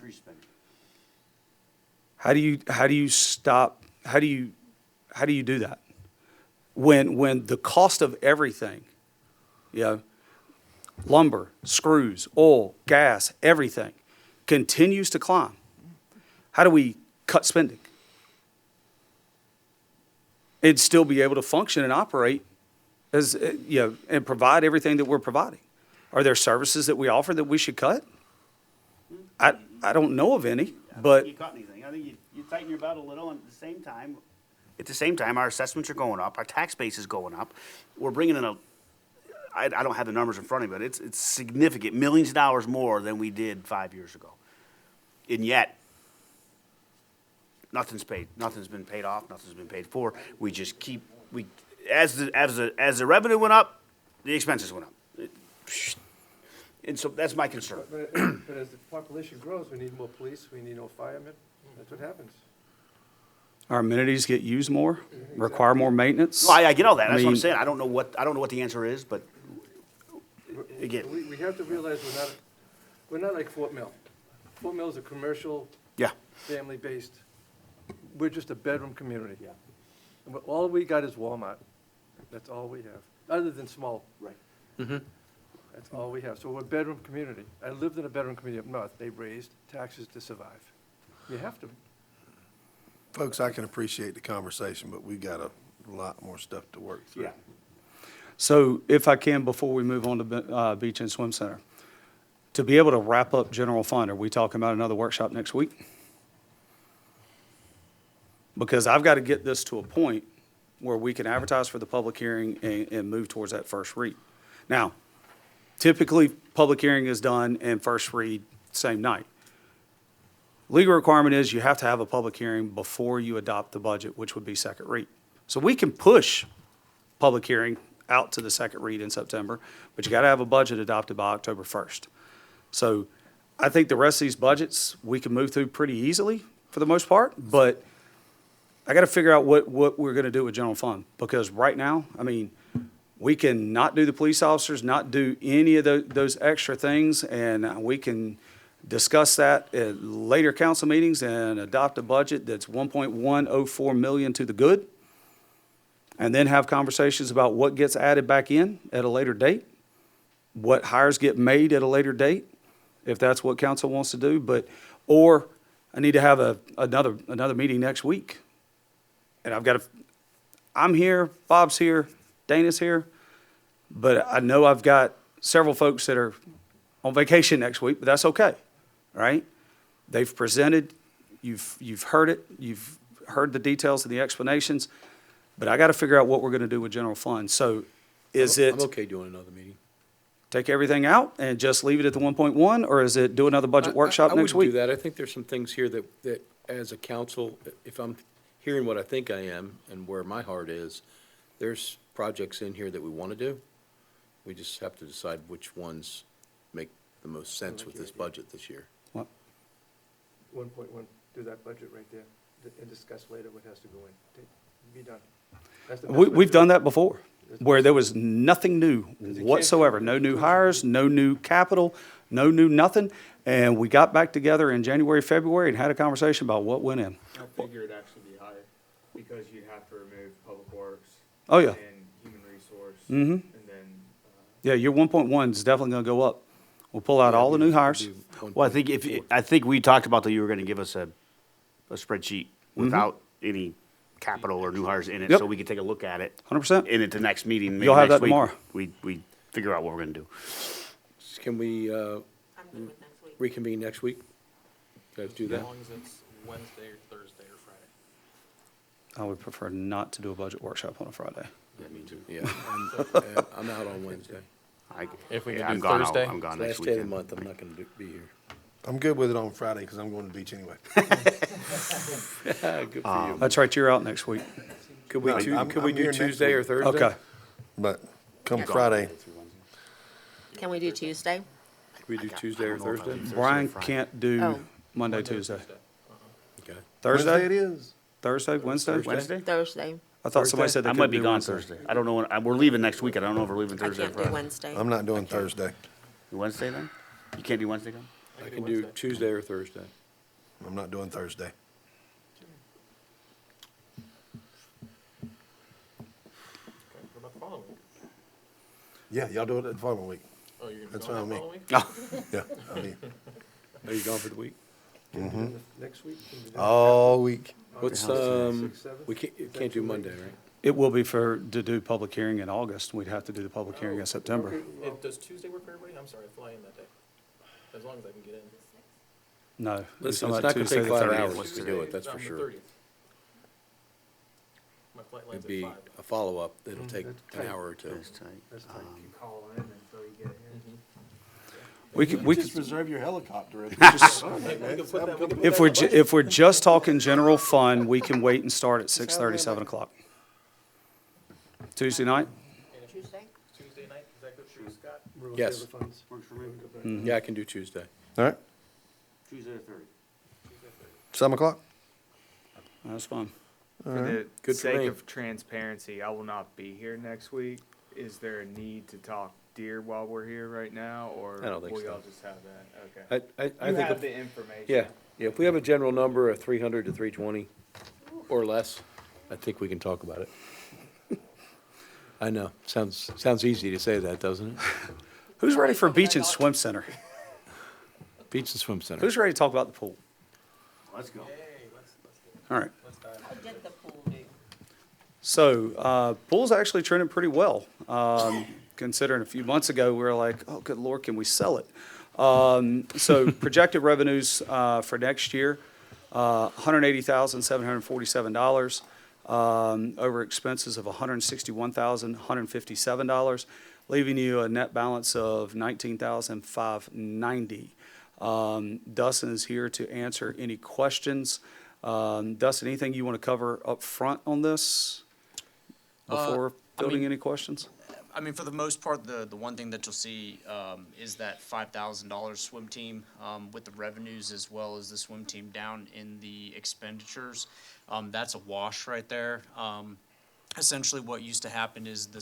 How do you do that? When the cost of everything, you know, lumber, screws, oil, gas, everything continues to climb. How do we cut spending and still be able to function and operate as, you know, and provide everything that we're providing? Are there services that we offer that we should cut? I don't know of any, I don't but think you cut anything. I think you tighten your belt a little, and at the same time, our assessments are going up, our tax base is going up. We're bringing in I don't have the numbers in front of me, but it's significant, millions of dollars more than we did 5 years ago. And yet, nothing's been paid off, nothing's been paid for. We just as the revenue went up, the expenses went up. And so that's my concern. But as the population grows, we need more police, we need more firemen. That's what happens. our amenities get used more, require more maintenance. Well, I get all that, that's what I'm mean- saying. I don't know what the answer is, but again, We have to realize we're not like Fort Mill. Fort Mill is a commercial, yeah. family-based, we're just a bedroom community. Yeah. All we got is Walmart. That's all we have, other than small. Right. That's all we have. So we're a bedroom community. I lived in a bedroom community up north. They raised taxes to survive. You have to. Folks, I can appreciate the conversation, but we've got a lot more stuff to work through. Yeah. So if I can, before we move on to Beach and Swim Center, to be able to wrap up general fund, are we talking about another workshop next week? Because I've got to get this to a point where we can advertise for the public hearing and move towards that first read. Now, Typically, public hearing is done and first read same night. Legal requirement is you have to have a public hearing before you adopt the budget, which would be second read. So we can push public hearing out to the second read in September, but you got to have a budget adopted by October 1st. So I think the rest of these budgets, we can move through pretty easily for the most part, but I got to figure out what we're going to do with general fund, because right now, I mean, we can not do the police officers, not do any of those extra things, and we can discuss that at later council meetings and adopt a budget that's 1.104 million to the good, and then have conversations about what gets added back in at a later date, what hires get made at a later date, if that's what council wants to do, or I need to have another meeting next week. And I'm here, Bob's here, Dana's here, but I know I've got several folks that are on vacation next week, but that's okay, right? They've presented, you've heard it, you've heard the details and the explanations, but I got to figure out what we're going to do with general fund. So I'm okay doing another meeting. take everything out and just leave it at the 1.1, or is it do another budget workshop next I wouldn't week? do that. I think there's some things here that as a council, if I'm hearing what I think I am and where my heart is, there's projects in here that we want to do. We just have to decide which ones make the most sense with this budget this year. 1.1, do that budget right there, and discuss later what has to go in. Be done. That's the best way to We've do done it. that before, where there was nothing new whatsoever, no new hires, no new capital, no new nothing. And we got back together in January, February and had a conversation about what went in. I figure it'd actually be higher, because you'd have to remove Public Works. Oh, yeah. And Human Resource. Mhm. And then, Yeah, your 1.1 is definitely gonna go up. We'll pull out all the new hires. Well, I think we talked about that you were gonna give us a spreadsheet without any capital or new hires in it, Yep. so we could take a look at it. 100%. In at the next meeting, maybe You'll have next that week, tomorrow. We figure out what we're gonna do. Can we I'm good with next week. reconvene next week? Guys do that? As long as it's Wednesday or Thursday or Friday. I would prefer not to do a budget workshop on a Friday. Yeah, me too. Yeah, I'm out on Wednesday. If we could Yeah, do I'm gone. Thursday? I'm gone next Last day of the weekend. month, I'm not gonna be here. I'm good with it on Friday because I'm going to the beach anyway. Good for you. That's right, you're out next week. Could we No, do, I'm- could we I'm do here next Tuesday or week. Thursday? Okay. But come Yeah. Friday, Can we do Tuesday? Could we do Tuesday or Thursday? Brian can't do Oh. Monday, Tuesday. Okay. Wednesday Thursday? it is. Thursday, Wednesday? Wednesday? Thursday. I thought somebody said they I couldn't might be do gone Wednesday. Thursday. I don't know when, we're leaving next week. I don't know if we're leaving I Thursday or can't do Friday. Wednesday. I'm not doing Thursday. Wednesday then? You can't do Wednesday then? I can do Tuesday or Thursday. I'm not doing Thursday. What about the following week? Yeah, y'all do it the following week. Oh, you're gonna be That's gone fine that with me. following week? Yeah, I'll be Are you gone for the week? Next week? Can we do all week. What's, Sixth, seventh? we can't do Monday, right? It will be to do public hearing in August. We'd have to do the public hearing in September. Does Tuesday work for everybody? I'm sorry, I fly in that day. As long as I can get in. No. we're Listen, talking it's about not gonna Tuesday take the 5 30th. hours to do it, that's for The sure. 30th. My flight lands It'd be at 5. a follow-up, it'll take that's an tight. hour or two. That's tight. That's tight. call in until you get here. We could, reserve your helicopter. if we're just talking general fund, we can wait and start at 6:30, 7 o'clock. Tuesday night? Tuesday? Tuesday night, is that good for you, Scott? We're okay Yes. with the funds. Yeah, I can do Tuesday. All right, Tuesday the 30th. 7 o'clock? That's fine. For the Good for sake me. of transparency, I will not be here next week. Is there a need to talk deer while we're here right now, or I don't think will so. y'all just have that? Okay. I You think, have if- the information. yeah, if we have a general number of 300 to 320 or less, I think we can talk about it. I know, sounds easy to say that, doesn't it? Who's ready for beach and swim center? Beach and Swim Center. Who's ready to talk about the pool? Let's go. All right. I did the pool do. So, pool's actually trending pretty well. Considering a few months ago, we were like, oh, good Lord, can we sell it? So projected revenues, for next year, $180,747, over expenses of $161,157. leaving you a net balance of $19,590. Dustin is here to answer any questions. Dustin, anything you want to cover up front on this before fielding any questions? I mean, for the most part, the one thing that you'll see is that $5,000 swim team with the revenues as well as the swim team down in the expenditures. That's a wash right there. Essentially, what used to happen is the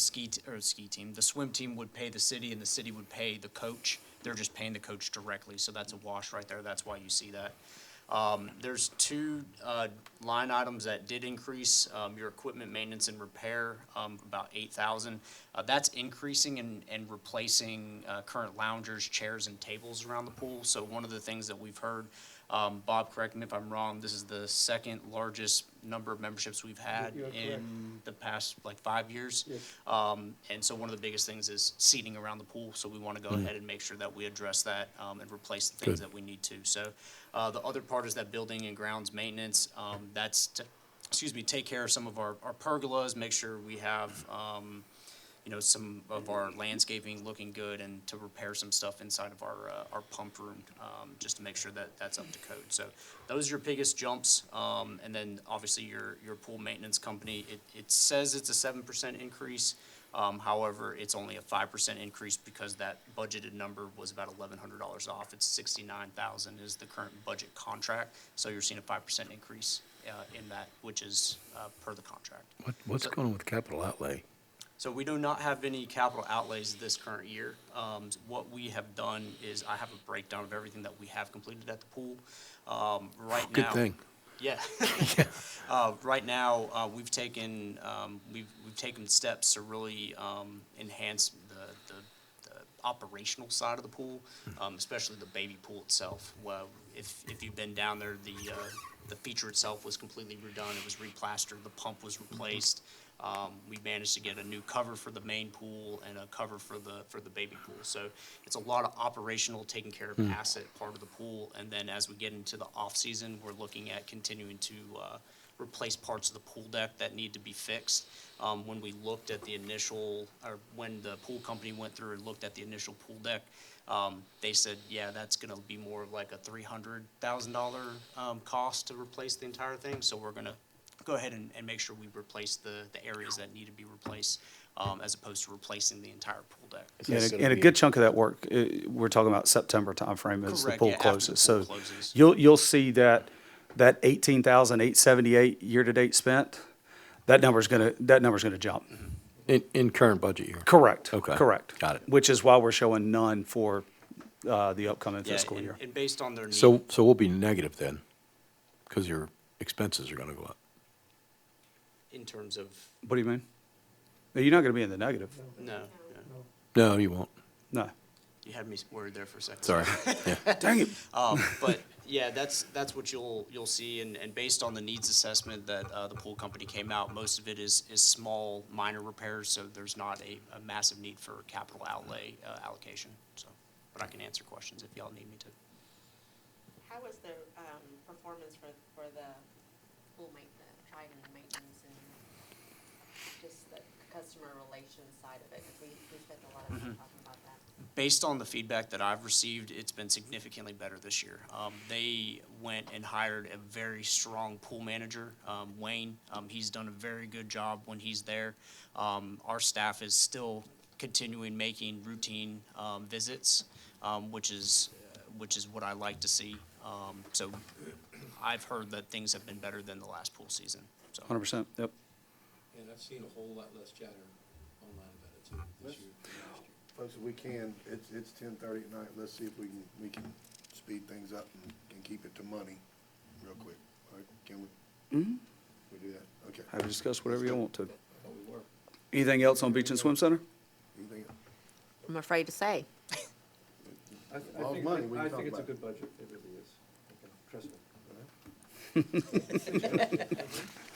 the swim team would pay the city and the city would pay the coach. They're just paying the coach directly, so that's a wash right there. That's why you see that. There's two line items that did increase. Your equipment maintenance and repair, about $8,000. That's increasing and replacing current loungers, chairs, and tables around the pool. So one of the things that we've heard, Bob, correct me if I'm wrong, this is the second largest number of memberships we've had You're correct. in the past, like, 5 years. Yes. And so one of the biggest things is seating around the pool, so we want to go ahead and make sure that we address that and replace the things Good. that we need to. So the other part is that building and grounds maintenance. That's to, take care of some of our pergolas, make sure we have, some of our landscaping looking good, and to repair some stuff inside of our pump room, just to make sure that that's up to code. So those are your biggest jumps. And then obviously your pool maintenance company, it says it's a 7% increase. However, it's only a 5% increase because that budgeted number was about $1,100 off. It's $69,000 is the current budget contract. So you're seeing a 5% increase in that, which is per the contract. What's going on with capital outlay? So we do not have any capital outlays this current year. What we have done is I have a breakdown of everything that we have completed at the pool. Right now. Good thing. Yeah. Right now, we've taken steps to really enhance the operational side of the pool, especially the baby pool itself. Well, if you've been down there, the feature itself was completely redone. It was replastered. The pump was replaced. We managed to get a new cover for the main pool and a cover for the baby pool. So it's a lot of operational, taking care of asset part of the pool. And then as we get into the off season, we're looking at continuing to replace parts of the pool deck that need to be fixed. When we looked at the initial, or when the pool company went through and looked at the initial pool deck, they said, yeah, that's gonna be more like a $300,000 cost to replace the entire thing. So we're gonna go ahead and make sure we replace the areas that need to be replaced, as opposed to replacing the entire pool deck. And a good chunk of that work, we're talking about September timeframe as the Correct, pool yeah, after the closes. pool So closes. you'll see that $18,878 year-to-date spent, that number's gonna jump. In current budget year? Correct. Okay. Correct. Got it. Which is why we're showing none for the upcoming Yeah, fiscal year. and based on their need. So we'll be negative then, because your expenses are gonna go up. In terms of, What do you mean? No, you're not gonna be in the negative. no, No, you won't. No. you had me worried there for a second. Sorry. Yeah. Dang it. But yeah, that's what you'll see, and based on the needs assessment that the pool company came out, most of it is small, minor repairs, so there's not a massive need for capital outlay allocation. So, but I can answer questions if y'all need me to. How was the performance for the pool Trident maintenance and just the customer relations side of it? Because we spent a lot of time talking about that. Based on the feedback that I've received, it's been significantly better this year. They went and hired a very strong pool manager, Wayne. He's done a very good job when he's there. Our staff is still continuing making routine visits, which is what I like to see. So I've heard that things have been better than the last pool season. So 100%, yep. And I've seen a whole lot less chatter online about it too this year than last year. Folks, if we can, it's 10:30 at night, let's see if we can speed things up and keep it to money real quick. All right, can we? Mm-hmm. We do that, okay. Have you discuss whatever you want to. I thought we were. Anything else on Beach and Swim Center? Anything else? I'm afraid to say. All money, we can I talk think it's a about it. good budget, it really is. Trust me.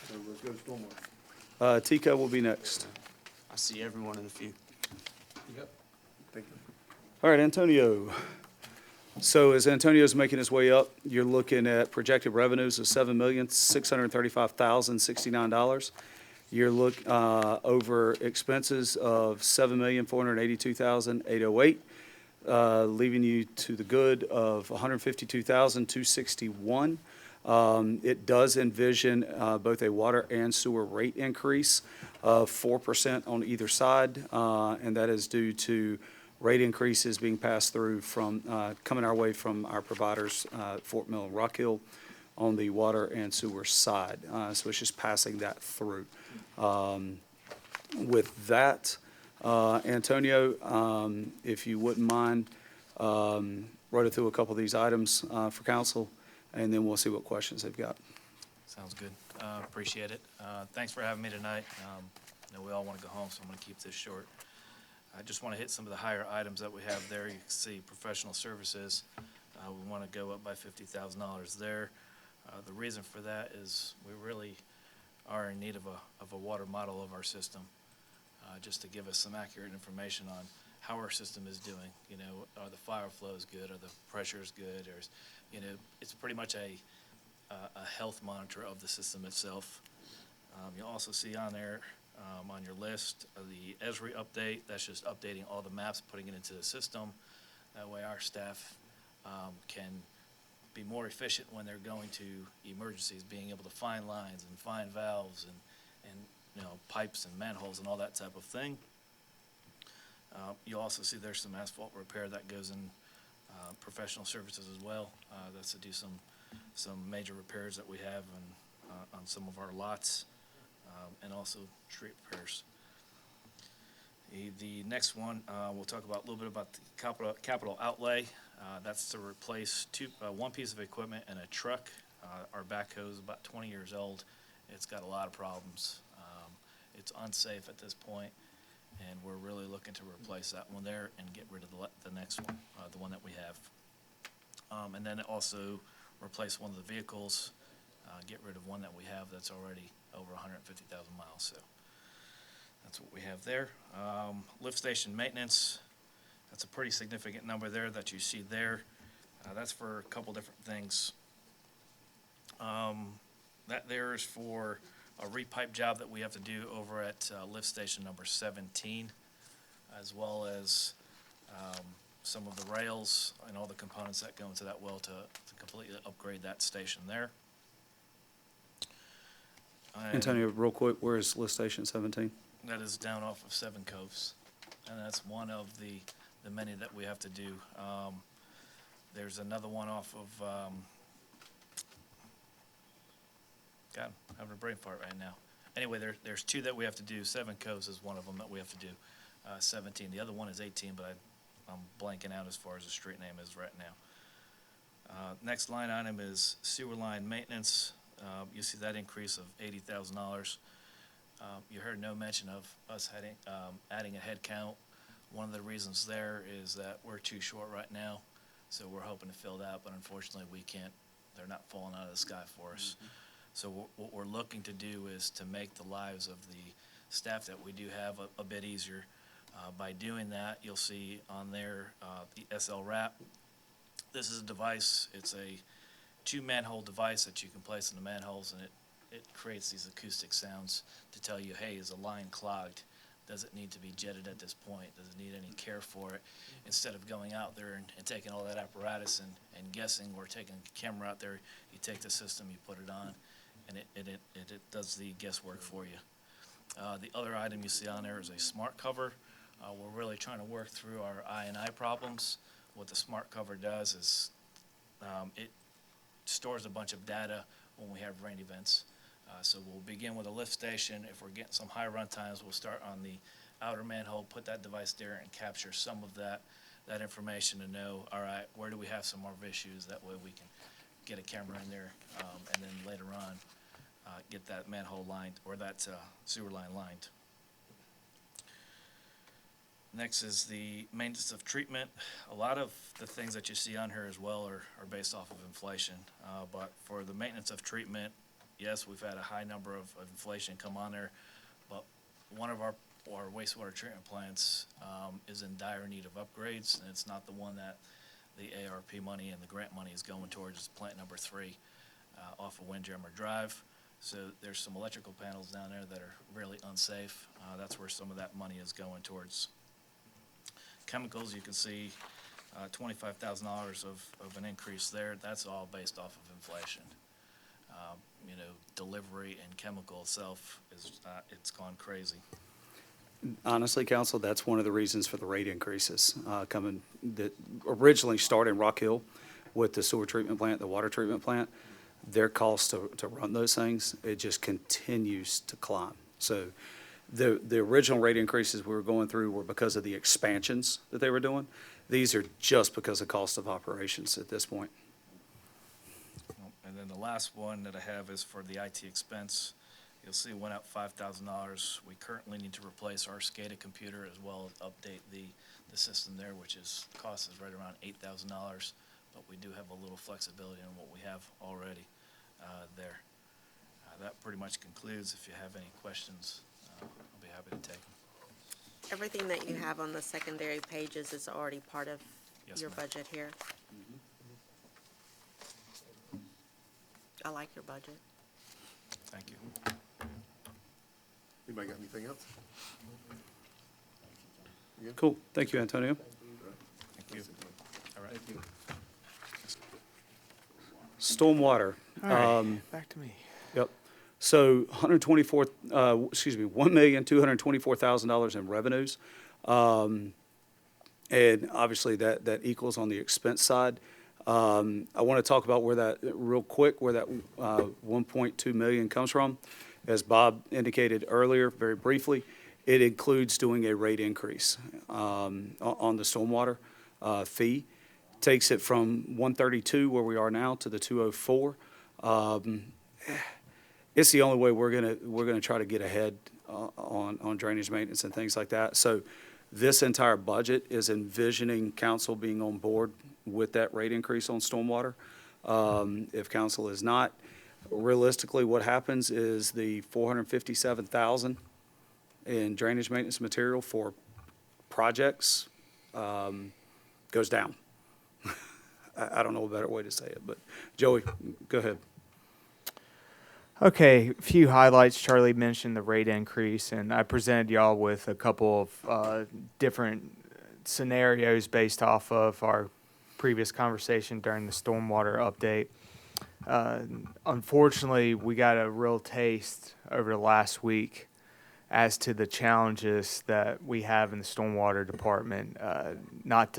So let's go to stormwater. Tika will be next. I see everyone in a few. Yep. Thank you. All right, Antonio. So as Antonio's making his way up, you're looking at projected revenues of $7,635,069. You're over expenses of $7,482,808, leaving you to the good of $152,261. It does envision both a water and sewer rate increase of 4% on either side, and that is due to rate increases being passed through from, coming our way from our providers, Fort Mill and Rock Hill, on the water and sewer side. So it's just passing that through. With that, Antonio, if you wouldn't mind running through a couple of these items for council, and then we'll see what questions they've got. Sounds good. Appreciate it. Thanks for having me tonight. I know we all want to go home, so I'm going to keep this short. I just want to hit some of the higher items that we have there. You can see professional services. We want to go up by $50,000 there. The reason for that is we really are in need of a water model of our system, just to give us some accurate information on how our system is doing. You know, are the fire flows good? Are the pressures good? Or, you know, it's pretty much a health monitor of the system itself. You'll also see on there, on your list, the ESRI update. That's just updating all the maps, putting it into the system. That way our staff can be more efficient when they're going to emergencies, being able to find lines and find valves and you know, pipes and manholes and all that type of thing. You'll also see there's some asphalt repair that goes in professional services as well. That's to do some major repairs that we have on some of our lots, and also street repairs. The next one, we'll talk about a little bit about the capital outlay. That's to replace one piece of equipment and a truck. Our backhoe is about 20 years old. It's got a lot of problems. It's unsafe at this point, and we're really looking to replace that one there and get rid of the next one, the one that we have. And then also replace one of the vehicles, get rid of one that we have that's already over 150,000 miles. So that's what we have there. Lift station maintenance, that's a pretty significant number there that you see there. That's for a couple different things. That there is for a repipe job that we have to do over at lift station number 17, as well as some of the rails and all the components that go into that well to completely upgrade that station there. Antonio, real quick, where is lift station 17? That is down off of Seven Coves, and that's one of the many that we have to do. There's another one off of, God, I'm having a brain fart right now. Anyway, there's two that we have to do. Seven Coves is one of them that we have to do. 17. The other one is 18, but I'm blanking out as far as the street name is right now. Next line item is sewer line maintenance. You see that increase of $80,000. You heard no mention of us adding a head count. One of the reasons there is that we're too short right now, so we're hoping to fill that, but unfortunately we can't. They're not falling out of the sky for us. So what we're looking to do is to make the lives of the staff that we do have a bit easier. By doing that, you'll see on there the SL Wrap. This is a device. It's a 2-manhole device that you can place in the manholes, and it creates these acoustic sounds to tell you, hey, is the line clogged? Does it need to be jetted at this point? Does it need any care for it? Instead of going out there and taking all that apparatus and guessing, or taking a camera out there, you take the system, you put it on, and it does the guesswork for you. The other item you see on there is a smart cover. We're really trying to work through our I&I problems. What the smart cover does is it stores a bunch of data when we have rain events. So we'll begin with a lift station. If we're getting some high run times, we'll start on the outer manhole, put that device there, and capture some of that information to know, all right, where do we have some more issues? That way we can get a camera in there, and then later on get that manhole lined, or that sewer line lined. Next is the maintenance of treatment. A lot of the things that you see on here as well are based off of inflation. But for the maintenance of treatment, yes, we've had a high number of inflation come on there, but one of our wastewater treatment plants is in dire need of upgrades, and it's not the one that the ARP money and the grant money is going towards. It's plant number 3 off of Windjammer Drive. So there's some electrical panels down there that are really unsafe. That's where some of that money is going towards. Chemicals, you can see $25,000 of an increase there. That's all based off of inflation. Delivery and chemical itself it's gone crazy. Honestly, council, that's one of the reasons for the rate increases coming, that originally started in Rock Hill with the sewer treatment plant, the water treatment plant. Their cost to run those things, it just continues to climb. So the original rate increases we were going through were because of the expansions that they were doing. These are just because of cost of operations at this point. And then the last one that I have is for the IT expense. You'll see it went up $5,000. We currently need to replace our SCADA computer as well as update the system there, which cost is right around $8,000. But we do have a little flexibility on what we have already there. That pretty much concludes. If you have any questions, I'll be happy to take them. Everything that you have on the secondary pages is already part of Yes, your ma'am. budget here. I like your budget. Thank you. Anybody got anything else? Cool. Thank you, Antonio. Thank you. All right. Stormwater. Back to me. Yep. So $1,224,000 in revenues. And obviously that equals on the expense side. I want to talk about where that, real quick, where that 1.2 million comes from. As Bob indicated earlier, very briefly, it includes doing a rate increase on the stormwater fee. Takes it from 132, where we are now, to the 204. It's the only way we're gonna try to get ahead on drainage maintenance and things like that. So this entire budget is envisioning council being on board with that rate increase on stormwater. If council is not, realistically, what happens is the $457,000 in drainage maintenance material for projects goes down. I don't know a better way to say it, but Joey, go ahead. Okay, a few highlights. Charlie mentioned the rate increase, and I presented y'all with a couple of different scenarios based off of our previous conversation during the stormwater update. Unfortunately, we got a real taste over the last week as to the challenges that we have in the stormwater department. Not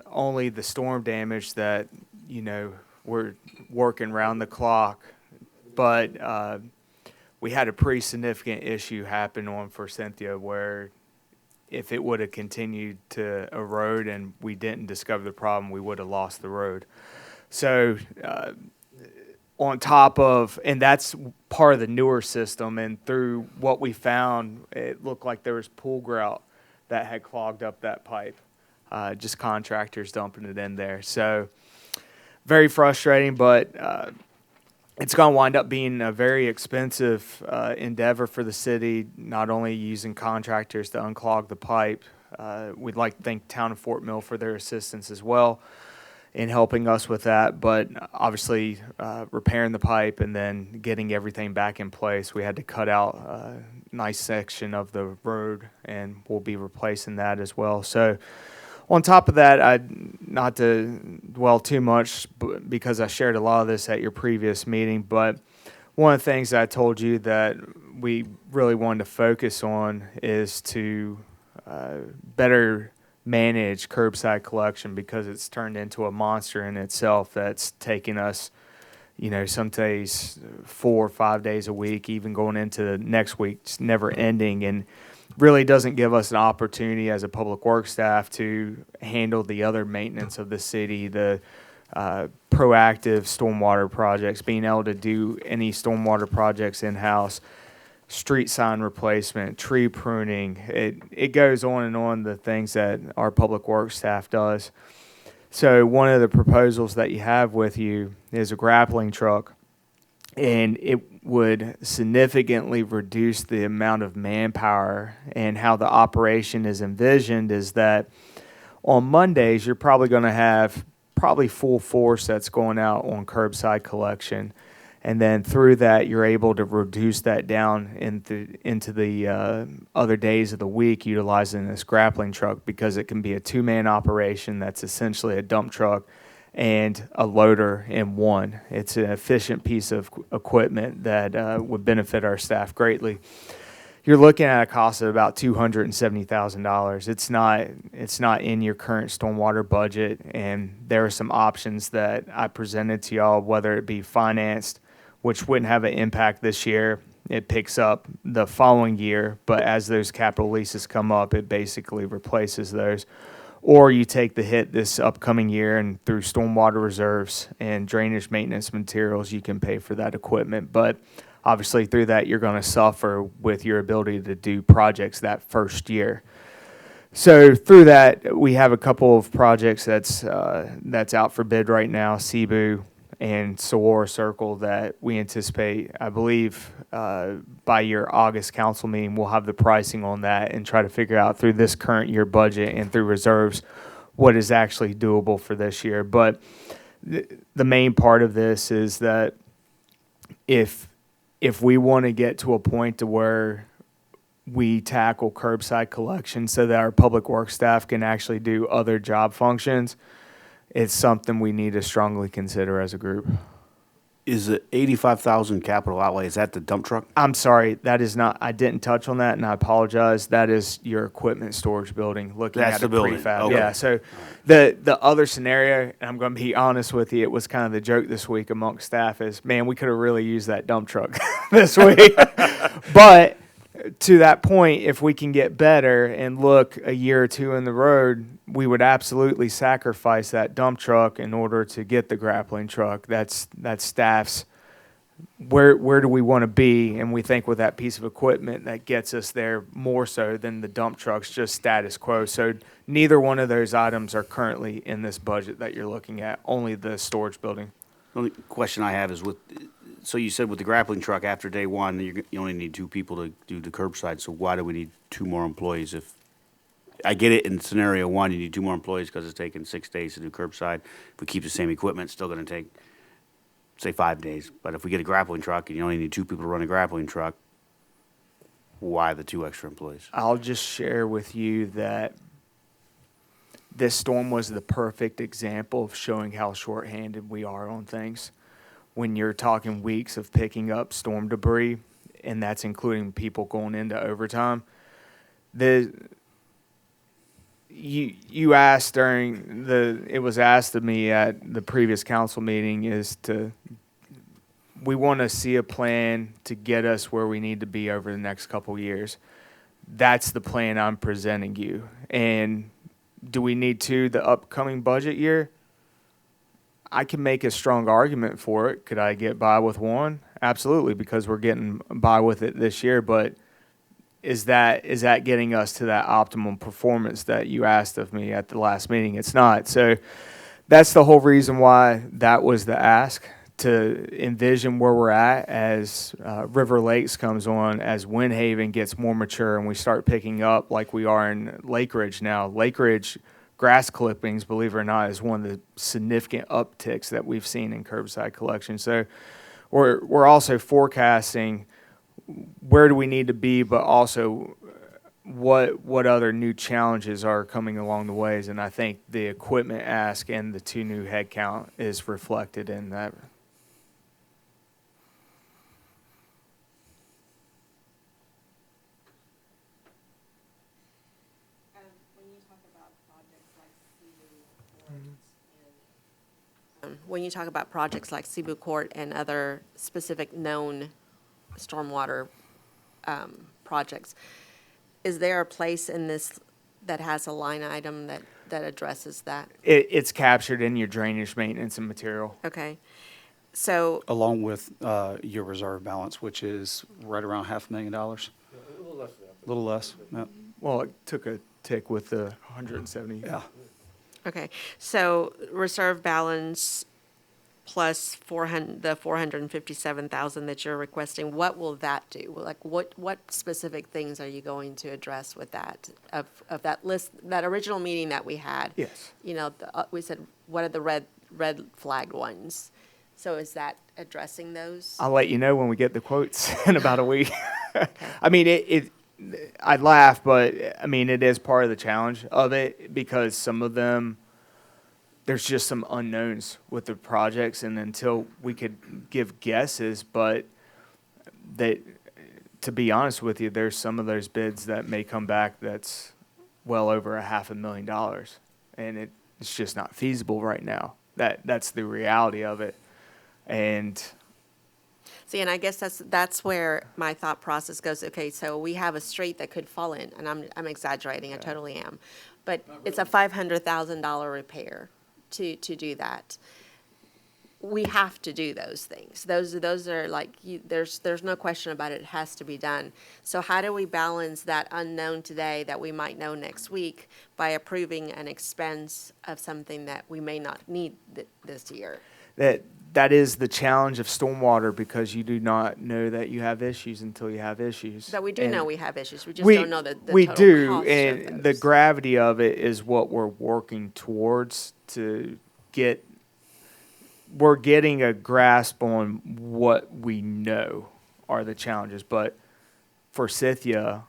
only the storm damage that, we're working round the clock, but we had a pretty significant issue happen on Forsythia where if it would have continued to erode and we didn't discover the problem, we would have lost the road. So on top of, and that's part of the newer system, and through what we found, it looked like there was pool grout that had clogged up that pipe, just contractors dumping it in there. So very frustrating, but it's going to wind up being a very expensive endeavor for the city, not only using contractors to unclog the pipe. We'd like to thank Town of Fort Mill for their assistance as well in helping us with that, but obviously repairing the pipe and then getting everything back in place. We had to cut out a nice section of the road, and we'll be replacing that as well. So on top of that, not to dwell too much because I shared a lot of this at your previous meeting, but one of the things I told you that we really wanted to focus on is to better manage curbside collection because it's turned into a monster in itself that's taking us, some days 4 or 5 days a week, even going into next week, it's never ending, and really doesn't give us an opportunity as a public works staff to handle the other maintenance of the city, the proactive stormwater projects, being able to do any stormwater projects in-house, street sign replacement, tree pruning. It goes on, the things that our public works staff does. So one of the proposals that you have with you is a grappling truck, and it would significantly reduce the amount of manpower. And how the operation is envisioned is that on Mondays, you're probably going to have full force that's going out on curbside collection. And then through that, you're able to reduce that down into the other days of the week utilizing this grappling truck, because it can be a two-man operation that's essentially a dump truck and a loader in one. It's an efficient piece of equipment that would benefit our staff greatly. You're looking at a cost of about $270,000. It's not in your current stormwater budget, and there are some options that I presented to y'all, whether it be financed, which wouldn't have an impact this year. It picks up the following year, but as those capital leases come up, it basically replaces those. Or you take the hit this upcoming year, and through stormwater reserves and drainage maintenance materials, you can pay for that equipment. But obviously through that, you're going to suffer with your ability to do projects that first year. So through that, we have a couple of projects that's out for bid right now, Cebu and Saguaro Circle, that we anticipate, I believe, by your August council meeting, we'll have the pricing on that and try to figure out through this current year budget and through reserves what is actually doable for this year. But the main part of this is that if we want to get to a point to where we tackle curbside collection so that our public works staff can actually do other job functions, it's something we need to strongly consider as a group. Is the 85,000 capital outlay, is that the dump truck? I'm sorry, that is not, I didn't touch on that, and I apologize. That is your equipment storage building, looking That's at the a building. prefab. Okay. Yeah, so the other scenario, and I'm going to be honest with you, it was kind of the joke this week amongst staff is, man, we could have really used that dump truck this week. But to that point, if we can get better and look a year or two in the road, we would absolutely sacrifice that dump truck in order to get the grappling truck. That's staff's, where do we want to be? And we think with that piece of equipment that gets us there more so than the dump truck's just status quo. So neither one of those items are currently in this budget that you're looking at, only the storage building. The only question I have is so you said with the grappling truck, after day one, you only need 2 people to do the curbside, so why do we need 2 more employees? If I get it in scenario 1, you need 2 more employees because it's taking 6 days to do curbside. If we keep the same equipment, it's still gonna take, say, 5 days. But if we get a grappling truck and you only need 2 people to run a grappling truck, why the 2 extra employees? I'll just share with you that this storm was the perfect example of showing how shorthanded we are on things. When you're talking weeks of picking up storm debris, and that's including people going into overtime, you asked during it was asked of me at the previous council meeting we want to see a plan to get us where we need to be over the next couple years. That's the plan I'm presenting you. And do we need to the upcoming budget year? I can make a strong argument for it. Could I get by with 1? Absolutely, because we're getting by with it this year. But is that getting us to that optimum performance that you asked of me at the last meeting? It's not. So that's the whole reason why that was the ask, to envision where we're at as River Lakes comes on, as Windhaven gets more mature and we start picking up like we are in Lake Ridge now. Lake Ridge grass clippings, believe it or not, is one of the significant upticks that we've seen in curbside collection. So we're also forecasting where do we need to be, but also what other new challenges are coming along the ways. And I think the equipment ask and the 2 new headcount is reflected in that. When you talk about projects like Cebu Court and other specific known stormwater projects, is there a place in this that has a line item that addresses that? It's captured in your drainage maintenance and material. Okay. So, Along with your reserve balance, which is right around $500,000. A little less than that. A little less, yeah. Well, it took a tick with the 170. Yeah. okay, so reserve balance plus the 457,000 that you're requesting, what will that do? Like, what specific things are you going to address with that, of that list, that original meeting that we had? Yes. You know, we said, what are the red flagged ones? So is that addressing those? I'll let you know when we get the quotes in about a week. I mean, I laugh, but I mean, it is part of the challenge of it because some of them, there's just some unknowns with the projects, and until we could give guesses, but that, to be honest with you, there's some of those bids that may come back that's well over $500,000, and it's just not feasible right now. That's the reality of it, and See, and I guess that's where my thought process goes. Okay, so we have a street that could fall in, and I'm exaggerating, I totally am, but it's a $500,000 repair to do that. We have to do those things. Those are like, there's no question about it. It has to be done. So how do we balance that unknown today that we might know next week by approving an expense of something that we may not need this year? that is the challenge of stormwater, because you do not know that you have issues until you have issues. But we do And know we have issues. We just don't know the we total do, cost of and the those. gravity of it is what we're working towards to get. We're getting a grasp on what we know are the challenges, but for Scythia,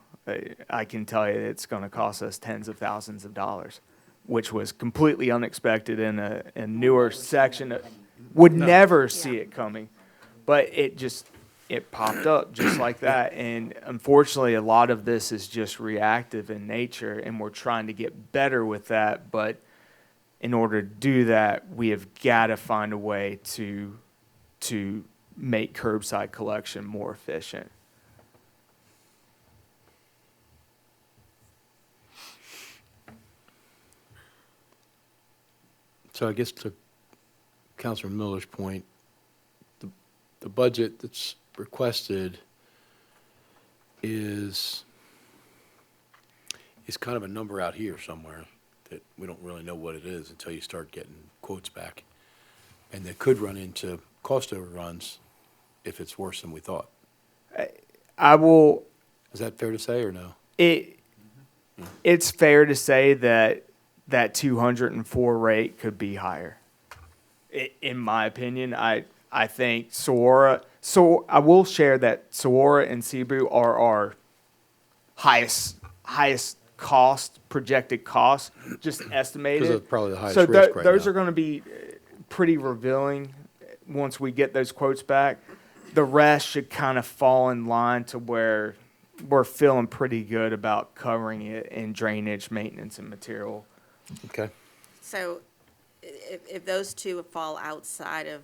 I can tell you it's going to cost us tens of thousands of dollars, which was completely unexpected in a newer section. Would never see it coming, but it popped up just like that. And unfortunately, a lot of this is just reactive in nature, and we're trying to get better with that. But in order to do that, we have got to find a way to make curbside collection more efficient. So I guess to Councilor Miller's point, the budget that's requested is kind of a number out here somewhere that we don't really know what it is until you start getting quotes back. And they could run into cost overruns if it's worse than we thought. I will. Is that fair to say or no? It's fair to say that 204 rate could be higher. In my opinion, I think Saguaro. So I will share that Saguaro and Cebu are our highest cost, projected cost, just estimated. Because of probably the highest so risk right those now. are going to be pretty revealing once we get those quotes back. The rest should kind of fall in line to where we're feeling pretty good about covering it in drainage, maintenance, and material. Okay. So if those two fall outside of,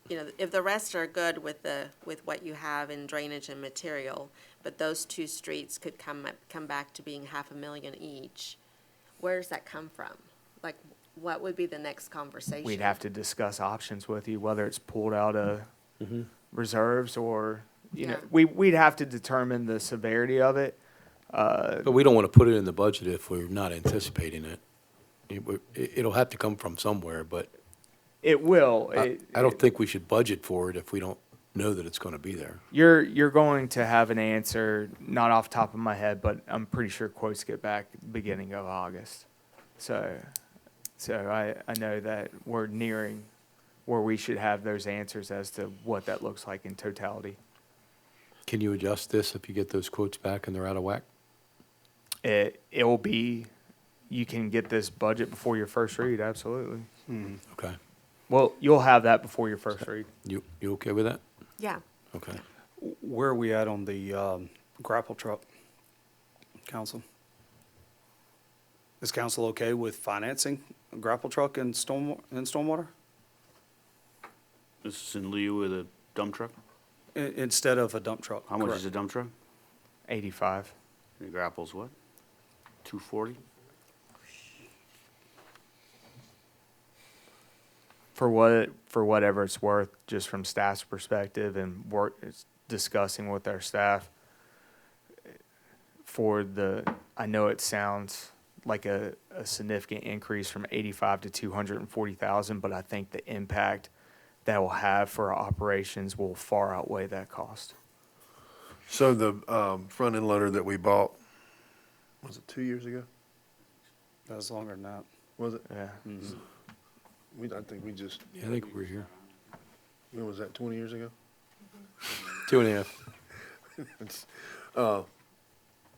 if the rest are good with what you have in drainage and material, but those two streets could come back to being $500,000 each, where does that come from? Like, what would be the next conversation? We'd have to discuss options with you, whether it's pulled out of reserves or, we'd have to determine the severity of it. But we don't want to put it in the budget if we're not anticipating it. It'll have to come from somewhere, but It will. I don't think we should budget for it if we don't know that it's going to be there. You're going to have an answer, not off the top of my head, but I'm pretty sure quotes get back beginning of August. So I know that we're nearing where we should have those answers as to what that looks like in totality. Can you adjust this if you get those quotes back and they're out of whack? It will be, you can get this budget before your first read, absolutely. Okay. Well, you'll have that before your first read. You okay with that? Yeah. Okay. Where are we at on the grapple truck, council? Is council okay with financing a grapple truck in stormwater? This is in lieu of the dump truck? Instead of a dump truck? How much correct. is a dump truck? 85. The grapple's what? 240? For whatever it's worth, just from staff's perspective and discussing with our staff, I know it sounds like a significant increase from 85 to 240,000, but I think the impact that will have for our operations will far outweigh that cost. So the front end loader that we bought, was it 2 years ago? That was longer than that. Was it? Yeah. I think we just. Yeah, I think we're here. When was that, 20 years ago? 2.5. It's,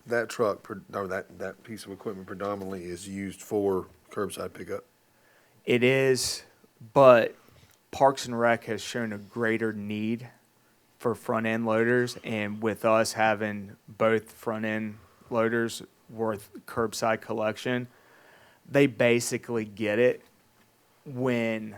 that truck, or that piece of equipment predominantly is used for curbside pickup. It is, but Parks and Rec has shown a greater need for front-end loaders, and with us having both front-end loaders worth curbside collection, they basically get it when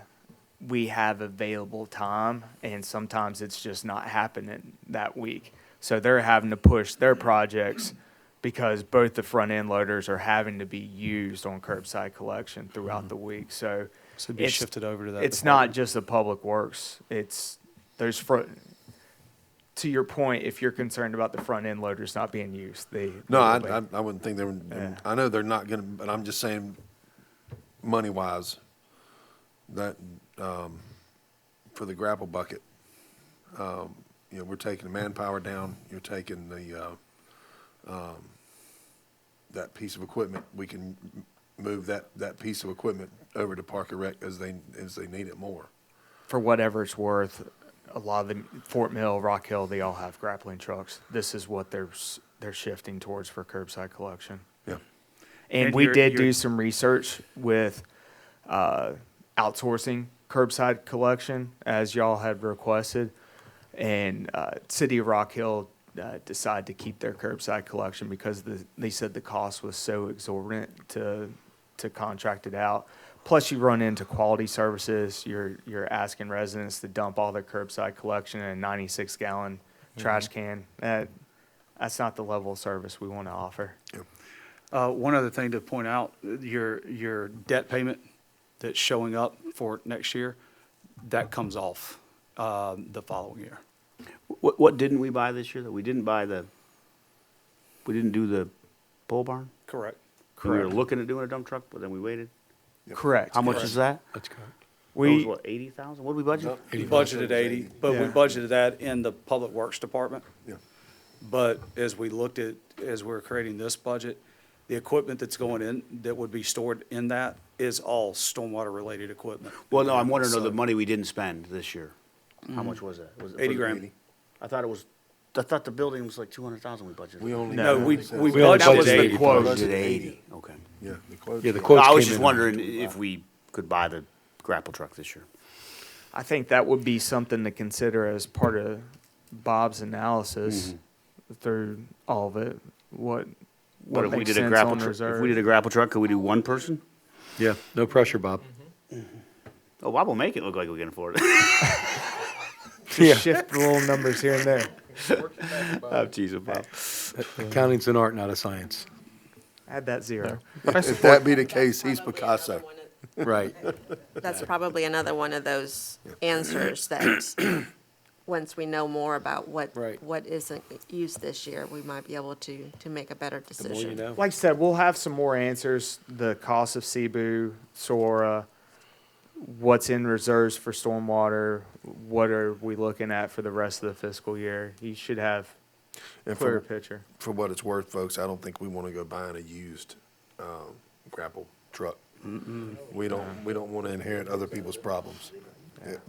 we have available time, and sometimes it's just not happening that week. So they're having to push their projects because both the front-end loaders are having to be used on curbside collection throughout the week. So So it'd be it's- shifted over to that it's not department. just the Public Works. To your point, if you're concerned about the front-end loaders not being used, No, I wouldn't think they were, Yeah. I know they're not gonna, but I'm just saying, money-wise, that, for the grapple bucket, you know, we're taking the manpower down, you're taking that piece of equipment, we can move that piece of equipment over to Park and Rec as they need it more. For whatever it's worth, a lot of the Fort Mill, Rock Hill, they all have grappling trucks. This is what they're shifting towards for curbside collection. Yeah. And And we you're- did you're- do some research with outsourcing curbside collection, as y'all had requested. And City of Rock Hill decided to keep their curbside collection because they said the cost was so exorbitant to contract it out. Plus, you run into quality services. You're asking residents to dump all their curbside collection in a 96-gallon trash can. That's not the level of service we want to offer. One other thing to point out, your debt payment that's showing up for next year, that comes off the following year. What didn't we buy this year? That we didn't do the pole barn? Correct. We were Correct. looking at doing a dump truck, but then we waited. Correct. How much is that? That's correct. That was We, what, 80,000? What did we budget? We budgeted 80, but we Yeah. budgeted that in the Public Works Department. Yeah. But as we looked at, as we were creating this budget, the equipment that's going in, that would be stored in that, is all stormwater-related equipment. Well, no, I'm wondering, So- the money we didn't spend this year. How much was that? Was it 80 grand. I thought the building was like 200,000 we budgeted. We only. No, we We budgeted only that was budgeted the 80. quote. Budgeted 80, okay. Yeah, the quote. Yeah, the No, quotes I was came just in. wondering if we could buy the grapple truck this year. I think that would be something to consider as part of Bob's analysis through all of it. What But if we makes did a sense grapple on truck, if reserve. we did a grapple truck, could we do one person? Yeah, no pressure, Bob. Oh, Bob will make it look like we can afford it. Just shift the little numbers here and there. I'm teasing Bob. Accounting's an art, not a science. Add that zero. If that be the case, he's Picasso. Right. That's probably another one of those answers that, once we know more about Right. what isn't used this year, we might be able to make a better The more you decision. know. Like I said, we'll have some more answers. The cost of Cebu, Sora, what's in reserves for stormwater, what are we looking at for the rest of the fiscal year? You should have a And clearer for, picture. for what it's worth, folks, I don't think we want to go buying a used grapple truck. We don't want to inherit other people's problems.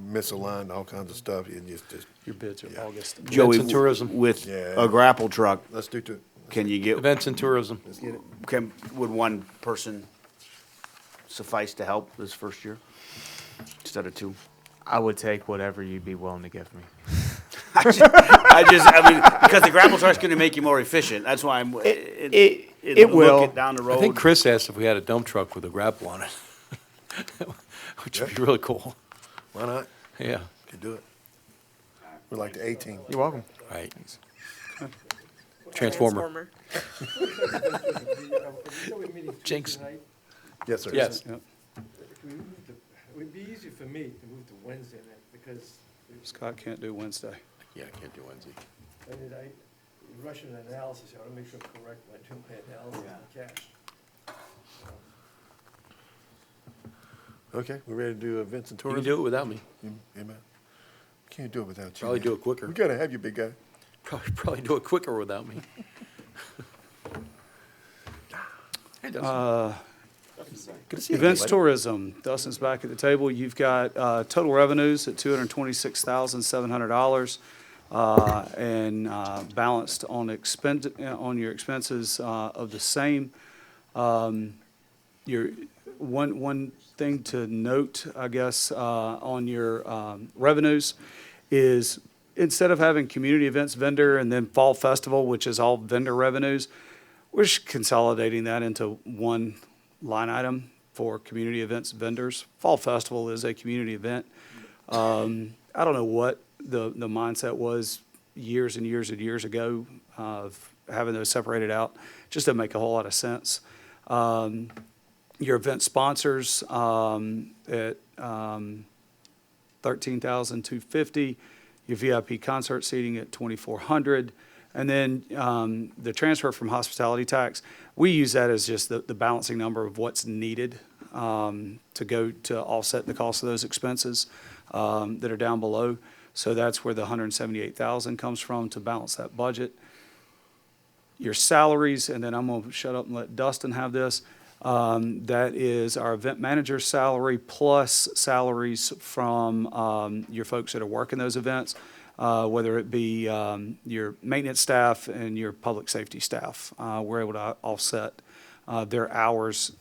Misaligned, all kinds of stuff, and just, Your bids are Yeah. August. Joey, and tourism. with Yeah. a grapple truck, let's do two. can you get, Events and tourism. Let's get it. would one person suffice to help this first year instead of two? I would take whatever you'd be willing to give me. I mean, because the grapple truck's gonna make you more efficient, that's why I'm. It will. Down the I road. think Chris asked if we had a dump truck with a grapple on it, which would be really cool. Why not? Yeah, Could do it. We're like the A-team. You're welcome. right. Transformer. Jinx. Yes, sir. Yes. Yep. It would be easy for me to move to Wednesday night, because Scott can't do Wednesday. Yeah, I can't do Wednesday. I mean, rushing an analysis, I want to make sure I'm correct when I do my analysis in cash. Okay, we ready to do events and You tourism? can do it without me. Amen. Can't do it without you. Probably man. do it quicker. We gotta have you, big guy. Probably do it quicker without me. Good to see you. Events buddy. tourism, Dustin's back at the table. You've got total revenues at $226,700 and balanced on on your expenses of the same. Your one thing to note, I guess, on your revenues is instead of having community events vendor and then fall festival, which is all vendor revenues, we're just consolidating that into one line item for community events vendors. Fall Festival is a community event. I don't know what the mindset was years and years and years ago of having those separated out. Just doesn't make a whole lot of sense. Your event sponsors at $13,250. Your VIP concert seating at $2,400. And then the transfer from hospitality tax, we use that as just the balancing number of what's needed to go to offset the cost of those expenses that are down below. So that's where the $178,000 comes from to balance that budget. Your salaries, and then I'm going to shut up and let Dustin have this. That is our event manager's salary plus salaries from your folks that are working those events. Whether it be your maintenance staff and your public safety staff. We're able to offset their hours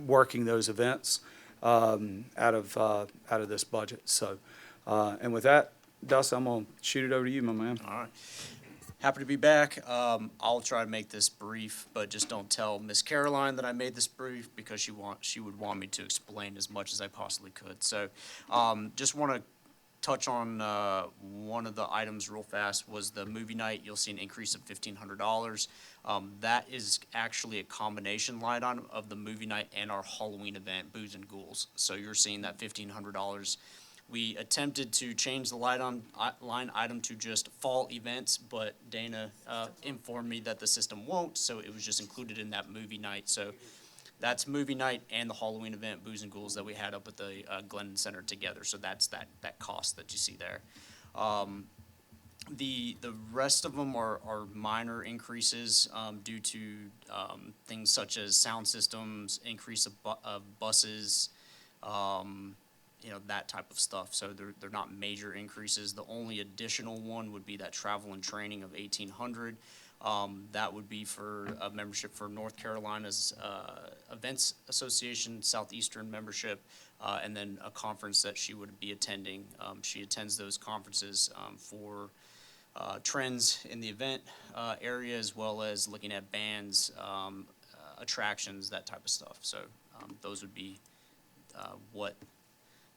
working those events out of this budget. So, and with that, Dustin, I'm going to shoot it over to you, my man. All right. Happy to be back. I'll try to make this brief, but just don't tell Miss Caroline that I made this brief because she would want me to explain as much as I possibly could. So, just want to touch on one of the items real fast was the movie night. You'll see an increase of $1,500. That is actually a combination line item of the movie night and our Halloween event, Booze and Ghouls. So you're seeing that $1,500. We attempted to change the line item to just fall events, but Dana informed me that the system won't, so it was just included in that movie night. So that's movie night and the Halloween event, Booze and Ghouls, that we had up at the Glendon Center together. So that's that cost that you see there. The rest of them are minor increases due to things such as sound systems, increase of buses, that type of stuff. So they're not major increases. The only additional one would be that travel and training of $1,800. That would be for a membership for North Carolina's Events Association, Southeastern membership, and then a conference that she would be attending. She attends those conferences for trends in the event area, as well as looking at bands, attractions, that type of stuff. So those would be what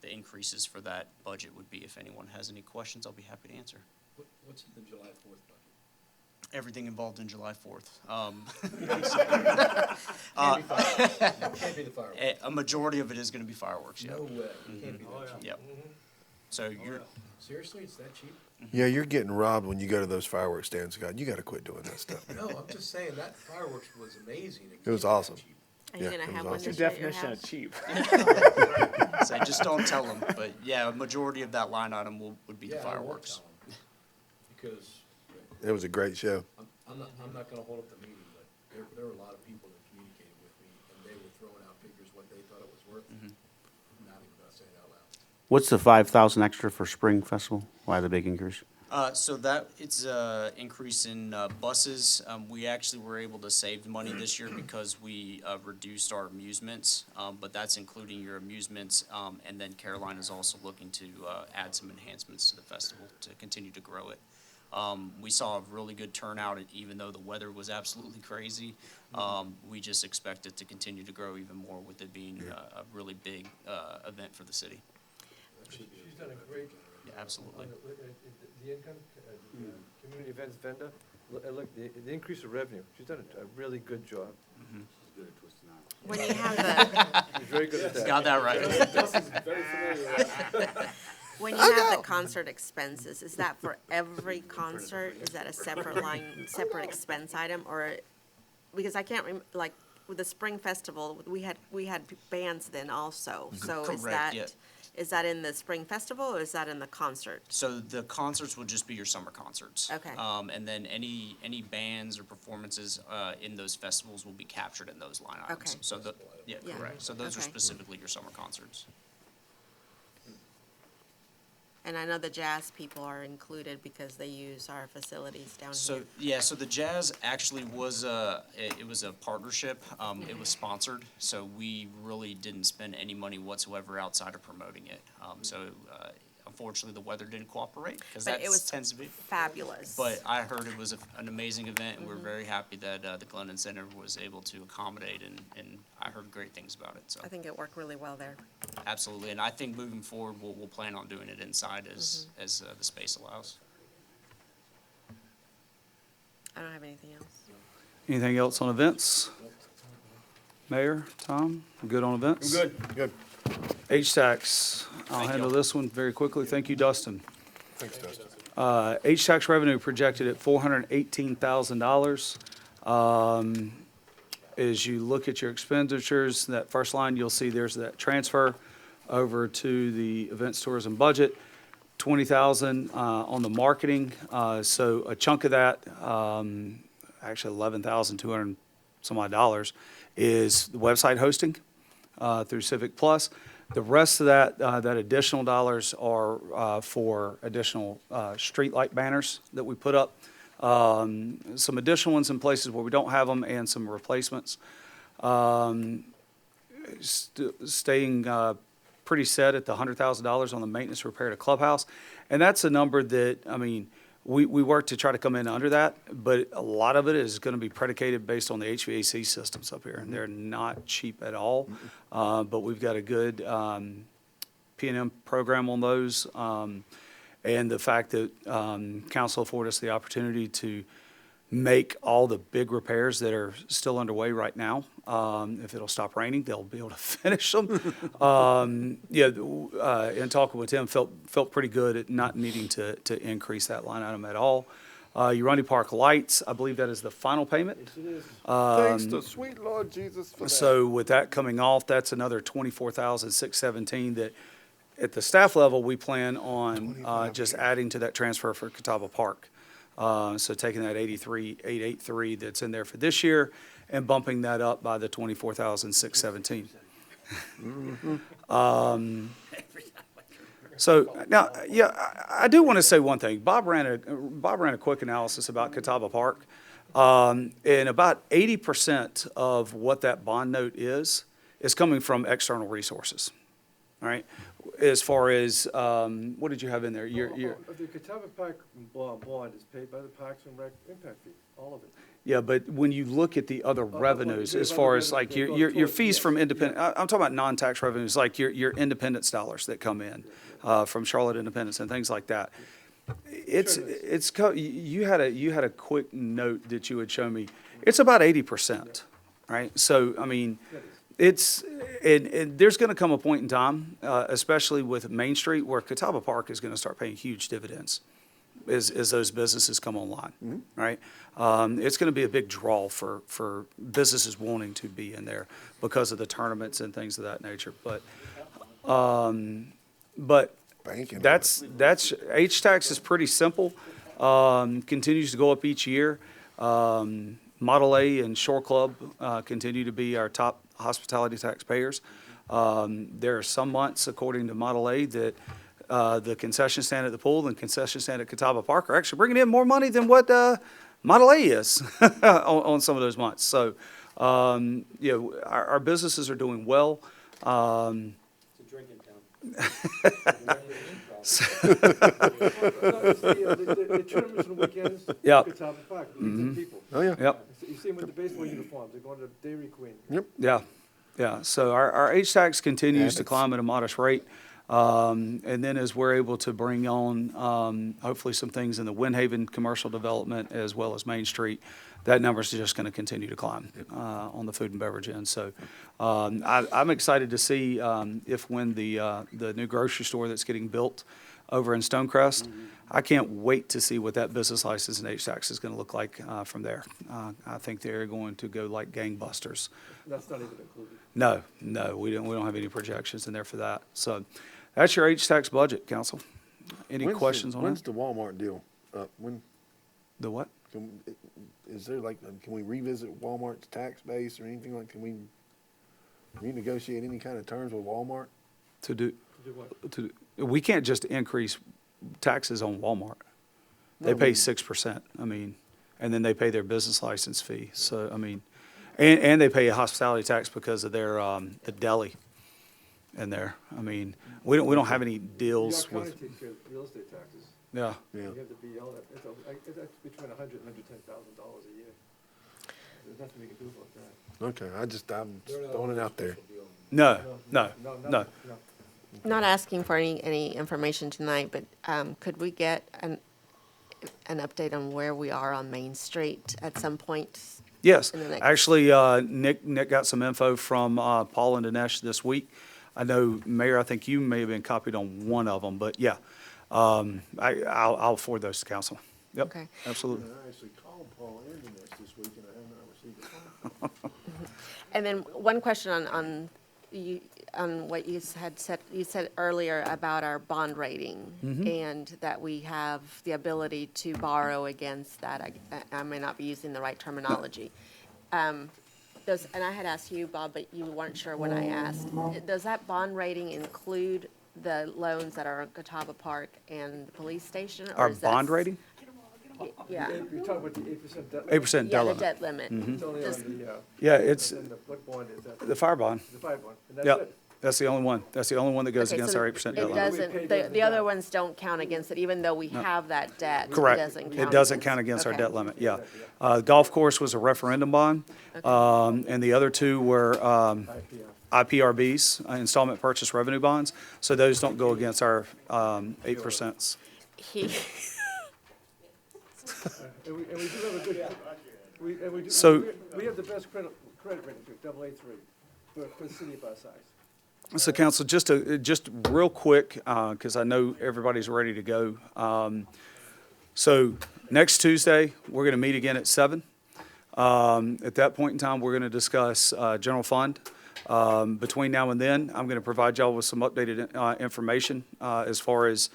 the increases for that budget would be. If anyone has any questions, I'll be happy to answer. What's in the July 4th budget? Everything involved in July 4th. Can't be the fireworks. A majority of it is going to be fireworks, yeah. No way. It can't be that cheap. Yep. So you're, Seriously, it's that cheap? Yeah, you're getting robbed when you go to those fireworks stands, God. You got to quit doing that stuff. No, I'm just saying, that fireworks was amazing. It was can't be that awesome. cheap. Are you Yeah, gonna it have was one awesome. this year at your house? cheap. so just don't tell them. But yeah, a majority of that line item would be the Yeah, I won't fireworks. tell 'em. Because It was a great show. I'm not gonna hold up the meeting, but there were a lot of people that communicated with me, and they were throwing out figures what they thought it was worth. Mm-hmm. Not even gonna say it out loud. What's the 5,000 extra for Spring Festival? Why the big increase? So that it's increase in buses. We actually were able to save money this year because we reduced our amusements, but that's including your amusements. And then Caroline is also looking to add some enhancements to the festival to continue to grow it. We saw a really good turnout, and even though the weather was absolutely crazy. We just expect it to continue to grow even more with it being a really big event for the city. She's done a great, Yeah, absolutely. the income, community events vendor, look, the increase of revenue, she's done a really good job. When you have the, She's very good at that. Got that right. Very familiar. when you have the concert expenses, is that for every concert? Is that a separate line, separate expense item, or, because I can't like, with the Spring Festival, we had bands then also, so is Correct, that, yeah. Is that in the spring festival or is that in the concert? So the concerts would just be your summer concerts. Okay. And then any bands or performances in those festivals will be captured in those line items. Okay. So yeah, Yeah. correct. So those are Okay. specifically your summer concerts. And I know the jazz people are included because they use our facilities down So, here. yeah, so the jazz actually was it was a partnership. It was sponsored, so we really didn't spend any money whatsoever outside of promoting it. Unfortunately, the weather didn't cooperate, because But that it was tends to be. fabulous. But I heard it was an amazing event, and we're very happy that the Glendon Center was able to accommodate, and I heard great things about it, so. I think it worked really well there. Absolutely, and I think moving forward, we'll plan on doing it inside as the space allows. I don't have anything else. Anything else on events? Mayor, Tom, good on events? Good. HTAX, I'll Thank handle y'all. this one very quickly. Thank you, Dustin. Thanks, Dustin. HTAX revenue projected at $418,000. As you look at your expenditures, that first line, you'll see there's that transfer over to the events tourism budget, $20,000 on the marketing. So a chunk of that, actually $11,200 some odd dollars, is the website hosting through Civic Plus. The rest of that, that additional dollars are for additional streetlight banners that we put up. Some additional ones in places where we don't have them, and some replacements. Staying pretty set at the $100,000 on the maintenance repair to clubhouse. And that's a number that, I mean, we work to try to come in under that, but a lot of it is going to be predicated based on the HVAC systems up here, and they're not cheap at all. But we've got a good P&M program on those. And the fact that council afforded us the opportunity to make all the big repairs that are still underway right now. If it'll stop raining, they'll be able to finish them. In talking with him, felt pretty good at not needing to increase that line item at all. Urani Park lights, I believe that is the final payment. Yes, it is. Thanks to sweet Lord Jesus for that. So with that coming off, that's another $24,617 that at the staff level, we plan on just adding to that transfer for Catawba Park. So taking that 883 that's in there for this year and bumping that up by the 24,617. So now, yeah, I do want to say one thing. Bob ran a quick analysis about Catawba Park. And about 80% of what that bond note is coming from external resources. All right? As far as, what did you have in there? The Catawba Park bond is paid by the Parks and Rec impact fee, all of it. Yeah, but when you look at the other revenues, as far as like your fees from independent, I'm talking about non-tax revenues, like your independence dollars that come in from Charlotte Independence and things like that. You had a quick note that you would show me. It's about 80%, right? So, I mean, and there's going to come a point in time, especially with Main Street, where Catawba Park is going to start paying huge dividends as those businesses come online, right? It's going to be a big draw for businesses wanting to be in there because of the tournaments and things of that nature. But Banking. that's HTAX is pretty simple. Continues to go up each year. Model A and Shore Club continue to be our top hospitality taxpayers. There are some months, according to Model A, that the concession stand at the pool and concession stand at Catawba Park are actually bringing in more money than what Model A is on some of those months. So, our businesses are doing well. It's a drinking town. The tournaments and weekends, Yep. Catawba Park, leads of people. Oh, yeah. Yep. You see them with the baseball uniforms, they're going to Dairy Queen. Yeah. So our HTAX continues to climb at a modest rate. And then as we're able to bring on, hopefully some things in the Windhaven commercial development as well as Main Street, that number's just going to continue to climb on the food and beverage end. So I'm excited to see when the new grocery store that's getting built over in Stonecrest, I can't wait to see what that business license and HTAX is going to look like from there. I think they're going to go like gangbusters. That's not even included. No, we don't have any projections in there for that. So That's your H-Tax budget, council. Any When's the- questions on When's that? the Walmart deal up? The what? Is there like, can we revisit Walmart's tax base or anything like, can we renegotiate any kind of terms with Walmart? To do, we can't just increase taxes on Walmart. They No, pay we- 6%, I mean, and then they pay their business license fee, so, I mean, and they pay a hospitality tax because of their, the deli in there. I mean, we don't have any deals York County with, takes care of real estate taxes. yeah. Yeah. You have to be, all that, it's between $100,000 and $110,000 a year. There's nothing we can do about that. Okay, I'm just throwing it out there. No, no, no. Not asking for any information tonight, but could we get an update on where we are on Main Street at some point? Yes, in the next- actually, Nick got some info from Paul and Dinesh this week. I know, Mayor, I think you may have been copied on one of them, but yeah, I'll forward those to council. Yep, Okay. absolutely. I actually called Paul and Dinesh this week and I have not received a phone. And then one question on what you had said, you said earlier about our bond rating and that we have the ability to borrow against that. I may not be using the right terminology. And I had asked you, Bob, but you weren't sure when I asked. Does that bond rating include the loans that are on Catawba Park and the police station? or Our is that bond rating? Yeah. You're talking about the 8% debt. 8% Yeah, debt the limit. debt limit. It's only Does- on the, Yeah, it's and what bond is that? the fire bond. The 5 one, and that's Yep, it. that's the only one. That's the only one that goes Okay, against so our 8% debt It limit. doesn't, We paid the the other debt. ones don't count against it, even though we have that debt. It Correct. doesn't It doesn't count against our debt limit, yeah. Golf course was a referendum bond, and the other two were IPRBs, installment purchase revenue bonds. So those don't go against our 8%. He, And we do have a good, we do, So- we have the best credit rating too, AA3, for a city of our size. So council, just real quick, because I know everybody's ready to go. So next Tuesday, we're going to meet again at 7. At that point in time, we're going to discuss general fund. Between now and then, I'm going to provide y'all with some updated information as far as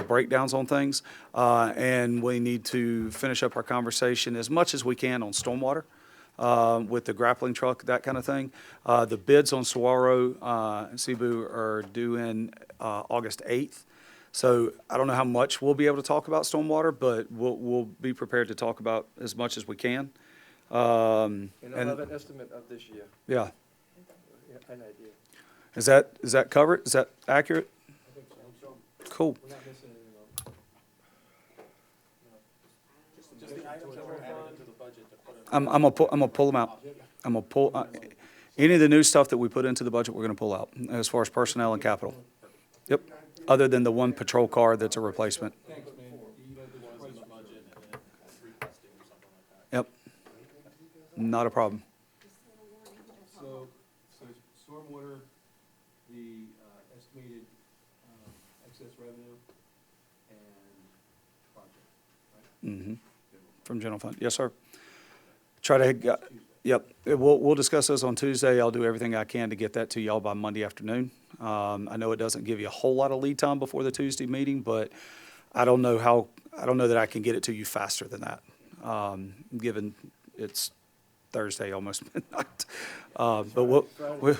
breakdowns on things. And we need to finish up our conversation as much as we can on stormwater with the grappling truck, that kind of thing. The bids on Saguaro and Cebu are due in August 8th. So I don't know how much we'll be able to talk about stormwater, but we'll be prepared to talk about as much as we can. And I'll have And, an estimate of this year, yeah. an idea. Is that covered? Is that accurate? Cool. We're not missing anything I'm gonna pull them out. I'm gonna pull, any of the new stuff that we put into the budget, we're gonna pull out, as far as personnel and capital. Yep, other than the one patrol car that's a replacement. Yep, not a problem. So stormwater, the estimated excess revenue and project, right? From general fund, yes, sir. Try to, yep, we'll discuss those on Tuesday. I'll do everything I can to get that to y'all by Monday afternoon. I know it doesn't give you a whole lot of lead time before the Tuesday meeting, but I don't know that I can get it to you faster than that, given it's Thursday, almost midnight. But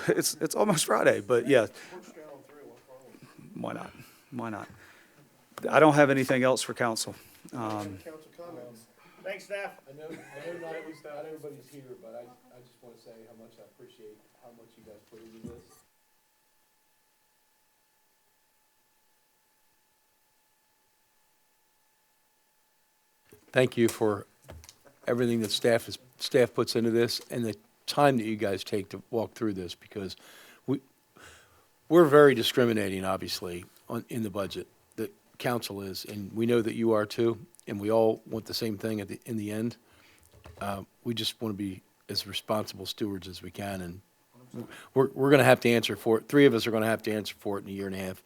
it's almost Friday, but yeah. Why not? Why not? I don't have anything else for council. Council comments. Thanks, staff. I know not everybody's here, but I just want to say how much I appreciate how much you guys put into this. Thank you for everything that staff puts into this and the time that you guys take to walk through this, because we're very discriminating, obviously, in the budget. The council is, and we know that you are too, and we all want the same thing in the end. We just want to be as responsible stewards as we can, and we're going to have to answer for it. 3 of us are going to have to answer for it in a year and a half,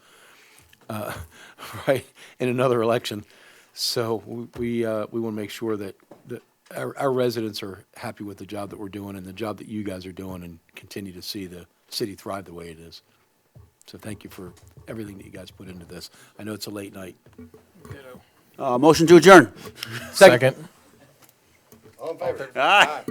right, in another election. So we want to make sure that our residents are happy with the job that we're doing and the job that you guys are doing, and continue to see the city thrive the way it is. So thank you for everything that you guys put into this. I know it's a late night. Motion to adjourn. Second. All in favor? Aye.